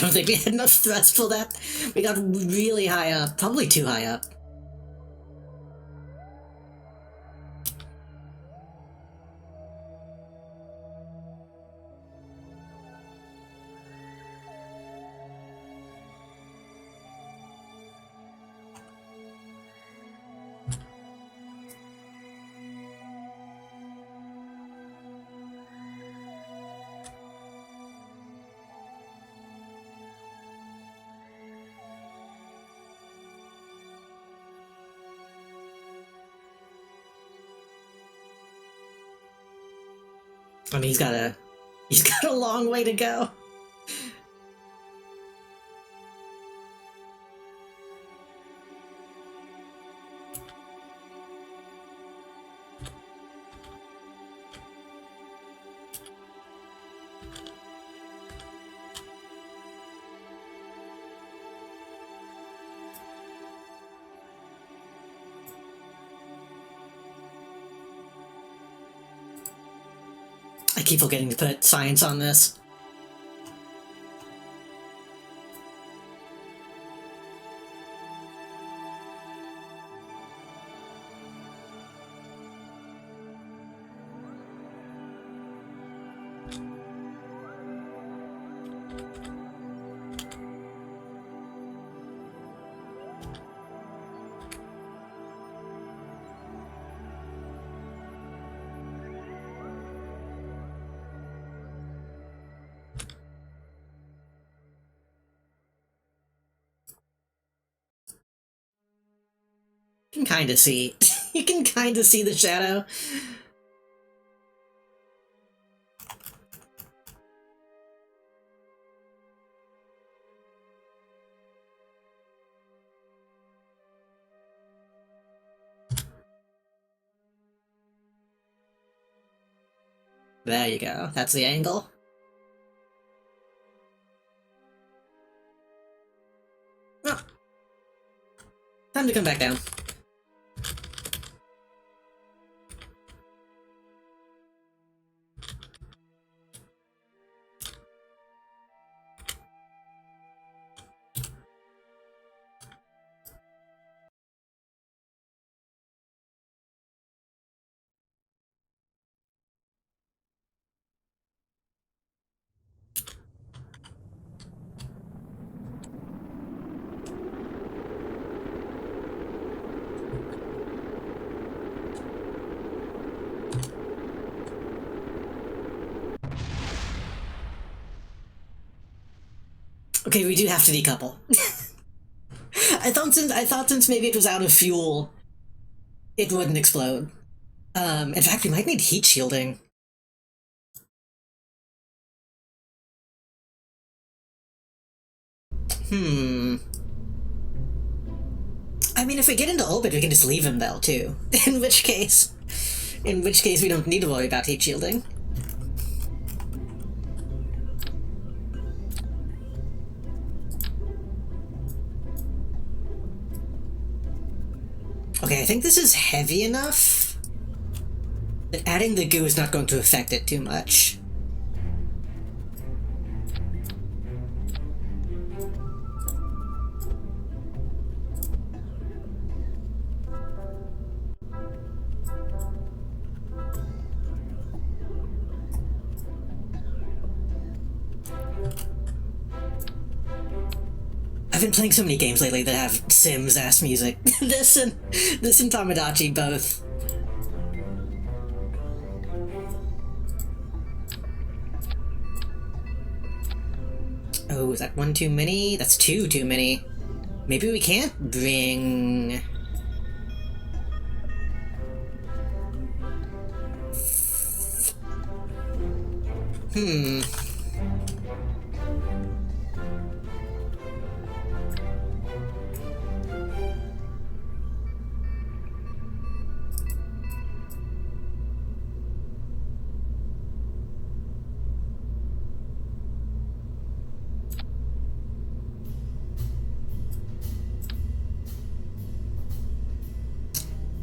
[SPEAKER 1] don't think we had enough thrust for that. We got really high up, probably too high up. I mean, he's got a long way to go. I keep forgetting to put science on this. You can kind of see. You can kind of see the shadow. There you go. That's the angle. Oh. Time to come back down. Okay, we do have to decouple. I thought since maybe it was out of fuel, it wouldn't explode. In fact, we might need heat shielding. I mean, if we get into orbit, we can just leave him though, too. In which case we don't need to worry about heat shielding. Okay, I think this is heavy enough that adding the goo is not going to affect it too much. I've been playing so many games lately that have Sims-ass music. This and Tamagotchi both. Oh, is that one too many? That's two too many. Maybe we can't bring...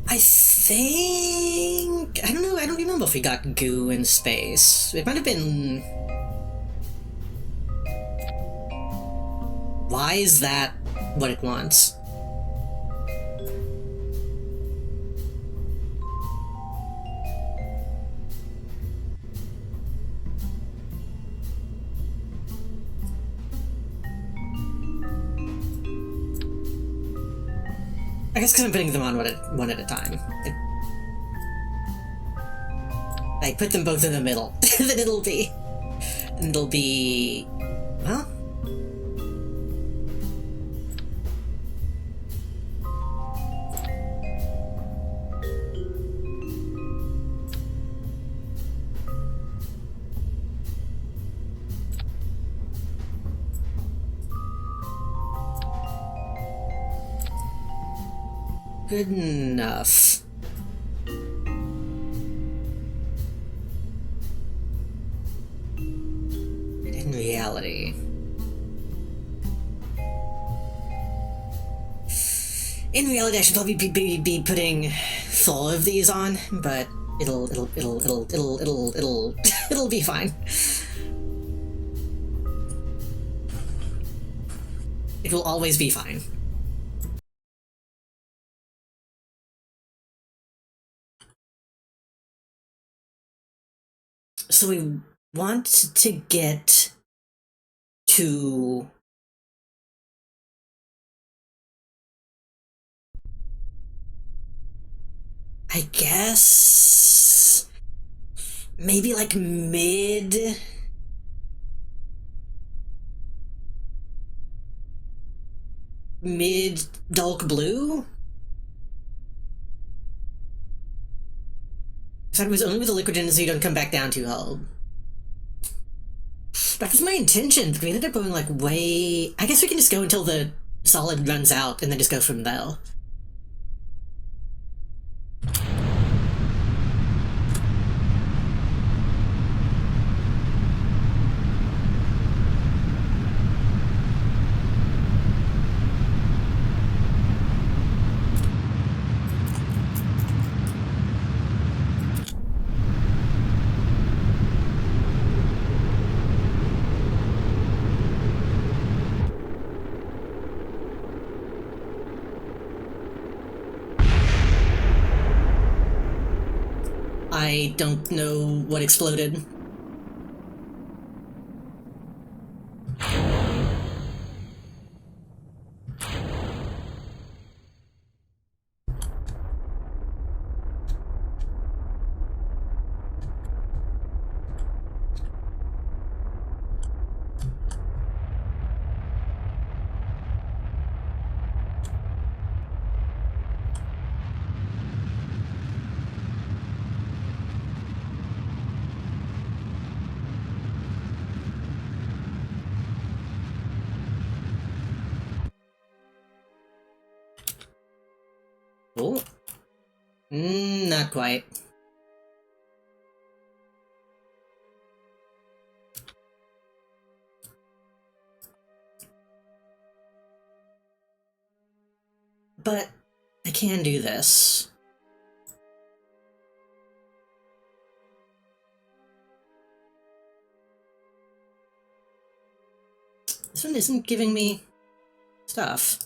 [SPEAKER 1] I think... I don't know, I don't remember if we got goo in space. It might have been... why is that what it wants? I guess because I'm putting them on one at a time. I put them both in the middle. Then it'll be... Well... Good enough. In reality... In reality, I should probably be putting 4 of these on, but it'll be fine. It will always be fine. So we want to get to... I guess... maybe like mid... dark blue? I thought it was only with the liquid in it so you don't come back down too hard. That was my intention, but we ended up going like way... I guess we can just go until the solid runs out and then just go from there. I don't know what exploded. Oh. Not quite. But I can do this. This one isn't giving me stuff.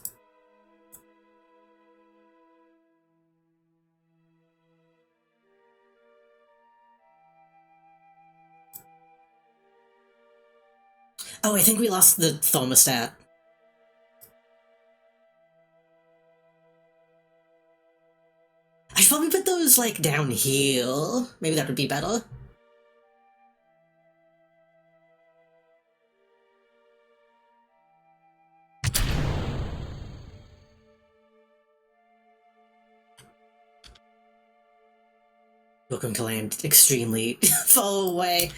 [SPEAKER 1] Oh, I think we lost the thermostat. I should probably put those, like, down here. Maybe that would be better. We're going to land extremely far away.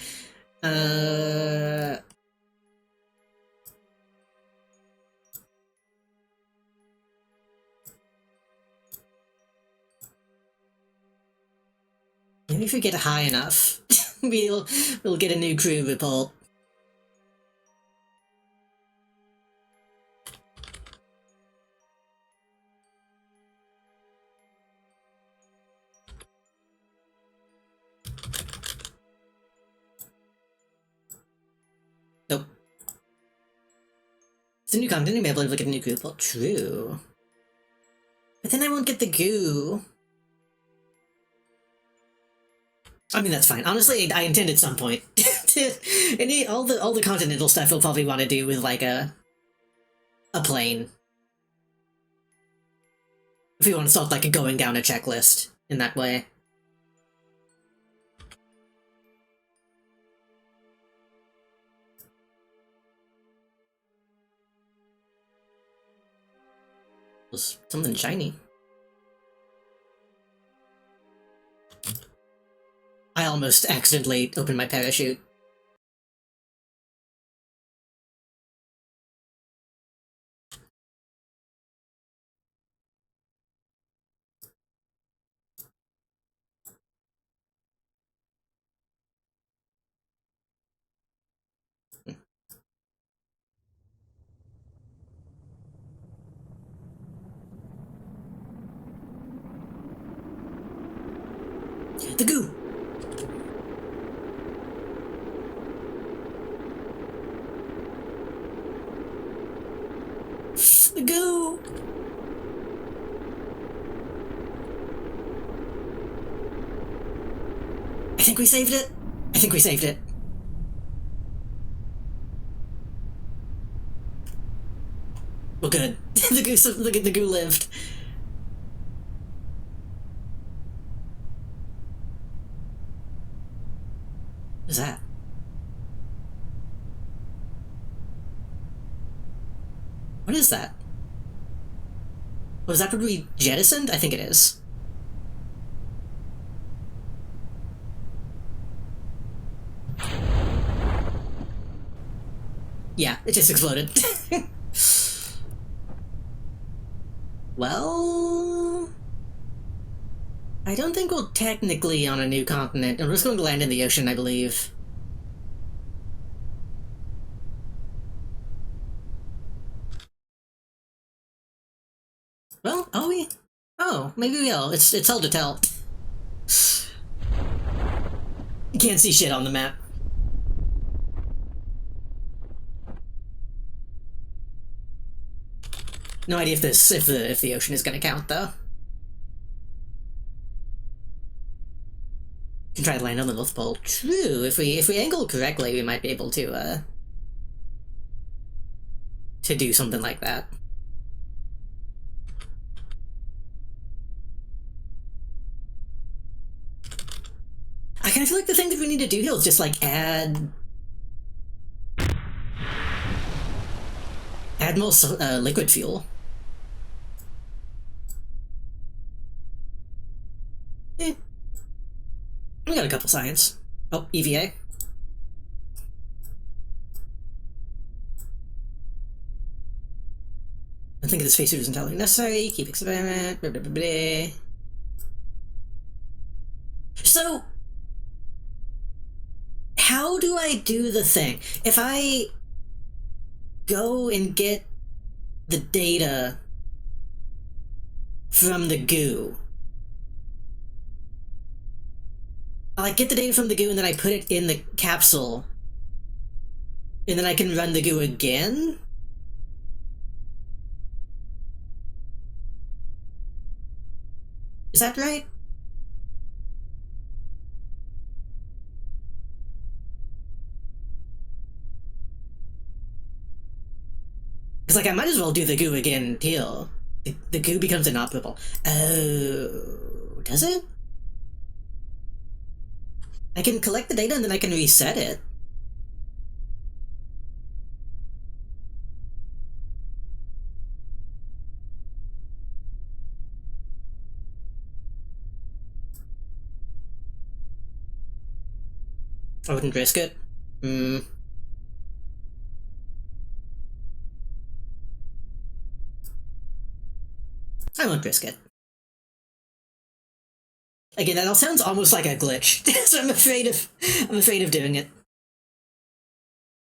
[SPEAKER 1] Maybe if we get high enough, we'll get a new crew report. Nope. It's a new content, you'll be able to look at a new goo. Well, true. But then I won't get the goo. I mean, that's fine. Honestly, I intend at some point to all the continental stuff we'll probably want to do with like a plane. If we want to start like going down a checklist in that way. Was something shiny. I almost accidentally opened my parachute. The goo! The goo! I think we saved it. I think we saved it. Well, good. The goo lived. What is that? What is that? Was that what we jettisoned? I think it is. Yeah, it just exploded. Well... I don't think we're technically on a new continent. We're just going to land in the ocean, I believe. Well, are we? Oh, maybe we are. It's hard to tell. You can't see shit on the map. No idea if the ocean is gonna count though. Can try to land on the North Pole. True. If we angle correctly, we might be able to do something like that. I kind of feel like the thing that we need to do here is just like add more liquid fuel. We got a couple science. Oh, EVA. I think the spacesuit isn't entirely necessary. Keep experiment. Blah, blah, blah, blah. So, how do I do the thing? If I go and get the data from the goo, I like get the data from the goo and then I put it in the capsule, and then I can run the goo again? Is that right? Because, like, I might as well do the goo again here. The goo becomes inoperable. Oh, does it? I can collect the data and then I can reset it. I wouldn't risk it. I won't risk it. Again, that all sounds almost like a glitch, so I'm afraid of doing it.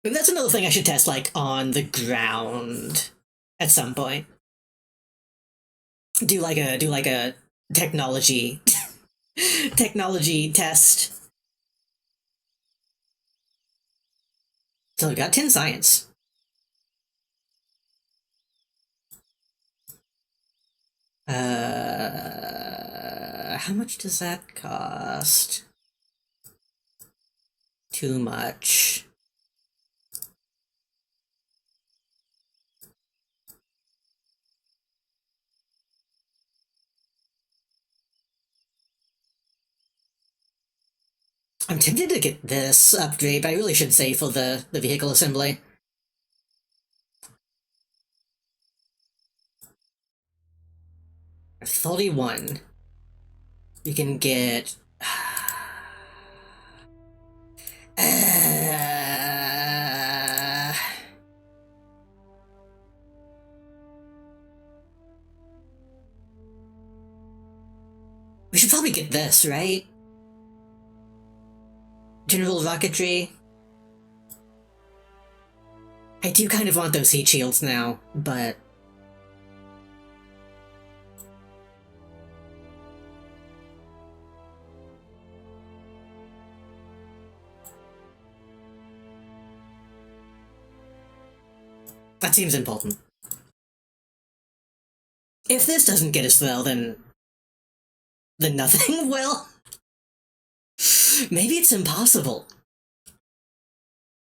[SPEAKER 1] Maybe that's another thing I should test, like, on the ground at some point. Do like a technology test. So we got 10 science. How much does that cost? Too much. I'm tempted to get this upgrade, but I really should save for the vehicle assembly. At 31. You can get... We should probably get this, right? General Rocketry. I do kind of want those heat shields now, but... that seems important. If this doesn't get us though, then nothing will. Maybe it's impossible.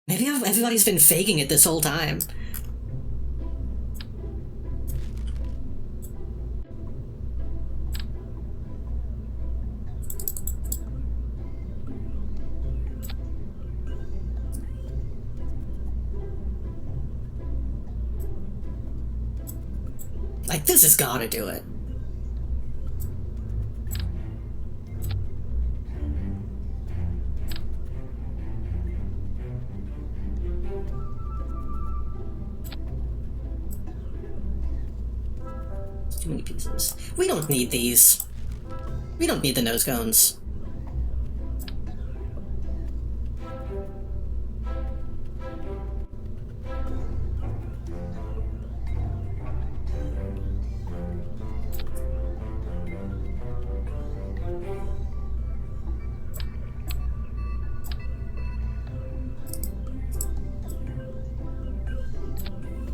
[SPEAKER 1] Maybe everybody's been faking it this whole time. Like, this has gotta do it. Too many pieces. We don't need these. We don't need the nose cones.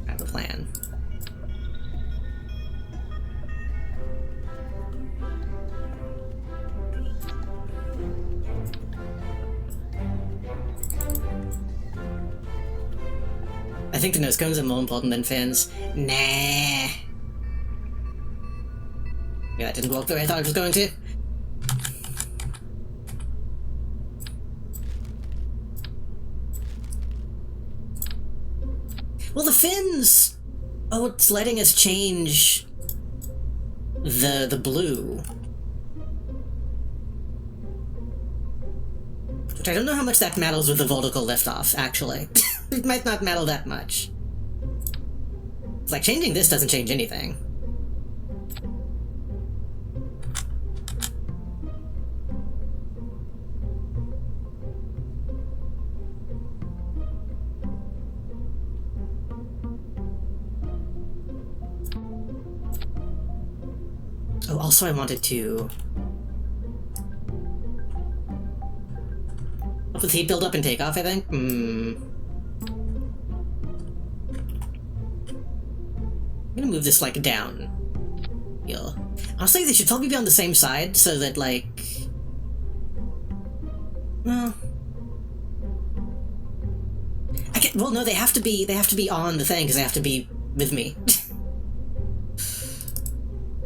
[SPEAKER 1] I have a plan. I think the nose cones are more important than fins. Nah. Yeah, it didn't work the way I thought it was going to. Well, the fins! Oh, it's letting us change the blue. Which I don't know how much that matters with the vertical liftoff, actually. It might not matter that much. It's like, changing this doesn't change anything. Oh, also I wanted to... up with heat build-up and takeoff, I think? I'm gonna move this, like, down. Here. Honestly, they should probably be on the same side, so that, like... well... well, no, they have to be on the thing, because they have to be with me.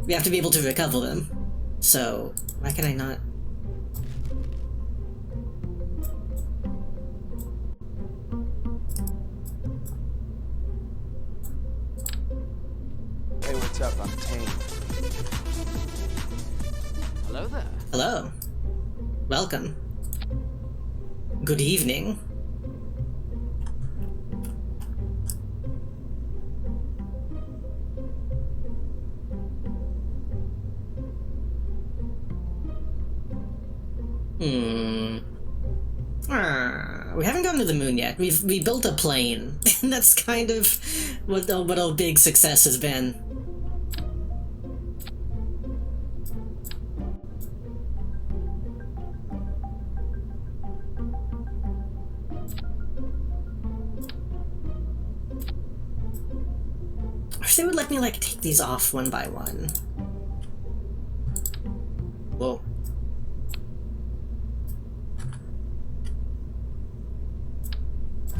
[SPEAKER 1] We have to be able to recover them. So, why can I not...
[SPEAKER 3] Hey, what's up? I'm Tane.
[SPEAKER 4] Hello there.
[SPEAKER 1] Hello. Welcome. Good evening. We haven't gotten to the moon yet. We built a plane. And that's kind of what our big success has been. I wish they would let me, like, take these off one by one. Whoa.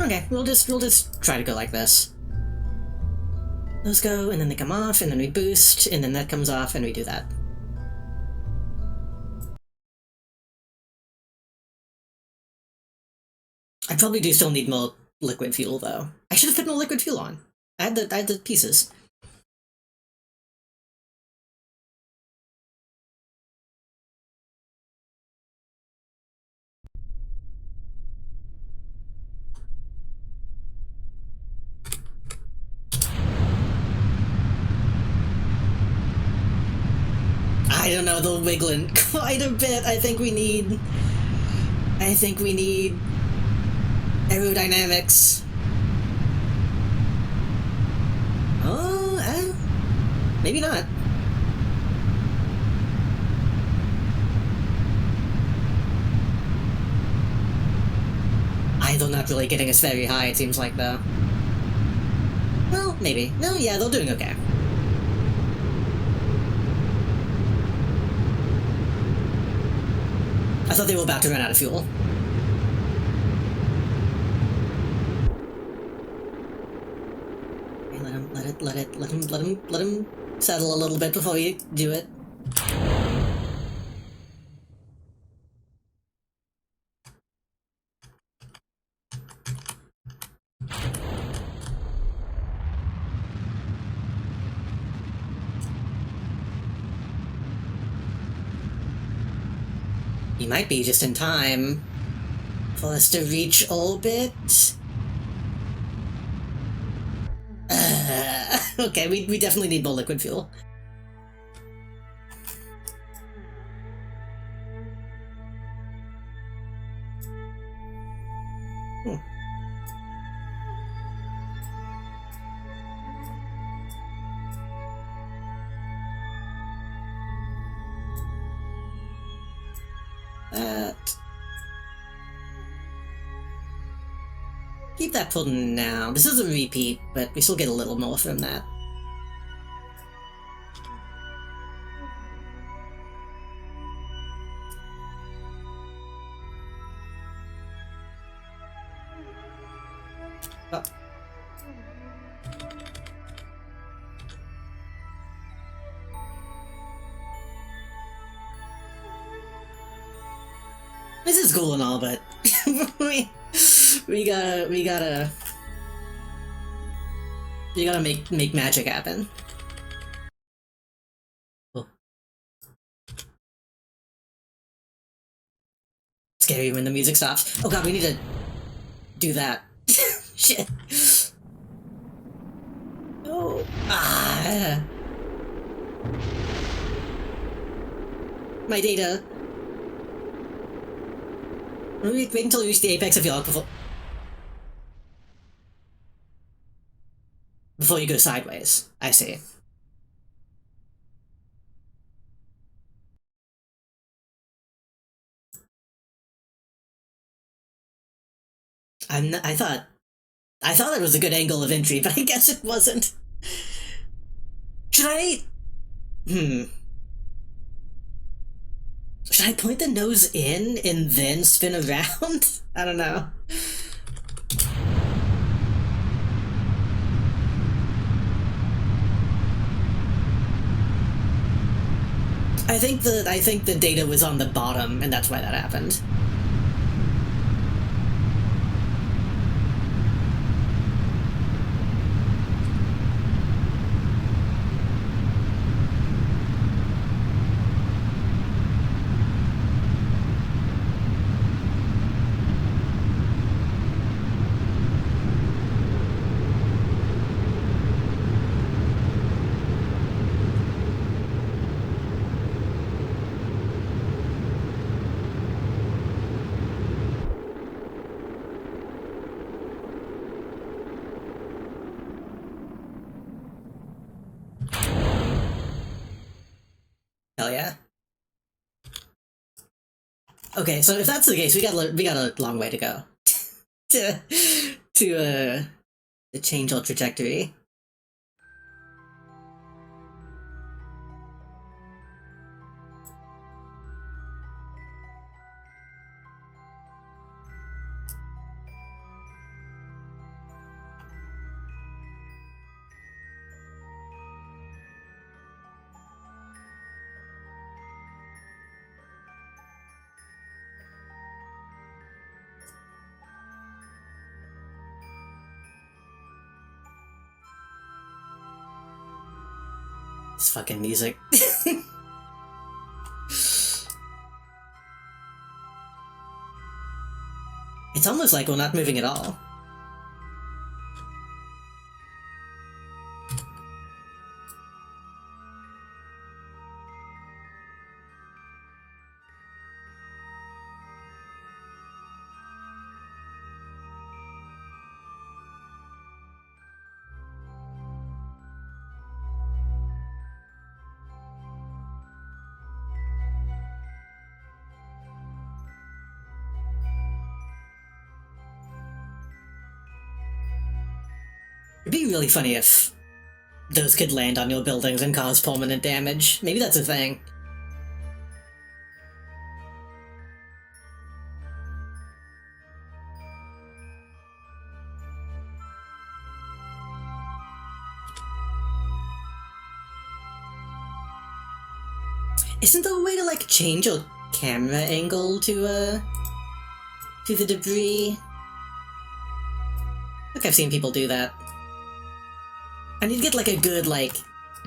[SPEAKER 1] Okay, we'll just try to go like this. Those go, and then they come off, and then we boost, and then that comes off, and we do that. I probably do still need more liquid fuel, though. I should have put more liquid fuel on. I had the pieces. I don't know, they're wiggling quite a bit. I think we need aerodynamics. Oh, maybe not. They're not really getting us very high, it seems like, though. Well, maybe. No, yeah, they're doing okay. I thought they were about to run out of fuel. Okay, let him settle a little bit before we do it. He might be just in time for us to reach orbit. Okay, we definitely need more liquid fuel. Keep that pulled now. This is a repeat, but we still get a little more from that. Oh. This is cool and all, but we gotta make magic happen. Oh. Scary when the music stops. Oh god, we need to do that. Shit. Oh. Ah. My data. Wait until we reach the apex of your arc before you go sideways. I see. I thought it was a good angle of entry, but I guess it wasn't. Should I? Should I point the nose in and then spin around? I don't know. I think the data was on the bottom, and that's why that happened. Hell yeah. Okay, so if that's the case, we got a long way to go to change our trajectory. This fucking music. It's almost like we're not moving at all. It'd be really funny if those could land on your buildings and cause permanent damage. Maybe that's a thing. Isn't there a way to, like, change your camera angle to the debris? I think I've seen people do that. I need to get, like, a good, like,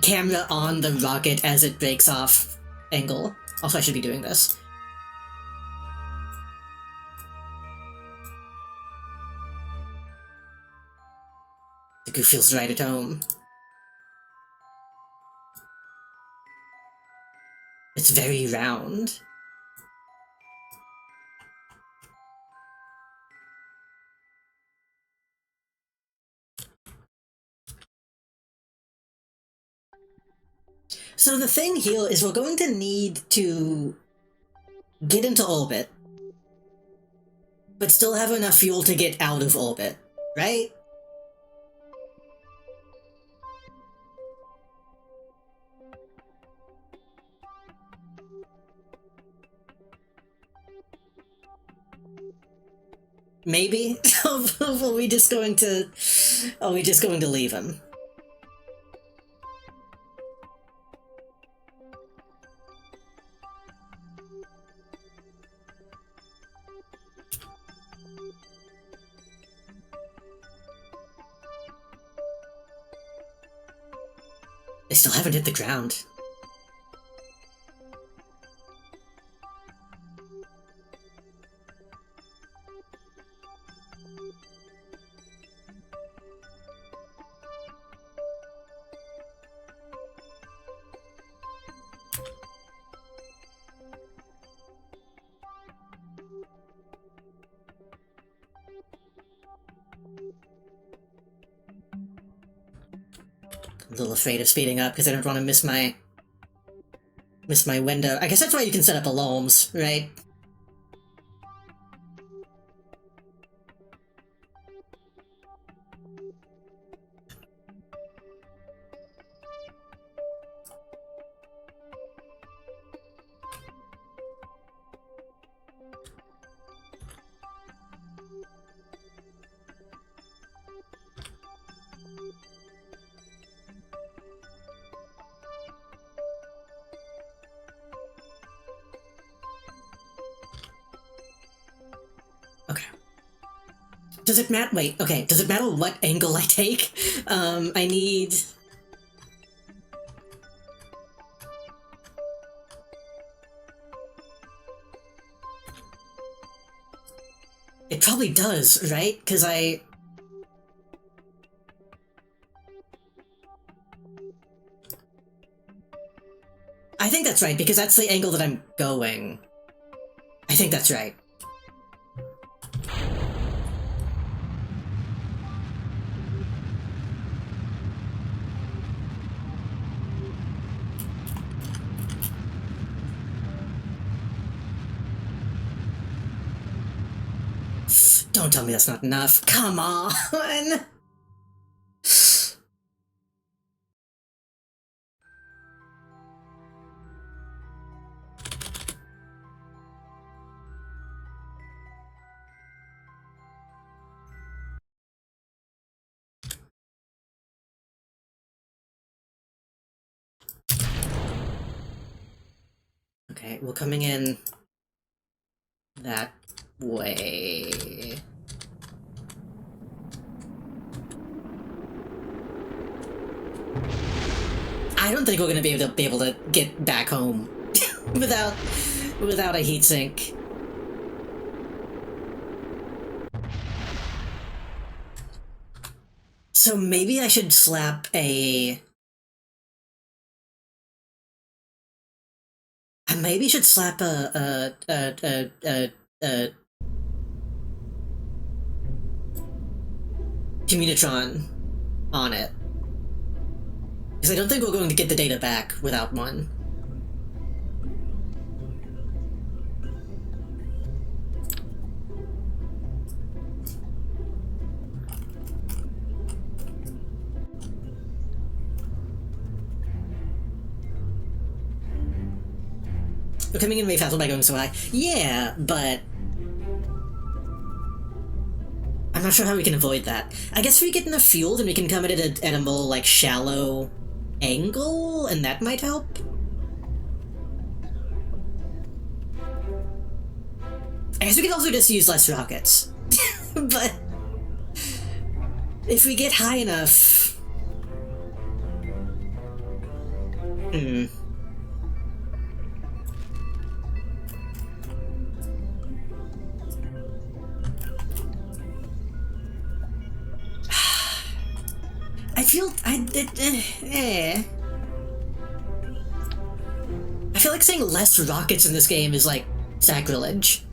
[SPEAKER 1] camera on the rocket as it breaks off angle. Also, I should be doing this. The goo feels right at home. It's very round. So the thing here is we're going to need to get into orbit, but still have enough fuel to get out of orbit, right? Maybe? Are we just going to leave him? They still haven't hit the ground. I'm a little afraid of speeding up because I don't want to miss my window. I guess that's why you can set up alarms, right? Does it matter? Wait, okay. Does it matter what angle I take? I need... It probably does, right? Because I think that's right, because that's the angle that I'm going. I think that's right. Don't tell me that's not enough. Come on! Okay, we're coming in that way. I don't think we're gonna be able to get back home without a heatsink. So maybe I should slap a... I maybe should slap a Communitron on it. Because I don't think we're going to get the data back without one. We're coming in way faster by going so high. Yeah, but... I'm not sure how we can avoid that. I guess if we get enough fuel, then we can come at it at a more, like, shallow angle, and that might help. I guess we can also just use less rockets. But... if we get high enough... I feel like saying less rockets in this game is like sacrilege.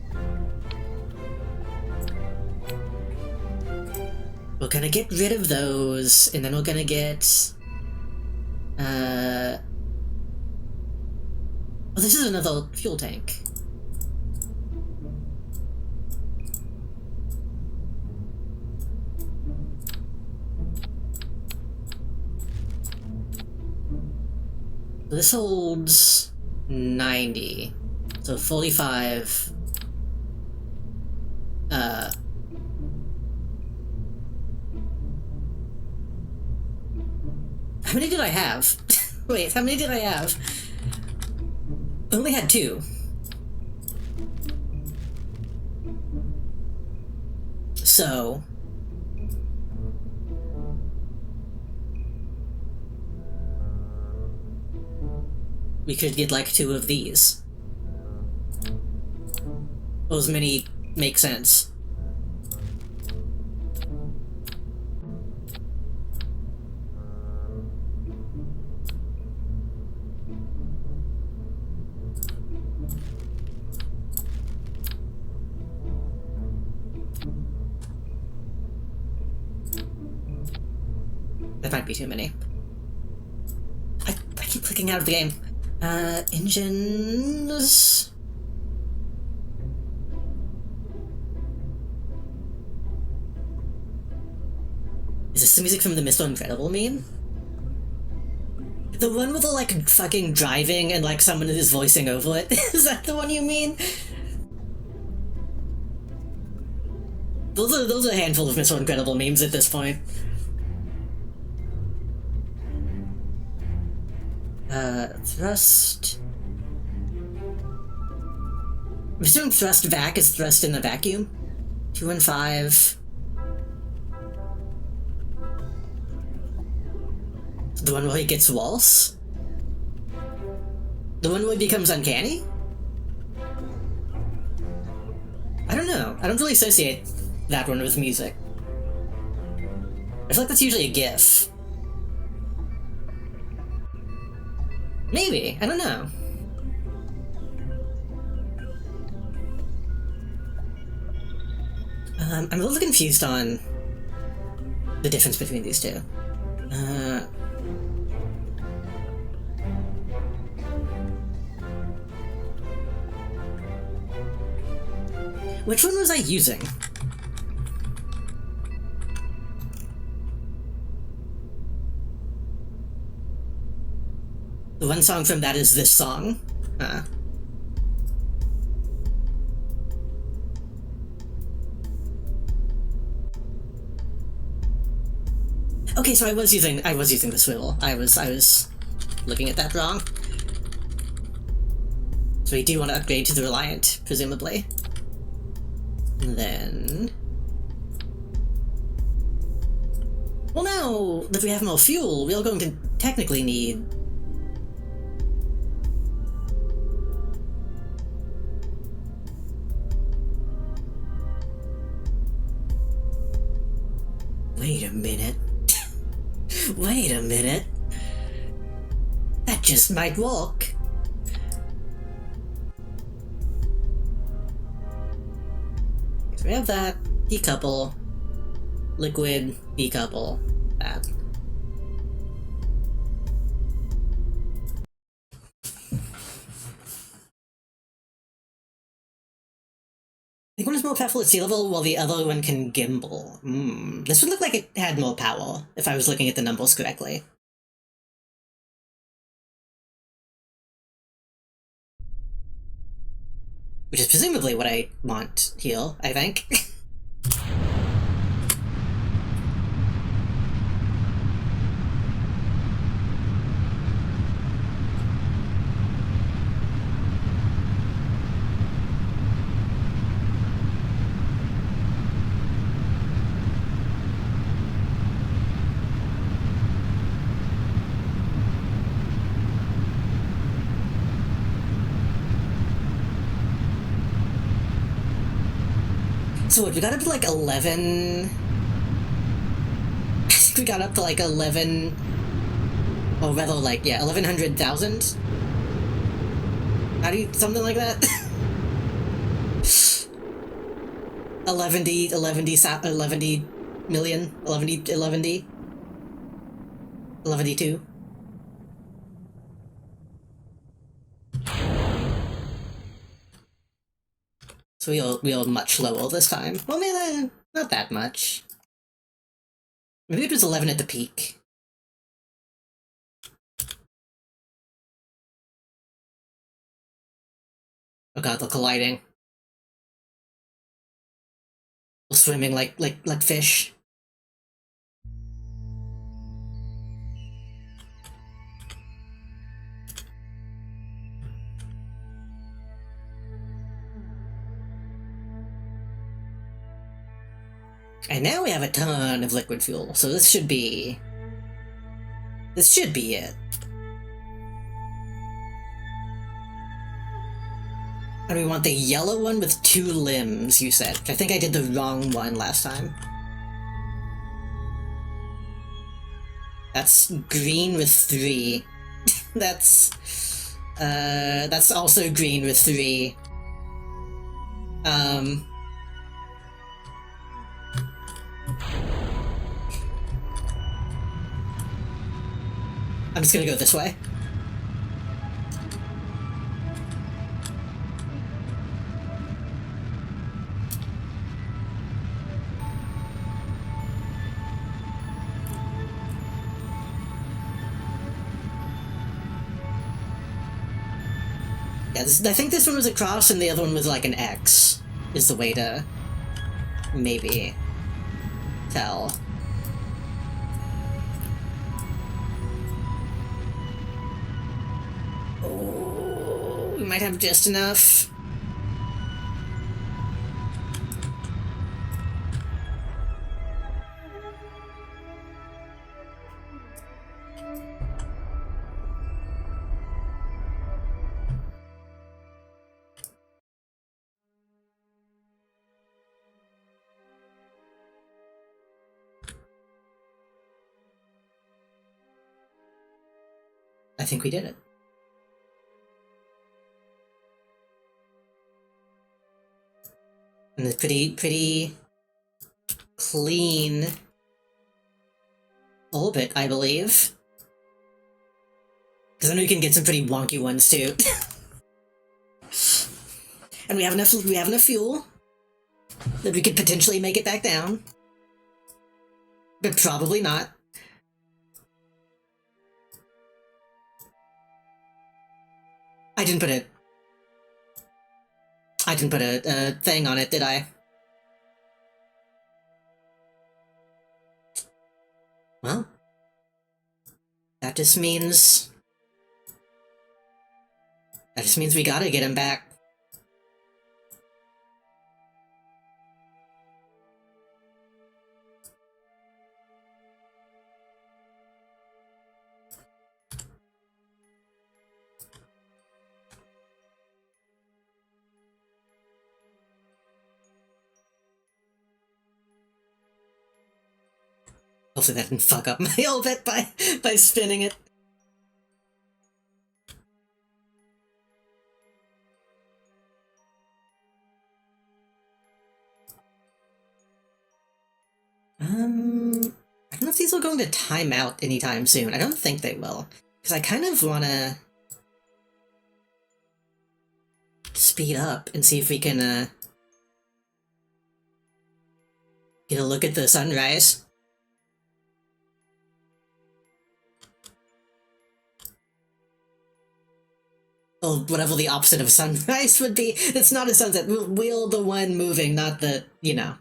[SPEAKER 1] We're gonna get rid of those, and then we're gonna get oh, this is another fuel tank. This holds 90, so 45. How many did I have? Wait, how many did I have? I only had 2. So... we could get like 2 of these. Those many make sense. That might be too many. I keep clicking out of the game. Engines... Is this the music from the Mr. Incredible meme? The one with the, like, fucking driving and, like, someone is voicing over it? Is that the one you mean? Those are a handful of Mr. Incredible memes at this point. Thrust... I'm assuming thrust vac is thrust in the vacuum. 2 and 5. The one where he gets waltz? The one where he becomes uncanny? I don't know. I don't really associate that one with music. I feel like that's usually a GIF. Maybe. I don't know. I'm a little confused on the difference between these two. Which one was I using? The one song from that is this song. Okay, so I was using the swivel. I was looking at that wrong. So we do want to upgrade to the Reliant, presumably. And then... well, now that we have more fuel, we are going to technically need minute. Wait a minute. That just might work. So we have that. Decouple. Liquid. Decouple. That. I think one is more powerful at sea level, while the other one can gimbal. This would look like it had more power, if I was looking at the numbers correctly. Which is presumably what I want here, I think. So what, we got up to like 11... I think we got up to like 11... Or rather like, yeah, 1100,000? How do you... something like that? 11D, 11D million? 11D? 11D2? So we are much lower this time. Well, maybe not that much. Maybe it was 11 at the peak. Oh god, they're colliding. They're swimming like fish. And now we have a ton of liquid fuel, so this should be... This should be it. And we want the yellow one with 2 limbs, you said. I think I did the wrong one last time. That's green with 3. That's also green with 3. I'm just gonna go this way. Yeah, I think this one was a cross and the other one was like an X, is the way to maybe tell. Oh, we might have just enough. I think we did it. And it's pretty clean orbit, I believe. Because I know you can get some pretty wonky ones too. And we have enough fuel that we could potentially make it back down. But probably not. I didn't put a thing on it, did I? Well, that just means we gotta get him back. Hopefully that didn't fuck up my orbit by spinning it. I don't know if these are going to time out anytime soon. I don't think they will. Because I kind of want to speed up and see if we can, get a look at the sunrise. Or whatever the opposite of sunrise would be. It's not a sunset. We're the one moving, not the, you know.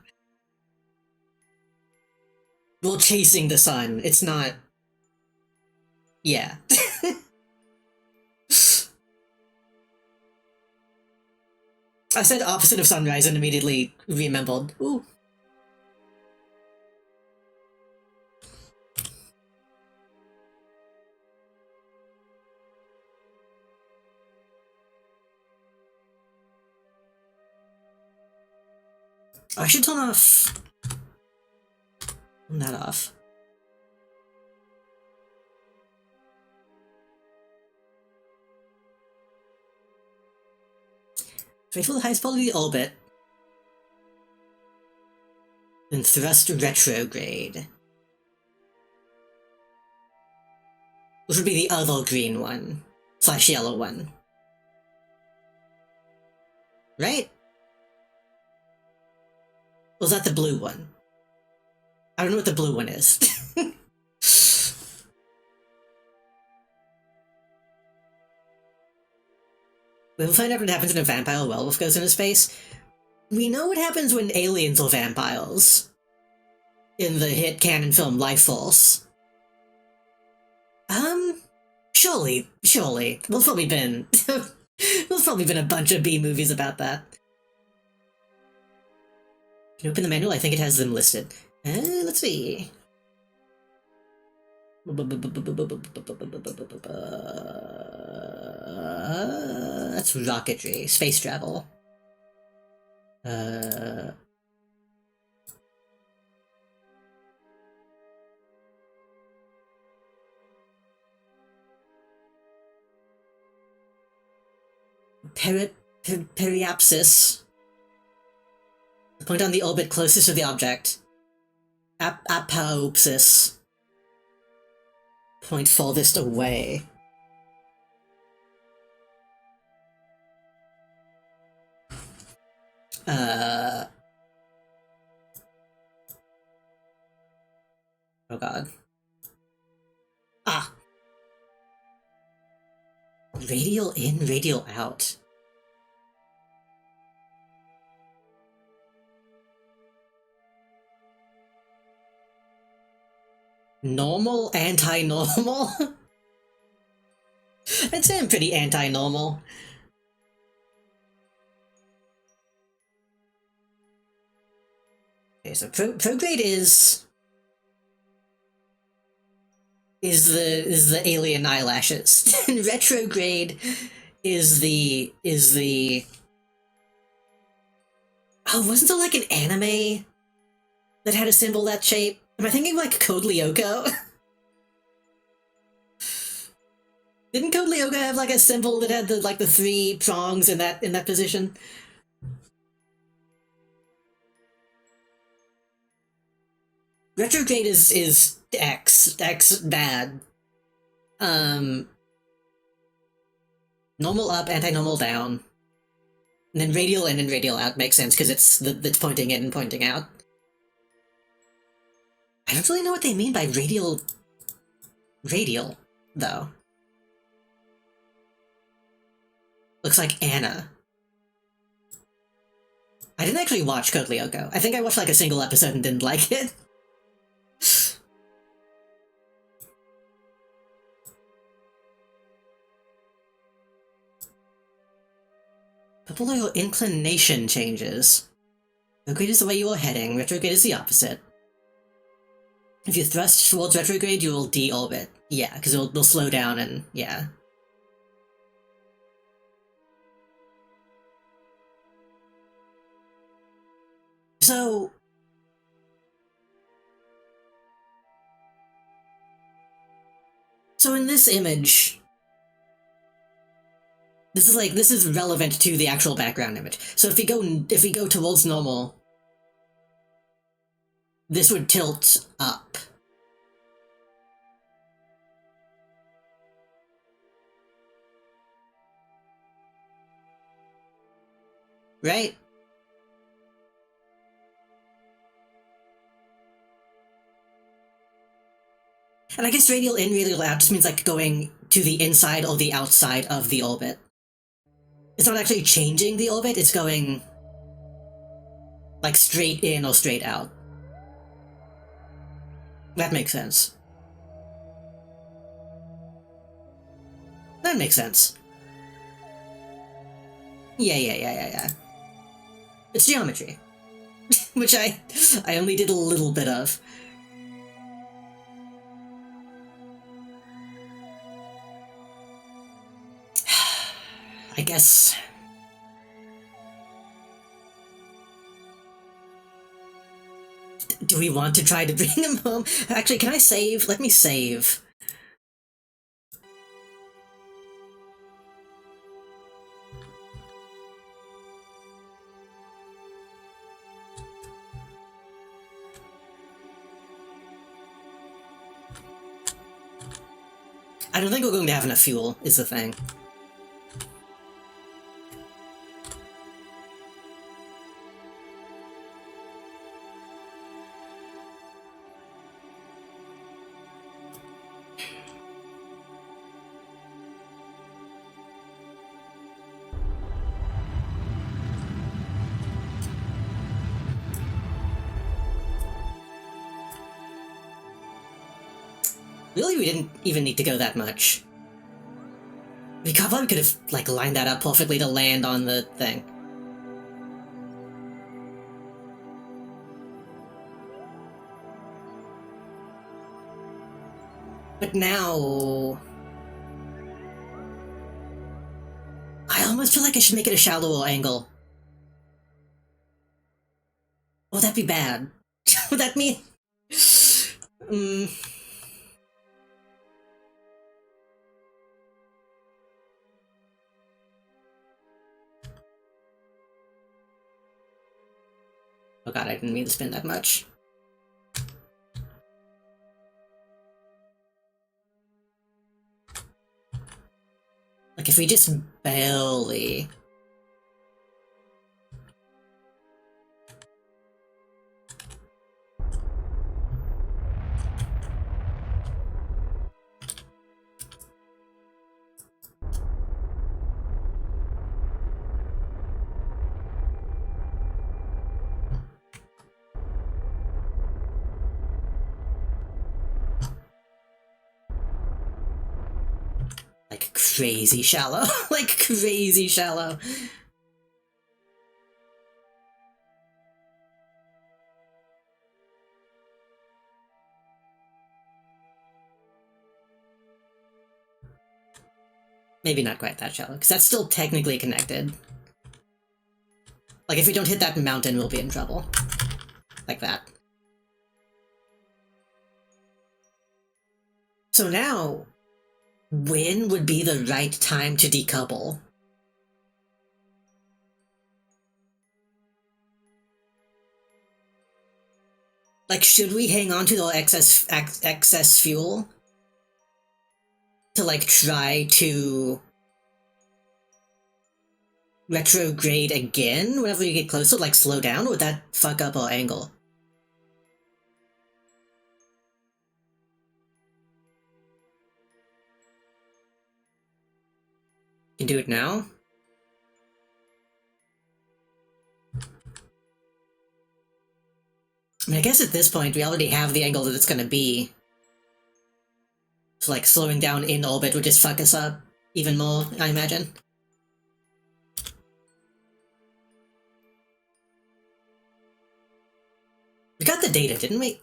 [SPEAKER 1] We're chasing the sun. It's not... Yeah. I said opposite of sunrise and immediately remembered. Ooh. I should turn that off. Wait for the highest quality orbit. Then thrust retrograde. Which would be the other green one. / yellow one. Right? Or is that the blue one? I don't know what the blue one is. We'll find out what happens when a vampire werewolf goes into space. We know what happens when aliens are vampires. In the hit canon film Life Force. Surely. There's probably been a bunch of B movies about that. Can you open the manual? I think it has them listed. Let's see. That's rocketry, space travel. Periapsis. The point on the orbit closest to the object. Apoapsis. Point farthest away. Oh god. Ah! Radial in, radial out. Normal, anti-normal? I'd say I'm pretty anti-normal. Okay, so prograde is the alien eyelashes. And retrograde is the oh, wasn't there like an anime that had a symbol that shape? Am I thinking like Code Lyoko? Didn't Code Lyoko have like a symbol that had the 3 prongs in that position? Retrograde is X bad. Normal up, anti-normal down. And then radial in and radial out makes sense because it's pointing in and pointing out. I don't really know what they mean by radial, though. Looks like Anna. I didn't actually watch Code Lyoko. I think I watched like a single episode and didn't like it. Polar inclination changes. Retrograde is the way you are heading, retrograde is the opposite. If you thrust towards retrograde, you will deorbit. Yeah, because it'll slow down and, yeah. So... So in this image, this is relevant to the actual background image. So if we go towards normal, this would tilt up. Right? And I guess radial in, radial out just means like going to the inside or the outside of the orbit. It's not actually changing the orbit, it's going like straight in or straight out. That makes sense. That makes sense. Yeah. It's geometry. Which I only did a little bit of. I guess... Do we want to try to bring him home? Actually, can I save? Let me save. I don't think we're going to have enough fuel, is the thing. Really, we didn't even need to go that much. We probably could have, like, lined that up perfectly to land on the thing. But now... I almost feel like I should make it a shallower angle. Would that be bad? Would that mean... Oh god, I didn't mean to spin that much. Like, if we just barely... Like, crazy shallow. Like, crazy shallow. Maybe not quite that shallow, because that's still technically connected. Like, if we don't hit that mountain, we'll be in trouble. Like that. So now, when would be the right time to decouple? Like, should we hang on to the excess fuel? To, like, try to retrograde again whenever you get closer, like, slow down? Or would that fuck up our angle? Can do it now? I mean, I guess at this point, we already have the angle that it's gonna be. So, like, slowing down in orbit would just fuck us up even more, I imagine. We got the data, didn't we?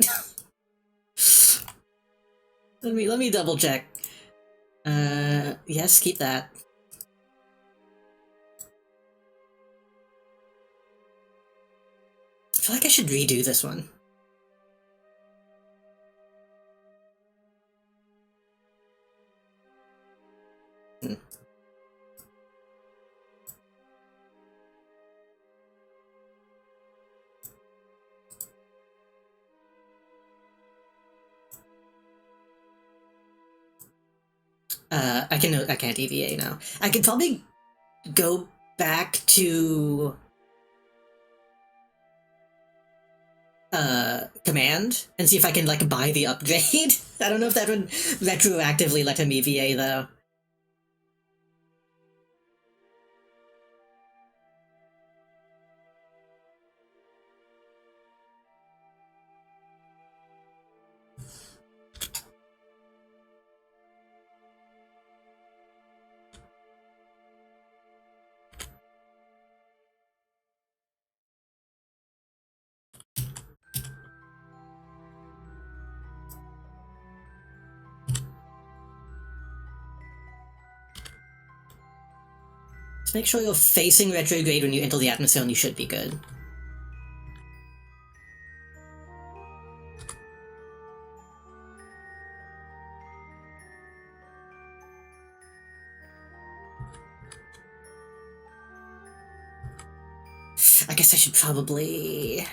[SPEAKER 1] let me double check. Yes, keep that. I feel like I should redo this one. I can't EVA now. I could probably go back to command and see if I can like buy the upgrade. I don't know if that would retroactively let him EVA though. Just make sure you're facing retrograde when you enter the atmosphere and you should be good. I guess I should probably...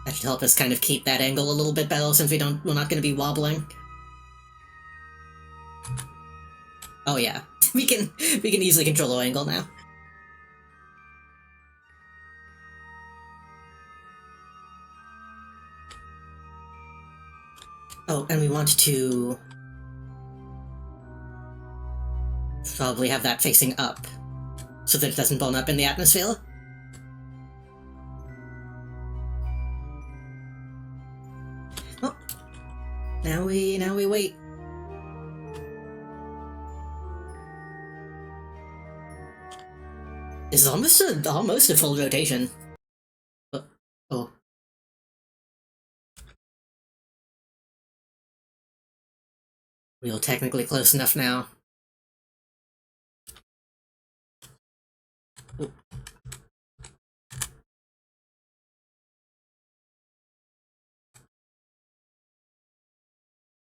[SPEAKER 1] That should help us kind of keep that angle a little bit better since we're not going to be wobbling. Oh yeah, we can easily control our angle now. Oh, and we want to probably have that facing up so that it doesn't burn up in the atmosphere. Oh, now we wait. This is almost a full rotation. Oh. We are technically close enough now. Ooh.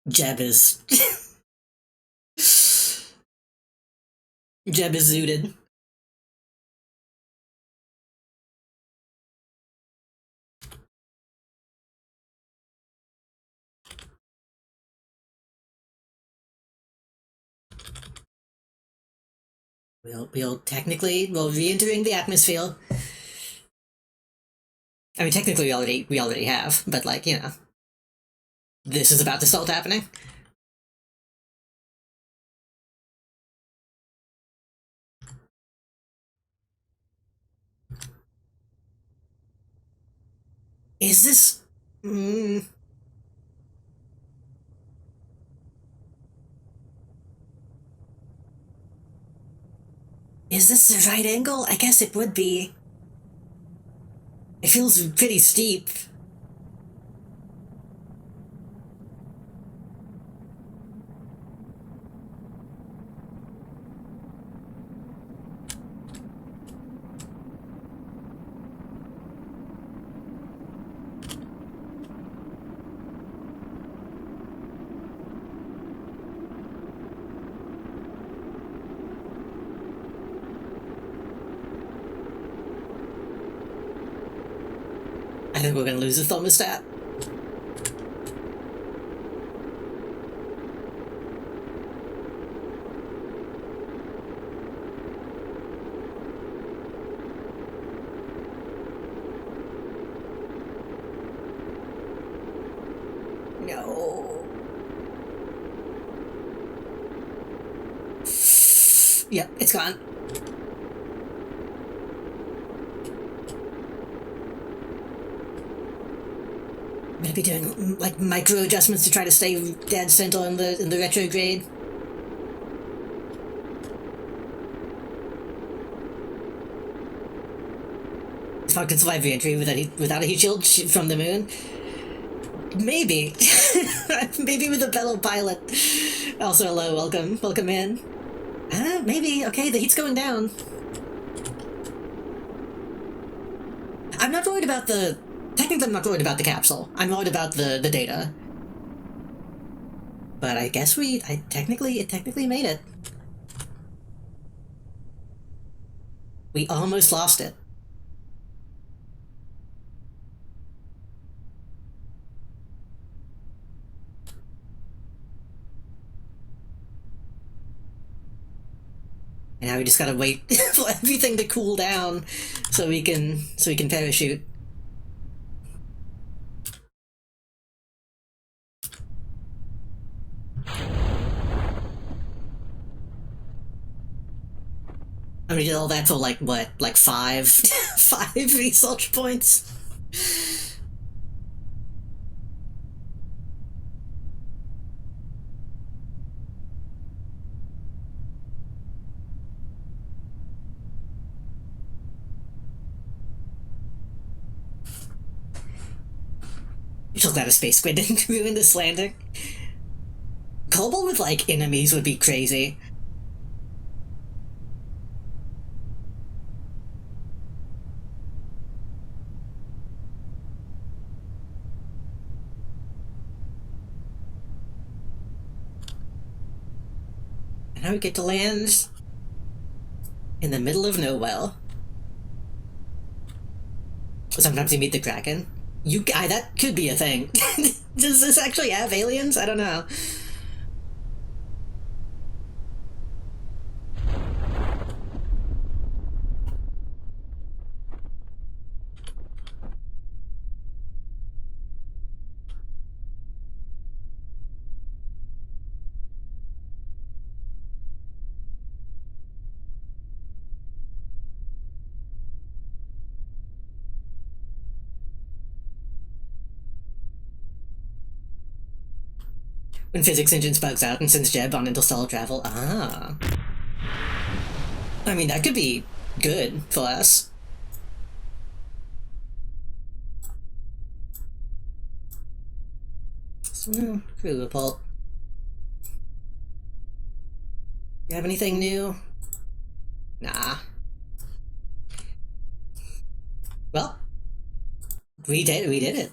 [SPEAKER 1] Jeb is... Jeb is zooted. We'll re-entering the atmosphere. I mean, technically we already have, but like, you know, this is about to start happening. Is this... Is this the right angle? I guess it would be. It feels pretty steep. I think we're gonna lose the thermostat. No. Yep, it's gone. I'm gonna be doing like micro adjustments to try to stay dead center in the retrograde. Spark can survive re-entry without a heat shield from the moon. Maybe. Maybe with a fellow pilot. Also, hello, welcome in. Maybe. Okay, the heat's going down. I'm not worried about the... Technically, I'm not worried about the capsule. I'm worried about the data. But I guess it technically made it. We almost lost it. And now we just gotta wait for everything to cool down so we can parachute. I mean, we did all that for like what, like five, five research points. You just glad a space squid didn't ruin this landing. Kerbal with like enemies would be crazy. And now we get to land in the middle of nowhere. Sometimes you meet the Kraken. That could be a thing. Does this actually have aliens? I don't know. When physics engines bugs out and sends Jeb on interstellar travel. Ah. I mean, that could be good for us. Crew report. You have anything new? Nah. Well, we did it.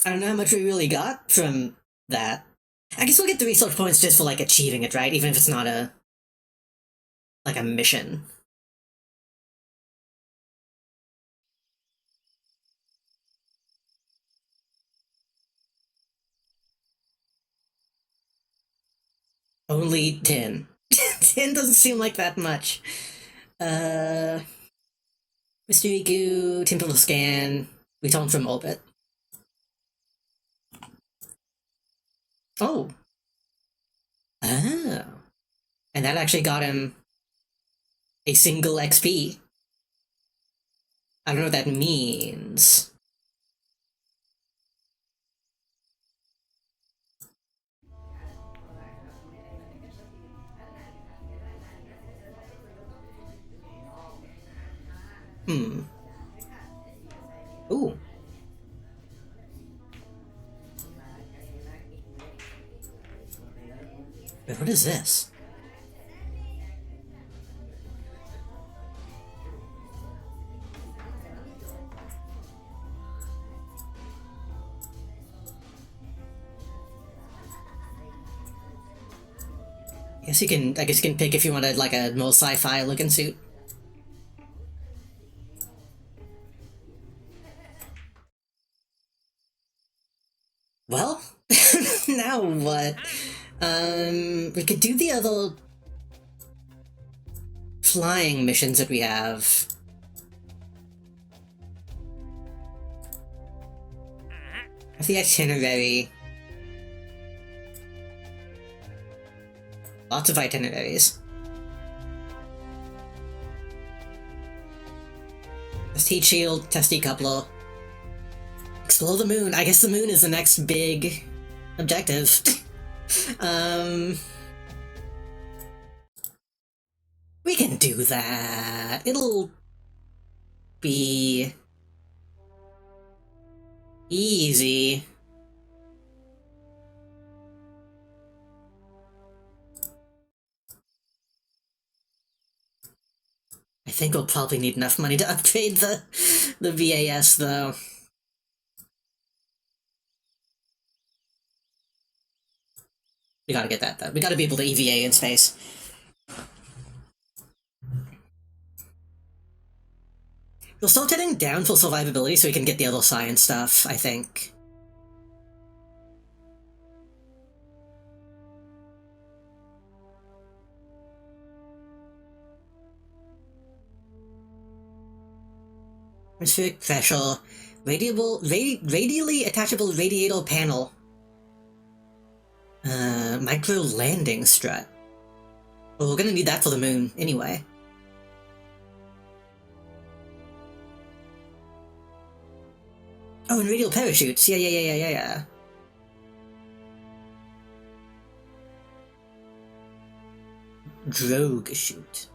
[SPEAKER 1] I don't know how much we really got from that. I guess we'll get the research points just for like achieving it, right? Even if it's not a mission. Only 10. 10 doesn't seem like that much. Mystery Goo, Temporal Scan, return from orbit. Oh. Oh. And that actually got him a single XP. I don't know what that means. Ooh. Wait, what is this? I guess you can pick if you want like a more sci-fi looking suit. Well, now what? We could do the other flying missions that we have. The itinerary. Lots of itineraries. Test heat shield, test decoupler. Explore the moon. I guess the moon is the next big objective. We can do that. It'll be easy. I think we'll probably need enough money to upgrade the VAS, though. We gotta get that, though. We gotta be able to EVA in space. We'll start heading down for survivability so we can get the other science stuff, I think. Atmospheric pressure. Radially attachable radiator panel. Micro landing strut. Well, we're gonna need that for the moon, anyway. Oh, and radial parachutes. Yeah. Drogue chute.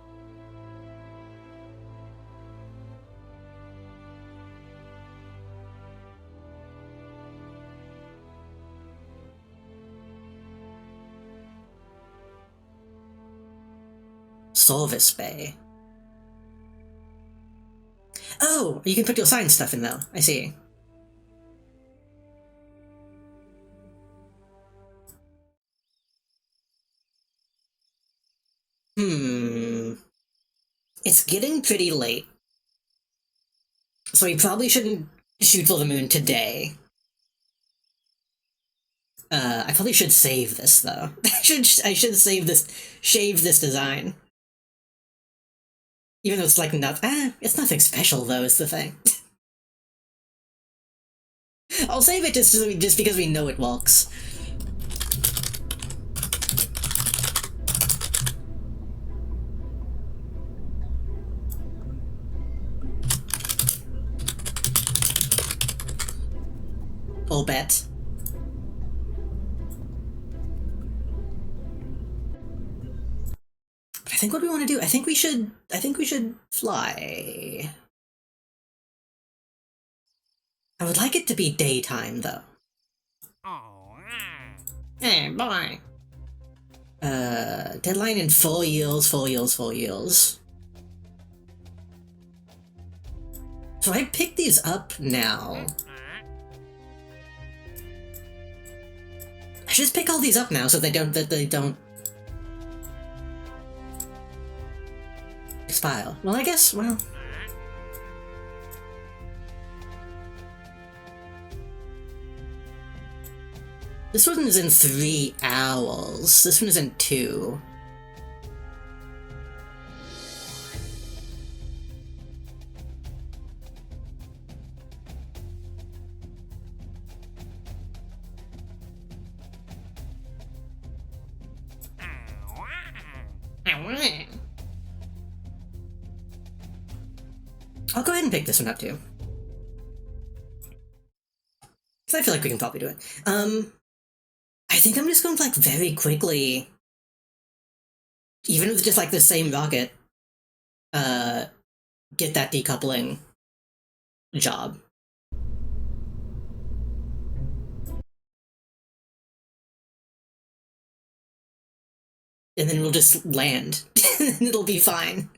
[SPEAKER 1] Service bay. Oh, you can put your science stuff in though. I see. It's getting pretty late. So we probably shouldn't shoot for the moon today. I probably should save this though. I should shave this design. Even though it's like it's nothing special though, is the thing. I'll save it just because we know it works. I'll bet. But I think what we want to do, I think we should fly. I would like it to be daytime though. Hey, boy. Deadline in 4 years. So I pick these up now. I should just pick all these up now so they don't expire. Well, I guess, well... This one is in 3 hours. This one is in 2. I'll go ahead and pick this one up too. Because I feel like we can probably do it. I think I'm just going to, like, very quickly, even with just, like, the same rocket, get that decoupling job. And then we'll just land, and it'll be fine.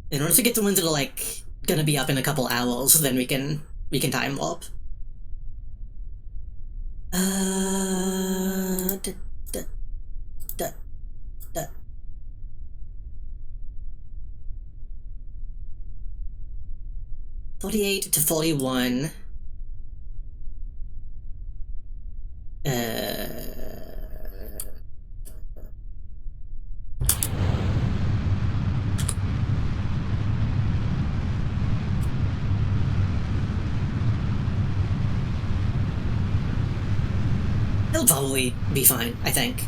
[SPEAKER 1] In order to get the ones that are, like, gonna be up in a couple hours, then we can time warp. Da, da, da, da. 48 to 41. It'll probably be fine, I think.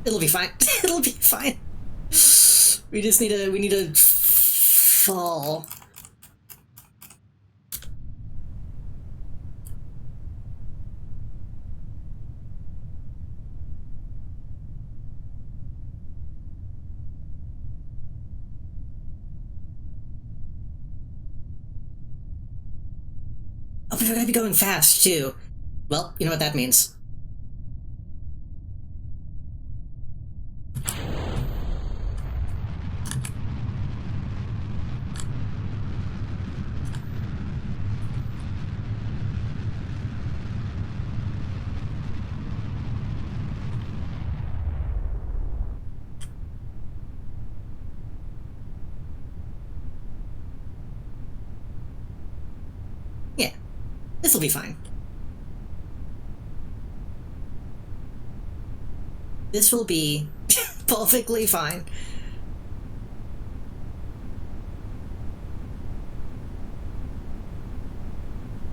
[SPEAKER 1] It'll be fine. It'll be fine. We just need to fall. Oh, but we're gonna be going fast, too. Well, you know what that means. This'll be fine. This will be perfectly fine.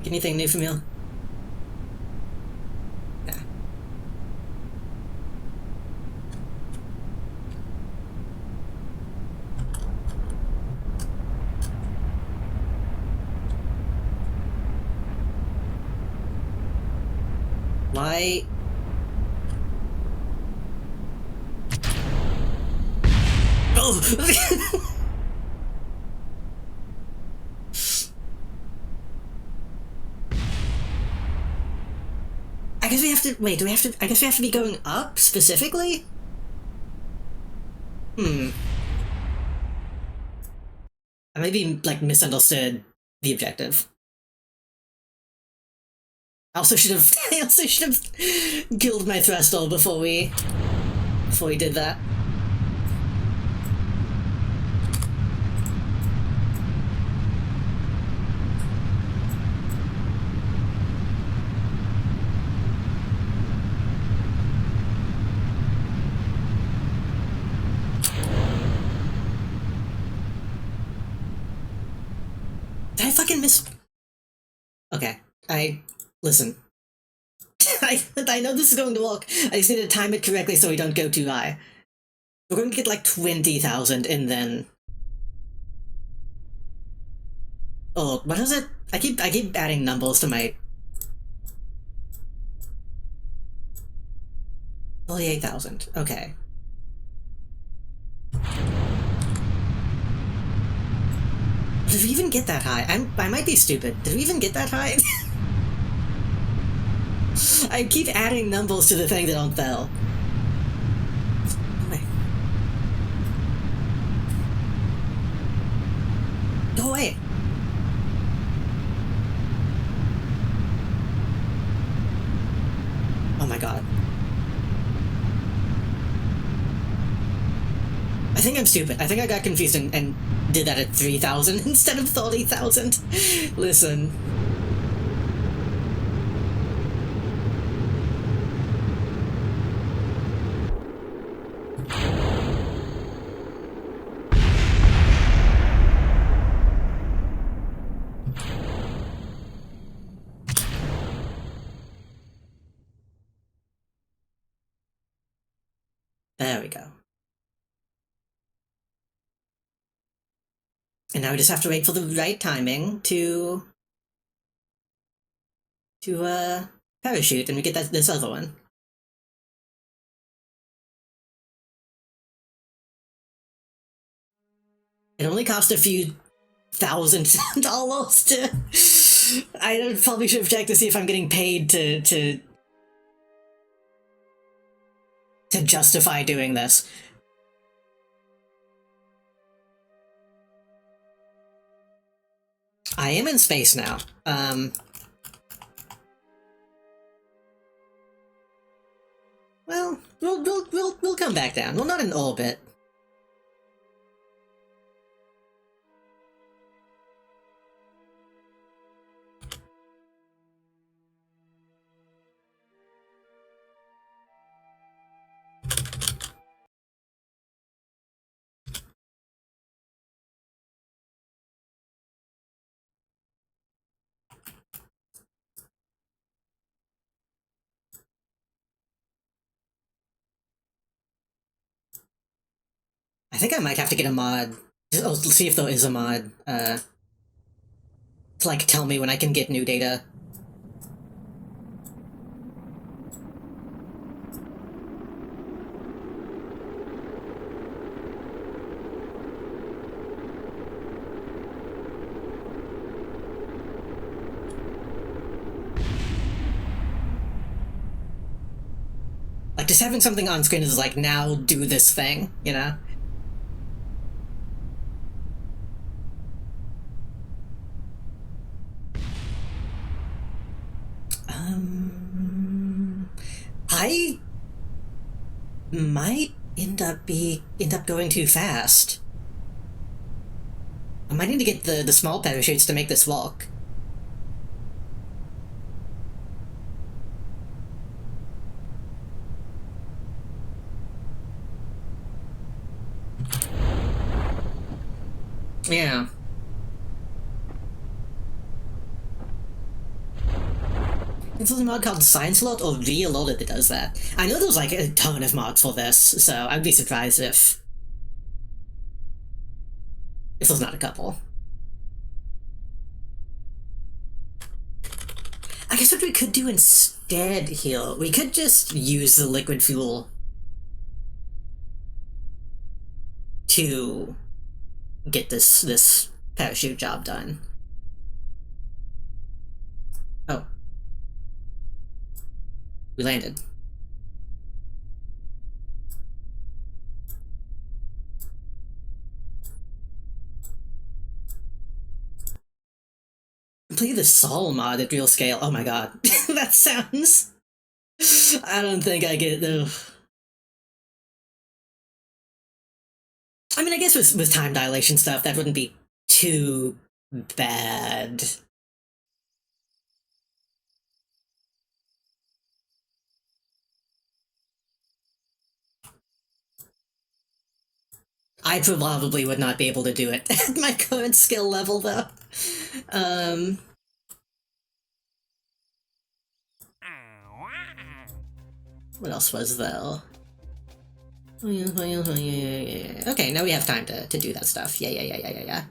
[SPEAKER 1] Anything new from you? Nah. Why? Oh! I guess we have to, wait, do we have to, I guess we have to be going up, specifically? I maybe, like, misunderstood the objective. I also should have, killed my Threstal before we did that. Did I fucking miss? Okay, listen. I know this is going to work. I just need to time it correctly so we don't go too high. We're going to get like 20,000 and then... Oh, what is it? I keep adding numbers to my... 48,000, okay. Did we even get that high? I might be stupid. Did we even get that high? I keep adding numbers to the thing that don't fail. Go away. Oh my god. I think I'm stupid. I think I got confused and did that at 3,000 instead of 30,000. Listen. There we go. And now we just have to wait for the right timing to parachute, and we get this other one. It only cost a few $1,000 to... I probably should have checked to see if I'm getting paid to justify doing this. I am in space now. Well, we'll come back down. Well, not in orbit. I think I might have to get a mod. Let's see if there is a mod, to, like, tell me when I can get new data. Like, just having something on screen is like, now do this thing, you know? I might end up going too fast. I might need to get the small parachutes to make this walk. Yeah. It's a mod called Science Lot or Real that does that. I know there's like a ton of mods for this, so I'd be surprised if there's not a couple. I guess what we could do instead here, we could just use the liquid fuel to get this parachute job done. Oh. We landed. Play the Sol mod at real scale. Oh my god. That sounds... I don't think I get though. I mean, I guess with time dilation stuff, that wouldn't be too bad. I probably would not be able to do it at my current skill level, though. What else was there? Okay, now we have time to do that stuff. Yeah.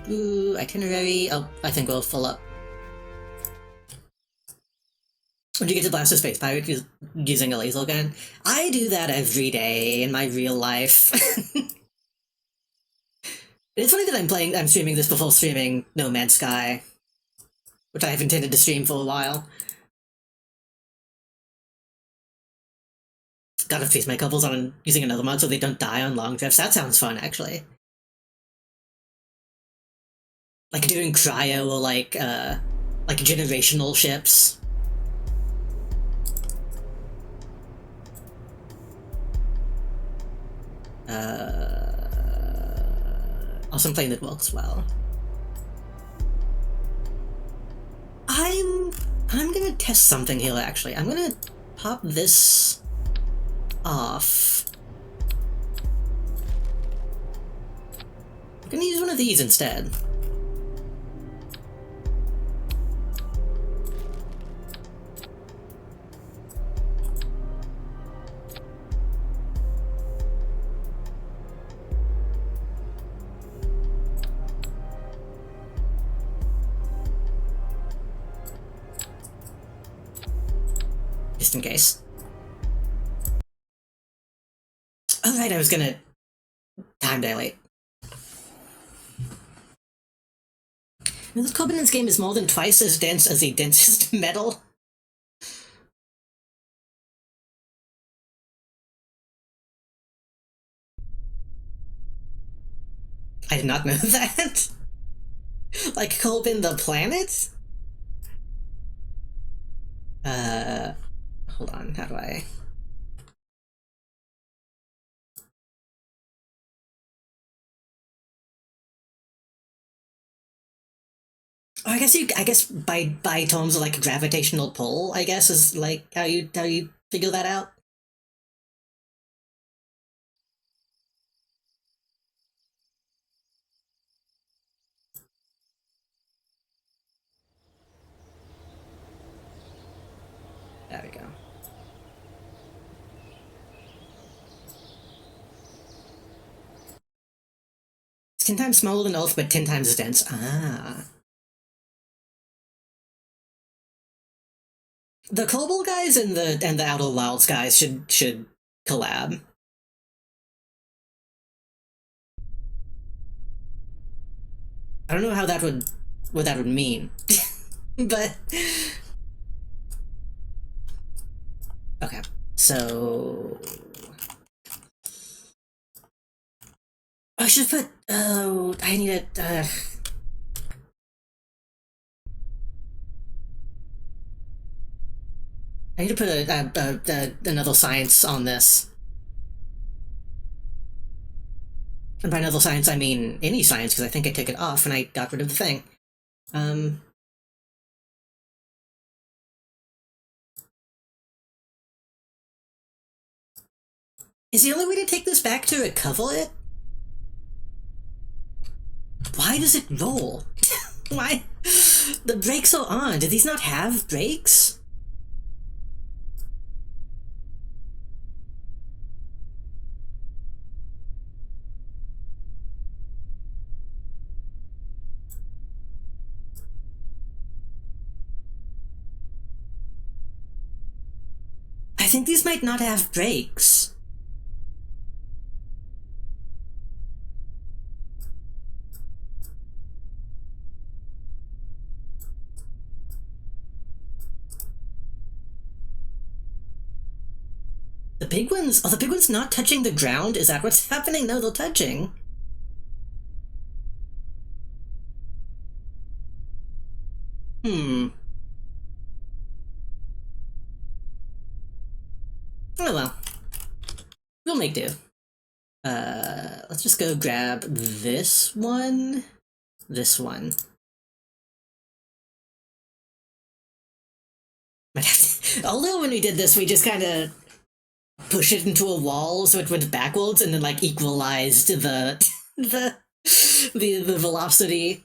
[SPEAKER 1] Ooh, itinerary. Oh, I think we'll fill up. When you get to blast a space pirate using a laser gun, I do that every day in my real life. It's funny that I'm streaming this before streaming No Man's Sky, which I have intended to stream for a while. Gotta face my couples on using another mod so they don't die on long drifts. That sounds fun, actually. Like doing cryo or like generational ships. Also playing that works well. I'm gonna test something here, actually. I'm gonna pop this off. I'm gonna use one of these instead. Just in case. Oh right, I was gonna time dilate. This carbon in this game is more than twice as dense as the densest metal. I did not know that. Like Corbin the planet? Hold on, how do I... Oh, I guess by terms of like gravitational pull, I guess is like how you figure that out. There we go. It's 10 times smaller than Earth, but 10 times as dense. Ah. The Kerbal guys and the Outer Wilds guys should collab. I don't know how what that would mean. But okay. So I should put I need it I need to put another science on this. And by another science, I mean any science, because I think I took it off and I got rid of the thing. Um... Is the only way to take this back to recover it? Why does it roll? Why? The brakes are on. Do these not have brakes? I think these might not have brakes. The big ones? Are the big ones not touching the ground? Is that what's happening? No, they're touching. Hmm. Oh well. We'll make do. Let's just go grab this one. This one. Although when we did this, we just kind of pushed it into a wall so it went backwards and then like equalized the velocity.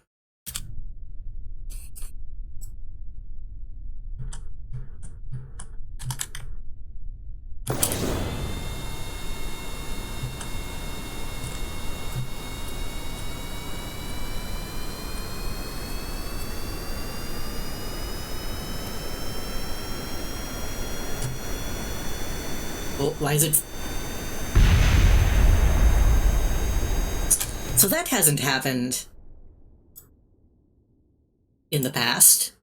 [SPEAKER 1] Oh, why is it? So that hasn't happened in the past.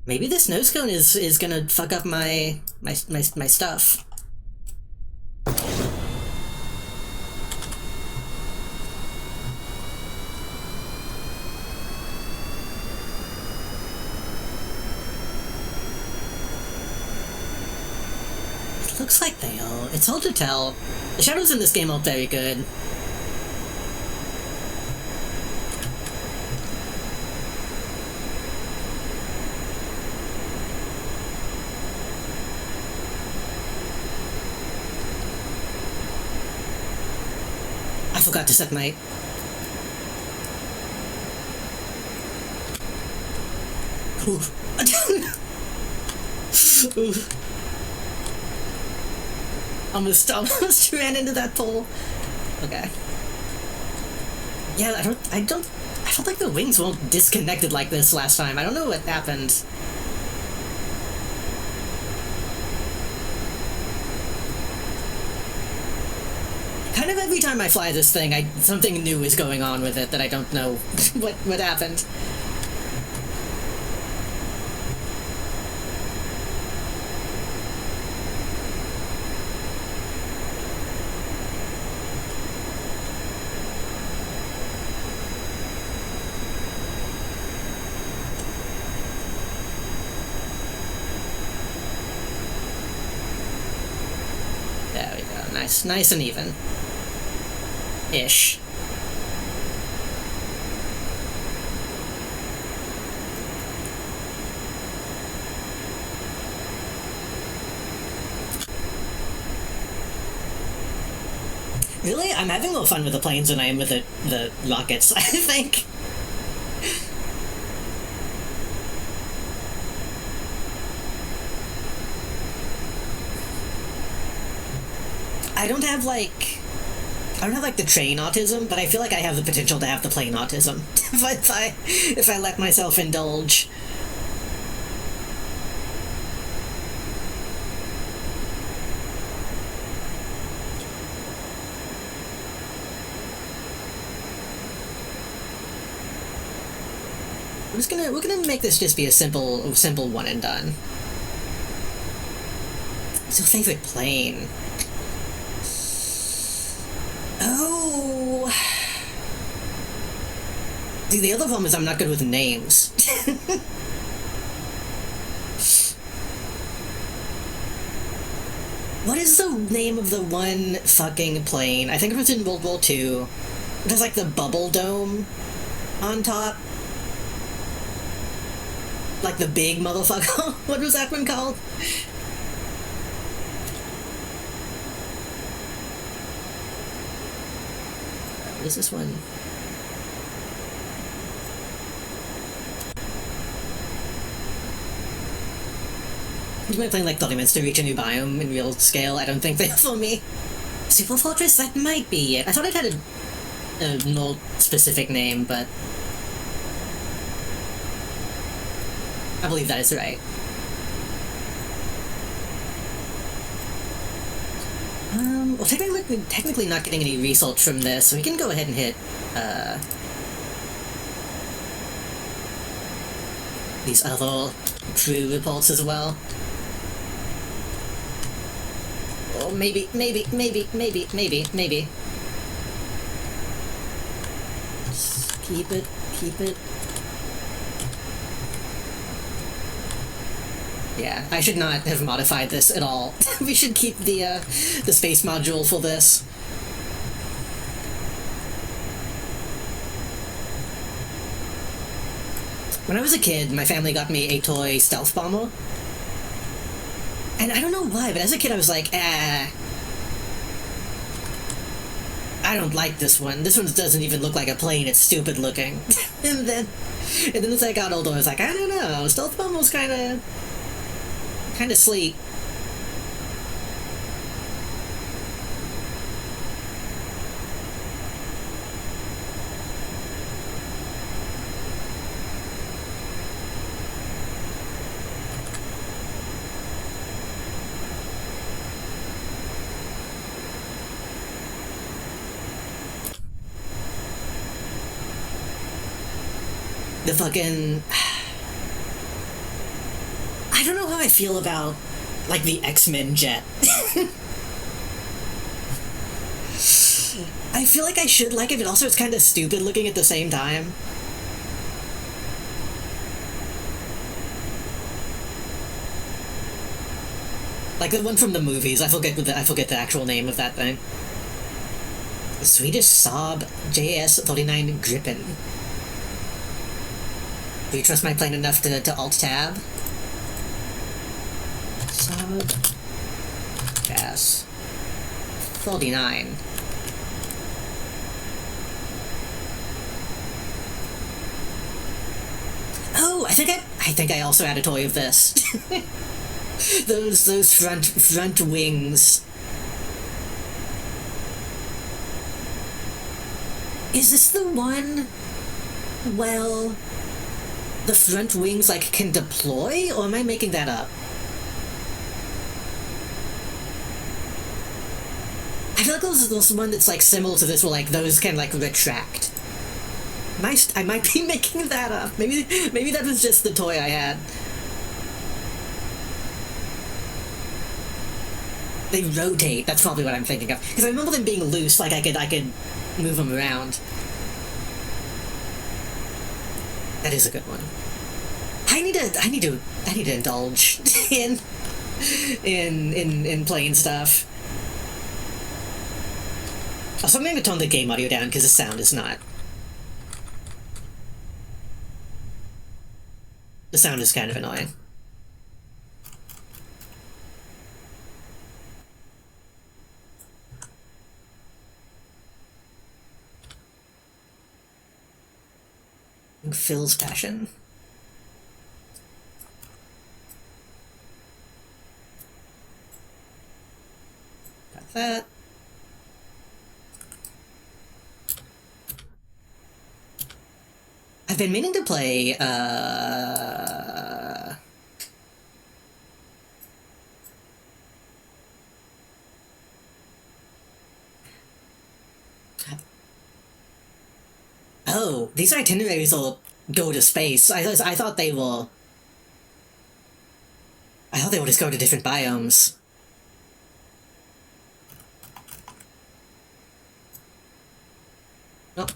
[SPEAKER 1] Maybe this nose cone is gonna fuck up my stuff. It looks like they are. It's hard to tell. The shadows in this game aren't very good. I forgot to set my... Ooh. Ooh. Almost ran into that pole. Okay. Yeah, I don't think the wings weren't disconnected like this last time. I don't know what happened. Kind of every time I fly this thing, something new is going on with it that I don't know what happened. There we go. Nice and even. Ish. Really? I'm having more fun with the planes than I am with the rockets, I think. I don't have like the train autism, but I feel like I have the potential to have the plane autism if I let myself indulge. We're gonna make this just be a simple one and done. What's your favorite plane? Oh. See, the other problem is I'm not good with names. What is the name of the one fucking plane? I think it was in World War II. It has like the bubble dome on top. Like the big motherfucker. What was that one called? What is this one? I've been playing like 30 minutes to reach a new biome in real scale. I don't think they're for me. Super Fortress? That might be it. I thought it had a more specific name, but I believe that is right. Well, technically not getting any results from this, so we can go ahead and hit, these other crew reports as well. Oh, maybe. Just keep it. Yeah, I should not have modified this at all. We should keep the space module for this. When I was a kid, my family got me a toy stealth bomber. And I don't know why, but as a kid I was like, I don't like this one. This one doesn't even look like a plane, it's stupid looking. and then as I got older, I was like, I don't know, stealth bomber's kinda sleek. The fucking... I don't know how I feel about, like, the X-Men jet. I feel like I should like it, but also it's kind of stupid looking at the same time. Like the one from the movies, I forget the actual name of that thing. Swedish Saab JS-39 Gripen. Do you trust my plane enough to alt-tab? Saab JS-39. Oh, I think I also had a toy of this. those front wings. Is this the one? Well, the front wings like can deploy, or am I making that up? I feel like there's one that's like similar to this, where like those can like retract. I might be making that up. Maybe that was just the toy I had. They rotate. That's probably what I'm thinking of. Because I remember them being loose, like I could move them around. That is a good one. I need to indulge in playing stuff. Also, I'm going to tone the game audio down because the sound is not. The sound is kind of annoying. Phil's passion. Got that. I've been meaning to play, Oh, these itineraries will go to space. I thought they will... I thought they would just go to different biomes. Well,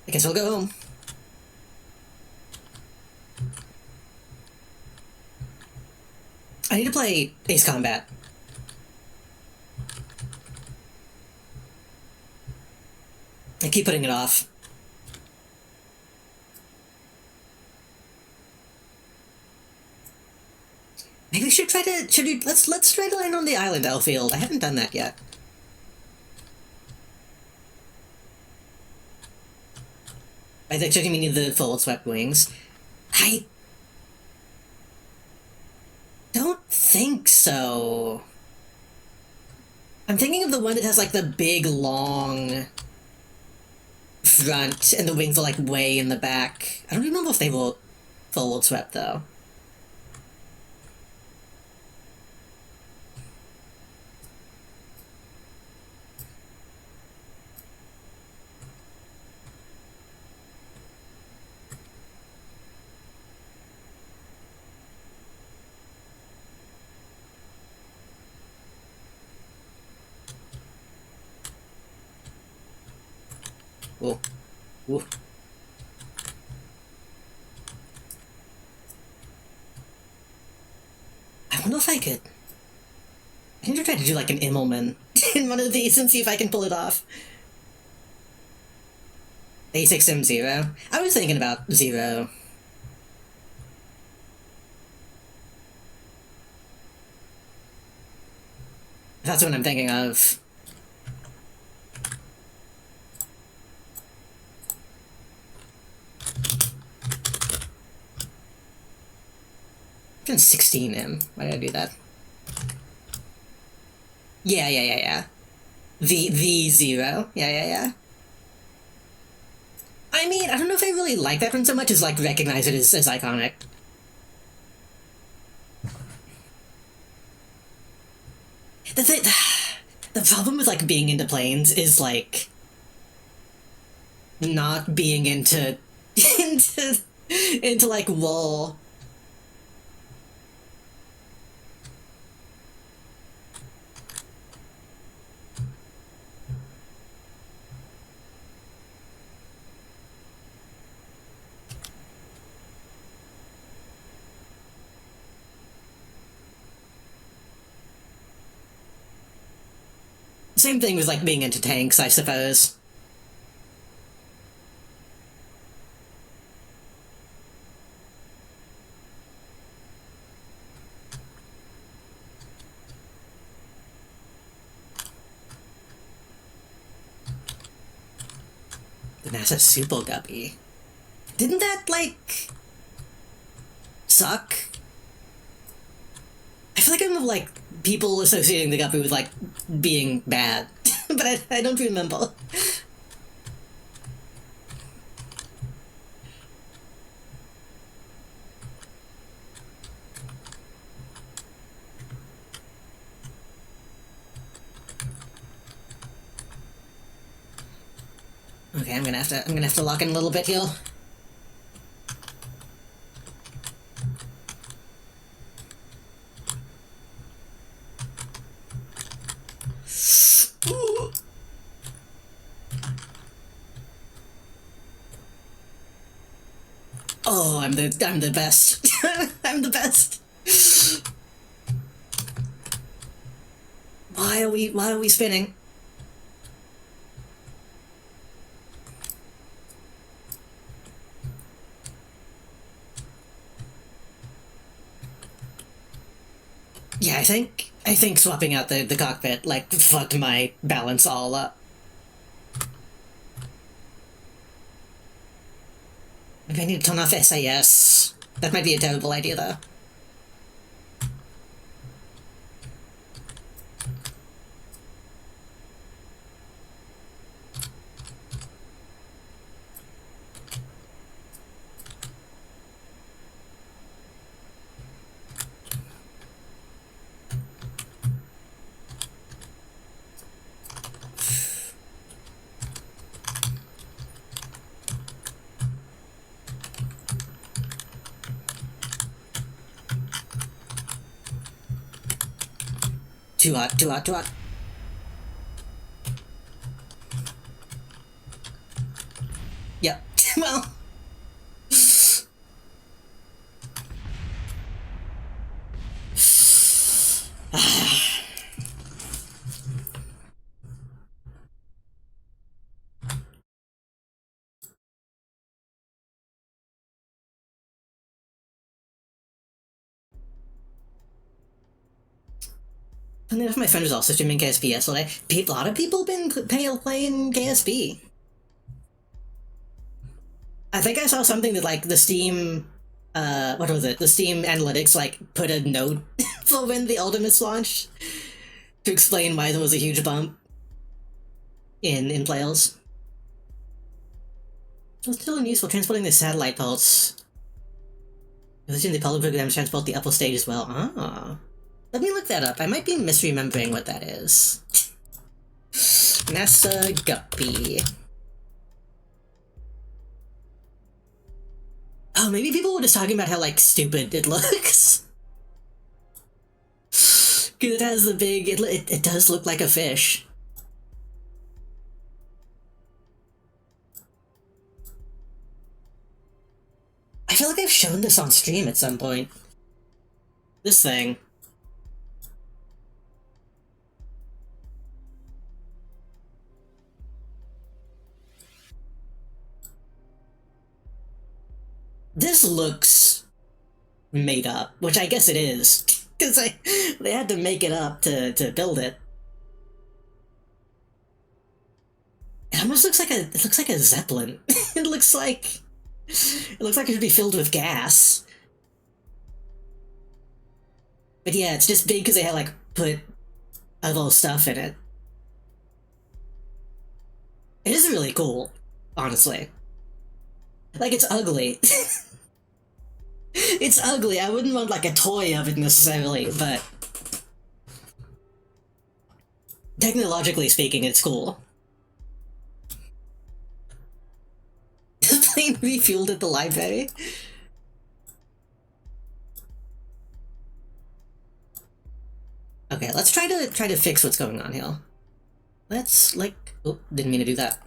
[SPEAKER 1] I guess we'll go home. I need to play Ace Combat. keep putting it off. Maybe we should try to, let's try to land on the island outfield. I haven't done that yet. I think checking me the forward swept wings. I don't think so. I'm thinking of the one that has like the big long front and the wings are like way in the back. I don't remember if they were forward swept though. Whoa. Whoa. I wonder if I could... I need to try to do like an Immelman in one of these and see if I can pull it off. A6M0. I was thinking about 0. That's what I'm thinking of. I've done 16M. Why did I do that? Yeah. The 0. Yeah. I mean, I don't know if I really like that one so much as, like, recognize it as iconic. The problem with, like, being into planes is, like, not being into, into, like, war. Same thing with, like, being into tanks, I suppose. The NASA Super Guppy. Didn't that, like... suck? I feel like I remember, like, people associating the Guppy with, like, being bad. But I don't remember. Okay, I'm gonna have to lock in a little bit here. Oh, I'm the best. I'm the best. Why are we spinning? Yeah, I think swapping out the cockpit, like, fucked my balance all up. Maybe I need to turn off SAS. That might be a terrible idea, though. Too hot. Yep. Well... And then if my friend was also streaming KSP yesterday, a lot of people been playing KSP. I think I saw something that like the Steam, what was it? The Steam analytics like put a note for when the Ultimates launched to explain why there was a huge bump in players. It was still useful transporting the satellite pulse. Using the Kerbal program to transport the upper stage as well. Ah. Let me look that up. I might be misremembering what that is. NASA Guppy. Oh, maybe people were just talking about how, like, stupid it looks. Because it has the big... It does look like a fish. I feel like I've shown this on stream at some point. This thing. This looks made up, which I guess it is, because they had to make it up to build it. It almost looks like a Zeppelin. it looks like it should be filled with gas. But yeah, it's just big because they had like put other stuff in it. It is really cool, honestly. Like, it's ugly. It's ugly. I wouldn't want, like, a toy of it necessarily, but... technologically speaking, it's cool. The plane refueled at the library? Okay, let's try to fix what's going on here. Let's, like... Oh, didn't mean to do that.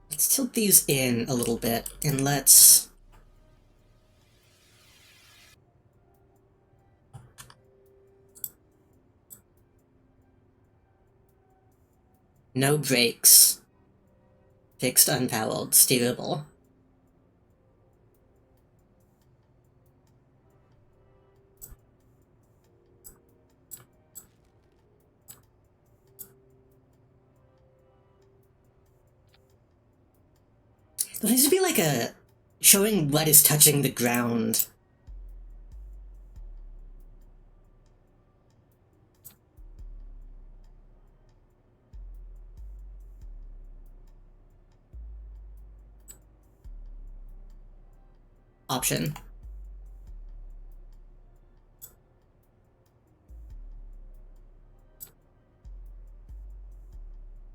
[SPEAKER 1] Let's tilt these in a little bit, and let's... No brakes. Fixed unpowered, steerable. There needs to be like a... showing what is touching the ground. Option.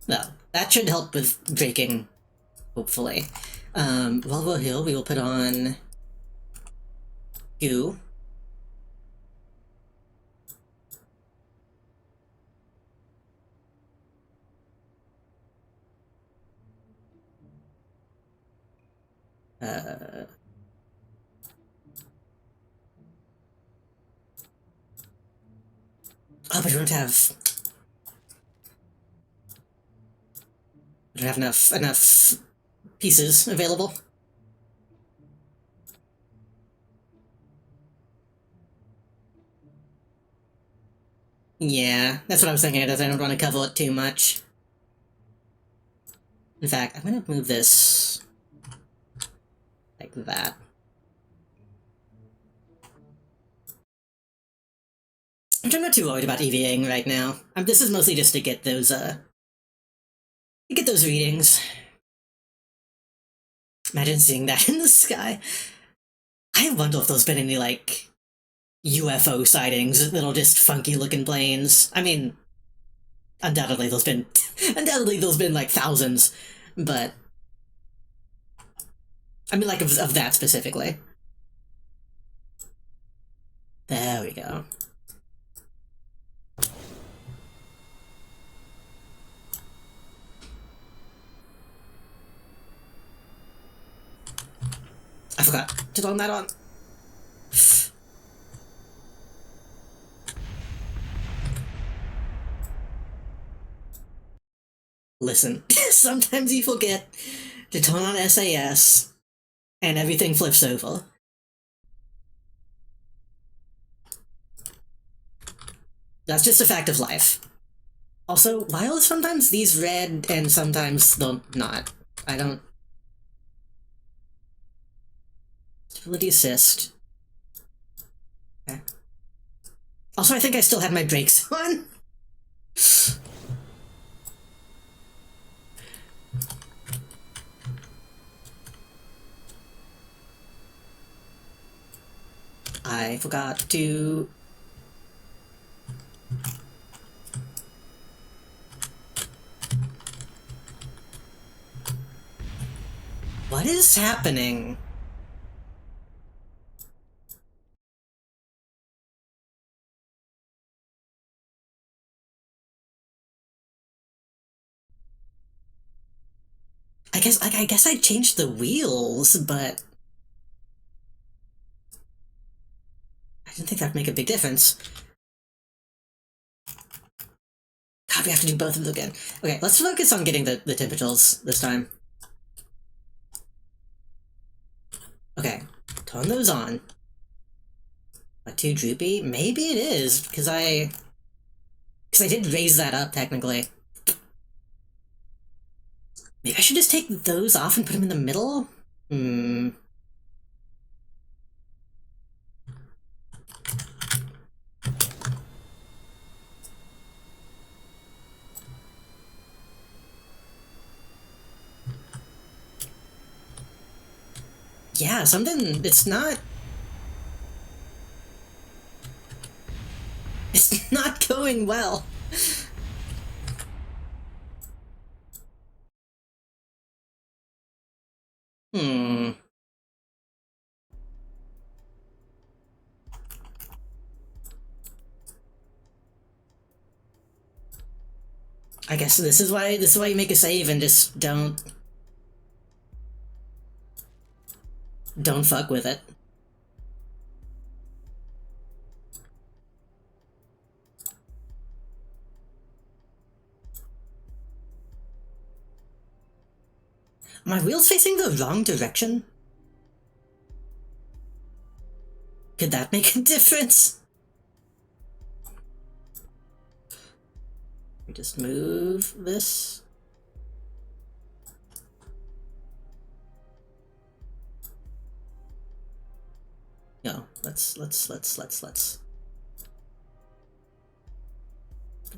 [SPEAKER 1] Well, that should help with braking, hopefully. While we're here, we will put on... goo. Oh, but we don't have... we don't have enough pieces available. Yeah, that's what I was thinking. I don't want to cover it too much. In fact, I'm gonna move this like that. I'm not too worried about EVAing right now. This is mostly just to get those readings. Imagine seeing that in the sky. I wonder if there's been any, like, UFO sightings that are just funky-looking planes. I mean, undoubtedly there's been like thousands, but I mean, like, of that specifically. There we go. I forgot to turn that on. Listen, sometimes you forget to turn on SAS, and everything flips over. That's just a fact of life. Also, why are sometimes these red and sometimes not? I don't... Stability assist. Okay. Also, I think I still have my brakes on. I forgot to... What is happening? I guess I changed the wheels, but I didn't think that'd make a big difference. God, we have to do both of them again. Okay, let's focus on getting the temperatures this time. Okay, turn those on. What, too droopy? Maybe it is, because I did raise that up, technically. Maybe I should just take those off and put them in the middle? Hmm. Yeah, something... It's not going well. Hmm. I guess this is why you make a save and just don't fuck with it. My wheel's facing the wrong direction? Could that make a difference? Just move this. No, let's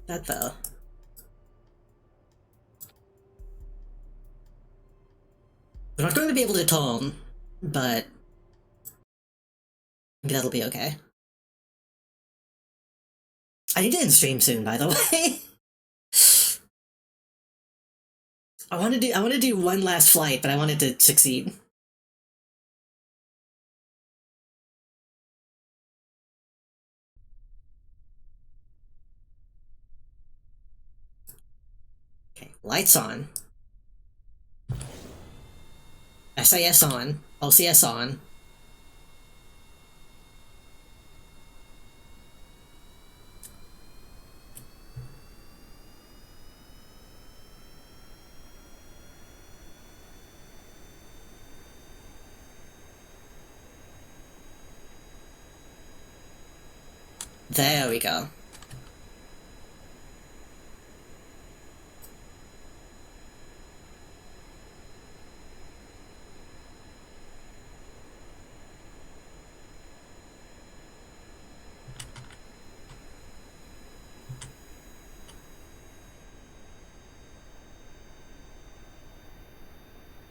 [SPEAKER 1] that though. We're not going to be able to tone, but maybe that'll be okay. I need to end stream soon, by the way. I want to do one last flight, but I want it to succeed. Okay, lights on. SAS on. LCS on. There we go.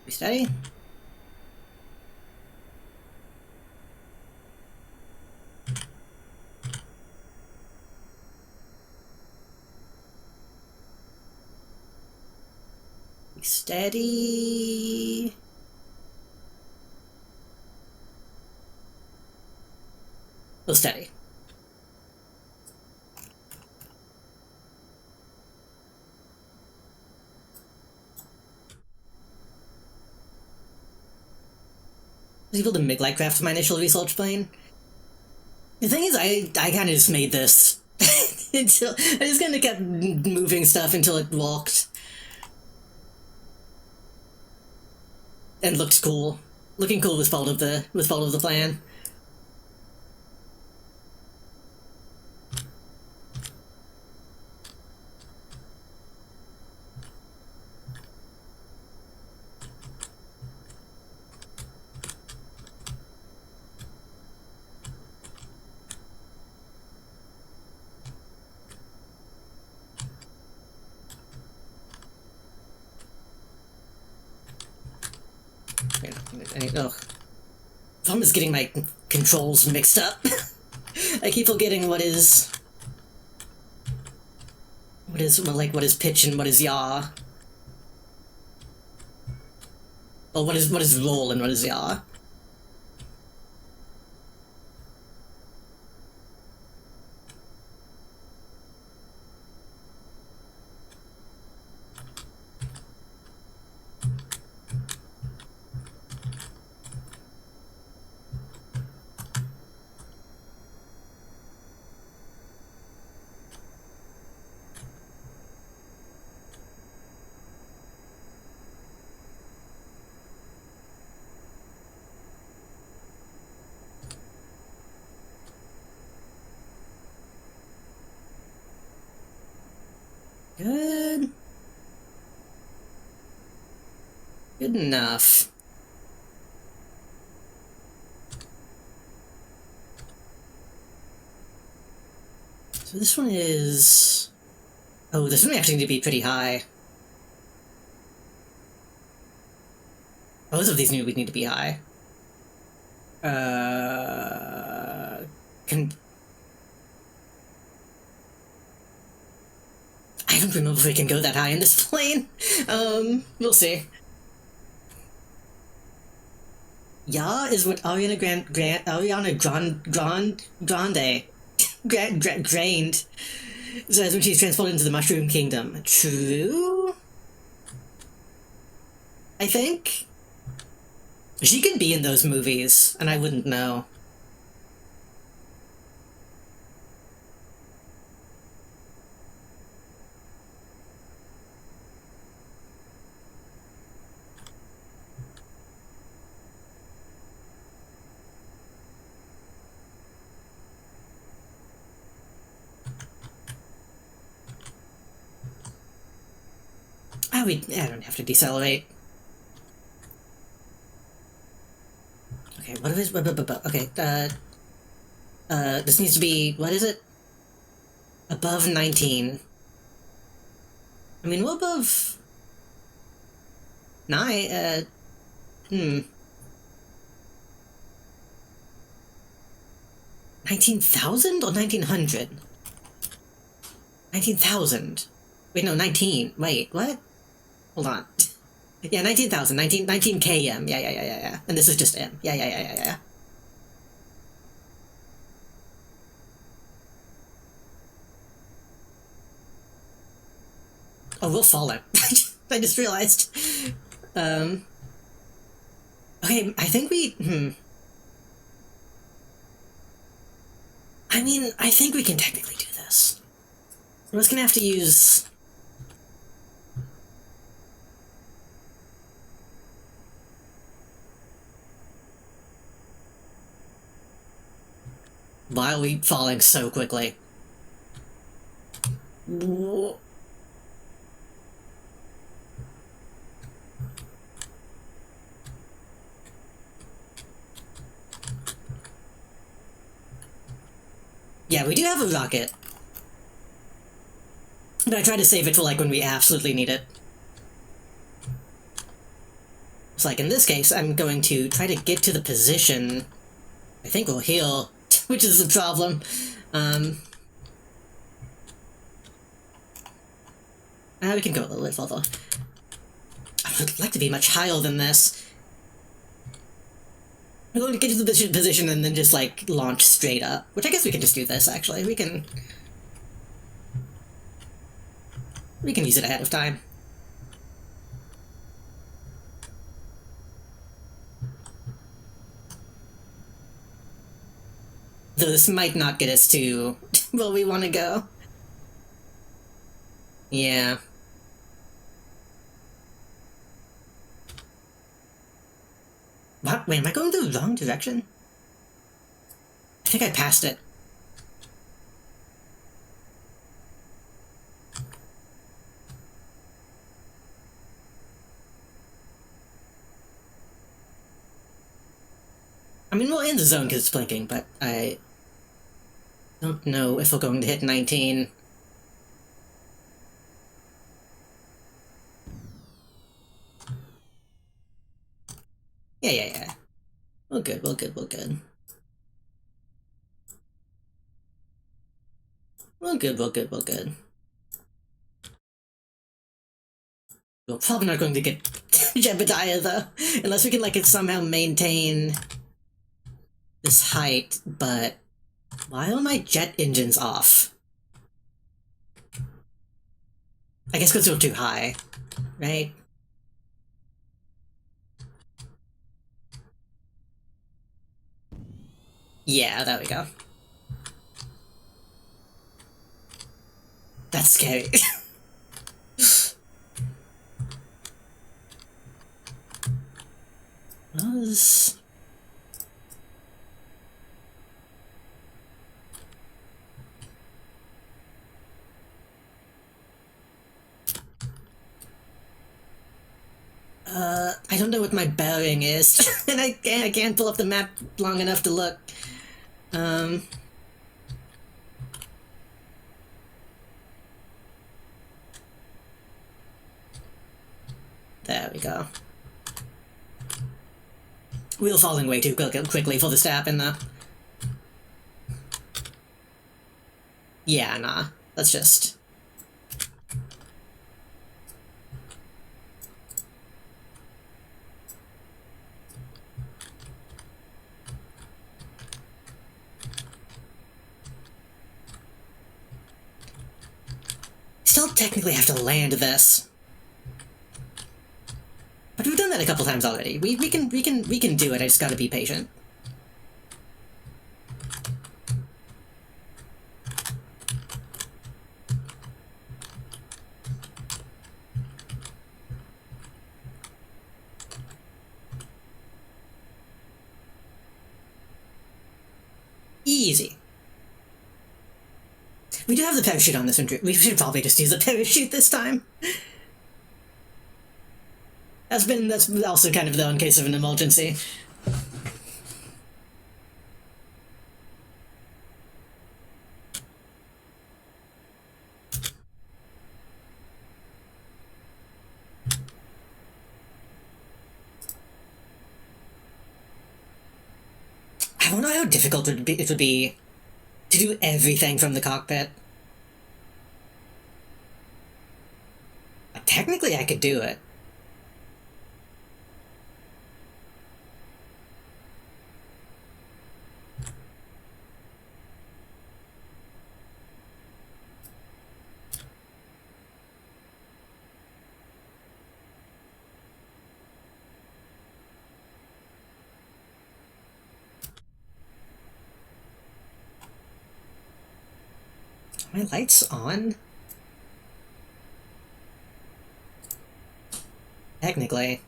[SPEAKER 1] We steady? Steady. Oh, steady. I was able to MIG-light craft my initial research plane. The thing is, I kind of just made this until I just kind of kept moving stuff until it walked and looked cool. Looking cool was part of the plan. Oh. I'm just getting my controls mixed up. I keep forgetting what is pitch and what is yaw. Or what is roll and what is yaw. Good. Good enough. So this one is... Oh, this one actually need to be pretty high. Both of these we need to be high. I don't remember if we can go that high in this plane. We'll see. Ya is what Ariana Grande drained says when she's transported into the Mushroom Kingdom. True? I think? She could be in those movies, and I wouldn't know. I don't have to decelerate. Okay, what is okay, this needs to be, what is it? Above 19. I mean, well above 9, 19,000 or 1900? 19,000. Wait, no, 19. Wait, what? Hold on. Yeah, 19,000. 19 km. Yeah. And this is just M. Yeah. Oh, we'll fall it. I just realized. Okay, I think I mean, I think we can technically do this. We're just gonna have to use... Why are we falling so quickly? Yeah, we do have a rocket. But I try to save it for like when we absolutely need it. So like in this case, I'm going to try to get to the position I think we'll heal, which is the problem. We can go a little bit further. I would like to be much higher than this. I'm going to get to the position and then just, like, launch straight up. Which I guess we can just do this, actually. We can use it ahead of time. Though this might not get us to where we want to go. Yeah. What? Wait, am I going the wrong direction? I think I passed it. I mean, we're in the zone because it's blinking, but I don't know if we're going to hit 19. Yeah. We're good, we're good, we're good. We're good, we're good, we're good. We're probably not going to get Jebediah, though, unless we can, like, somehow maintain this height, but why are my jet engines off? I guess because they're too high, right? Yeah, there we go. That's scary. Was... I don't know what my bearing is, and I can't pull up the map long enough to look. There we go. Wheel falling way too quickly for this to happen, though. Yeah, nah. Let's just... Still technically have to land this. But we've done that a couple times already. We can do it, I just gotta be patient. Easy. We do have the parachute on this one. We should probably just use the parachute this time. That's also kind of though in case of an emergency. I wonder how difficult it would be to do everything from the cockpit. Technically, I could do it. Are my lights on? Technically.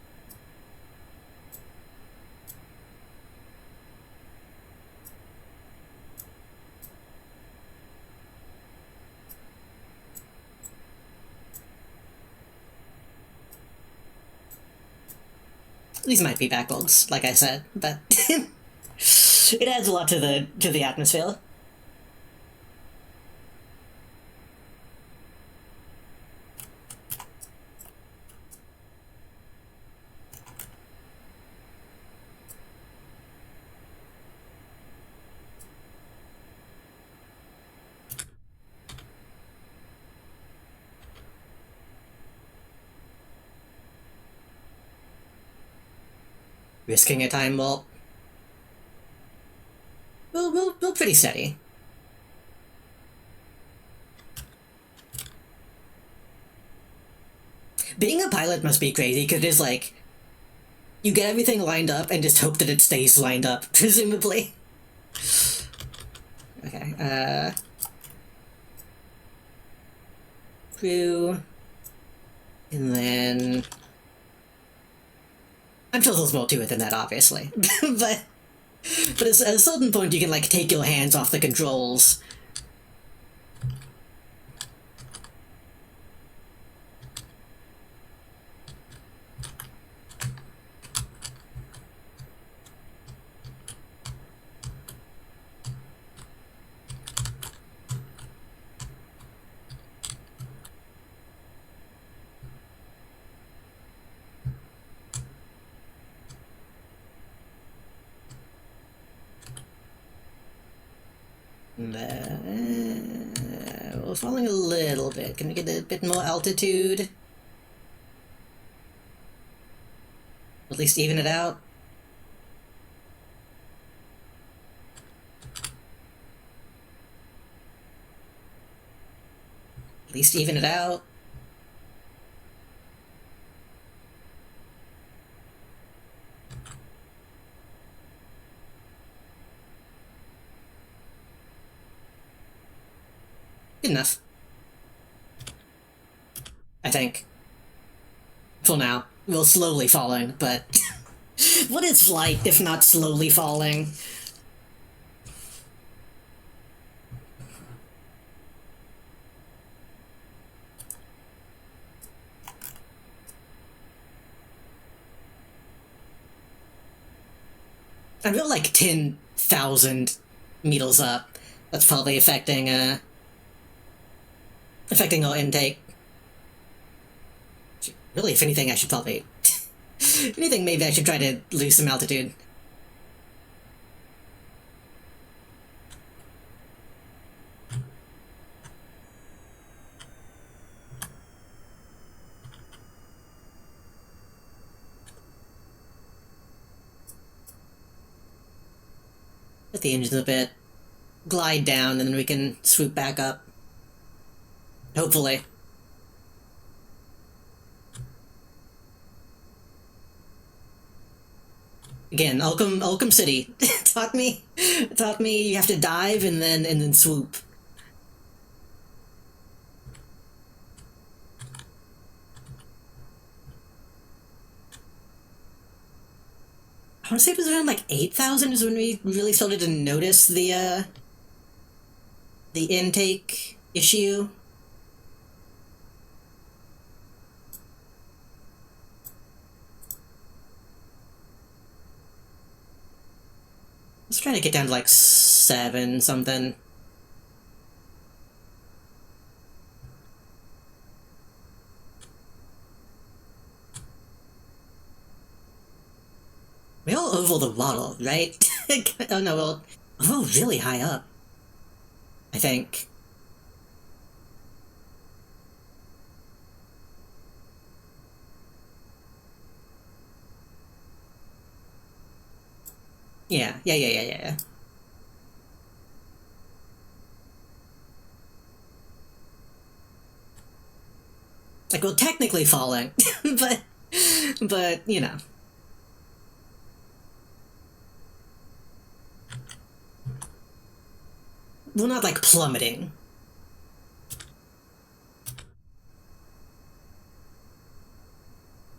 [SPEAKER 1] These might be backlogs, like I said, but it adds a lot to the atmosphere. Risking a time warp. We're pretty steady. Being a pilot must be crazy, because it's like, you get everything lined up and just hope that it stays lined up, presumably. Okay, crew, and then... I'm sure there's more to it than that, obviously. but at a certain point you can, like, take your hands off the controls. We're falling a little bit. Can we get a bit more altitude? At least even it out. At least even it out. Good enough. I think. For now. Well, slowly falling, but... what is flight if not slowly falling? I feel like 10,000 meters up. That's probably affecting our intake. Really, if anything, I should probably... if anything, maybe I should try to lose some altitude. Put the engines a bit. Glide down, and then we can swoop back up. Hopefully. Again, Ulcom City taught me you have to dive and then swoop. I want to say it was around like 8,000 is when we really started to notice the intake issue. Let's try to get down to like 7 something. We all oval the waddle, right? Oh no, well, oh, really high up. I think. Yeah. Like, well, technically falling, but, you know. We're not, like, plummeting.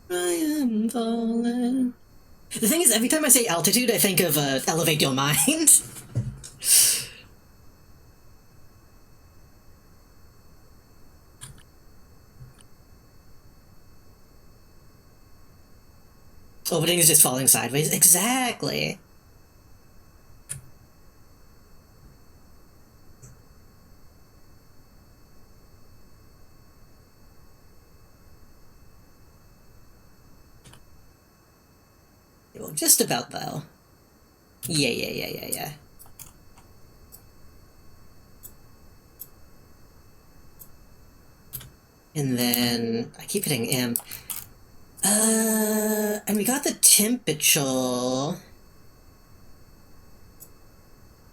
[SPEAKER 1] I am falling. The thing is, every time I say altitude, I think of elevate your mind. Orbiting is just falling sideways. Exactly. Well, just about though. Yeah. And then I keep hitting M. And we got the temperature.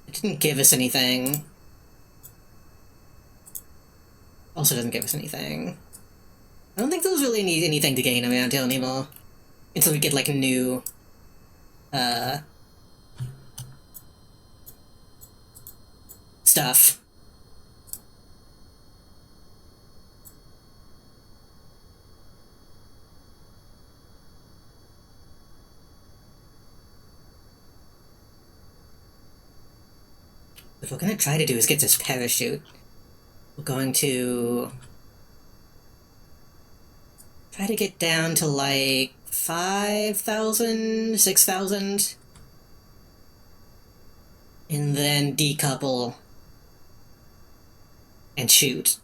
[SPEAKER 1] It didn't give us anything. Also doesn't give us anything. I don't think there's really anything to gain around here anymore. Until we get, like, new... stuff. What we're gonna try to do is get this parachute. We're going to... try to get down to, like, 5,000, 6,000. And then decouple and shoot.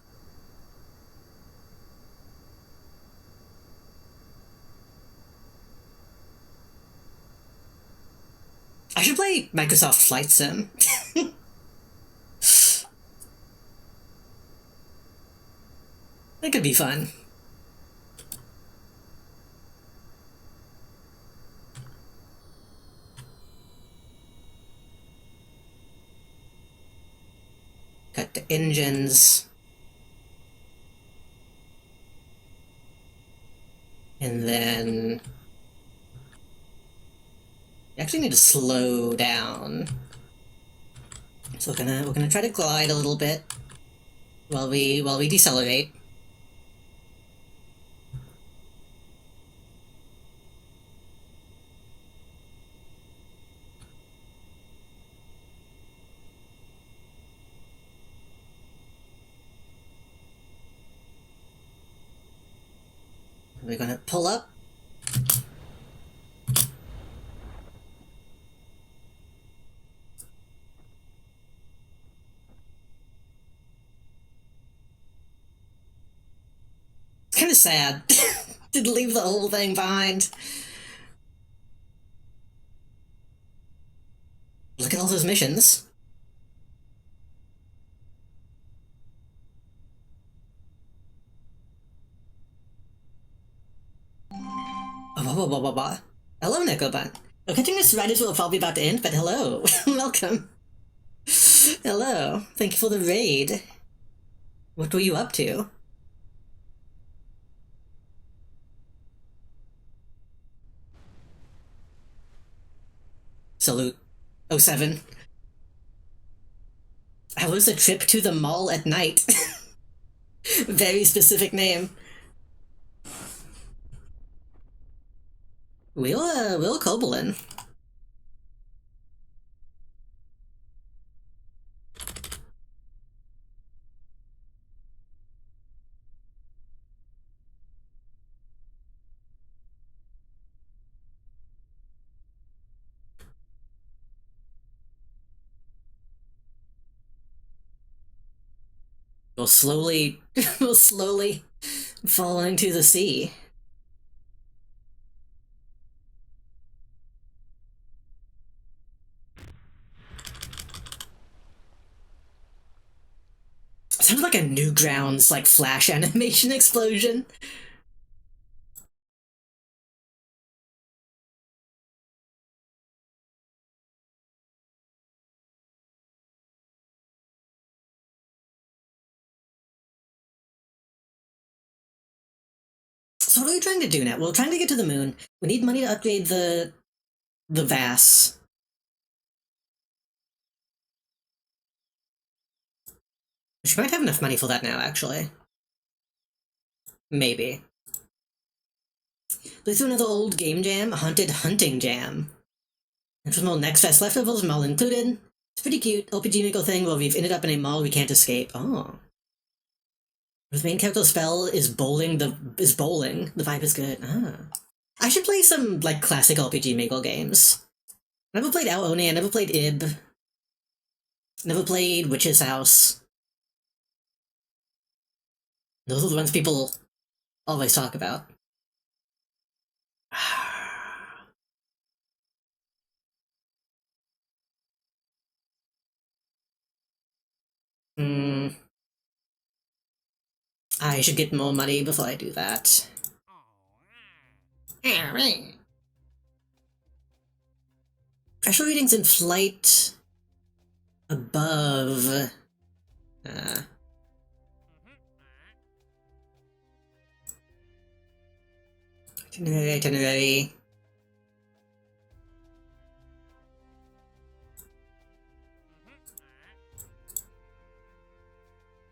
[SPEAKER 1] I should play Microsoft Flight Sim. That could be fun. Cut to engines. And then... you actually need to slow down. So we're gonna try to glide a little bit while we decelerate. We're gonna pull up. It's kind of sad to leave the whole thing behind. Look at all those missions. Hello, Nekoban. Oh, continuous riders will probably about to end, but hello. Welcome. Hello. Thank you for the raid. What were you up to? Salute. 07. How was a trip to the mall at night? Very specific name. We'll Kobolin. We'll slowly fall into the sea. Sounds like a Newgrounds, like, flash animation explosion. So what are we trying to do now? We're trying to get to the moon. We need money to upgrade the VAS. Which might have enough money for that now, actually. Maybe. Let's do another old game jam, Haunted Hunting Jam. Which was more Next Fest leftovers, mall included. It's pretty cute, RPG Miko thing where we've ended up in a mall we can't escape. Oh. The main character spell is bowling. The vibe is good. Ah. I should play some, like, classic RPG Mako games. I never played Aoni, I never played Ib. Never played Witch's House. Those are the ones people always talk about. I should get more money before I do that. Special readings in flight above. Itinerary.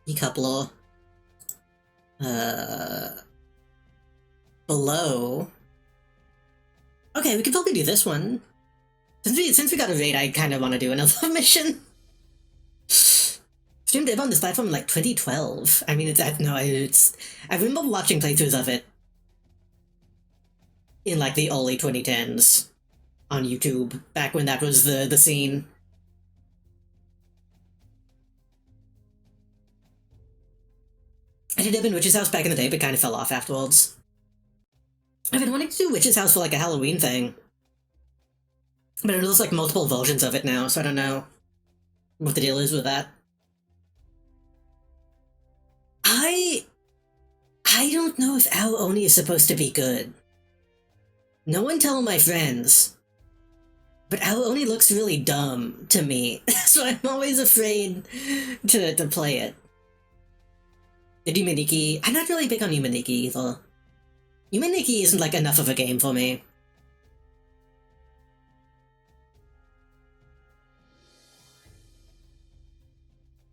[SPEAKER 1] Decoupler. Below. Okay, we could probably do this one. Since we got a raid, I kind of want to do another mission. Streamed it on this platform in like 2012. I mean, I remember watching playthroughs of it in like the early 2010s on YouTube, back when that was the scene. I did Ibn Witch's House back in the day, but kind of fell off afterwards. I've been wanting to do Witch's House for like a Halloween thing. But I know there's like multiple versions of it now, so I don't know what the deal is with that. I don't know if Ao Oni is supposed to be good. No one tell my friends. But Ao Oni looks really dumb to me, so I'm always afraid to play it. The Yumeniki, I'm not really big on Yumeniki either. Yumeniki isn't like enough of a game for me.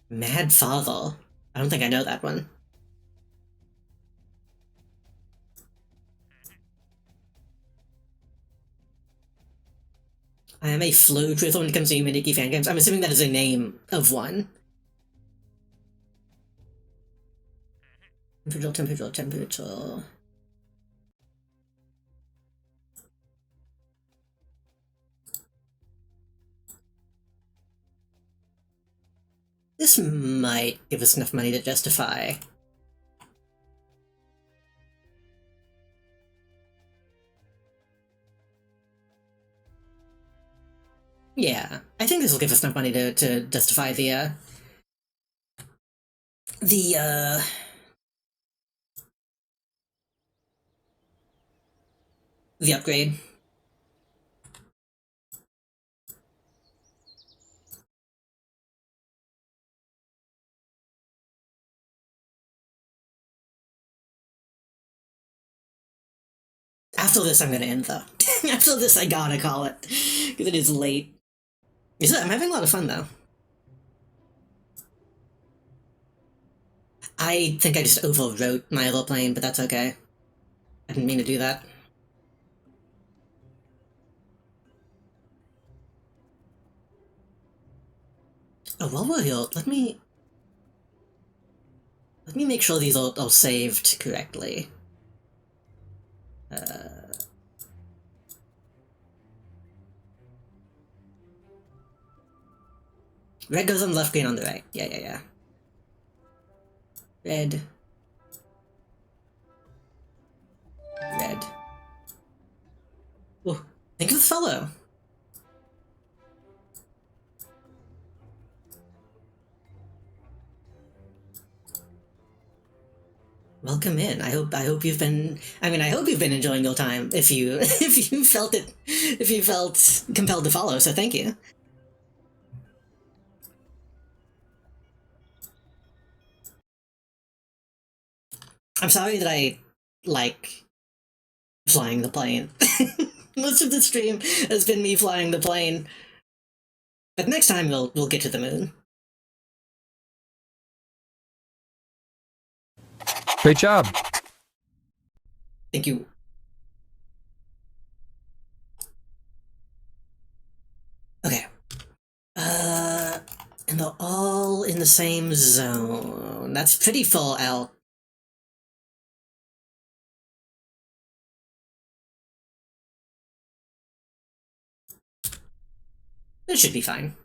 [SPEAKER 1] Mad Father? I don't think I know that one. I am a flow truther when it comes to Yumeniki fan games. I'm assuming that is a name of one. Temperature. This might give us enough money to justify. Yeah, I think this will give us enough money to justify the upgrade. After this, I'm gonna end, though. After this, I gotta call it. Because it is late. I'm having a lot of fun, though. I think I just overwrote my other plane, but that's okay. I didn't mean to do that. Oh, while we're here, let me make sure these are all saved correctly. Red goes on the left, green on the right. Yeah. Red. Red. Oh, think of the fellow. Welcome in. I hope you've been enjoying your time if you if you felt compelled to follow, so thank you. I'm sorry that I like flying the plane. Most of the stream has been me flying the plane. But next time we'll get to the moon.
[SPEAKER 3] Great job.
[SPEAKER 1] Thank you. Okay. And they're all in the same zone. That's pretty full out. It should be fine.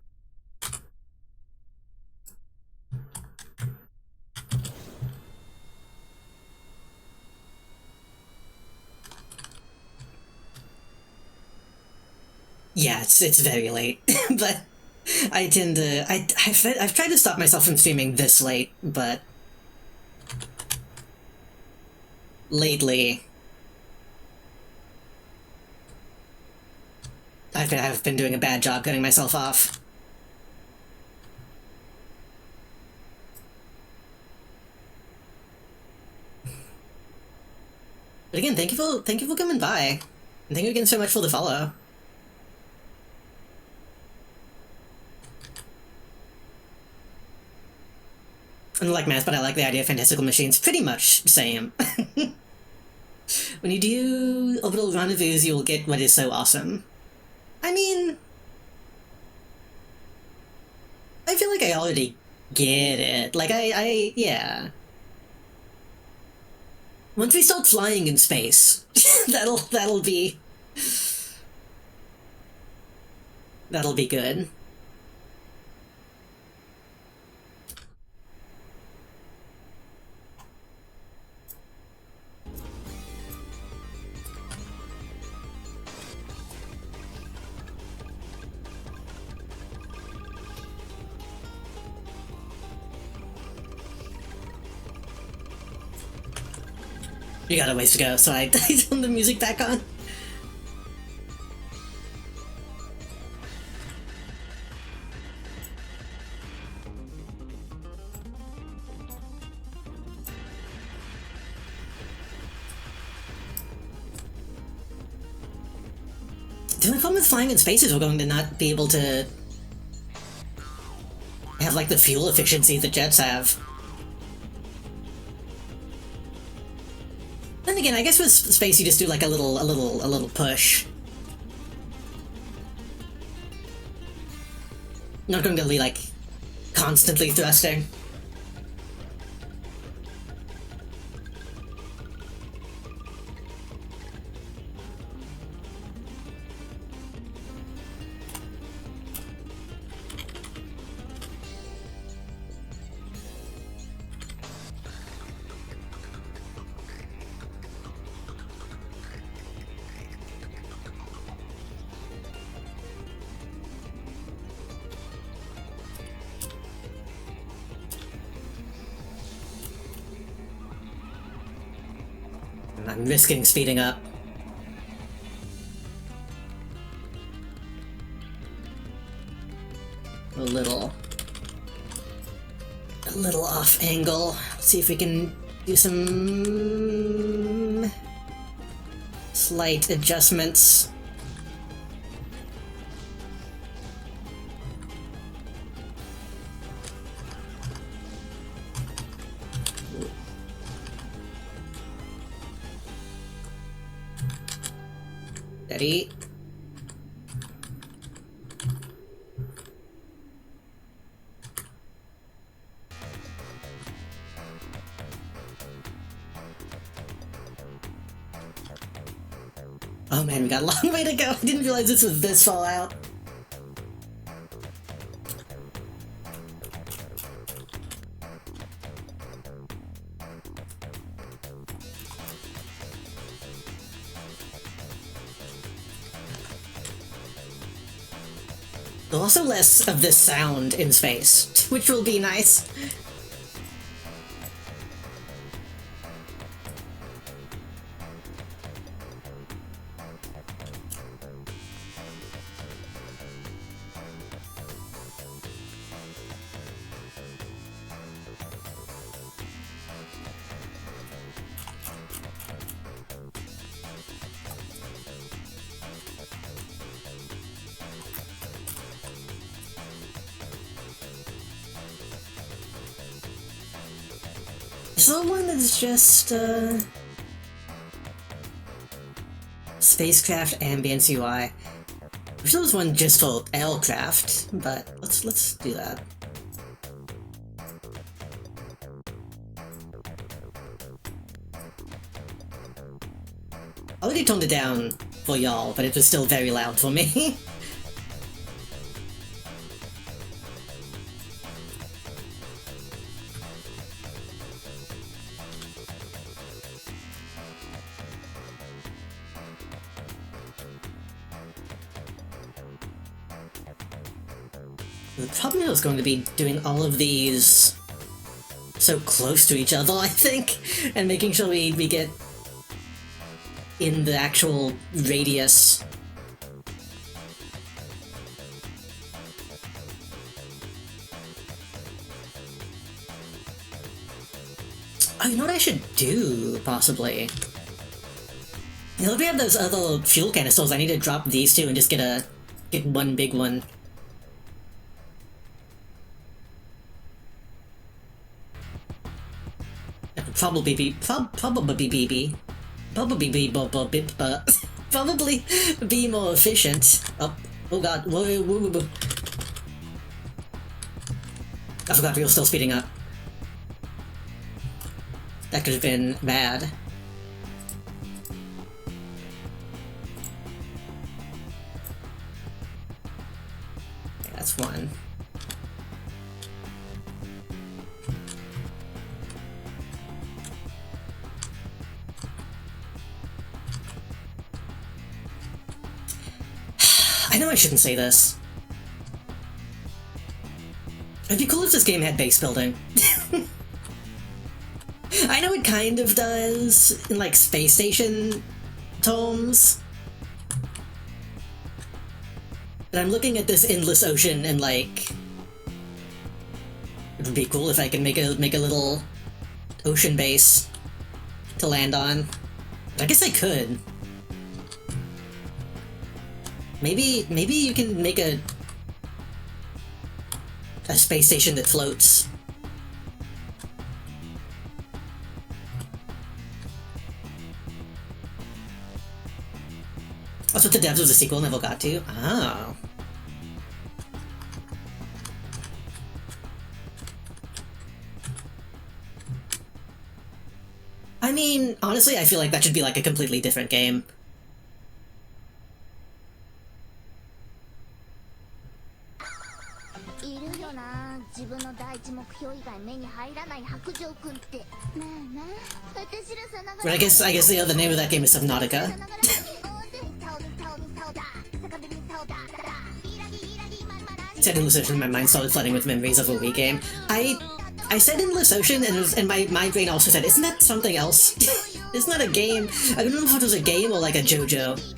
[SPEAKER 1] Yeah, it's very late, but I tend to I've tried to stop myself from streaming this late, but lately I've been doing a bad job cutting myself off. But again, thank you for coming by, and thank you again so much for the follow. I don't like math, but I like the idea of fantastical machines. Pretty much same. When you do orbital rendezvous, you will get what is so awesome. I mean, I feel like I already get it. Like, yeah. Once we start flying in space, that'll be good. We got a ways to go, so I turned the music back on. The only problem with flying in space is we're going to not be able to have, like, the fuel efficiency that jets have. Then again, I guess with space you just do, like, a little push. Not going to be, like, constantly thrusting. I'm risking speeding up. A little off angle. Let's see if we can do some slight adjustments. Steady. Oh man, we got a long way to go. I didn't realize this was this far out. Also less of this sound in space, which will be nice. Is there one that's just, spacecraft ambience UI? I wish there was one just for aircraft, but let's do that. I already toned it down for y'all, but it was still very loud for me. The problem is going to be doing all of these so close to each other, I think, and making sure we get in the actual radius. Oh, you know what I should do, possibly? You know, if we have those other fuel canisters, I need to drop these two and just get one big one. Probably be more efficient. Oh god, whoa. I forgot we were still speeding up. That could have been bad. Okay, that's one. I know I shouldn't say this. It'd be cool if this game had base building. I know it kind of does in, like, space station tomes. But I'm looking at this endless ocean and, like... It would be cool if I could make a little ocean base to land on. I guess I could. Maybe you can make a space station that floats. That's what the devs of the sequel never got to. Oh. I mean, honestly, I feel like that should be like a completely different game. But I guess the name of that game is Subnautica. Said Endless Ocean, my mind started flooding with memories of a Wii game. I said Endless Ocean, and my brain also said, isn't that something else? Isn't that a game? I don't know if it was a game or like a JoJo.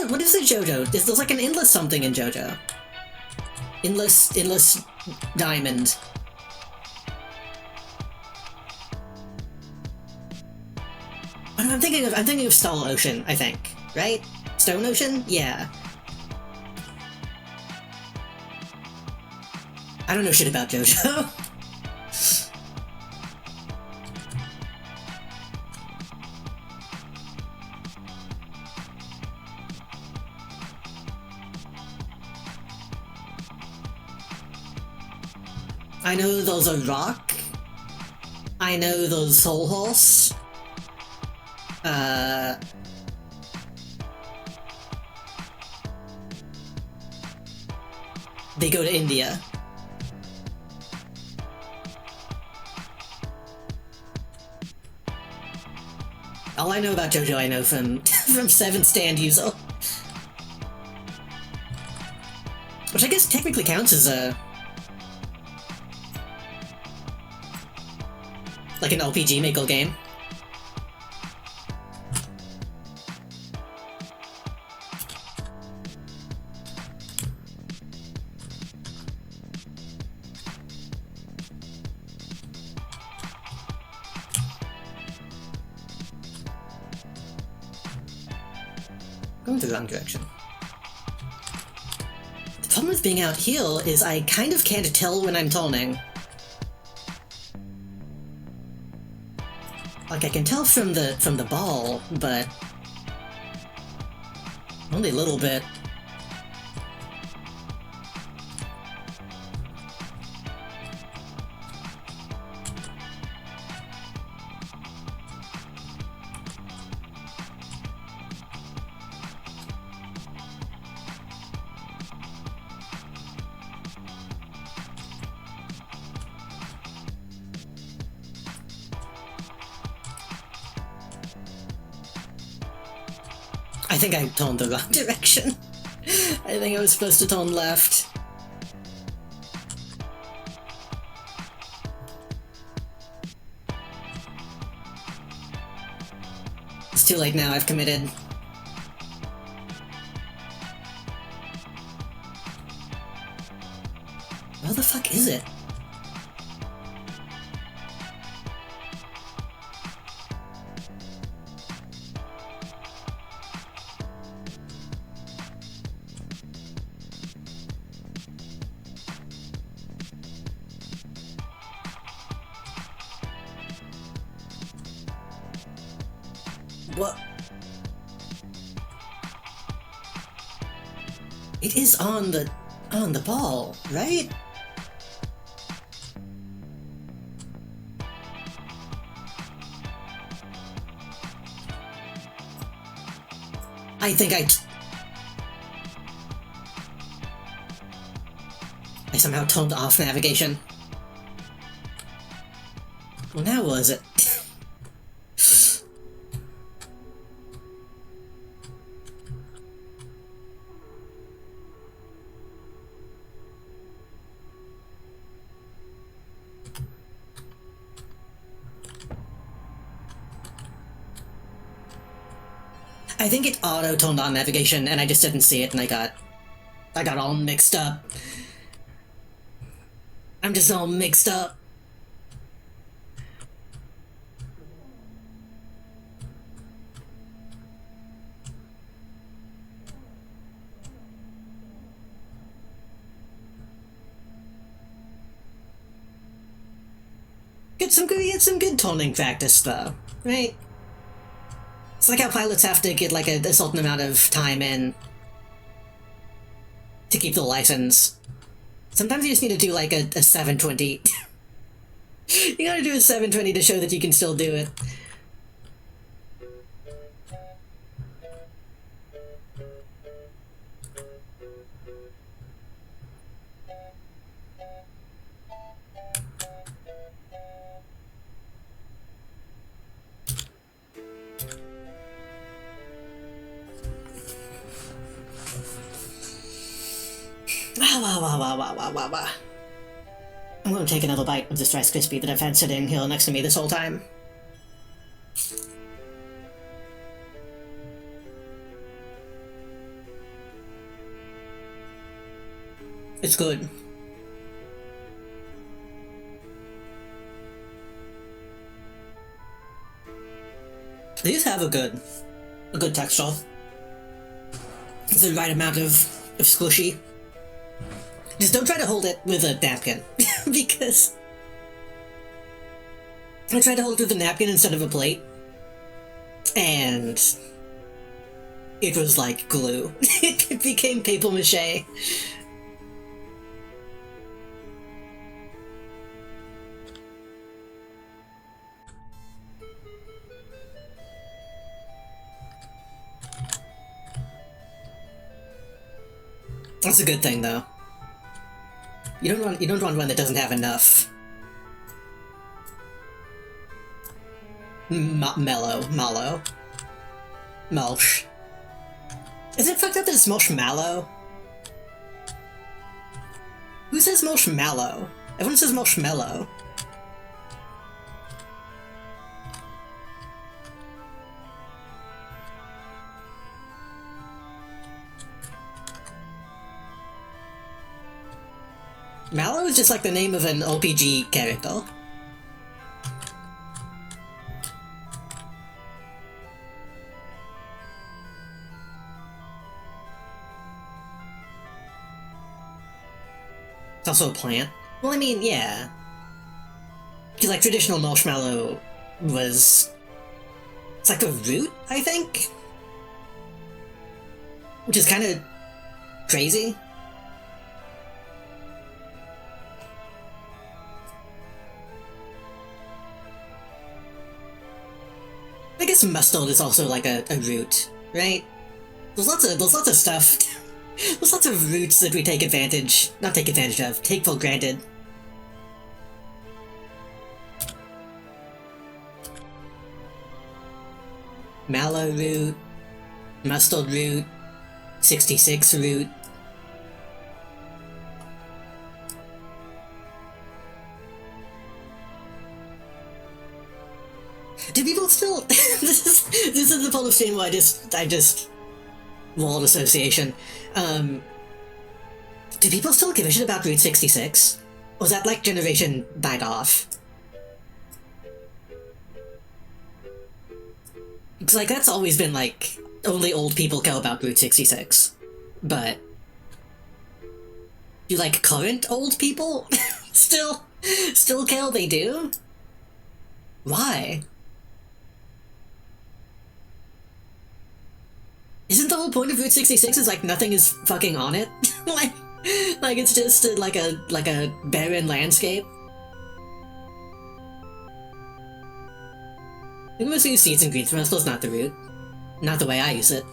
[SPEAKER 1] What is the JoJo? There's like an endless something in JoJo. Endless diamond. Oh, no, I'm thinking of Stone Ocean, I think. Right? Stone Ocean? Yeah. I don't know shit about JoJo. I know those are rock. I know those Soul Horse. They go to India. All I know about JoJo I know from from 7 Stand User. Which I guess technically counts as a... like an RPG Maker game. Going the wrong direction. The problem with being out here is I kind of can't tell when I'm turning. Like, I can tell from the ball, but only a little bit. I think I turned the wrong direction. I think I was supposed to turn left. It's too late now, I've committed. Where the fuck is it? What? It is on the ball, right? I think somehow toned off navigation. Well, now was it? I think it auto-toned on navigation, and I just didn't see it, and I got all mixed up. I'm just all mixed up. Get some good toning practice, though, right? It's like how pilots have to get like a certain amount of time in to keep the license. Sometimes you just need to do like a 720. You gotta do a 720 to show that you can still do it. I'm gonna take another bite of this Rice Krispie that I've had sitting here next to me this whole time. It's good. These have a good texture. It's the right amount of squishy. Just don't try to hold it with a napkin, because I tried to hold it with a napkin instead of a plate, and it was like glue. It became paper mache. That's a good thing, though. You don't want one that doesn't have enough. Mallow. Mulch. Is it fucked up that it's marshmallow? Who says marshmallow? Everyone says marshmallow. Mallow is just like the name of an RPG character. It's also a plant. Well, I mean, yeah. Because, like, traditional marshmallow was... It's like a root, I think? Which is kind of crazy. I guess mustard is also like a root, right? There's lots of stuff. There's lots of roots that we take for granted. Mallow root, mustard root, 66 root. Do people still... this is the part of stream where I just... World association. Do people still give a shit about Route 66? Or is that, like, generation died off? Because, like, that's always been, like, only old people care about Route 66. But... do, like, current old people still care they do? Why? Isn't the whole point of Route 66 is like nothing is fucking on it? like it's just like a barren landscape? We mostly use seeds and green thrusters, not the route. Not the way I use it.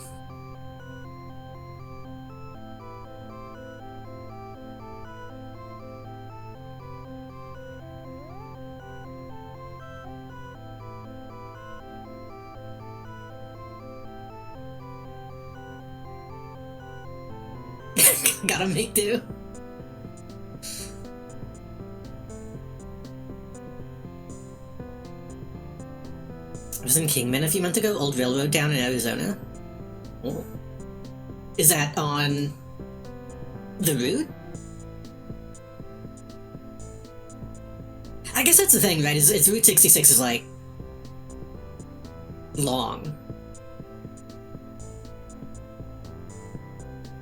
[SPEAKER 1] Gotta make do. I was in Kingman a few months ago, old railroad down in Arizona. Oh. Is that on the route? I guess that's the thing, right? It's Route 66 is like long.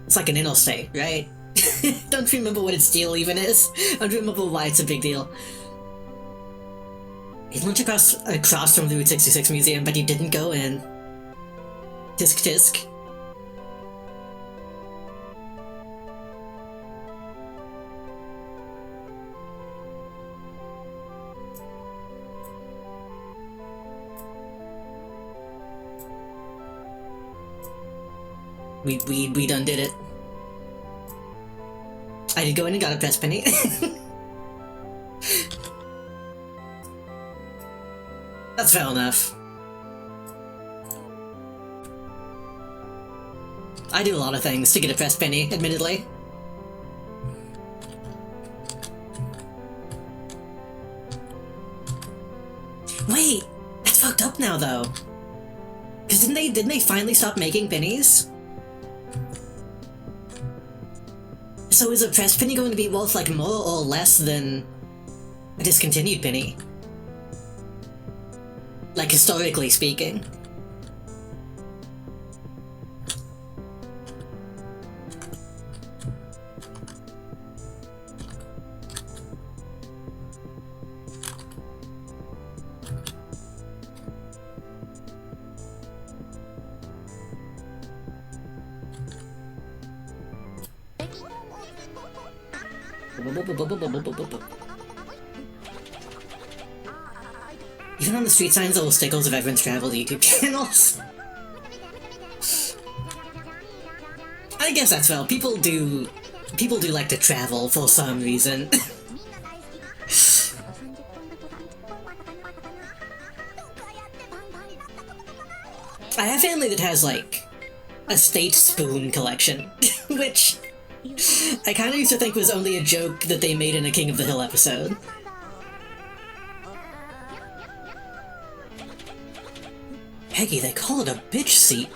[SPEAKER 1] It's like an interstate, right? Don't remember what its deal even is. I don't remember why it's a big deal. He went across from the Route 66 museum, but he didn't go in. Tisk tisk. We done did it. I did go in and got a press penny. That's fair enough. I do a lot of things to get a press penny, admittedly. Wait, that's fucked up now though. Cause didn't they finally stop making pennies? So is a press penny going to be worth like more or less than a discontinued penny? Like historically speaking. Even on the street signs, there will stickles of everyone's travel YouTube channels. I guess that's well. People do like to travel for some reason. I have family that has like a state spoon collection, which I kind of used to think was only a joke that they made in a King of the Hill episode. Peggy, they call it a bitch seat.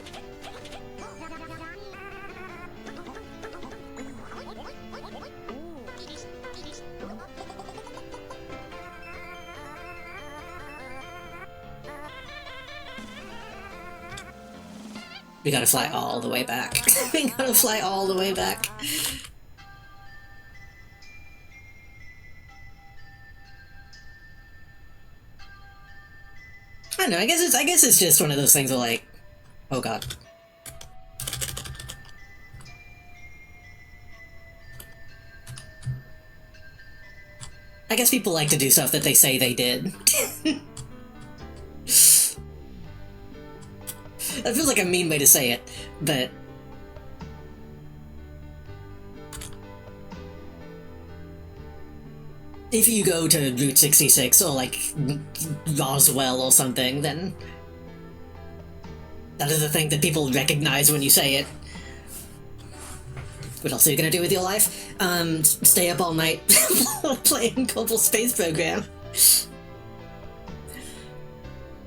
[SPEAKER 1] We gotta fly all the way back. We gotta fly all the way back. I don't know, I guess it's just one of those things where like, oh god. I guess people like to do stuff that they say they did. That feels like a mean way to say it, but... if you go to Route 66 or, like, Roswell or something, then... that is a thing that people recognize when you say it. What else are you gonna do with your life? Stay up all night playing Kerbal Space Program.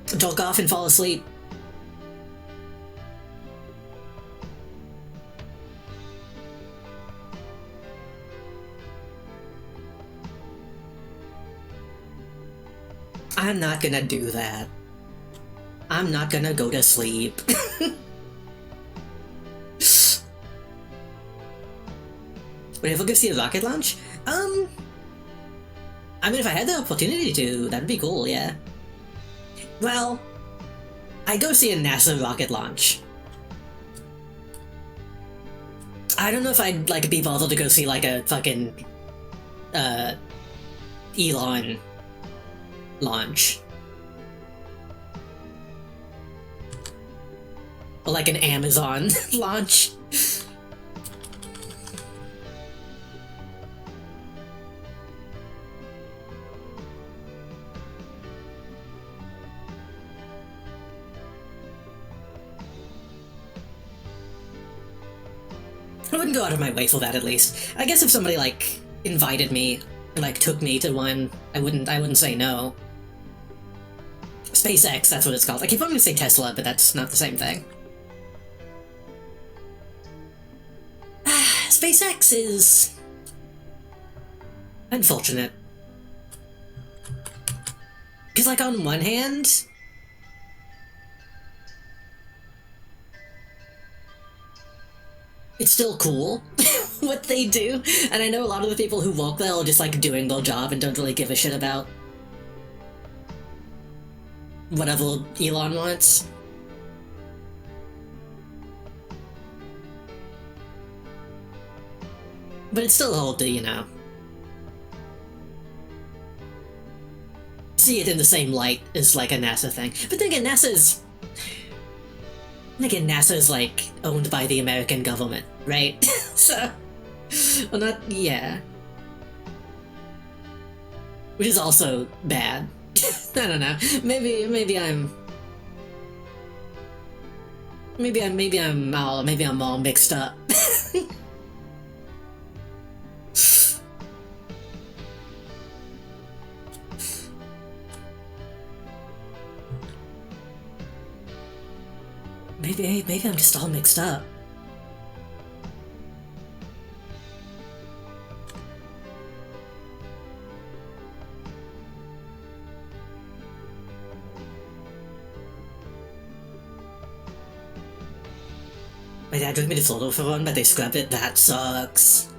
[SPEAKER 1] Talk off and fall asleep. I'm not gonna do that. I'm not gonna go to sleep. Would I ever go see a rocket launch? I mean, if I had the opportunity to, that'd be cool, yeah. Well, I'd go see a NASA rocket launch. I don't know if I'd, like, be bothered to go see, like, a fucking, Elon launch. Or like an Amazon launch. I wouldn't go out of my way for that, at least. I guess if somebody, like, invited me and, like, took me to one, I wouldn't say no. SpaceX, that's what it's called. I keep wanting to say Tesla, but that's not the same thing. SpaceX is unfortunate. Because, like, on one hand, it's still cool what they do, and I know a lot of the people who work there are just, like, doing their job and don't really give a shit about whatever Elon wants. But it's still hard to, you know, see it in the same light as, like, a NASA thing. But then again, NASA's like owned by the American government, right? So, well, not, yeah. Which is also bad. I don't know. Maybe I'm all mixed up. Maybe I'm just all mixed up. My dad took me to Florida for one, but they scrubbed it. That sucks.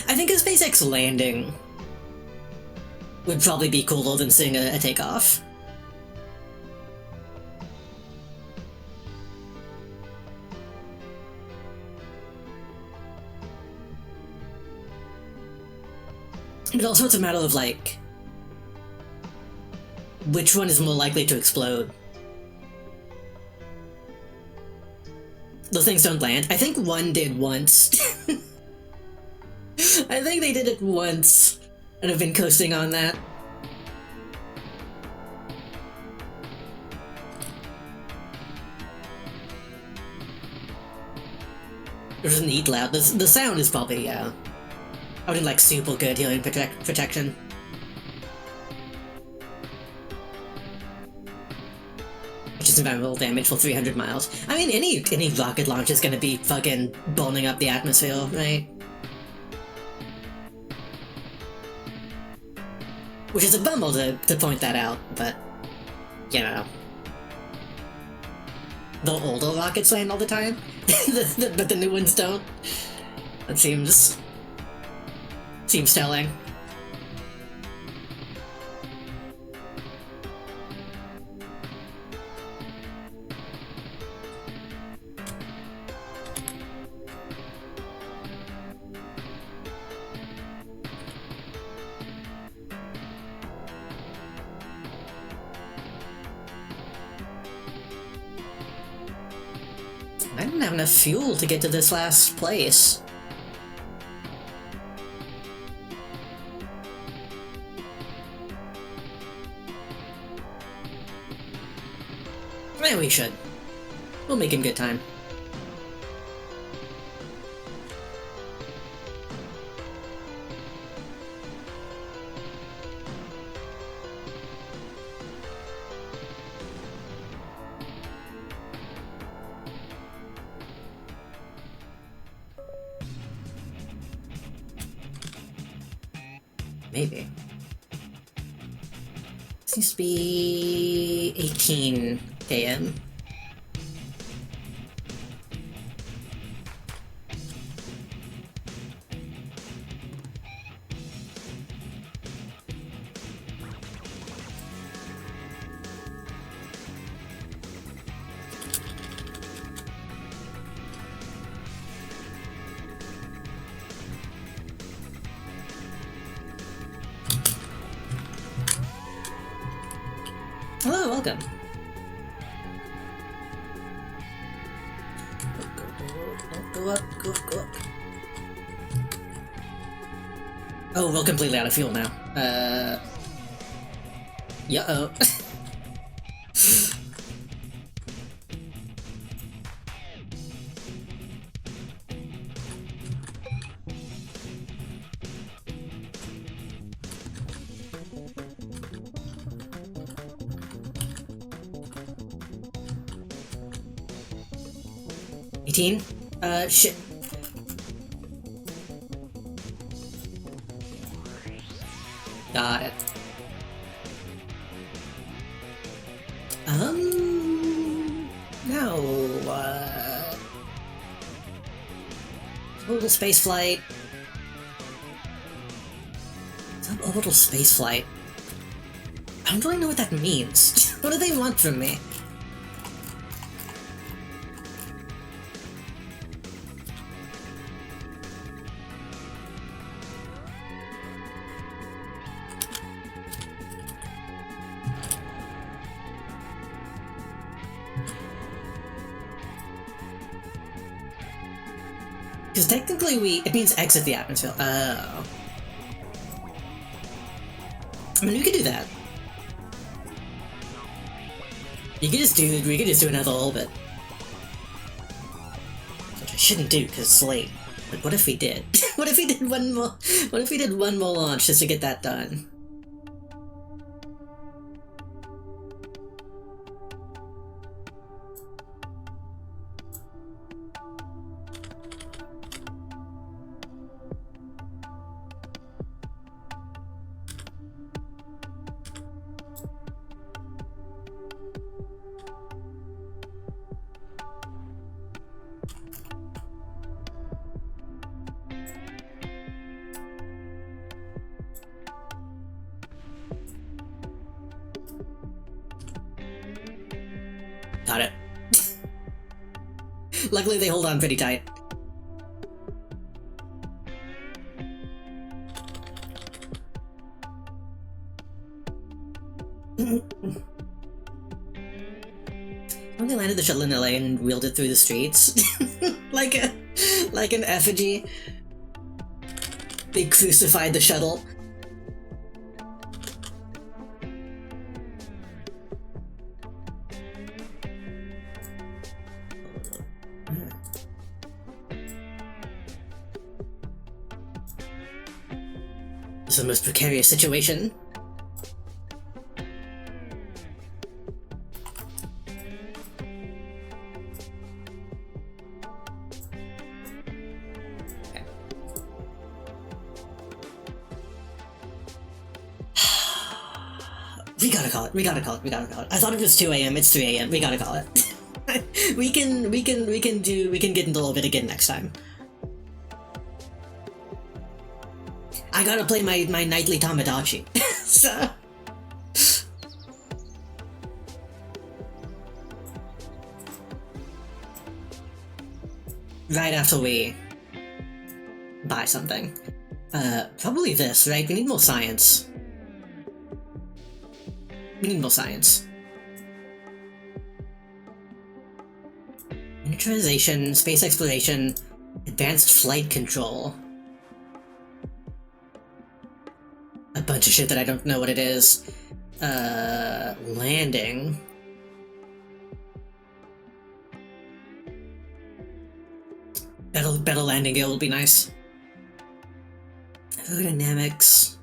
[SPEAKER 1] I think a SpaceX landing would probably be cooler than seeing a takeoff. But also it's a matter of, like, which one is more likely to explode. Those things don't land. I think one did once. I think they did it once, and have been coasting on that. It was neat loud. The sound is probably, I wouldn't like super good hearing protection. Which is environmental damage for 300 miles. I mean, any rocket launch is gonna be fucking burning up the atmosphere, right? Which is a bummer to point that out, but, you know. The older rockets land all the time, but the new ones don't. That seems telling. I didn't have enough fuel to get to this last place. Maybe we should. We'll make in good time. Maybe. Seems to be 18 AM. Hello, welcome. Go up, go up, go up. Oh, we're completely out of fuel now. Yeah-oh. Shit. Got it. No, orbital spaceflight. Suborbital spaceflight. I don't really know what that means. What do they want from me? Because technically it means exit the atmosphere. Oh. I mean, we could do that. We could just do another orbit. Which I shouldn't do, because it's late. But what if we did? What if we did one more launch just to get that done? Got it. Luckily they hold on pretty tight. When they landed the shuttle in LA and wheeled it through the streets, like an effigy. They crucified the shuttle. This is the most precarious situation. We gotta call it. I thought it was 2 AM, it's 3 AM. We gotta call it. we can get into a little bit again next time. I gotta play my nightly Tamagotchi. So right after we buy something. Probably this, right? We need more science. Miniaturization, space exploration, advanced flight control. A bunch of shit that I don't know what it is. Landing. Better landing gear will be nice. Aerodynamics.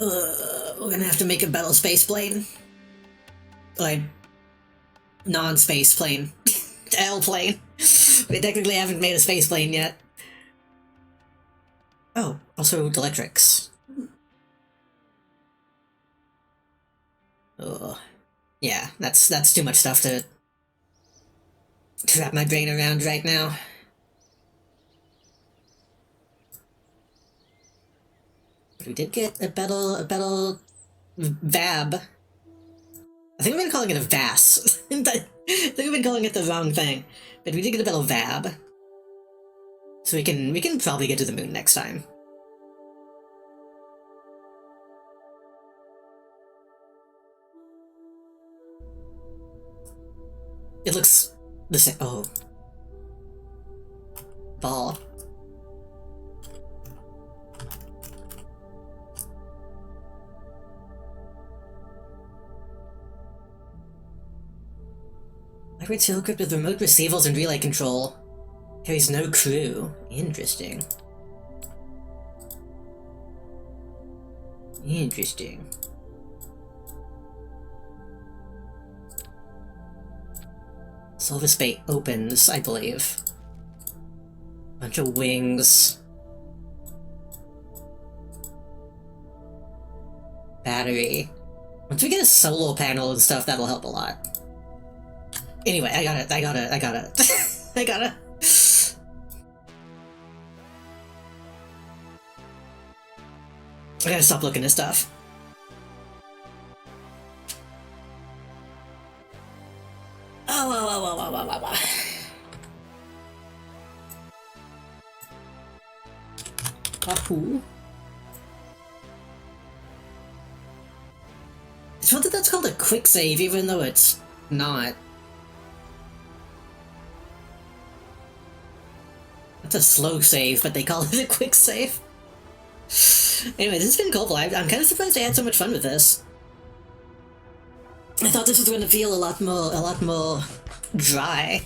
[SPEAKER 1] We're gonna have to make a battle space plane. Like, non-space plane. L-plane. We technically haven't made a space plane yet. Oh, also electrics. Oh, yeah, that's too much stuff to wrap my brain around right now. But we did get a battle VAB. I think we've been calling it a VAS. I think we've been calling it the wrong thing. But we did get a battle VAB. So we can probably get to the moon next time. It looks the same. Oh. Ball. Operates field equipped with remote receivers and relay control. Carries no crew. Interesting. Interesting. Silver Bay opens, I believe. Bunch of wings. Battery. Once we get a solar panel and stuff, that'll help a lot. Anyway, I gotta. I gotta stop looking at stuff. Oh. Wahoo. It's not that that's called a quick save, even though it's not. It's a slow save, but they call it a quick save. Anyway, this has been cool. I'm kind of surprised I had so much fun with this. I thought this was going to feel a lot more dry.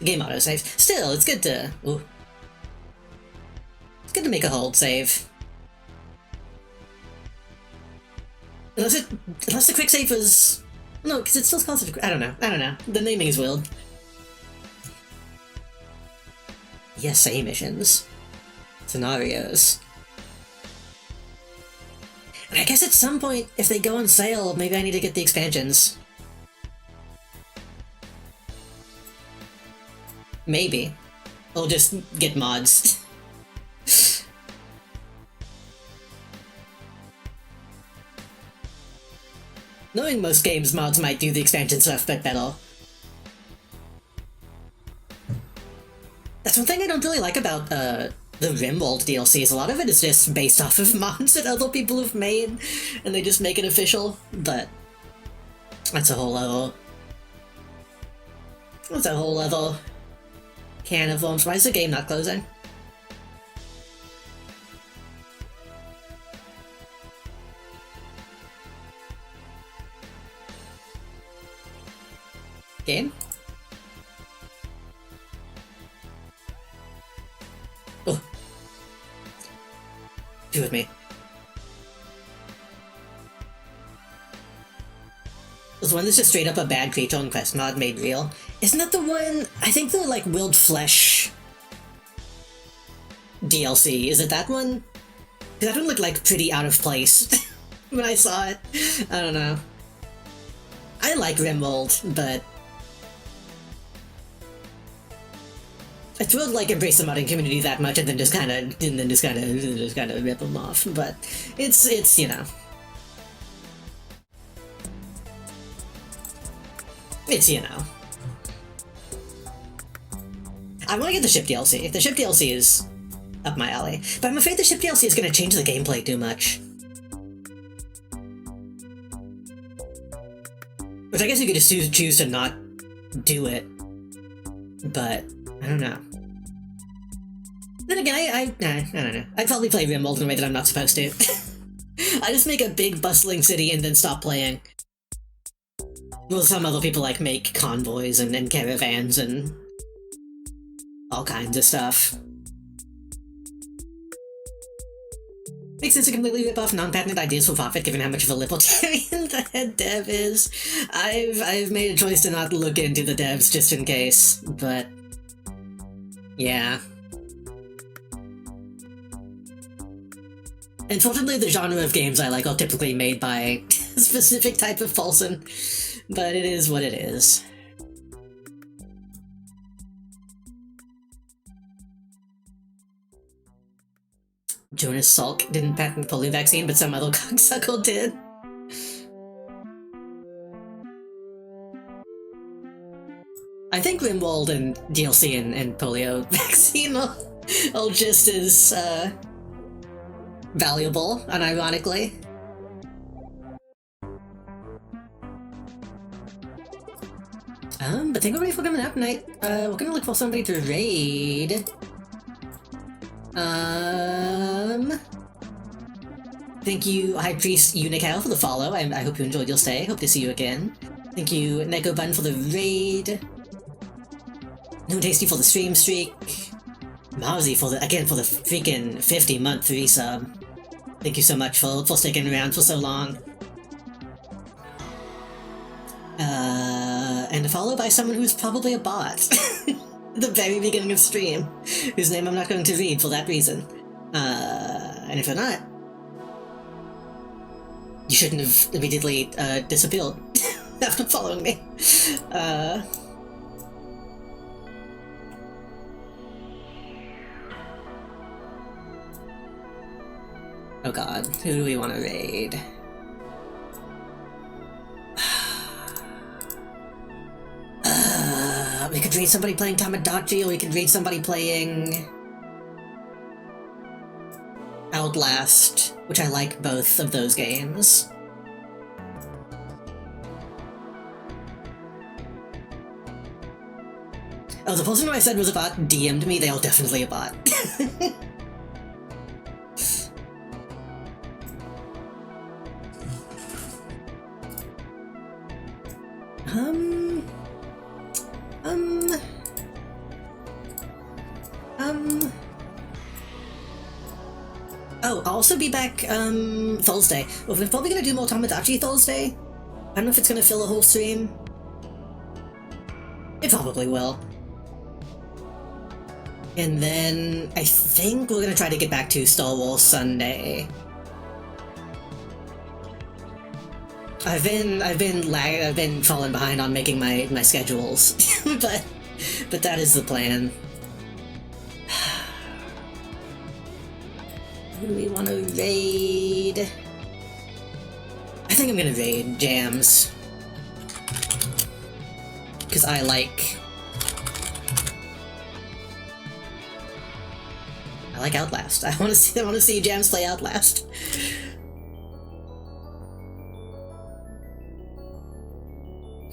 [SPEAKER 1] Game autosave. Still, it's good to. Ooh. It's good to make a hold save. Unless the quick save was. No, because it's still called. I don't know. The naming is weird. Yes, say missions. Scenarios. And I guess at some point, if they go on sale, maybe I need to get the expansions. Maybe. Or just get mods. Knowing most games, mods might do the expansion stuff but better. That's one thing I don't really like about the Rimworld DLCs. A lot of it is just based off of mods that other people have made, and they just make it official, but that's a whole other can of worms. Why is the game not closing? Game? Oh. Be with me. There's one that's just straight up a bad creature on quest mod made real. Isn't that the one? I think the like Willed Flesh DLC. Is it that one? That one looked like pretty out of place when I saw it. I don't know. I like Rimworld, but it's weird like embrace the modding community that much and then just kind of rip them off. But it's you know. It's, you know. I want to get the ship DLC. If the ship DLC is up my alley. But I'm afraid the ship DLC is going to change the gameplay too much. Which I guess you could just choose to not do it. But, I don't know. Then again, I don't know. I'd probably play Rimworld in a way that I'm not supposed to. I just make a big bustling city and then stop playing. Well, some other people like make convoys and caravans and all kinds of stuff. Makes sense to completely rip off non-patented ideas for profit, given how much of a libertarian the head dev is. I've made a choice to not look into the devs just in case, but yeah. Unfortunately, the genre of games I like are typically made by a specific type of person. But it is what it is. Jonas Salk didn't patent the polio vaccine, but some other cocksucker did. I think Rimworld and DLC and polio vaccine are just as valuable, unironically. But I think we're ready for coming up night. We're gonna look for somebody to raid. Thank you, High Priest Unical, for the follow. I hope you enjoyed your stay. Hope to see you again. Thank you, Neko Bun, for the raid. No Tasty for the stream streak. Marzi for the freaking 50-month resub. Thank you so much for sticking around for so long. And followed by someone who's probably a bot. At the very beginning of stream, whose name I'm not going to read for that reason. And if you're not, you shouldn't have immediately disappeared after following me. Oh god, who do we want to raid? We could raid somebody playing Tamagotchi, or we could raid somebody playing Outlast, which I like both of those games. Oh, the person who I said was a bot DM'd me, they are definitely a bot. Oh, I'll also be back, Thursday. We're probably gonna do more Tamagotchi Thursday. I don't know if it's gonna fill a whole stream. It probably will. And then, I think we're gonna try to get back to Star Wars Sunday. I've been falling behind on making my schedules, but that is the plan. Who do we want to raid? I think I'm gonna raid Jams, because I like Outlast. I want to see Jams play Outlast.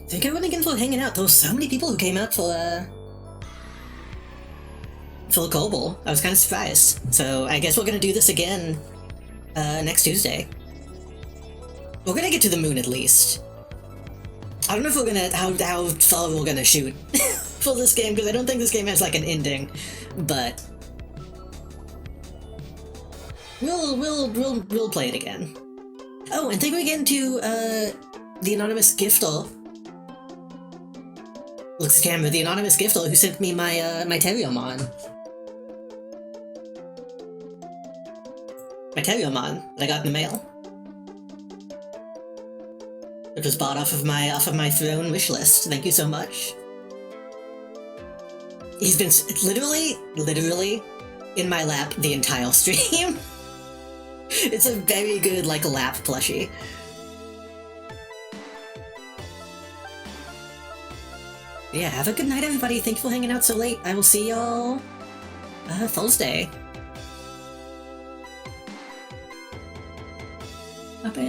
[SPEAKER 1] Thank everyone again for hanging out. There were so many people who came out for the Kerbal. I was kind of surprised. So I guess we're gonna do this again next Tuesday. We're gonna get to the moon at least. I don't know if we're gonna how far we're gonna shoot for this game, because I don't think this game has like an ending, but we'll play it again. Oh, and thank you again to the anonymous gifter. Looks camera, the anonymous gifter who sent me my my Terriermon. My Terriermon that I got in the mail. It was bought off of my throne wish list. Thank you so much. He's been literally in my lap the entire stream. It's a very good like lap plushie. Yeah, have a good night, everybody. Thank you for hanging out so late. I will see y'all Thursday. Ba